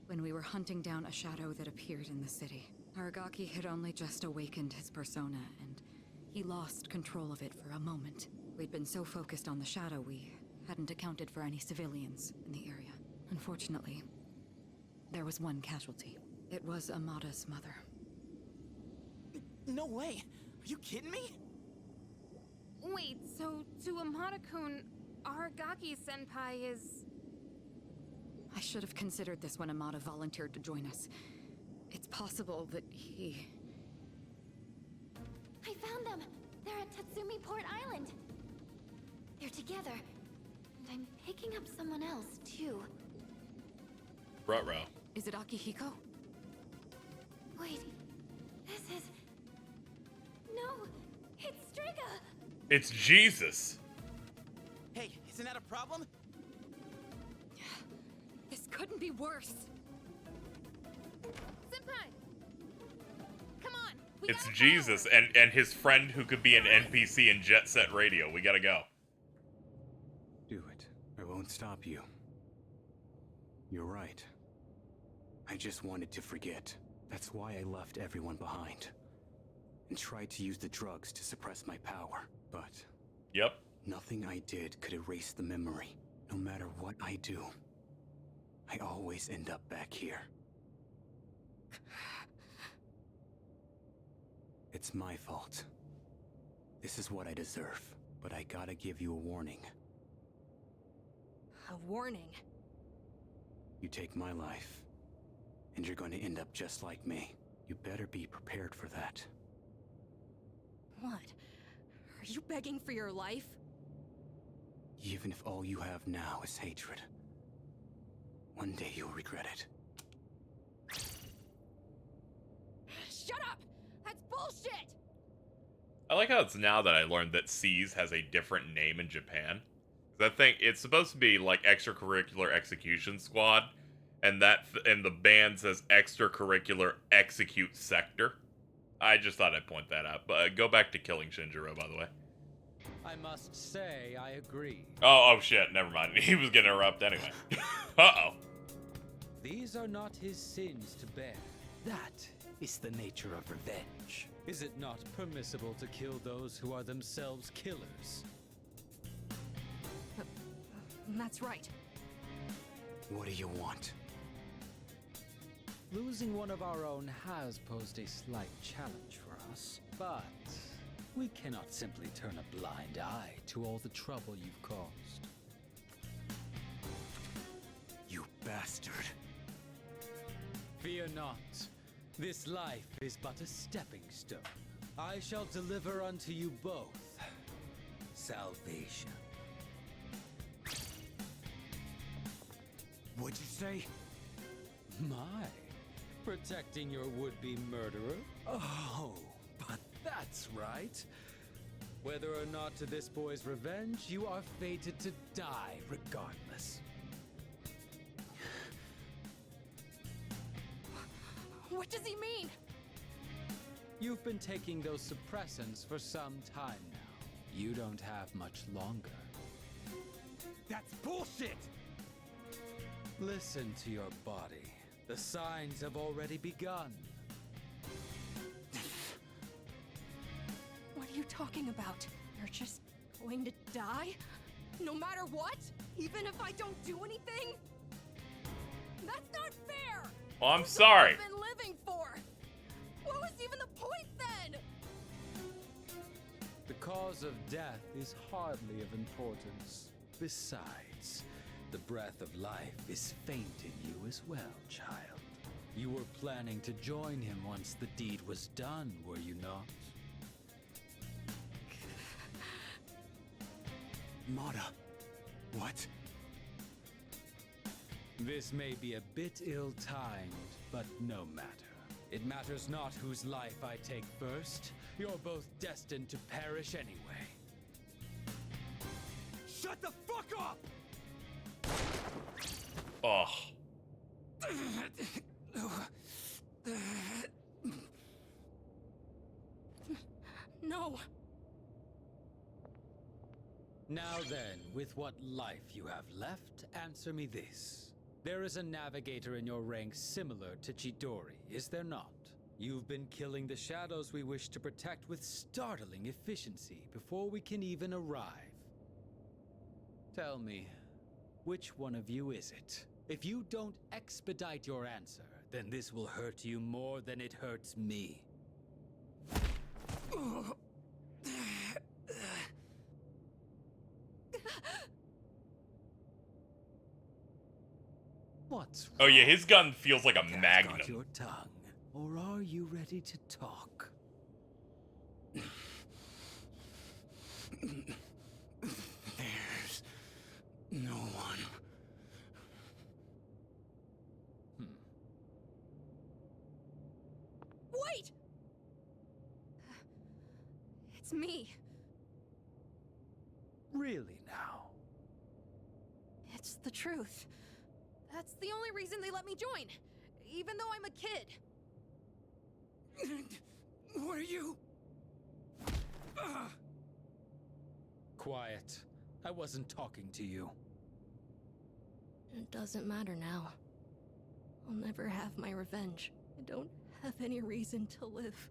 when we were hunting down a shadow that appeared in the city. Aragaki had only just awakened his persona, and he lost control of it for a moment. We'd been so focused on the shadow, we hadn't accounted for any civilians in the area. Unfortunately, there was one casualty. It was Amada's mother. No way! Are you kidding me? Wait, so to Amada-kun, Aragaki-senpai is... I should have considered this when Amada volunteered to join us. It's possible that he... I found them! They're at Tatsumi Port Island! They're together. And I'm picking up someone else, too. Ruh-roh. Is it Akihiko? Wait, this is... No, it's Striga! It's Jesus. Hey, isn't that a problem? This couldn't be worse. Senpai! Come on! It's Jesus and his friend who could be an NPC in Jet Set Radio. We gotta go. Do it. I won't stop you. You're right. I just wanted to forget. That's why I left everyone behind. And tried to use the drugs to suppress my power. But... Yep. Nothing I did could erase the memory. No matter what I do, I always end up back here. It's my fault. This is what I deserve, but I gotta give you a warning. A warning? You take my life, and you're going to end up just like me. You better be prepared for that. What? Are you begging for your life? Even if all you have now is hatred, one day you'll regret it. Shut up! That's bullshit! I like how it's now that I learned that C's has a different name in Japan. 'Cause I think it's supposed to be like Extracurricular Execution Squad, and and the band says Extracurricular Execute Sector. I just thought I'd point that out. But go back to killing Shinjiro, by the way. I must say, I agree. Oh shit, never mind. He was gonna erupt anyway. Uh-oh. These are not his sins to bear. That is the nature of revenge. Is it not permissible to kill those who are themselves killers? That's right. What do you want? Losing one of our own has posed a slight challenge for us, but we cannot simply turn a blind eye to all the trouble you've caused. You bastard. Fear not. This life is but a stepping stone. I shall deliver unto you both salvation. What'd you say? My, protecting your would-be murderer? Oh, but that's right. Whether or not to this boy's revenge, you are fated to die regardless. What does he mean? You've been taking those suppressants for some time now. You don't have much longer. That's bullshit! Listen to your body. The signs have already begun. What are you talking about? You're just going to die? No matter what? Even if I don't do anything? That's not fair! Well, I'm sorry. What have I been living for? What was even the point then? The cause of death is hardly of importance. Besides, the breath of life is faint in you as well, child. You were planning to join him once the deed was done, were you not? Mata, what? This may be a bit ill-timed, but no matter. It matters not whose life I take first. You're both destined to perish anyway. Shut the fuck up! Oh. No. Now then, with what life you have left, answer me this. There is a navigator in your ranks similar to Chidori, is there not? You've been killing the shadows we wish to protect with startling efficiency before we can even arrive. Tell me, which one of you is it? If you don't expedite your answer, then this will hurt you more than it hurts me. What's wrong? Oh yeah, his gun feels like a Got magnum. your tongue, or are you ready to talk? There's no one. Wait! It's me. Really now? It's the truth. That's the only reason they let me join, even though I'm a kid. What are you? Quiet. I wasn't talking to you. It doesn't matter now. I'll never have my revenge. I don't have any reason to live.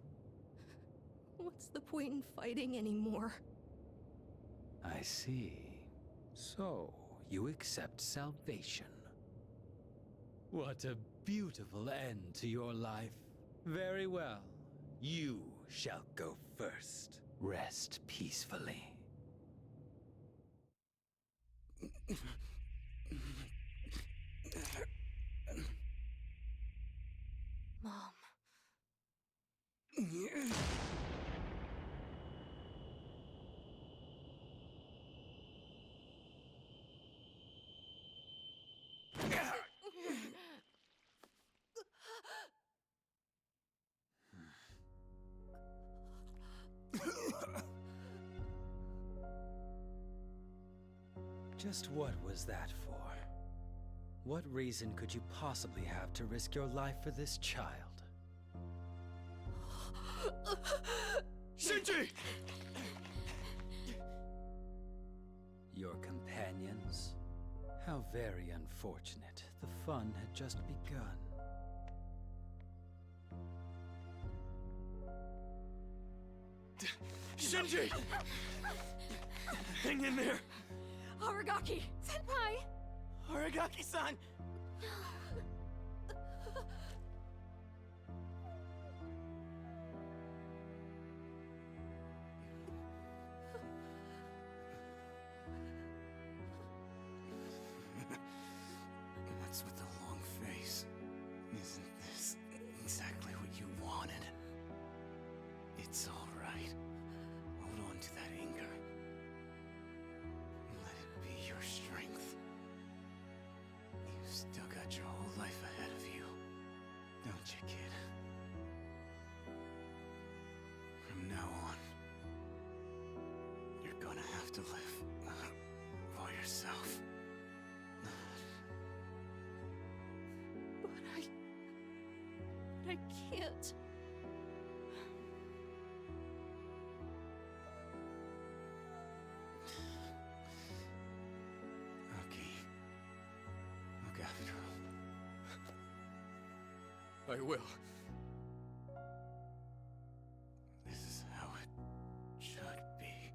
What's the point in fighting anymore? I see. So, you accept salvation. What a beautiful end to your life. Very well. You shall go first. Rest peacefully. Mom. Just what was that for? What reason could you possibly have to risk your life for this child? Shinji! Your companions? How very unfortunate. The fun had just begun. Shinji! Hang in there! Aragaki! Senpai! Aragaki-san! What's with the long face? Isn't this exactly what you wanted? It's all right. Hold on to that anger. Let it be your strength. You've still got your whole life ahead of you, don't you, kid? From now on, you're gonna have to live for yourself. But I can't. Okay. Look after him. I will. This is how it should be.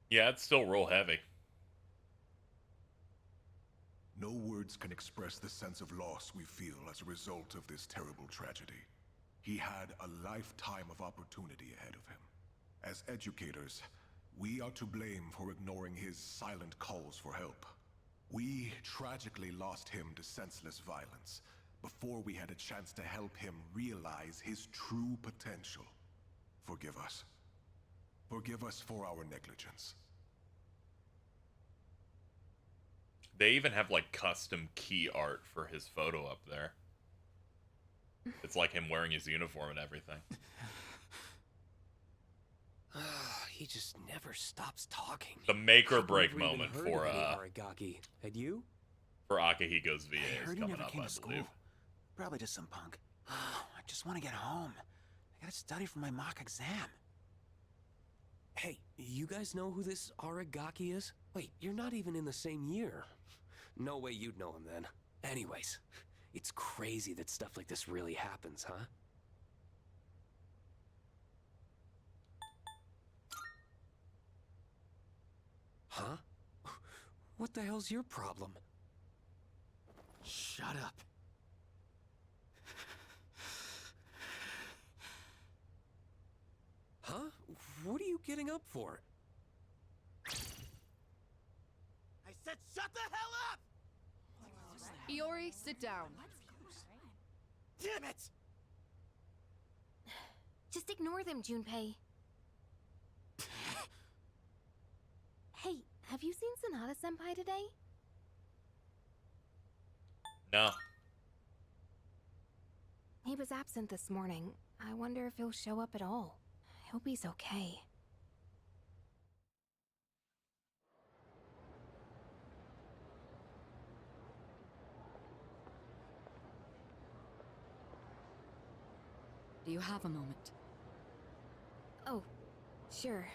Yeah, it's still real heavy. No words can express the sense of loss we feel as a result of this terrible tragedy. He had a lifetime of opportunity ahead of him. As educators, we are to blame for ignoring his silent calls for help. We tragically lost him to senseless violence before we had a chance to help him realize his true potential. Forgive us. Forgive us for our negligence. They even have like custom key art for his photo up there. It's like him wearing his uniform and everything. He just never stops talking. The make or I've break never even moment heard for of any Aragaki. Had you? for Akihiko's VA I is heard he coming never up, came I to school. believe. Probably just some punk. I just want to get home. I gotta study for my mock exam. Hey, you guys know who this Aragaki is? Wait, you're not even in the same year. No way you'd know him then. Anyways, it's crazy that stuff like this really happens, huh? Huh? What the hell's your problem? Shut up. Huh? What are you getting up for? I said shut the hell up! Iori, sit down. Damn it! Just ignore them, Junpei. Hey, have you seen Sonata-senpai today? No. He was absent this morning. I wonder if he'll show up at all. I hope he's okay. Do you have a moment? Oh, sure.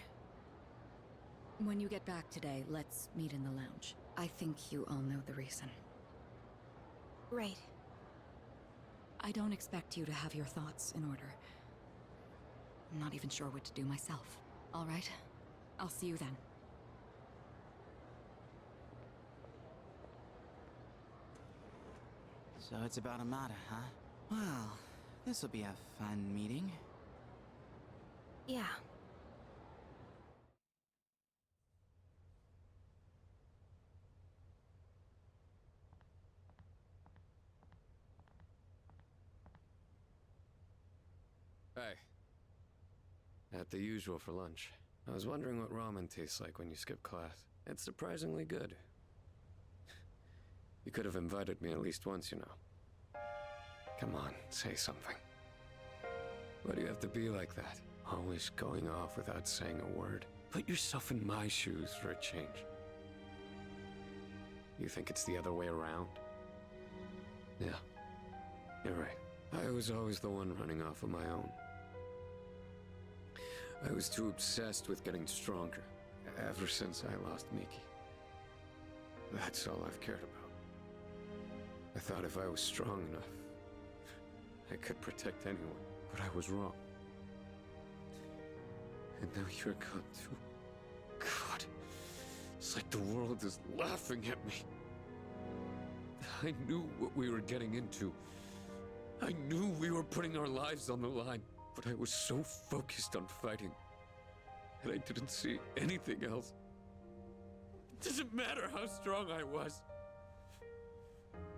When you get back today, let's meet in the lounge. I think you all know the reason. Right. I don't expect you to have your thoughts in order. I'm not even sure what to do myself. All right? I'll see you then. So it's about Amada, huh? Well, this'll be a fun meeting. Yeah. Hey. At the usual for lunch. I was wondering what ramen tastes like when you skip class. It's surprisingly good. You could have invited me at least once, you know. Come on, say something. Why do you have to be like that? Always going off without saying a word. Put yourself in my shoes for a change. You think it's the other way around? Yeah, you're right. I was always the one running off on my own. I was too obsessed with getting stronger, ever since I lost Miki. That's all I've cared about. I thought if I was strong enough, I could protect anyone, but I was wrong. And now you're gone too. God, it's like the world is laughing at me. I knew what we were getting into. I knew we were putting our lives on the line, but I was so focused on fighting that I didn't see anything else. It doesn't matter how strong I was.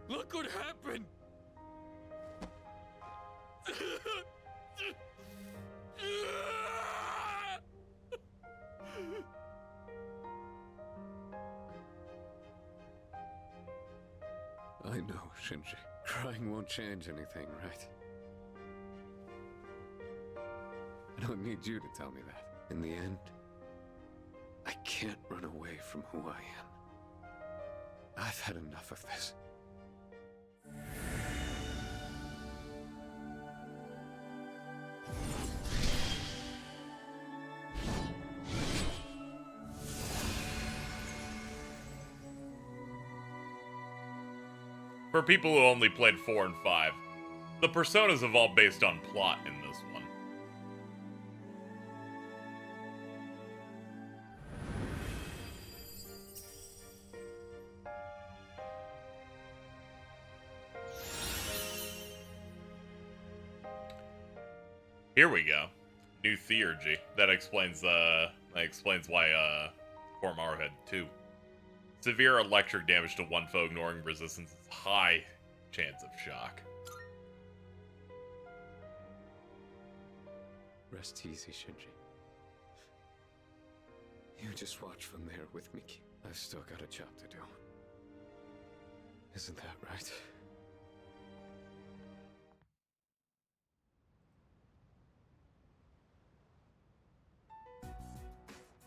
Look what happened! I know, Shinji. Crying won't change anything, right? I don't need you to tell me that. In the end, I can't run away from who I am. I've had enough of this. For people who only played 4 and 5, the personas have all based on plot in this one. Here we go. New theurgy. That explains why Koromaru had 2. Severe electric damage to one foe ignoring resistance is high chance of shock. Rest easy, Shinji. You just watch from there with Miki. I've still got a job to do. Isn't that right?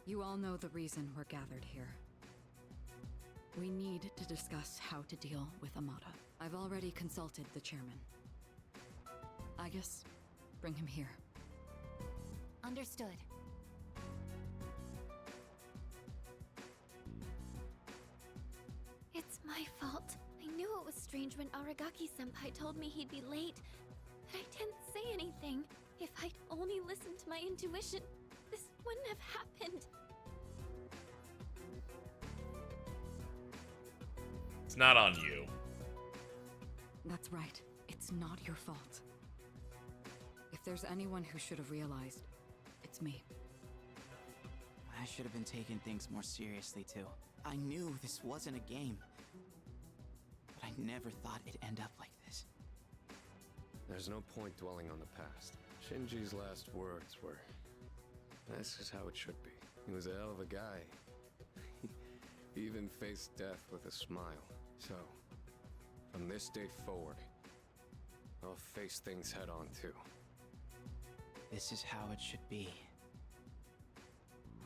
You all know the reason we're gathered here. We need to discuss how to deal with Amada. I've already consulted the chairman. I guess bring him here. Understood. It's my fault. I knew it was strange when Aragaki-senpai told me he'd be late, but I didn't say anything. If I'd only listened to my intuition, this wouldn't have happened. It's not on you. That's right. It's not your fault. If there's anyone who should have realized, it's me. I should have been taking things more seriously, too. I knew this wasn't a game. But I never thought it'd end up like this. There's no point dwelling on the past. Shinji's last words were, "This is how it should be." He was a hell of a guy. He even faced death with a smile. So, from this day forward, I'll face things head on too. This is how it should be.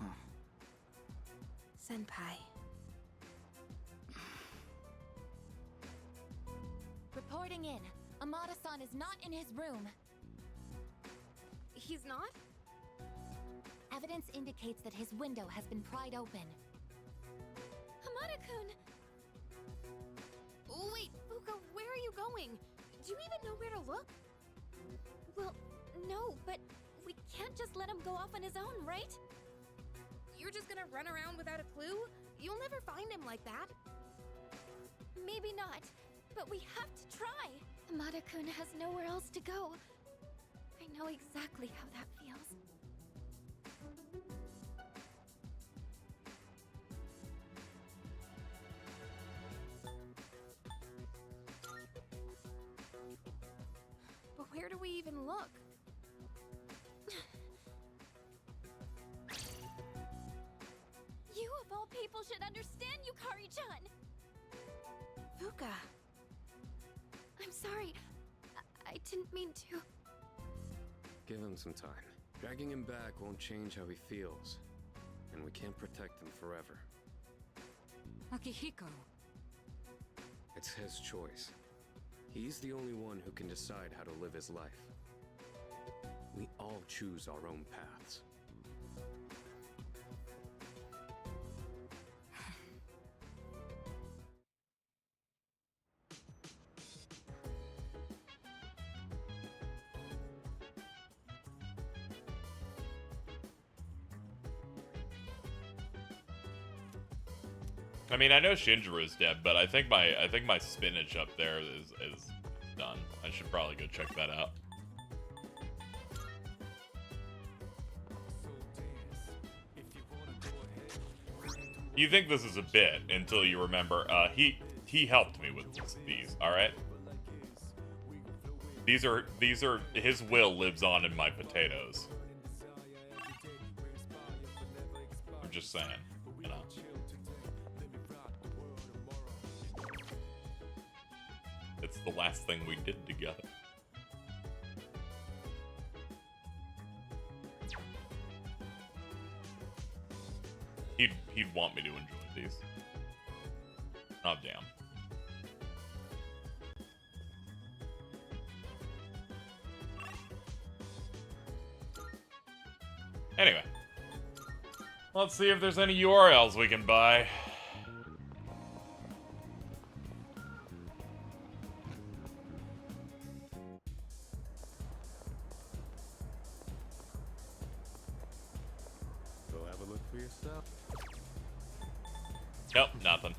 Huh. Senpai. Reporting in. Amada-san is not in his room. He's not? Evidence indicates that his window has been pried open. Hamada-kun! Oh, wait, Fuka, where are you going? Do you even know where to look? Well, no, but we can't just let him go off on his own, right? You're just gonna run around without a clue? You'll never find him like that. Maybe not, but we have to try. Hamada-kun has nowhere else to go. I know exactly how that feels. But where do we even look? You, of all people, should understand, Yukari-chan! Fuka. I'm sorry. I didn't mean to. Give him some time. Dragging him back won't change how he feels. And we can't protect him forever. Akihiko. It's his choice. He's the only one who can decide how to live his life. We all choose our own paths. I mean, I know Shinjiro's dead, but I think my spinach up there is done. I should probably go check that out. You think this is a bit until you remember he helped me with these, all right? These are his will lives on in my potatoes. I'm just saying, you know. It's the last thing we did together. He'd want me to enjoy these. Oh, damn. Anyway. Let's see if there's any URLs we can buy. Go have a look for yourself. Nope, nothing.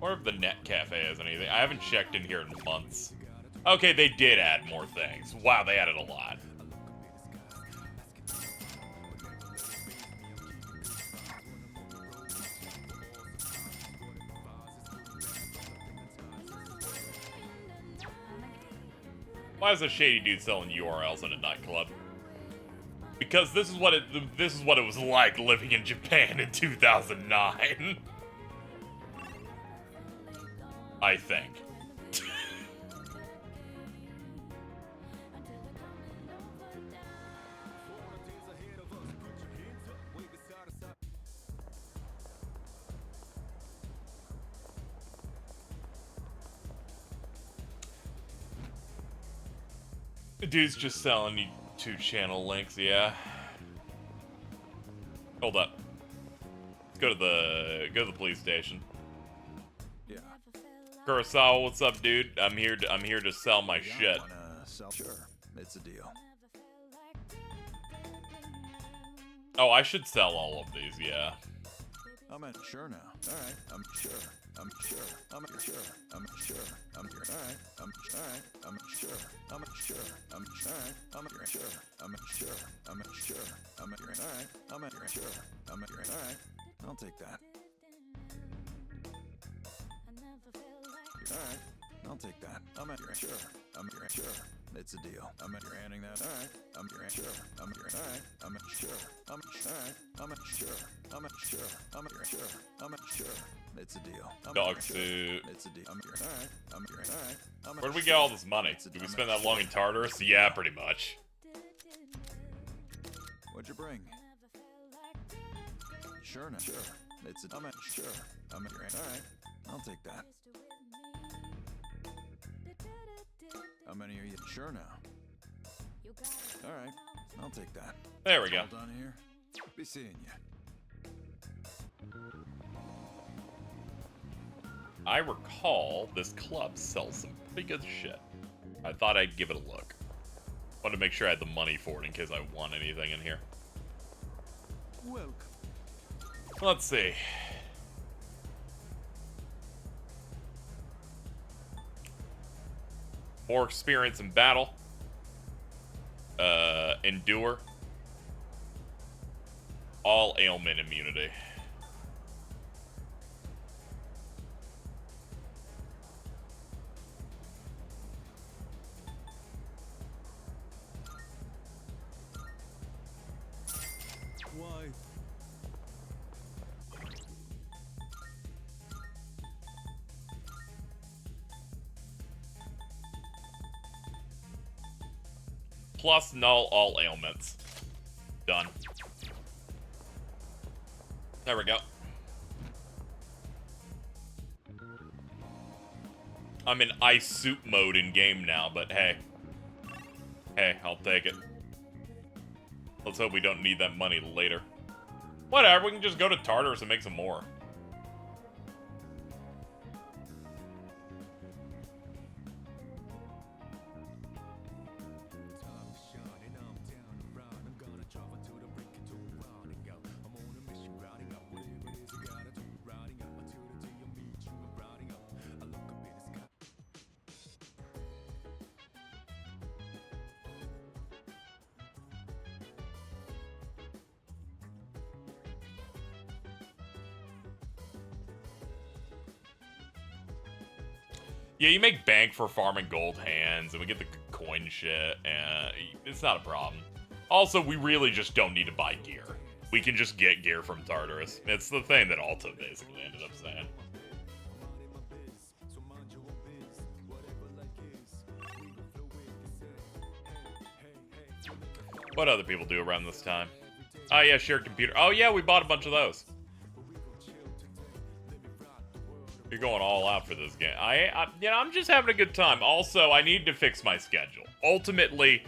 Or if the net cafe has anything. I haven't checked in here in months. Okay, they did add more things. Wow, they added a lot. Why is a shady dude selling URLs in a nightclub? Because this is what it was like living in Japan in 2009. I think. The dude's just selling you 2 channel links, yeah. Hold up. Let's go to the police station. Yeah. Kurosawa, what's up, dude? I'm here to sell my shit. Sure, it's a deal. Oh, I should sell all of these, yeah. I'm sure now. All right, I'm sure. I'm sure. I'm sure. I'm sure. I'm sure. All right. I'm all right. I'm sure. I'm sure. I'm all right. I'm sure. I'm sure. I'm sure. I'm all right. I'm sure. I'm all right. I'll take that. All right. I'll take that. I'm sure. I'm sure. It's a deal. You're handing that. All right. Sure. All right. Sure. All right. Sure. Sure. Sure. It's a deal. Dog suit. It's a deal. All right. All right. Where do we get all this money? Did we spend that long in Tartarus? Yeah, pretty much. What'd you bring? Sure now. Sure. It's a. Sure. All right. I'll take that. How many are you? Sure now. All right. I'll take that. There we go. All done here. Be seeing you. I recall this club sells some pretty good shit. I thought I'd give it a look. Wanted to make sure I had the money for it in case I won anything in here. Welcome. Let's see. More experience in battle. Endure. All ailment immunity. Why? Plus null all ailments. Done. There we go. I'm in ice suit mode in game now, but hey. Hey, I'll take it. Let's hope we don't need that money later. Whatever, we can just go to Tartarus and make some more. Yeah, you make bank for farming gold hands, and we get the coin shit, and it's not a problem. Also, we really just don't need to buy gear. We can just get gear from Tartarus. It's the thing that Alta basically ended up saying. What other people do around this time? Oh yeah, shared computer. Oh yeah, we bought a bunch of those. You're going all out for this game. I'm just having a good time. Also, I need to fix my schedule. Ultimately,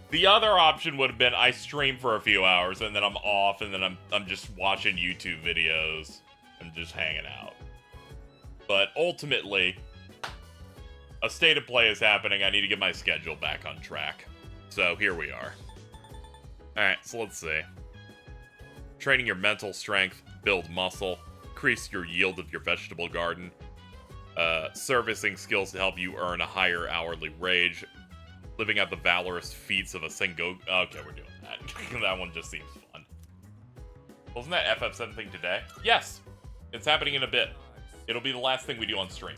the other option would have been I stream for a few hours and then I'm off and then I'm just watching YouTube videos and just hanging out. But ultimately, a state of play is happening. I need to get my schedule back on track. So here we are. Alright, so let's see. Training your mental strength, build muscle, increase your yield of your vegetable garden, servicing skills to help you earn a higher hourly wage, living out the valorous feats of a Sengoku. Okay, we're doing that. That one just seems fun. Wasn't that FF7 thing today? Yes! It's happening in a bit. It'll be the last thing we do on stream.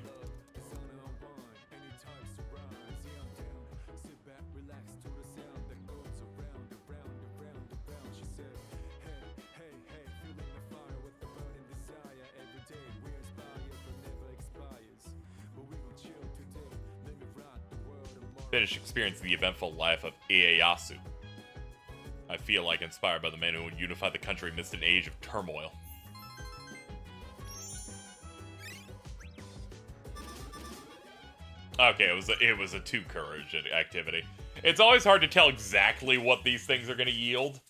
Finish experiencing the eventful life of Ieyasu. I feel like inspired by the man who would unify the country amidst an age of turmoil. Okay, it was a 2 courage activity. It's always hard to tell exactly what these things are going to yield.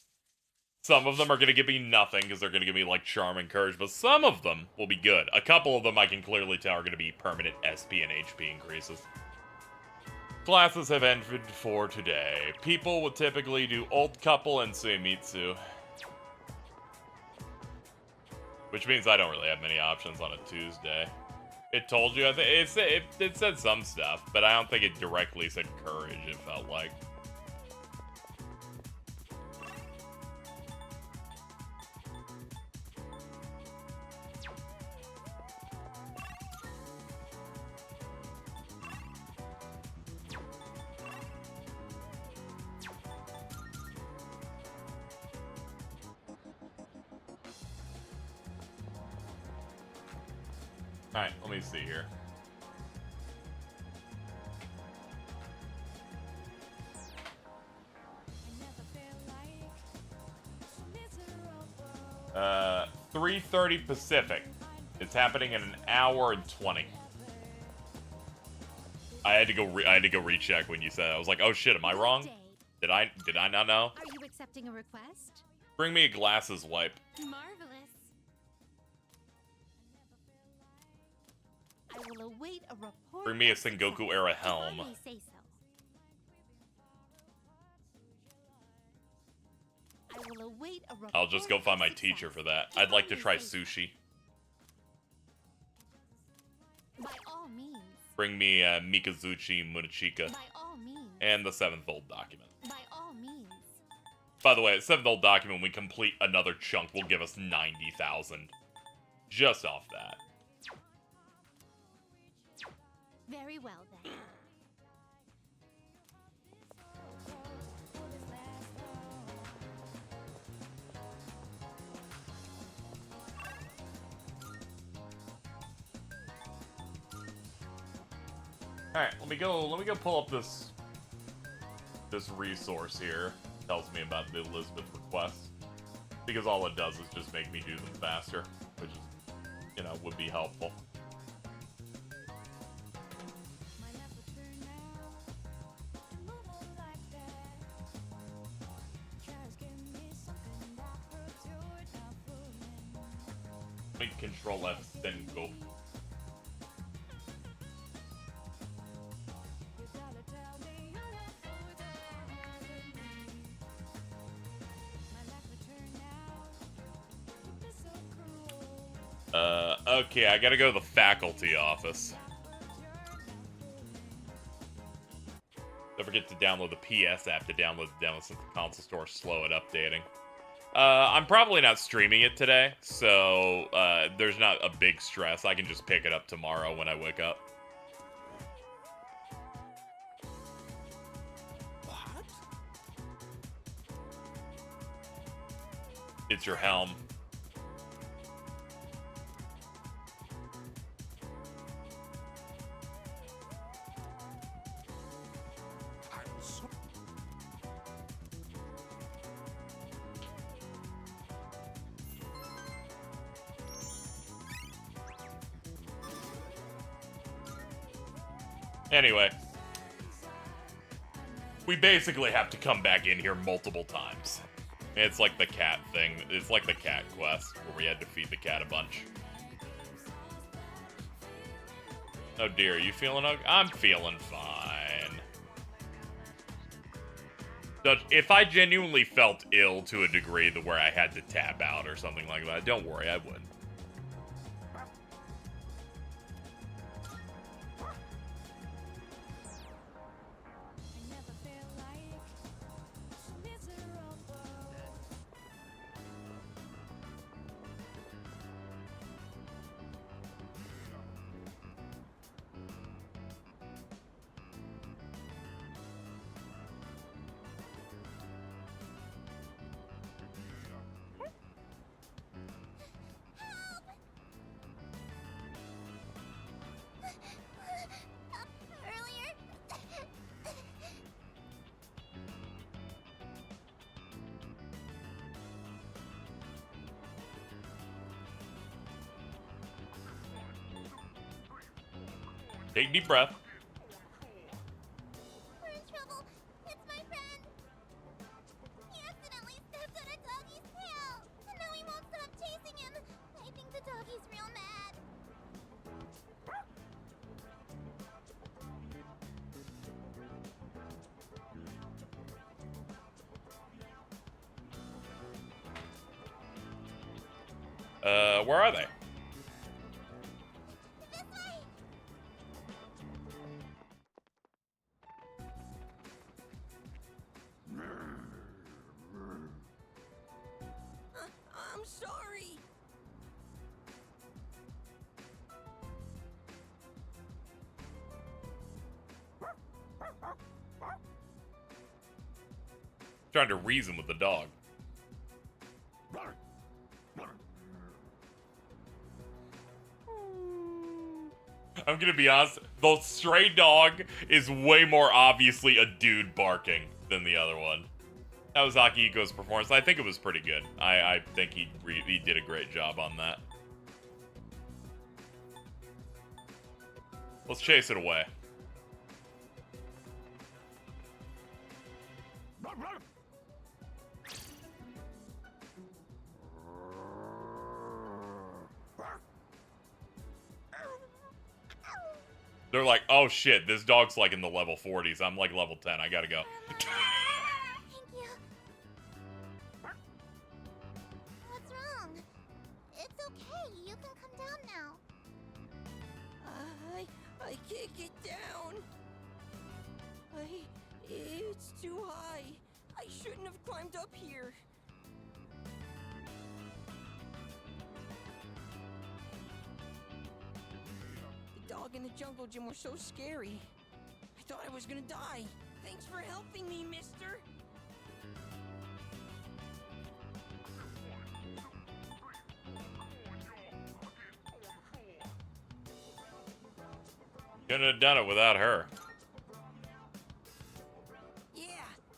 Some of them are going to give me nothing because they're going to give me like charm and courage, but some of them will be good. A couple of them I can clearly tell are going to be permanent SP and HP increases. Classes have ended for today. People would typically do Old Couple and Suimitsu. Which means I don't really have many options on a Tuesday. It told you, I think it said some stuff, but I don't think it directly said courage, it felt like. Alright, let me see here. Uh, 3:30 Pacific. It's happening in an hour and 20. I had to go recheck when you said it. I was like, oh shit, am I wrong? Did I not know? Are you accepting a request? Bring me a glasses wipe. Marvelous. I will await a report. Bring me a Sengoku era helm. If I may say so. I will await a report. I'll just go find my teacher for that. I'd like to try sushi. By all means. Bring me Mikazuchi Munachika. By all means. And the 7th old document. By all means. By the way, at 7th old document, we complete another chunk will give us 90,000. Just off that. Very well then. Alright, let me go pull up this resource here. Tells me about the Elizabeth requests. Because all it does is just make me do them faster, which is, you know, would be helpful. Control F, then go. Okay, I gotta go to the faculty office. Don't forget to download the PS app to download the demo since the console store is slow at updating. I'm probably not streaming it today, so there's not a big stress. I can just pick it up tomorrow when I wake up. What? It's your helm. Anyway, we basically have to come back in here multiple times. It's like the cat thing. It's like the cat quest, where we had to feed the cat a bunch. Oh dear, are you feeling okay? I'm feeling fine. Judge, if I genuinely felt ill to a degree to where I had to tap out or something like that, don't worry, I would. Take a deep breath. We're in trouble. It's my friend. He accidentally stepped on a doggy's tail, and now he won't stop chasing him. I think the doggy's real mad. Where are they? I'm sorry. Trying to reason with the dog. I'm gonna be honest, the stray dog is way more obviously a dude barking than the other one. That was Akihiko's performance. I think it was pretty good. I think he did a great job on that. Let's chase it away. They're like, oh shit, this dog's like in the level 40s. I'm like level 10. I gotta go. Thank you. What's wrong? It's okay. You can come down now. I can't get down. It's too high. I shouldn't have climbed up here. The dog in the jungle gym was so scary. I thought I was gonna die. Thanks for helping me, mister. Couldn't have done it without her. Yeah,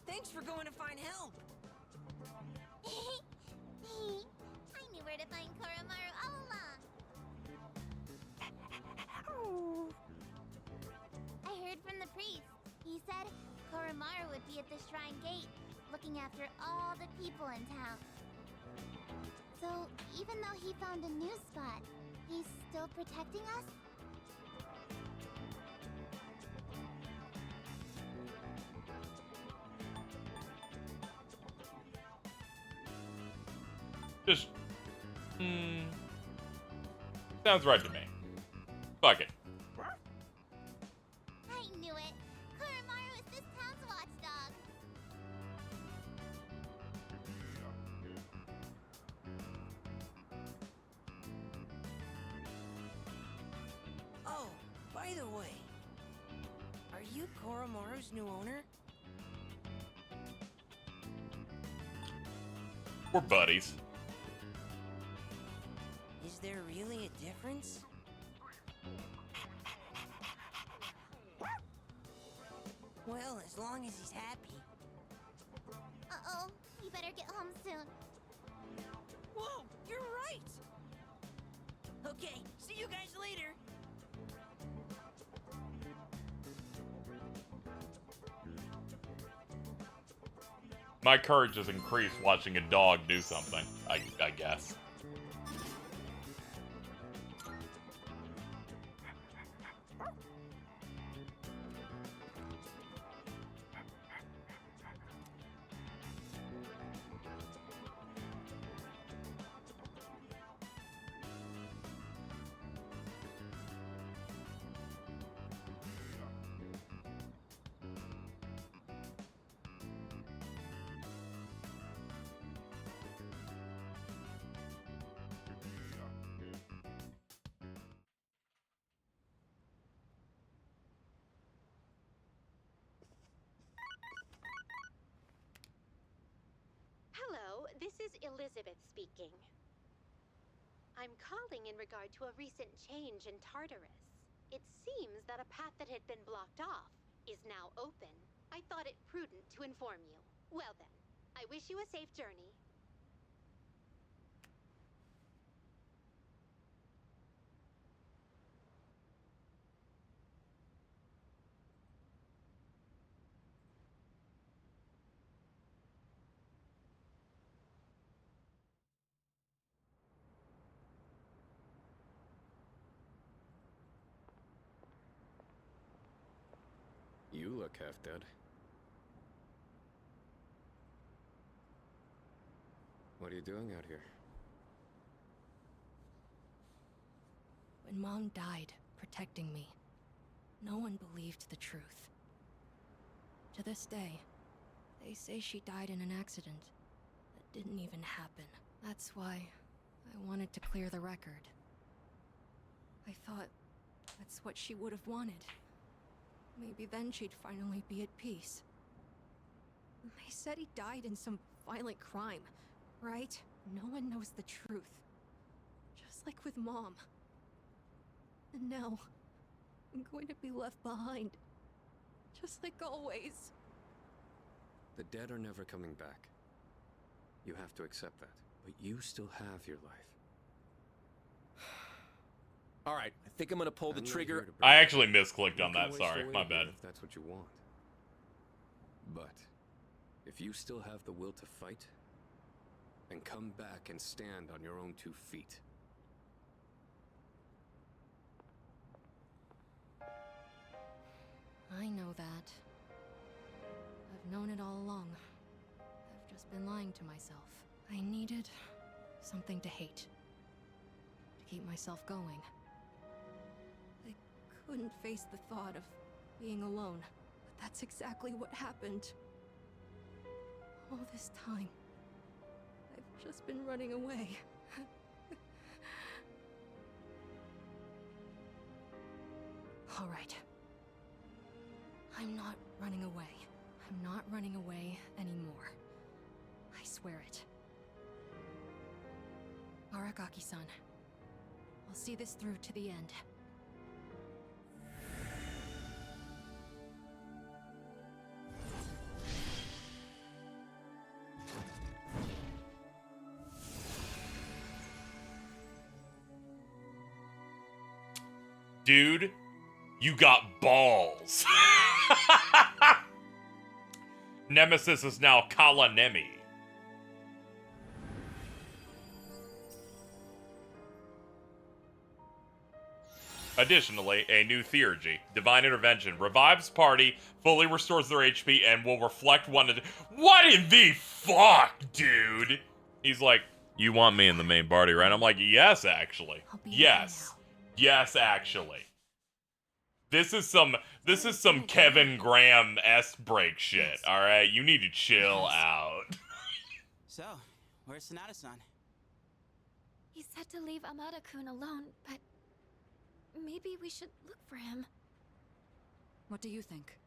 thanks for going to find help. I knew where to find Koromaru all along. I heard from the priest. He said Koromaru would be at the shrine gate, looking after all the people in town. So, even though he found a new spot, he's still protecting us? Just, sounds right to me. Fuck it. I knew it. Koromaru is this town's watchdog. Oh, by the way, are you Koromaru's new owner? We're buddies. Is there really a difference? Well, as long as he's happy. Uh-oh, you better get home soon. Whoa, you're right! Okay, see you guys later. My courage has increased watching a dog do something, I guess. Hello, this is Elizabeth speaking. I'm calling in regard to a recent change in Tartarus. It seems that a path that had been blocked off is now open. I thought it prudent to inform you. Well then, I wish you a safe journey. You look half dead. What are you doing out here? When Mom died, protecting me, no one believed the truth. To this day, they say she died in an accident that didn't even happen. That's why I wanted to clear the record. I thought that's what she would have wanted. Maybe then she'd finally be at peace. They said he died in some violent crime, right? No one knows the truth. Just like with Mom. And now, I'm going to be left behind. Just like always. The dead are never coming back. You have to accept that. But you still have your life. All right, I think I'm gonna pull the trigger. I actually misclicked on that. Sorry, my bad. If that's what you want. But if you still have the will to fight, then come back and stand on your own 2 feet. I know that. I've known it all along. I've just been lying to myself. I needed something to hate. To keep myself going. I couldn't face the thought of being alone. But that's exactly what happened. All this time, I've just been running away. All right. I'm not running away. I'm not running away anymore. I swear it. Aragaki-san, I'll see this through to the end. Dude, you got balls. Nemesis is now Kalanemi. Additionally, a new theurgy, Divine Intervention, revives party, fully restores their HP, and will reflect one to... What in the fuck, dude? He's like, you want me in the main party, right? I'm like, yes, actually. Yes. Yes, actually. This is some Kevin Graham break shit, alright? You need to chill out. So, where's Sonata-san? He said to leave Amada-kun alone, but maybe we should look for him. What do you think?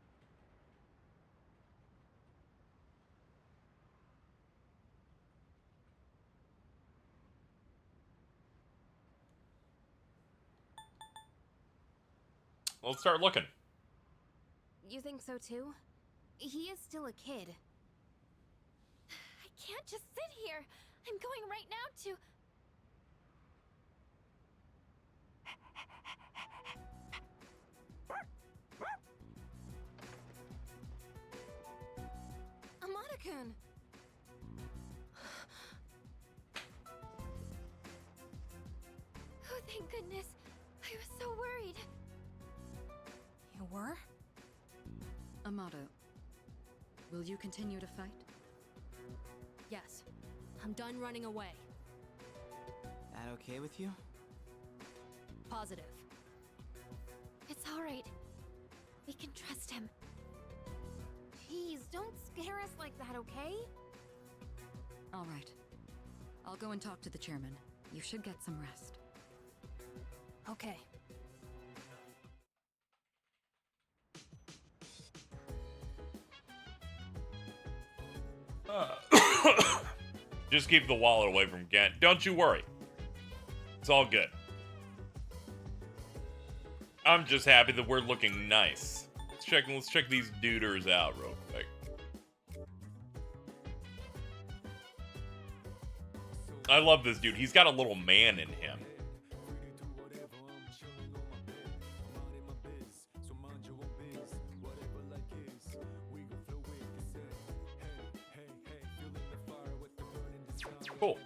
Let's start looking. You think so too? He is still a kid. I can't just sit here. I'm going right now to... Amada-kun! Oh, thank goodness. I was so worried. You were? Amada, will you continue to fight? Yes. I'm done running away. That okay with you? Positive. It's all right. We can trust him. Please, don't scare us like that, okay? All right. I'll go and talk to the chairman. You should get some rest. Okay. Just keep the wallet away from Gent. Don't you worry. It's all good. I'm just happy that we're looking nice. Let's check these duders out real quick. I love this dude. He's got a little man in him. Cool.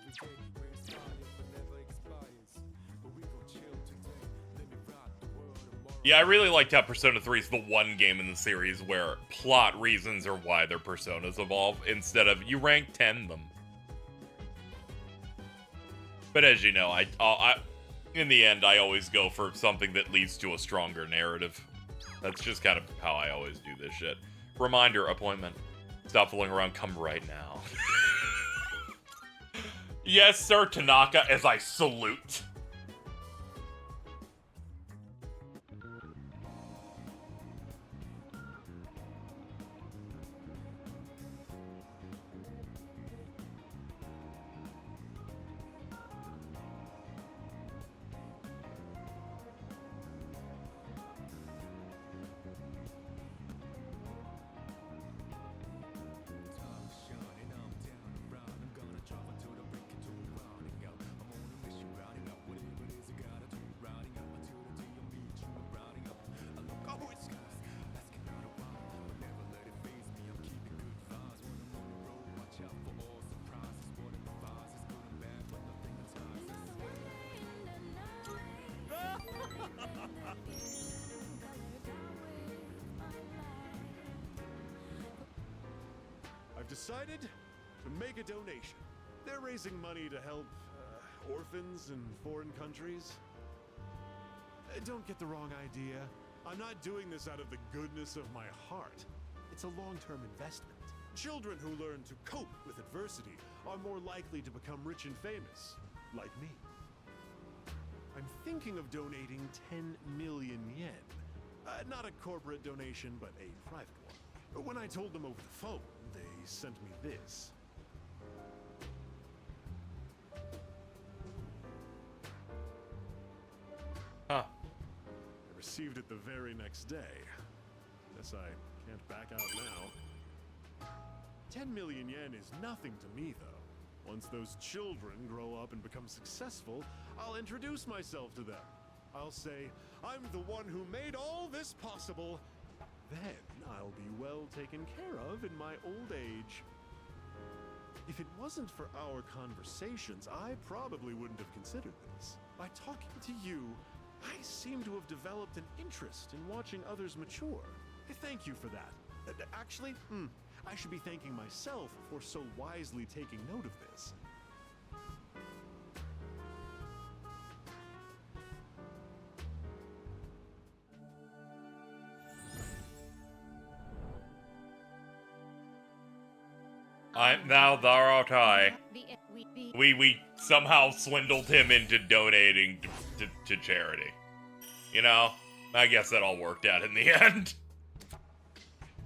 Yeah, I really liked how Persona 3 is the one game in the series where plot reasons are why their personas evolve, instead of you rank 10 them. But as you know, I in the end, I always go for something that leads to a stronger narrative. That's just kind of how I always do this shit. Reminder, appointment. Stop fooling around, come right now. Yes, sir, Tanaka, as I salute. decided to make a donation. They're raising money to help orphans in foreign countries. Don't get the wrong idea. I'm not doing this out of the goodness of my heart. It's a long-term investment. Children who learn to cope with adversity are more likely to become rich and famous, like me. I'm thinking of donating 10 million yen. Not a corporate donation, but a private one. When I told them over the phone, they sent me this. Huh. I received it the very next day. Guess I can't back out now. 10 million yen is nothing to me, though. Once those children grow up and become successful, I'll introduce myself to them. I'll say, I'm the one who made all this possible. Then I'll be well taken care of in my old age. If it wasn't for our conversations, I probably wouldn't have considered this. By talking to you, I seem to have developed an interest in watching others mature. Thank you for that. Actually, I should be thanking myself for so wisely taking note of this. Now Tharatai. We somehow swindled him into donating to charity. You know, I guess that all worked out in the end.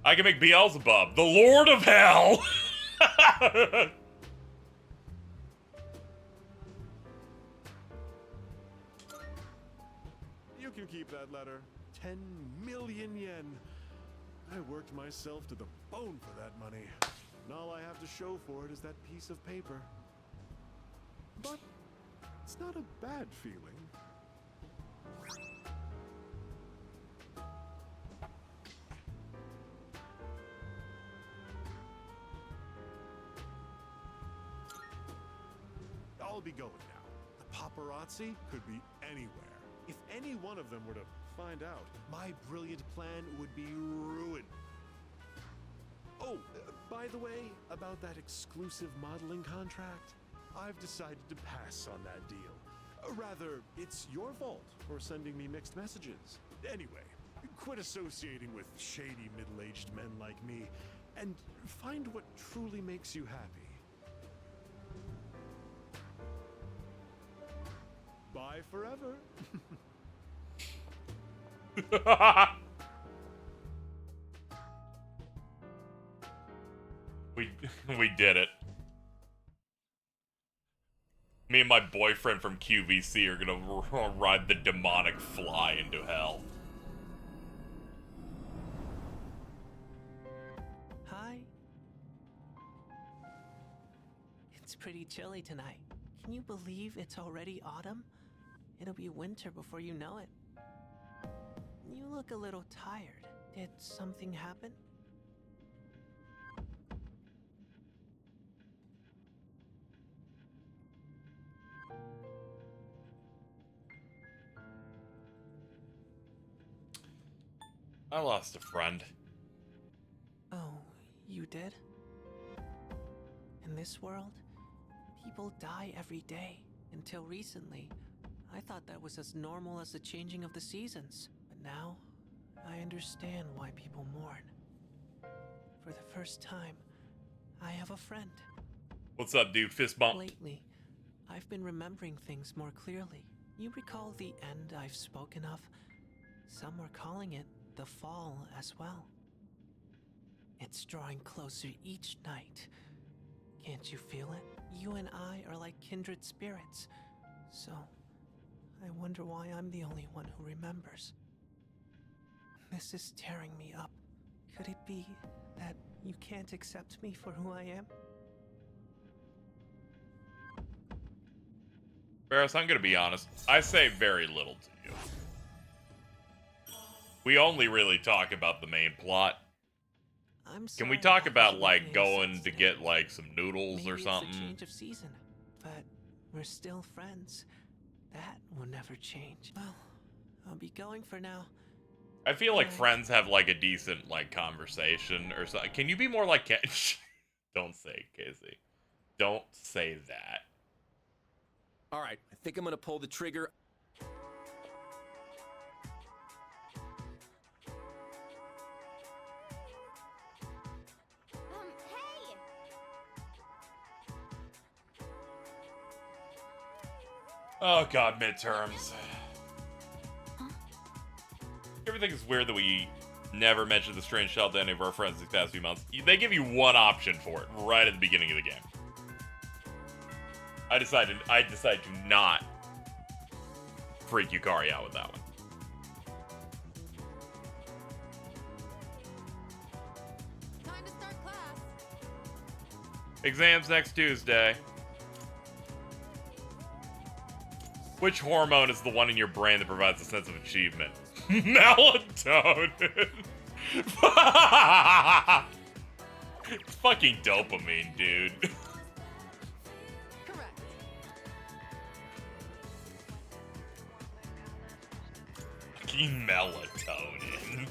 I can make Beelzebub, the Lord of Hell! You can keep that letter. 10 million yen. I worked myself to the bone for that money. And all I have to show for it is that piece of paper. But it's not a bad feeling. I'll be going now. The paparazzi could be anywhere. If any one of them were to find out, my brilliant plan would be ruined. Oh, by the way, about that exclusive modeling contract, I've decided to pass on that deal. Rather, it's your fault for sending me mixed messages. Anyway, quit associating with shady middle-aged men like me, and find what truly makes you happy. Bye forever. We did it. Me and my boyfriend from QVC are gonna ride the demonic fly into hell. Hi. It's pretty chilly tonight. Can you believe it's already autumn? It'll be winter before you know it. You look a little tired. Did something happen? I lost a friend. Oh, you did? In this world, people die every day. Until recently, I thought that was as normal as the changing of the seasons. But now, I understand why people mourn. For the first time, I have a friend. What's up, dude? Fist bump. Lately, I've been remembering things more clearly. You recall the end I've spoken of? Some were calling it the fall as well. It's drawing closer each night. Can't you feel it? You and I are like kindred spirits. So, I wonder why I'm the only one who remembers. This is tearing me up. Could it be that you can't accept me for who I am? Barris, I'm gonna be honest. I say very little to you. We only really talk about the main plot. Can we talk about, like, going to get, like, some noodles or something? It's a change of season, but we're still friends. That will never change. Well, I'll be going for now. I feel like friends have, like, a decent, like, conversation or something. Can you be more like... Don't say, Casey. Don't say that. All right, I think I'm gonna pull the trigger. Hey! Oh god, midterms. Everything is weird that we never mentioned the strange shell to any of our friends these past few months. They give you one option for it right at the beginning of the game. I decided to not freak Yukari out with that one. Time to start class. Exams next Tuesday. Which hormone is the one in your brain that provides a sense of achievement? Melatonin. It's fucking dopamine, dude. Correct. Fucking melatonin.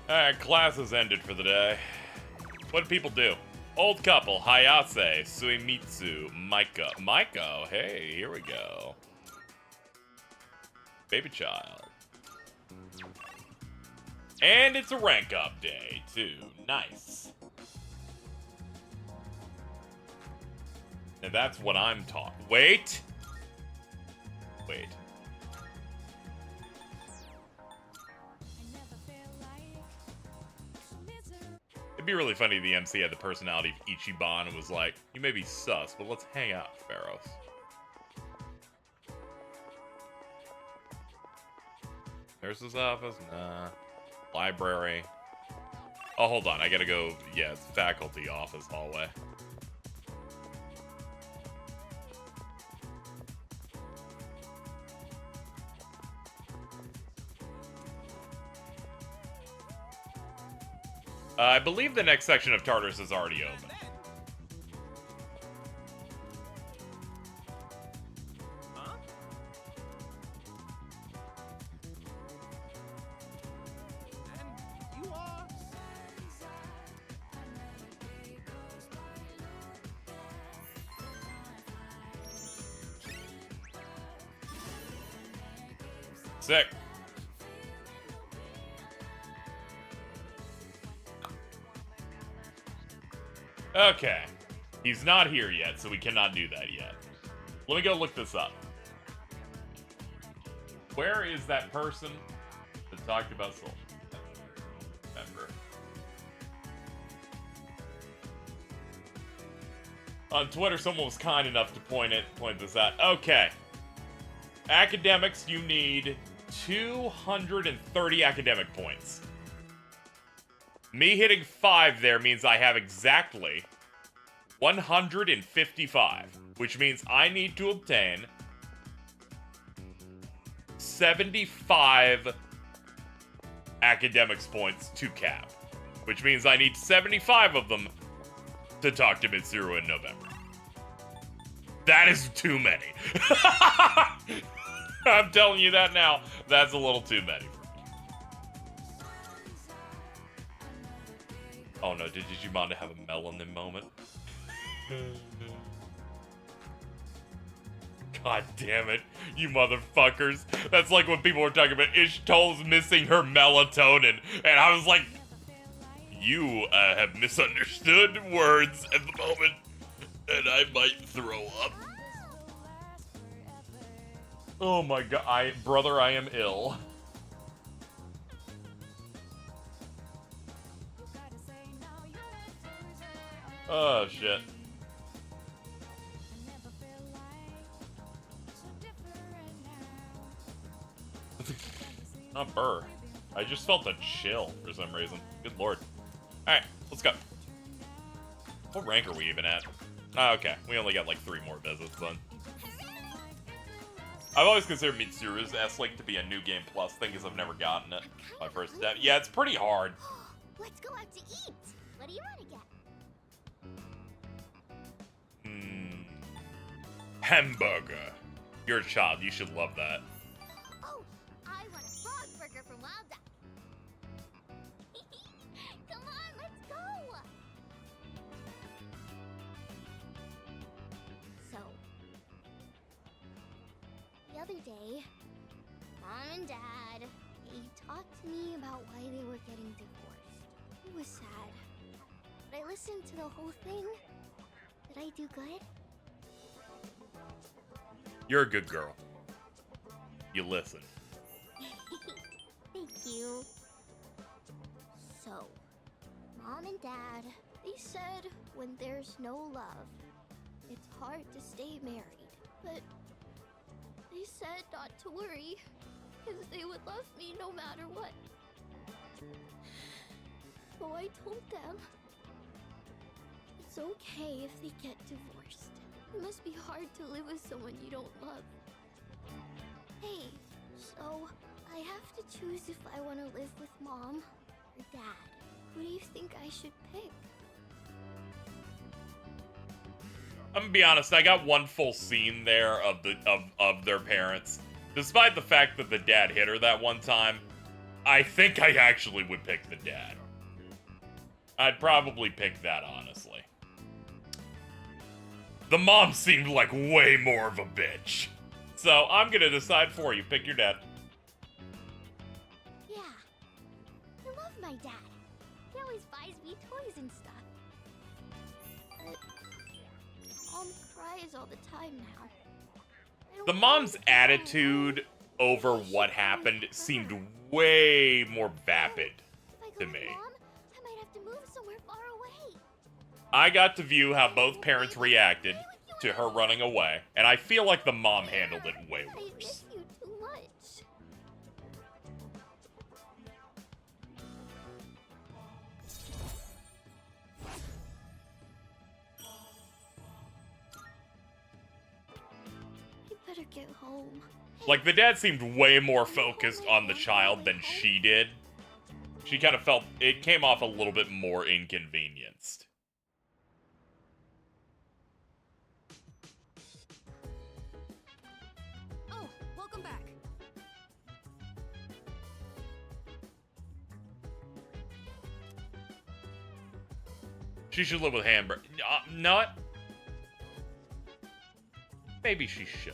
Alright, class has ended for the day. What do people do? Old couple, Hayase, Suimitsu, Maiko. Maiko, hey, here we go. Baby child. And it's a rank up day, too. Nice. And that's what I'm talking. Wait! Wait. It'd be really funny if the MC had the personality of Ichiban and was like, you may be sus, but let's hang out, Sparrows. Nurse's office? Nah. Library. Oh, hold on. I gotta go. Yeah, it's faculty office hallway. I believe the next section of Tartarus is already open. Sick. Okay. He's not here yet, so we cannot do that yet. Let me go look this up. Where is that person that talked about Soul? Remember. On Twitter, someone was kind enough to point this out. Okay. Academics, you need 230 academic points. Me hitting 5 there means I have exactly 155, which means I need to obtain 75 academics points to cap, which means I need 75 of them to talk to Mitsuru in November. That is too many. I'm telling you that now. That's a little too many for me. Oh no, did Digimon have a melanin moment? God damn it, you motherfuckers. That's like when people were talking about Ishto's missing her melatonin. And I was like, you have misunderstood words at the moment. And I might throw up. Oh my god, brother, I am ill. Oh shit. Not burr. I just felt a chill for some reason. Good lord. Alright, let's go. What rank are we even at? Ah, okay. We only got like 3 more visits then. I've always considered Mitsuru's S-Link to be a new game plus thing because I've never gotten it. My first step. Yeah, it's pretty hard. Let's go out to eat. What do you want to get? Hamburger. You're a child. You should love that. Oh, I want a frog burger from Wild Duck. Come on, let's go. So, the other day, Mom and Dad, they talked to me about why they were getting divorced. It was sad. But I listened to the whole thing. Did I do good? You're a good girl. You listen. Thank you. So, Mom and Dad, they said when there's no love, it's hard to stay married. But they said not to worry, because they would love me no matter what. So I told them, it's okay if they get divorced. It must be hard to live with someone you don't love. Hey, so I have to choose if I want to live with Mom or Dad. Who do you think I should pick? I'm gonna be honest, I got one full scene there of their parents. Despite the fact that the dad hit her that one time, I think I actually would pick the dad. I'd probably pick that, honestly. The mom seemed like way more of a bitch. So I'm gonna decide for you. Pick your dad. Yeah, I love my dad. He always buys me toys and stuff. But Mom cries all the time now. The mom's attitude over what happened seemed way more vapid to me. Mom, I might have to move somewhere far away. I got to view how both parents reacted to her running away, and I feel like the mom handled it way I worse. miss you too much. I better get home. Like, the dad seemed way more focused on the child than she did. She kind of felt, it came off a little bit more inconvenienced. Oh, welcome back. She should live with Hamburger. Not. Maybe she should.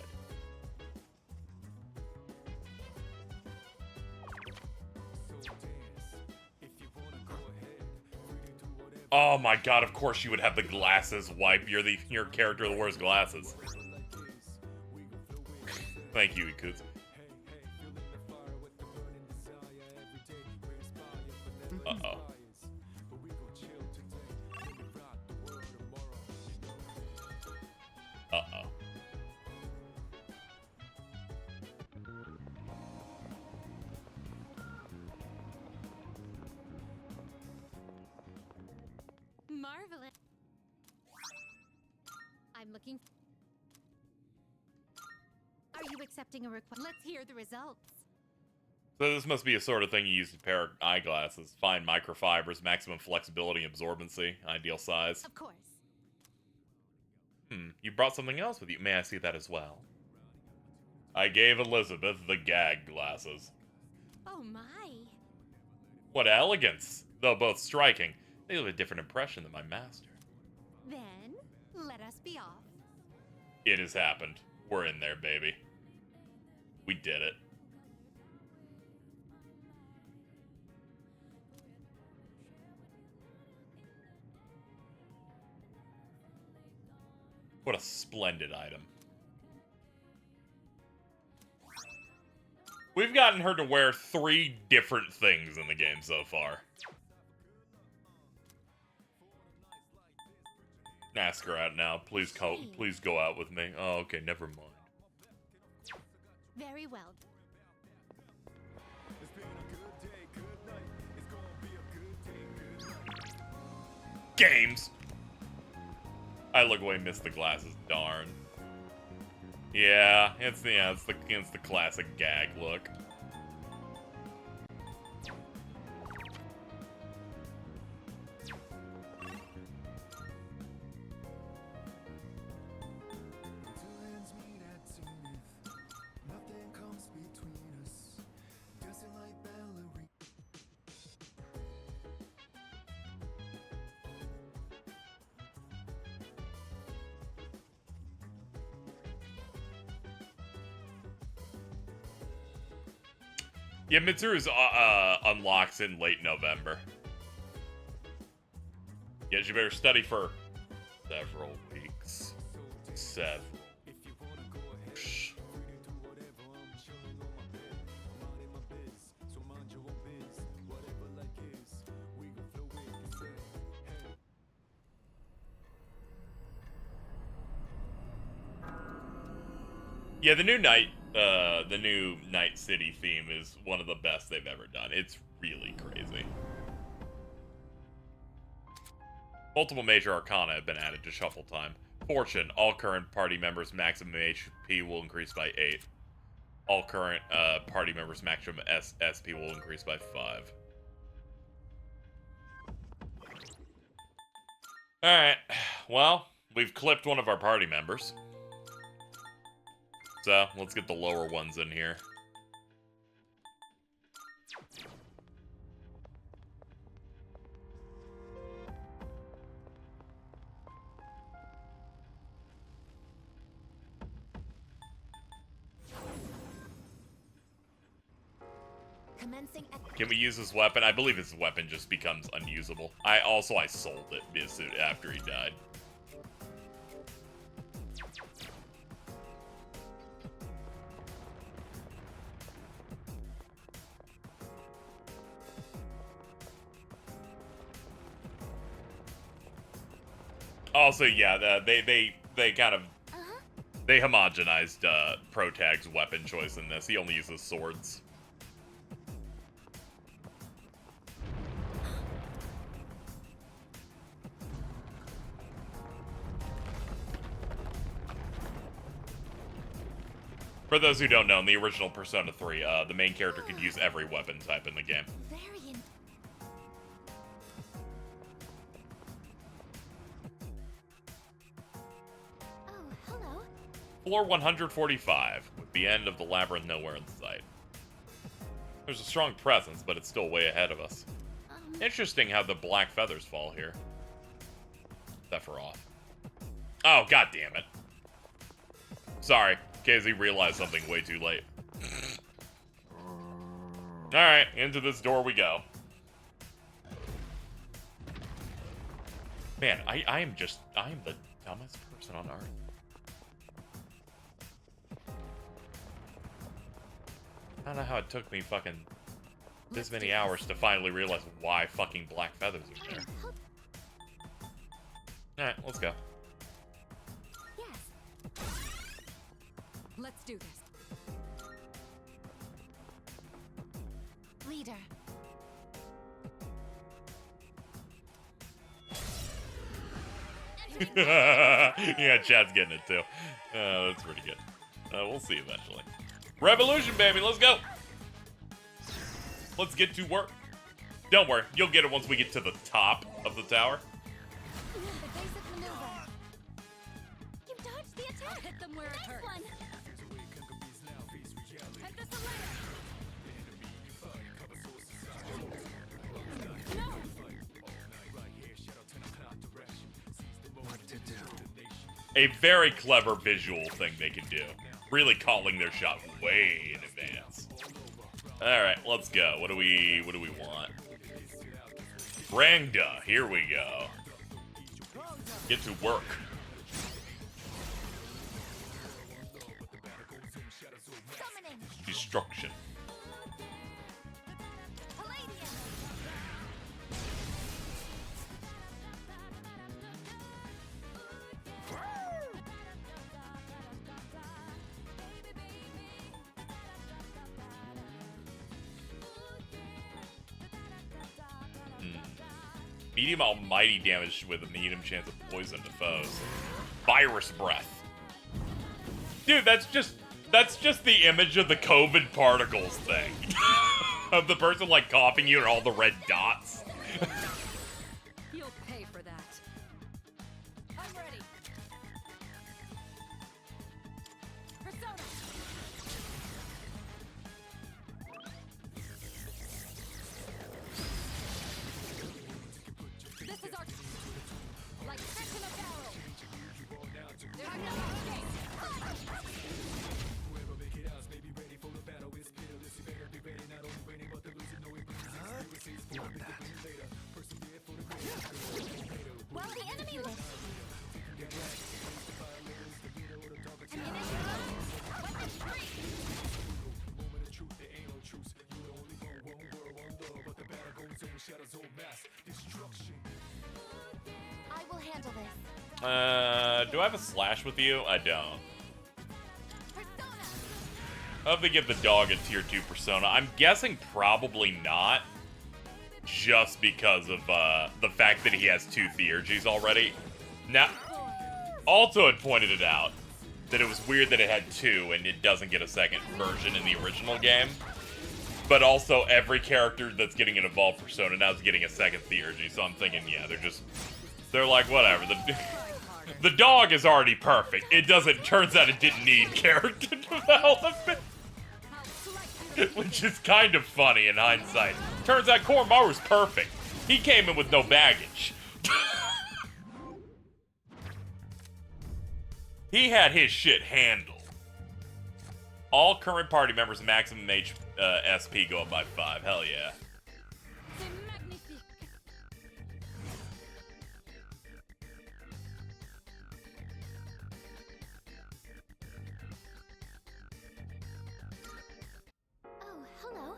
Oh my god, of course you would have the glasses wipe. You're your character that wears glasses. Thank you, Ikuz. Uh-oh. Uh-oh. Marvelous. I'm looking. Are you accepting a request? Let's hear the results. So this must be a sort of thing you use to pair eyeglasses. Fine microfibers, maximum flexibility, absorbency, ideal size. Of course. You brought something else with you. May I see that as well? I gave Elizabeth the gag glasses. Oh my. What elegance! Though both striking, they leave a different impression than my master. Then, let us be off. It has happened. We're in there, baby. We did it. What a splendid item. We've gotten her to wear 3 different things in the game so far. Ask her out now. Please go out with me. Oh, okay, never mind. Very well. Games! I look away and miss the glasses, darn. Yeah, it's the classic gag look. Yeah, Mitsuru's unlocks in late November. Yes, you better study for several weeks. Several. Yeah, the new Night City theme is one of the best they've ever done. It's really crazy. Multiple major arcana have been added to shuffle time. Fortune, all current party members' maximum HP will increase by 8. All current party members' maximum SP will increase by 5. Alright, well, we've clipped one of our party members. So, let's get the lower ones in here. Can we use his weapon? I believe his weapon just becomes unusable. I sold it after he died. Also, yeah, they kind of they homogenized Protag's weapon choice in this. He only uses swords. For those who don't know, in the original Persona 3, the main character could use every weapon type in the game. Floor 145, with the end of the labyrinth nowhere in sight. There's a strong presence, but it's still way ahead of us. Interesting how the black feathers fall here. Sephiroth. Oh, god damn it. Sorry, KZ realized something way too late. Alright, into this door we go. Man, I am the dumbest person on earth. I don't know how it took me fucking this many hours to finally realize why fucking black feathers are there. Alright, let's go. Yes. Let's do this. Leader. Yeah, Chad's getting it too. That's pretty good. We'll see eventually. Revolution, baby, let's go. Let's get to work. Don't worry, you'll get it once we get to the top of the tower. You dodged the attack. Hit them where it hurts. One. Hit this later. What to do? A very clever visual thing they can do. Really calling their shot way in advance. Alright, let's go. What do we want? Rangda, here we go. Get to work. Destruction. Medium almighty damage with a medium chance of poison to foes. Virus breath. Dude, that's just the image of the COVID particles thing. Of the person like coughing you and all the red dots. You'll pay for that. I'm ready. Persona. This is our like fish in a barrel. There's no escape. Do I have a slash with you? I don't. I hope they give the dog a tier 2 persona. I'm guessing probably not. Just because of the fact that he has 2 theurgies already. Now, Alto had pointed it out that it was weird that it had 2 and it doesn't get a second version in the original game. But also, every character that's getting an evolved persona now is getting a second theurgy. So I'm thinking, yeah, they're like, whatever. The dog is already perfect. Turns out it didn't need character development. Which is kind of funny in hindsight. Turns out Koromaru's perfect. He came in with no baggage. He had his shit handled. All current party members' maximum SP go up by 5. Hell yeah. Oh, hello.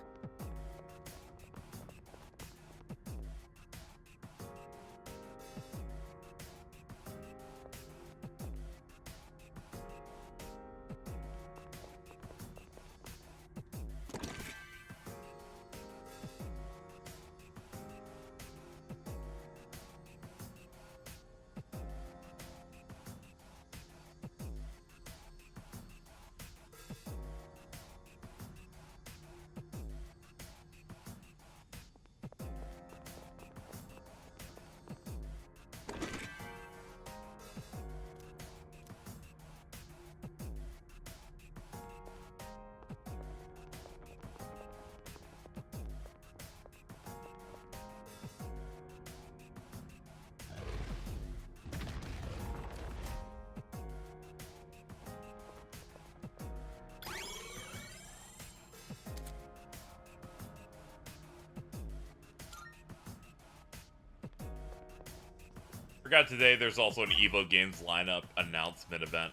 Forgot today there's also an Evo Games lineup announcement event.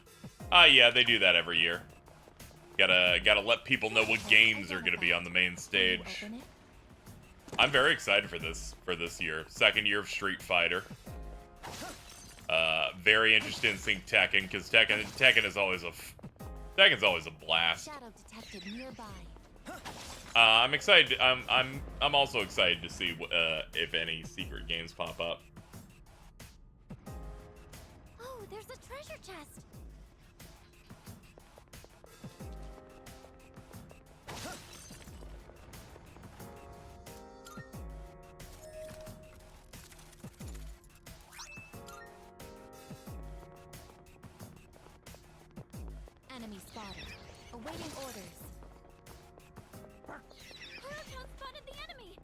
Yeah, they do that every year. Gotta let people know what games are gonna be on the main stage. I'm very excited for this year. Second year of Street Fighter. Very interested in seeing Tekken, because Tekken is always Tekken's always a blast. I'm excited. I'm also excited to see if any secret games pop up. Oh, there's a treasure chest. Enemy spotted. Awaiting orders. Hurricane spotted the enemy.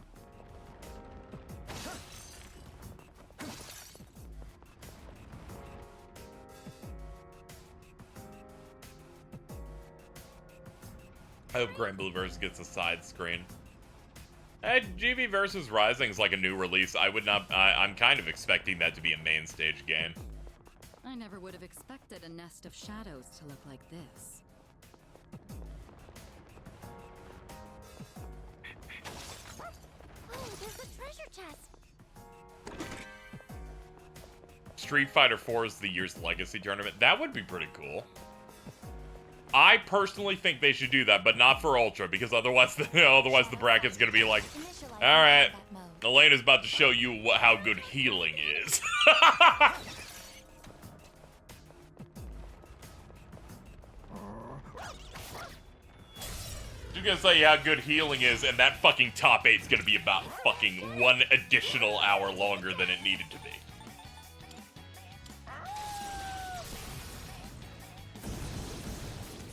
I hope Grand Blue Versus gets a side screen. GV versus Rising is like a new release. I'm kind of expecting that to be a main stage game. I never would have expected a nest of shadows to look like this. Oh, there's a treasure chest. Street Fighter 4 is the year's legacy tournament. That would be pretty cool. I personally think they should do that, but not for Ultra, because otherwise the bracket's gonna be like, all right, Elena's about to show you how good healing is. She's gonna say how good healing is, and that fucking top 8's gonna be about fucking 1 additional hour longer than it needed to be.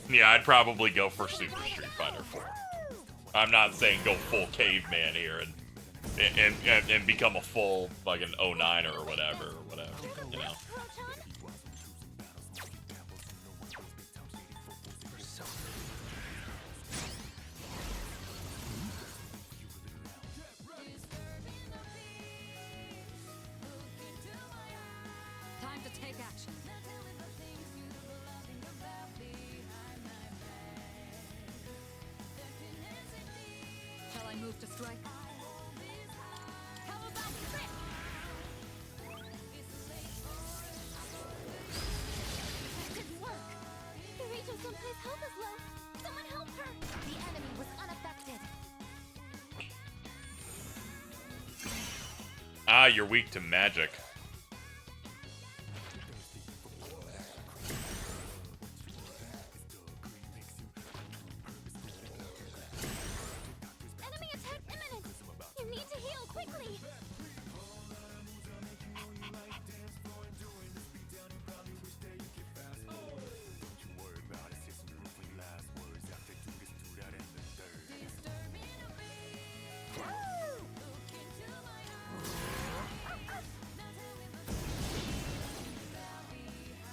Yeah, I'd probably go for Super Street Fighter 4. I'm not saying go full caveman here and become a full fucking 09er or whatever, you know. Time to take action. Shall I move to strike? How about trick? health is low. Someone help her! The enemy was unaffected. Ah, you're weak to magic. Enemy attack imminent! You need to heal quickly!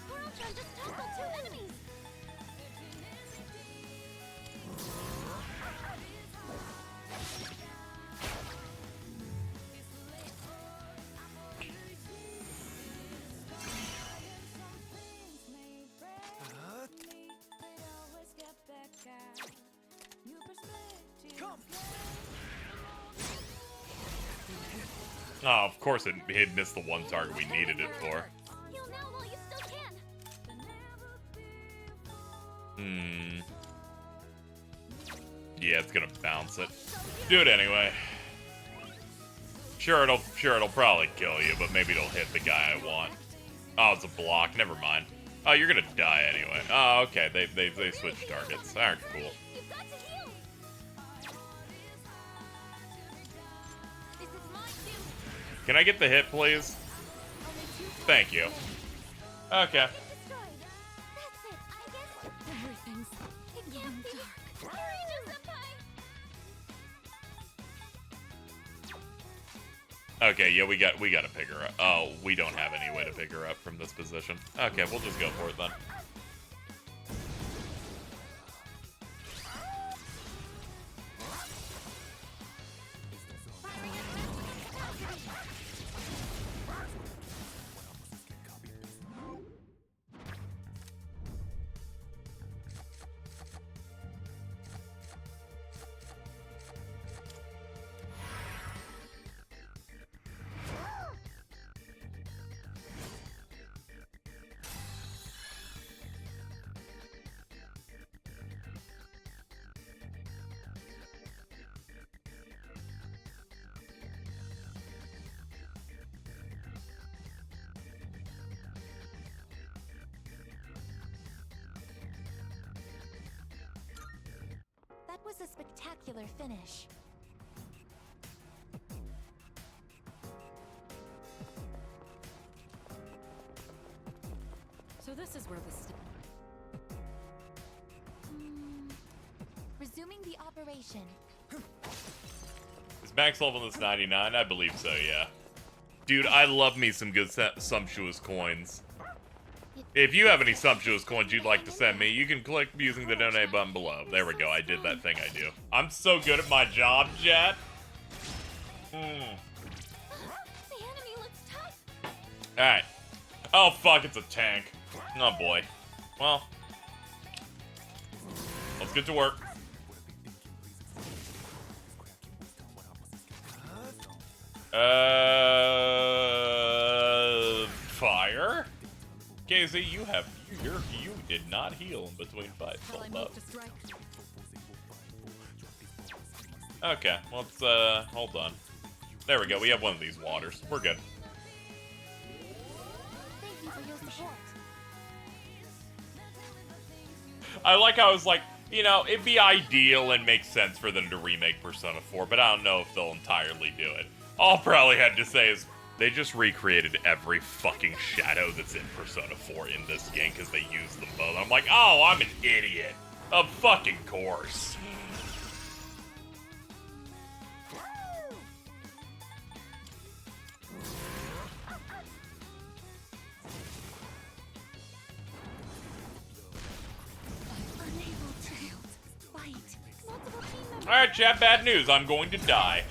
Coraltron just tackled 2 enemies! Oh, of course it missed the one target we needed it for. Heal now while you still can! Yeah, it's gonna bounce it. Do it anyway. Sure, it'll probably kill you, but maybe it'll hit the guy I want. Oh, it's a block. Never mind. Oh, you're gonna die anyway. Oh, okay. They switched targets. Alright, cool. You've got to heal! This is my cue! Can I get the hit, please? Thank you. Okay. Everything's getting dark. Okay, yeah, we gotta pick her up. Oh, we don't have any way to pick her up from this position. Okay, we'll just go for it then. That was a spectacular finish. So this is where Resuming the operation. Is max level in this 99? I believe so, yeah. Dude, I love me some good sumptuous coins. If you have any sumptuous coins you'd like to send me, you can click using the donate button below. There we go, I did that thing I do. I'm so good at my job, Jet. The enemy looks tough. Alright. Oh, fuck, it's a tank. Oh, boy. Well. Let's get to work. Fire? KZ, you did not heal in between fights. Hold up. Okay, let's, hold on. There we go, we have one of these waters. We're good. Thank you for your support. I like how I was like, you know, it'd be ideal and make sense for them to remake Persona 4, but I don't know if they'll entirely do it. All I probably had to say is, they just recreated every fucking shadow that's in Persona 4 in this game because they used them both. I'm like, oh, I'm an idiot. Of fucking course. Alright, chat, bad news. I'm going to die.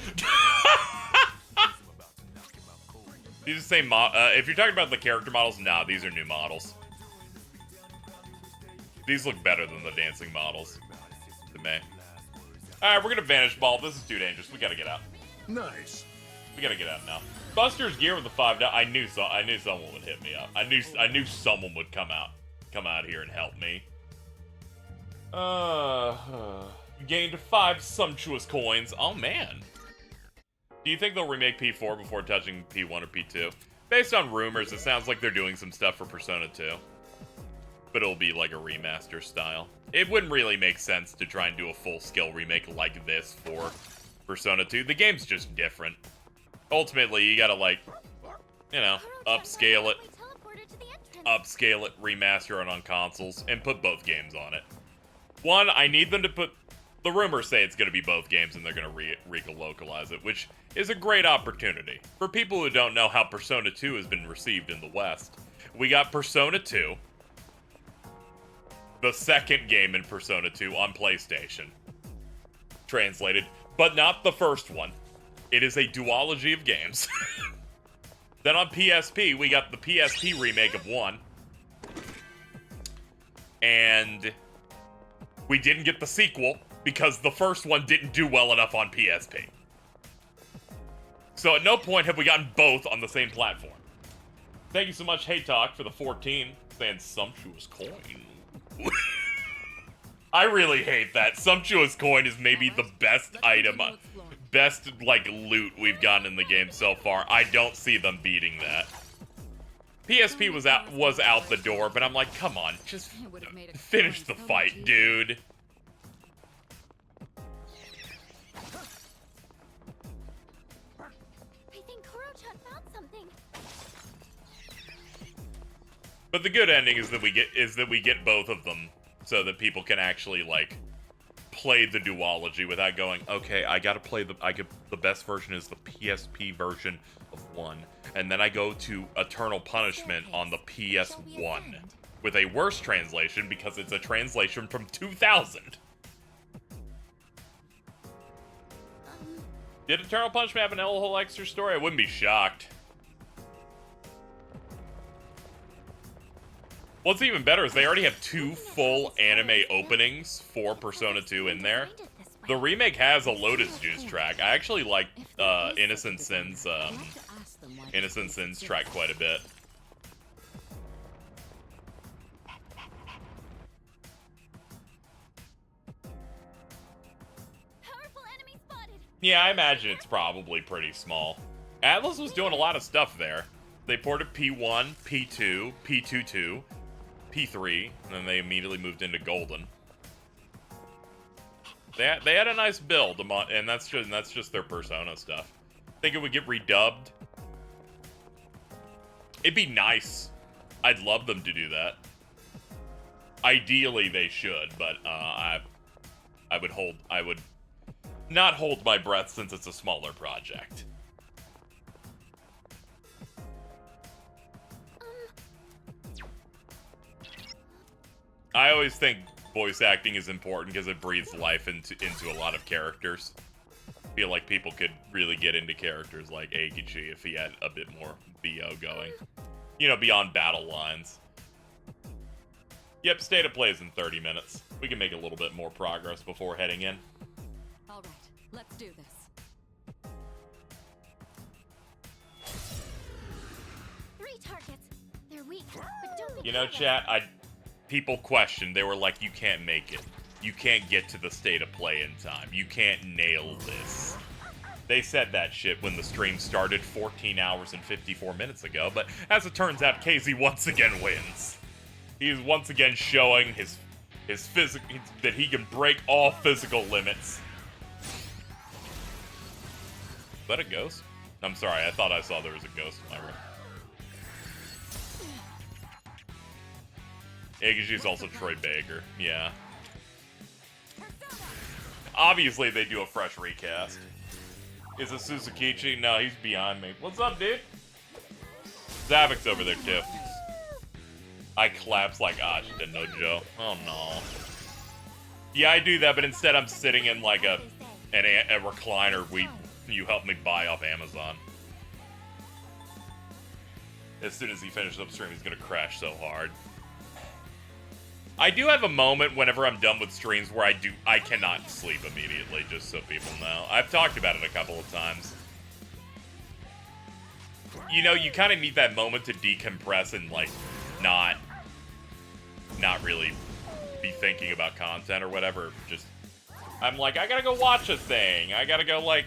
These are the same if you're talking about the character models, nah, these are new models. These look better than the dancing models to me. Alright, we're gonna vanish ball. This is too dangerous. We gotta get out. Nice. We gotta get out now. Buster's gear with the 5 I knew someone would hit me up. I knew someone would come out here and help me. Gained 5 sumptuous coins. Oh, man. Do you think they'll remake P4 before touching P1 or P2? Based on rumors, it sounds like they're doing some stuff for Persona 2. But it'll be like a remaster style. It wouldn't really make sense to try and do a full-scale remake like this for Persona 2. The game's just different. Ultimately, you gotta, like, you know, upscale it, remaster it on consoles, and put both games on it. One, I need them to put... The rumors say it's gonna be both games and they're gonna re-localize it, which is a great opportunity. For people who don't know how Persona 2 has been received in the West, we got Persona 2, the second game in Persona 2 on PlayStation, translated, but not the first one. It is a duology of games. Then on PSP, we got the PSP remake of 1. And we didn't get the sequel because the first one didn't do well enough on PSP. So at no point have we gotten both on the same platform. Thank you so much, Hey Talk, for the 14. Saying sumptuous coin. I really hate that. Sumptuous coin is maybe the best item, best, like, loot we've gotten in the game so far. I don't see them beating that. PSP was out the door, but I'm like, come on, just finish the fight, dude. I think Koro-chan found something. But the good ending is that we get both of them, so that people can actually, like, play the duology without going, okay, I gotta play the best version is the PSP version of 1, and then I go to Eternal Punishment on the PS1 with a worse translation because it's a translation from 2000. Did Eternal Punishment have an whole extra story? I wouldn't be shocked. What's even better is they already have 2 full anime openings for Persona 2 in there. The remake has a Lotus Juice track. I actually like Innocent Sin's track quite a bit. Yeah, I imagine it's probably pretty small. Atlas was doing a lot of stuff there. They ported P1, P2, P22, P3, and then they immediately moved into Golden. They had a nice build, and that's just their Persona stuff. Think it would get redubbed? It'd be nice. I'd love them to do that. Ideally, they should, but I would not hold my breath since it's a smaller project. I always think voice acting is important because it breathes life into a lot of characters. I feel like people could really get into characters like Eikichi if he had a bit more BO going. You know, beyond battle lines. Yep, state of play is in 30 minutes. We can make a little bit more progress before heading in. All right, let's do this. 3 targets. They're weak, but don't be You know, chat, people questioned. They were like, you can't make it. You can't get to the state of play in time. You can't nail this. They said that shit when the stream started 14 hours and 54 minutes ago, but as it turns out, KZ once again wins. He's once again showing his physical, that he can break all physical limits. Is that a ghost? I'm sorry, I thought I saw there was a ghost in my room. Eikichi's also Troy Baker, yeah. Obviously, they do a fresh recast. Is it Suzukichi? No, he's behind me. What's up, dude? Zavik's over there, too. I collapse like, she didn't know Joe. Oh, no. Yeah, I do that, but instead I'm sitting in, like, a recliner you helped me buy off Amazon. As soon as he finishes up stream, he's gonna crash so hard. I do have a moment whenever I'm done with streams where I cannot sleep immediately, just so people know. I've talked about it a couple of times. You know, you kind of need that moment to decompress and, like, not really be thinking about content or whatever. Just, I'm like, I gotta go watch a thing. I gotta go, like,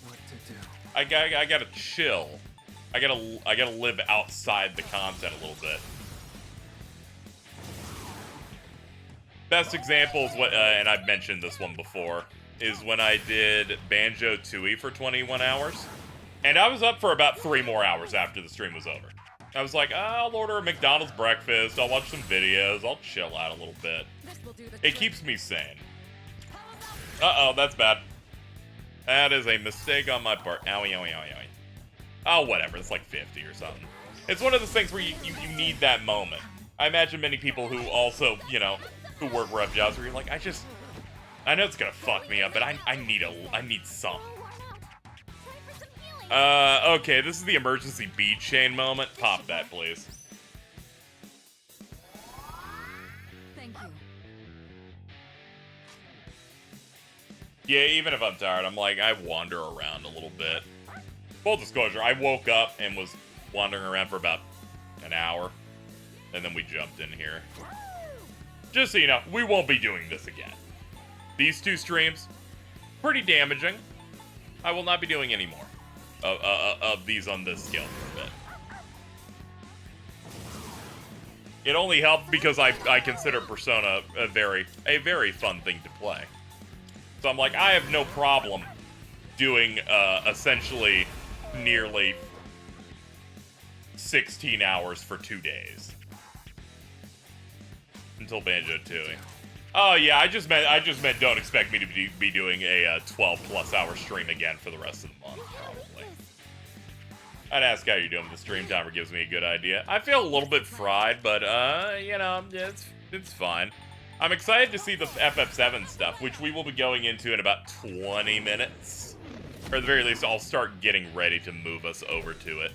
What to do? I gotta chill. I gotta live outside the content a little bit. Best example is what, and I've mentioned this one before, is when I did Banjo-Tooie for 21 hours. And I was up for about 3 more hours after the stream was over. I was like, I'll order a McDonald's breakfast, I'll watch some videos, I'll chill out a little bit. It keeps me sane. Uh-oh, that's bad. That is a mistake on my part. Owie, owie, owie, owie. Oh, whatever, it's like 50 or something. It's one of those things where you need that moment. I imagine many people who also, you know, who work rough jobs where you're like, I know it's gonna fuck me up, but I need some. Okay, this is the emergency beat chain moment. Pop that, please. Thank you. Yeah, even if I'm tired, I'm like, I wander around a little bit. Full disclosure, I woke up and was wandering around for about an hour, and then we jumped in here. Just so you know, we won't be doing this again. These 2 streams, pretty damaging. I will not be doing any more of these on this scale for a bit. It only helped because I consider Persona a very fun thing to play. So I'm like, I have no problem doing essentially nearly 16 hours for 2 days. Until Banjo-Tooie. Oh yeah, I just meant don't expect me to be doing a 12+ hour stream again for the rest of the month, probably. I'd ask how you're doing. The stream timer gives me a good idea. I feel a little bit fried, but you know, it's fine. I'm excited to see the FF7 stuff, which we will be going into in about 20 minutes. Or at the very least, I'll start getting ready to move us over to it.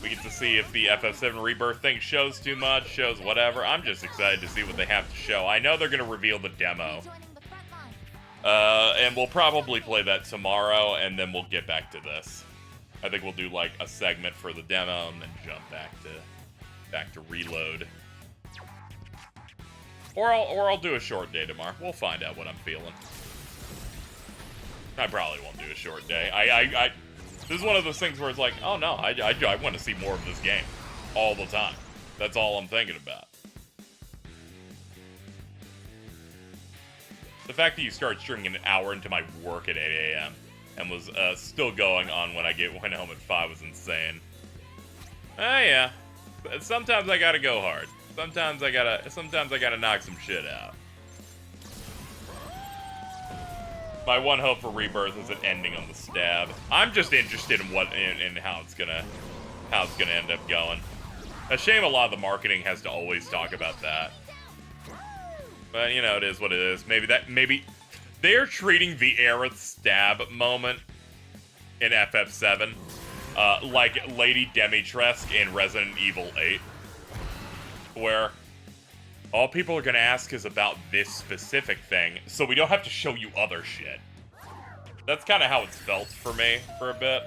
We get to see if the FF7 Rebirth thing shows too much, shows whatever. I'm just excited to see what they have to show. I know they're going to reveal the demo. And we'll probably play that tomorrow, and then we'll get back to this. I think we'll do, like, a segment for the demo, and then jump back to Reload. Or I'll do a short day tomorrow. We'll find out what I'm feeling. I probably won't do a short day. This is one of those things where it's like, oh no, I want to see more of this game all the time. That's all I'm thinking about. The fact that you started streaming an hour into my work at 8 a.m. and was still going on when I went home at 5 was insane. Yeah. Sometimes I gotta go hard. Sometimes I gotta knock some shit out. My one hope for Rebirth is an ending on the stab. I'm just interested in how it's gonna end up going. A shame a lot of the marketing has to always talk about that. But you know, it is what it is. Maybe they're treating the Aerith stab moment in FF7 like Lady Dimitrescu in Resident Evil 8, where all people are gonna ask is about this specific thing, so we don't have to show you other shit. That's kind of how it's felt for me for a bit.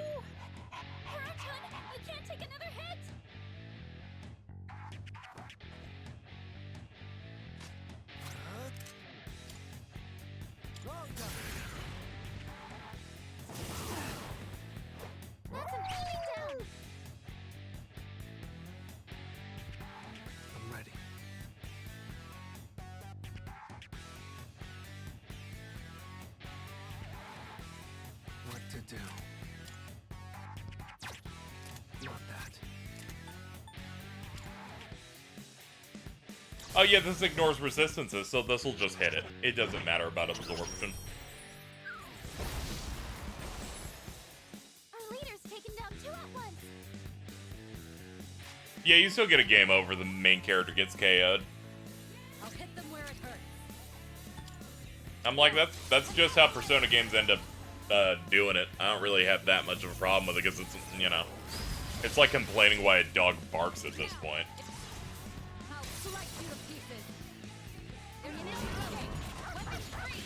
I'm ready. What to do? Not that. Oh yeah, this ignores resistances, so this will just hit it. It doesn't matter about absorption. Our leader's taken down 2 at once. Yeah, you still get a game over. The main character gets KO'd. I'll hit them where it hurts. I'm like, that's just how Persona games end up doing it. I don't really have that much of a problem with it because it's, you know, it's like complaining why a dog barks at this point. I'll slice you to pieces. Ammunition loading. Weapons free.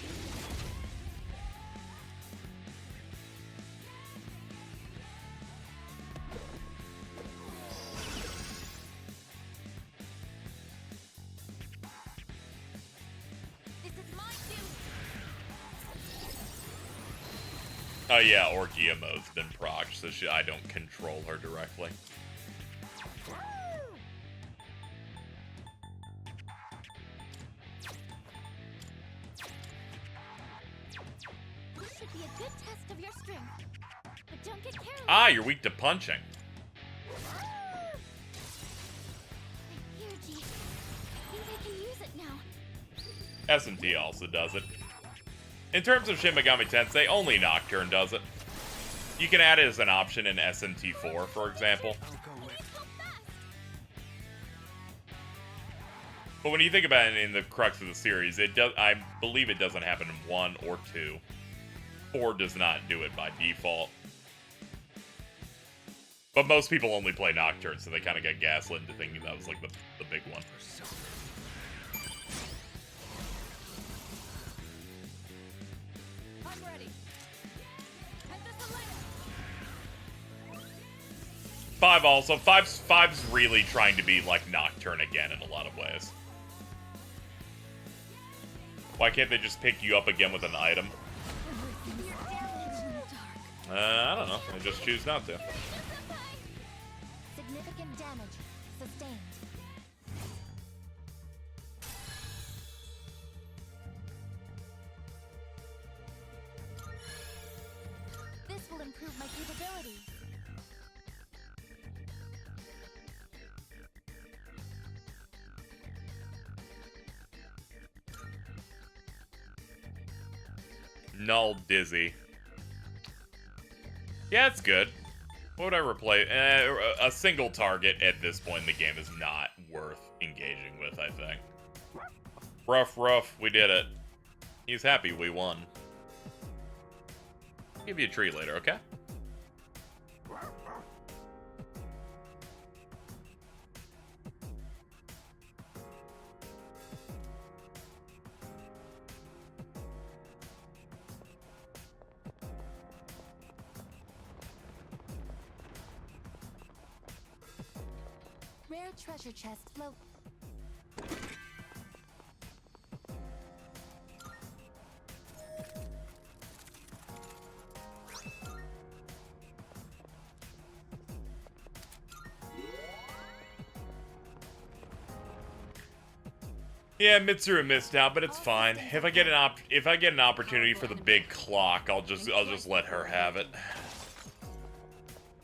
Oh yeah, Orgia mode's been procced, so I don't control her directly. This should be a good test of your strength. But don't get careless. Ah, you're weak to punching. Energy. I think I can use it now. S&T also does it. In terms of Shin Megami Tensei, only Nocturne does it. You can add it as an option in SMT4, for example. But when you think about it in the crux of the series, it does. I believe it doesn't happen in 1 or 2. 4 does not do it by default. But most people only play Nocturne, so they kind of get gaslit into thinking that was like the big one. I'm ready. Head this way. 5 also. 5's really trying to be like Nocturne again in a lot of ways. Why can't they just pick you up again with an item? I don't know. I just choose not to. Significant damage sustained. This will improve my capabilities. Null Dizzy. Yeah, it's good. What would I replace? A single target at this point in the game is not worth engaging with, I think. Rough, we did it. He's happy we won. I'll give you a tree later, okay? Rare treasure chest float. Yeah, Mitsuru missed out, but it's fine. If I get an opportunity for the big clock, I'll just let her have it.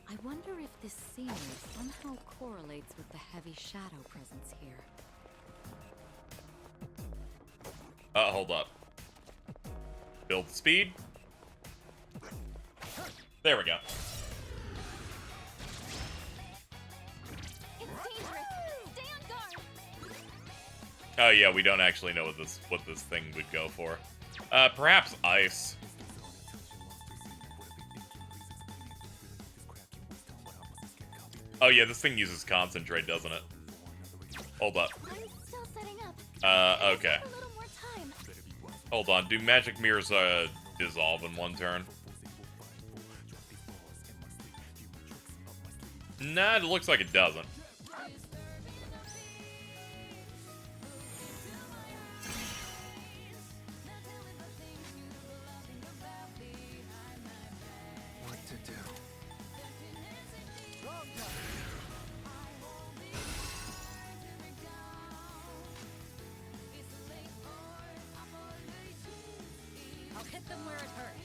I wonder if this scenery somehow correlates with the heavy shadow presence here. Hold up. Build speed. There we go. It's dangerous. Stay on guard. Oh yeah, we don't actually know what this thing would go for. Perhaps ice. Oh yeah, this thing uses concentrate, doesn't it? Hold up. I'm still setting up. Okay. A little more time. Hold on. Do magic mirrors dissolve in one turn? Nah, it looks like it doesn't. What to do? I'll hit them where it hurts.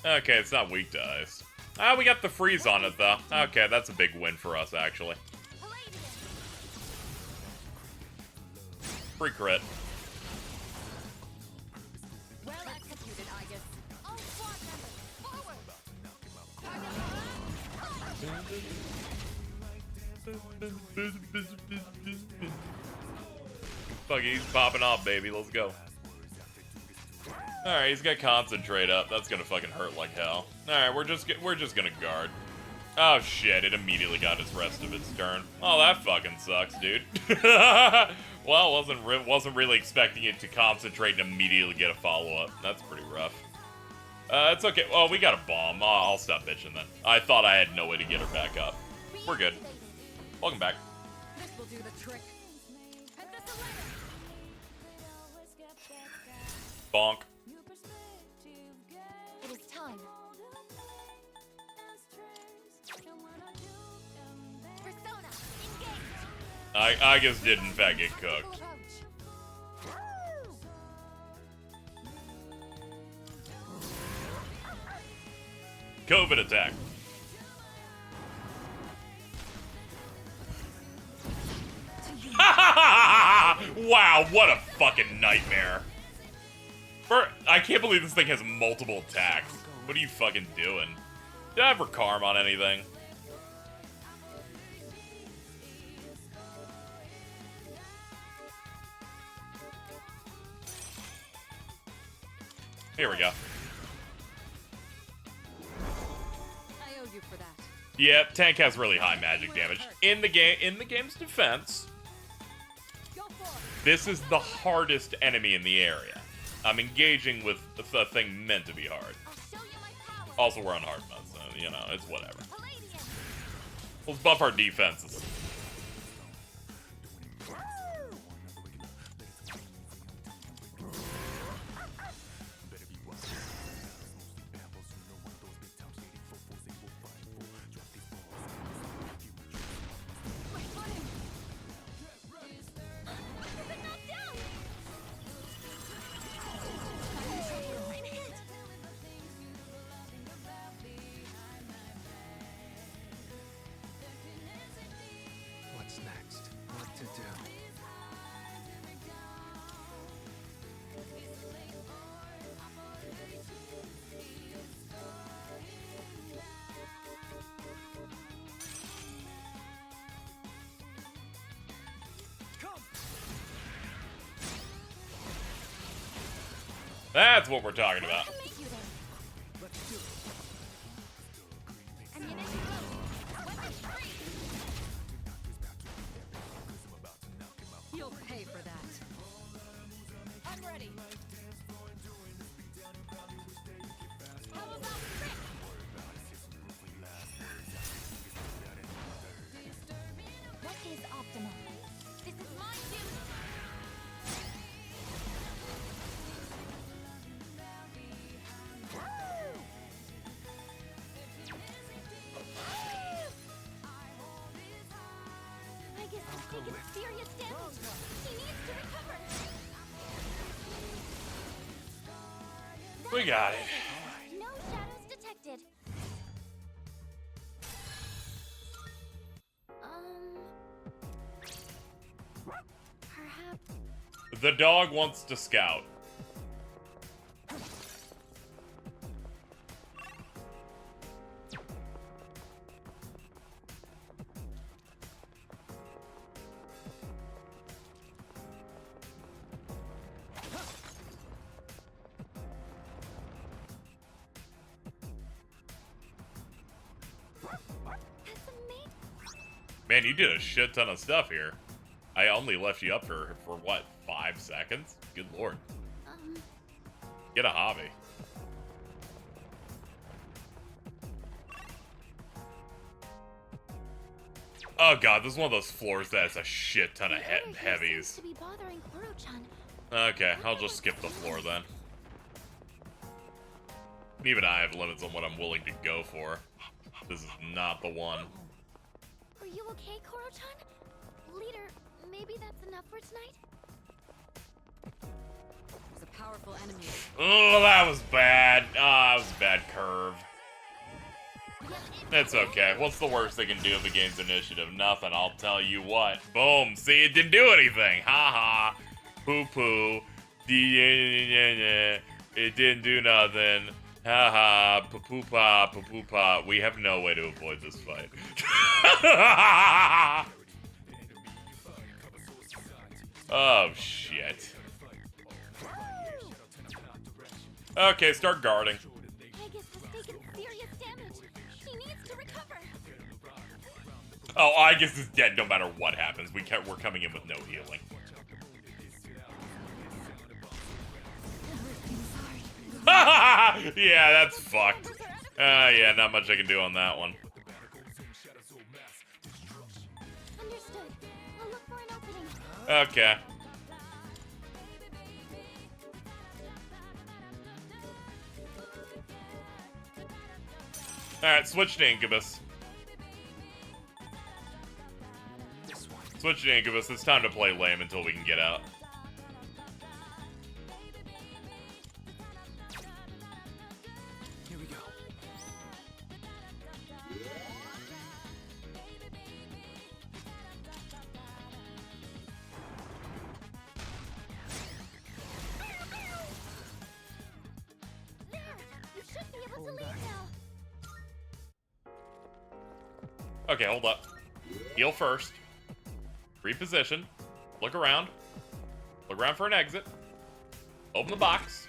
Okay, it's not weak to ice. Ah, we got the freeze on it, though. Okay, that's a big win for us, actually. Free crit. Well executed, Aegis. All squad members, forward! Fuck, he's popping off, baby. Let's go. Alright, he's got concentrate up. That's gonna fucking hurt like hell. Alright, we're just gonna guard. Oh shit, it immediately got its rest of its turn. Oh, that fucking sucks, dude. Well, wasn't really expecting it to concentrate and immediately get a follow-up. That's pretty rough. It's okay. Well, we got a bomb. I'll stop bitching then. I thought I had no way to get her back up. We're good. Welcome back. This will do the trick. Head this way. Bonk. It is time. Persona, engage. I guess did in fact get cooked. COVID attack. Wow, what a fucking nightmare. I can't believe this thing has multiple attacks. What are you fucking doing? Did I ever Karm on anything? Here we go. I owe you for that. Yeah, tank has really high magic damage. In the game's defense, this is the hardest enemy in the area. I'm engaging with a thing meant to be hard. Also, we're on hard mode, so, you know, it's whatever. Let's buff our defenses. What's next? What to do? That's what we're talking about. You'll pay for that. I'm ready. What is optimal? This is my duty. I guess he's taken serious damage. He needs to recover. We got it. No shadows detected. Perhaps. The dog wants to scout. Man, you did a shit ton of stuff here. I only left you up for what, 5 seconds? Good lord. Get a hobby. Oh god, this is one of those floors that has a shit ton of heavies. To be bothering Kuro-chan. Okay, I'll just skip the floor then. Even I have limits on what I'm willing to go for. This is not the one. Are you okay, Kuro-chan? Leader, maybe that's enough for tonight? There's a powerful enemy. Oh, that was bad. Ah, that was a bad curve. It's okay. What's the worst they can do of the game's initiative? Nothing, I'll tell you what. Boom. See, it didn't do anything. Ha ha. Poo poo. It didn't do nothing. Ha ha. Poo pa. Poo pa. We have no way to avoid this fight. Oh, shit. Okay, start guarding. Aegis has taken serious damage. He needs to recover. Oh, Aegis is dead no matter what happens. We're coming in with no healing. Yeah, that's fucked. Yeah, not much I can do on that one. Understood. I'll look for an opening. Okay. Alright, switch to Incubus. Switch to Incubus. It's time to play lame until we can get out. Here we go. You should be able to leave now. Okay, hold up. Heal first. Reposition. Look around. Look around for an exit. Open the box.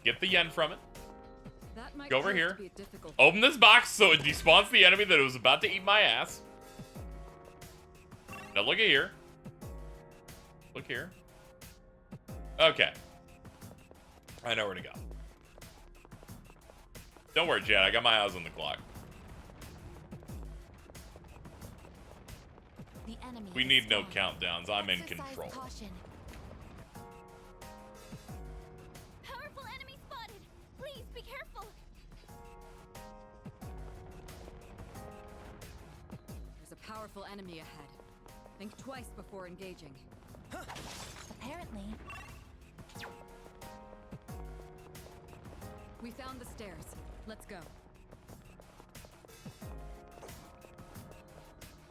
Get the yen from it. That might Go over prove here. to be a difficult- Open this box so it despawns the enemy that was about to eat my ass. Now look at here. Look here. Okay. I know where to go. Don't worry, Chad. I got my eyes on the clock. The enemy We is need no strong. countdowns. I'm in Exercise control. caution. Powerful enemy spotted. Please be careful. There's a powerful enemy ahead. Think twice before engaging. Apparently. We found the stairs. Let's go.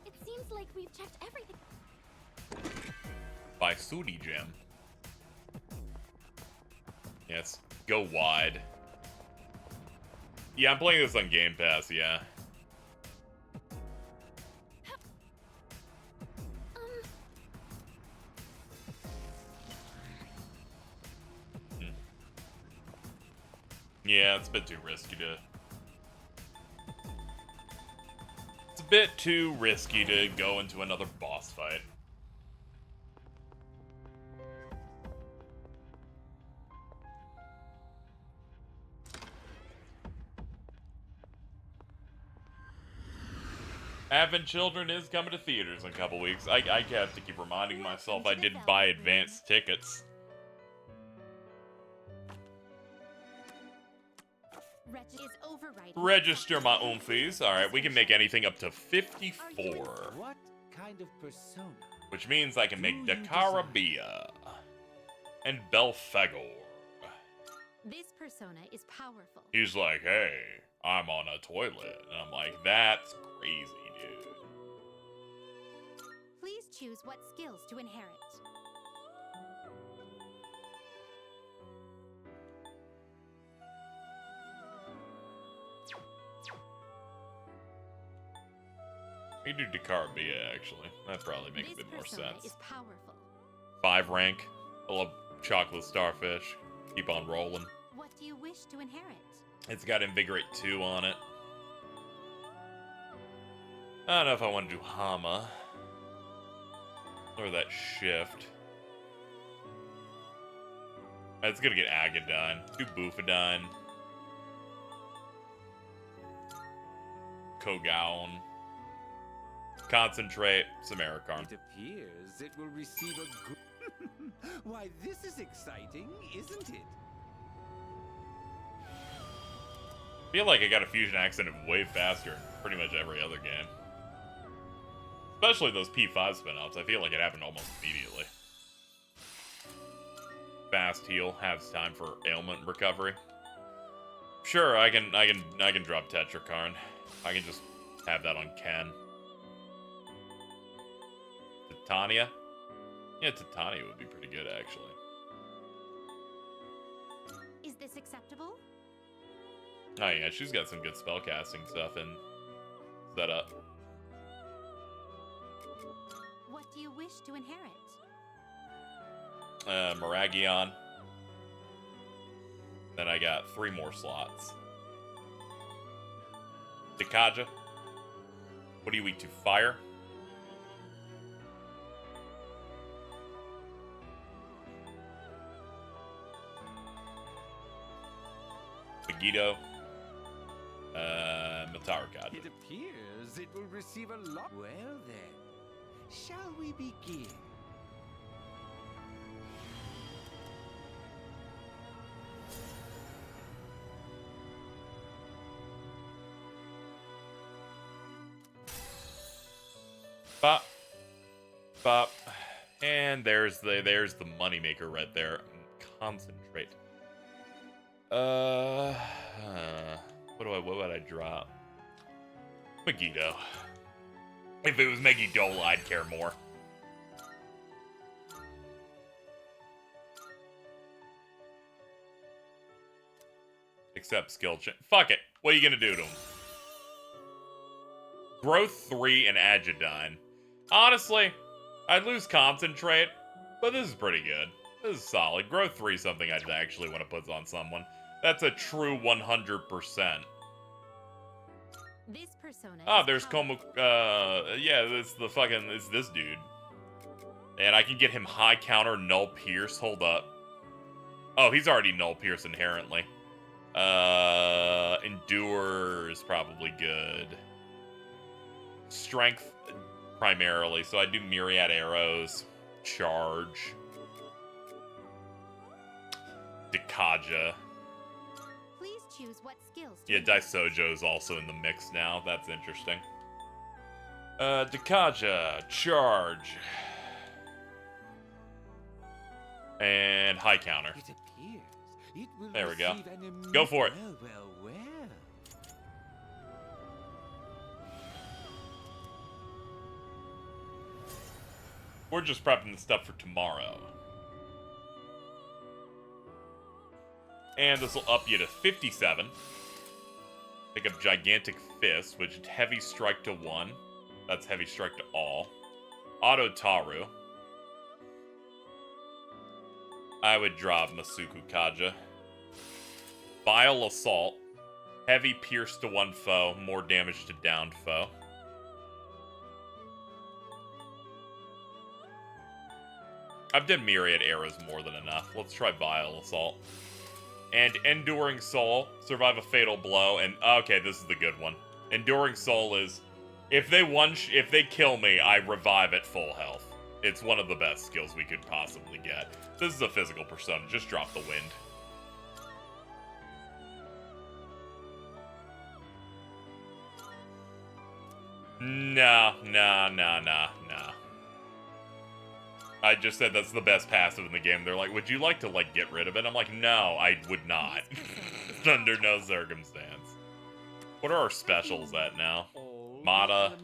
It seems like we've checked everything. By Sudi Jam. Yes. Go wide. Yeah, I'm playing this on Game Pass, yeah. Yeah, it's a bit too risky to... It's a bit too risky to go into another boss fight. Advent Children is coming to theaters in a couple weeks. I have to keep reminding myself I didn't buy advanced tickets. Is overriding. Register my own fees. Alright, we can make anything up to 54. What kind of persona? Which means I can make Dakarabia and Belfagor. This persona is powerful. He's like, hey, I'm on a toilet. And I'm like, that's crazy, dude. Please choose what skills to inherit. We can do Dakarabia, actually. That'd probably make a bit more persona sense. is powerful. 5 rank. I love chocolate starfish. Keep on rolling. What do you wish to inherit? It's got Invigorate 2 on it. I don't know if I want to do Hama. Or that Shift. It's gonna get Agadine. Do Bufadine. Kogaon. Concentrate. Samarikarn. It appears it will receive a good... Why, this is exciting, isn't it? I feel like I got a fusion accent way faster in pretty much every other game. Especially those P5 spin-offs. I feel like it happened almost immediately. Fast heal, has time for ailment recovery. Sure, I can drop Tetrakarn. I can just have that on Ken. Titania? Yeah, Titania would be pretty good, actually. Is this acceptable? Oh yeah, she's got some good spellcasting stuff in set up. What do you wish to inherit? Miragion. Then I got 3 more slots. Dekaja. What are you weak to? Fire? Megiddo. Matarukad. It appears it will receive a lot... Well then, shall we begin? Bop. And there's the moneymaker right there. Concentrate. What would I drop? Megiddo. If it was Megiddo, I'd care more. Except skill check. Fuck it. What are you gonna do to him? Growth 3 and Agidine. Honestly, I'd lose Concentrate, but this is pretty good. This is solid. Growth 3 is something I'd actually want to put on someone. That's a true 100%. This persona. Oh, there's Komu. Yeah, it's this dude. And I can get him high counter, null pierce. Hold up. Oh, he's already null pierce inherently. Endure is probably good. Strength primarily, so I do myriad arrows. Charge. Dikaja. Please choose what skills. Yeah, Daisojo's also in the mix now. That's interesting. Dikaja, charge. And high counter. It appears it will There we go. receive an Go for it. Well. We're just prepping the stuff for tomorrow. And this will up you to 57. Pick up Gigantic Fist, which is Heavy Strike to 1. That's Heavy Strike to all. Auto Taru. I would drop Masuku Kaja. Vile Assault. Heavy Pierce to one foe, more damage to downed foe. I've done Myriad Arrows more than enough. Let's try Vile Assault. And Enduring Soul, survive a fatal blow, and okay, this is the good one. Enduring Soul is, if they kill me, I revive at full health. It's one of the best skills we could possibly get. This is a physical persona, just drop the wind. Nah. I just said that's the best passive in the game. They're like, would you like to, like, get rid of it? I'm like, no, I would not. Under no circumstance. What are our specials at now? Mata.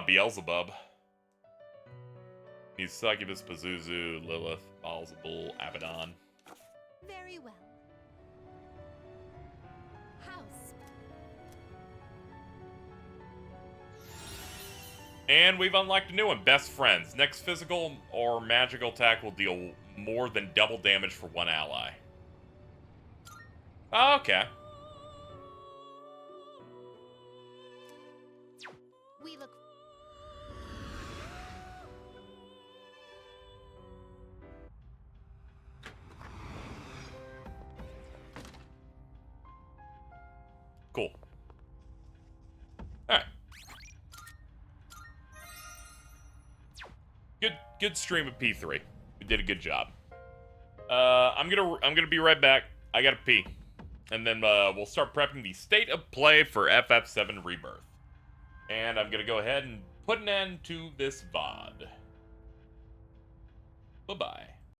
Beelzebub. He's Succubus, Pazuzu, Lilith, Balzabul, Abaddon. Very well. House. And we've unlocked a new one, Best Friends. Next physical or magical attack will deal more than double damage for one ally. Oh, okay. We look. Cool. Alright. Good stream of P3. We did a good job. I'm gonna be right back. I gotta pee. And then we'll start prepping the state of play for FF7 Rebirth. And I'm gonna go ahead and put an end to this VOD. Bye-bye.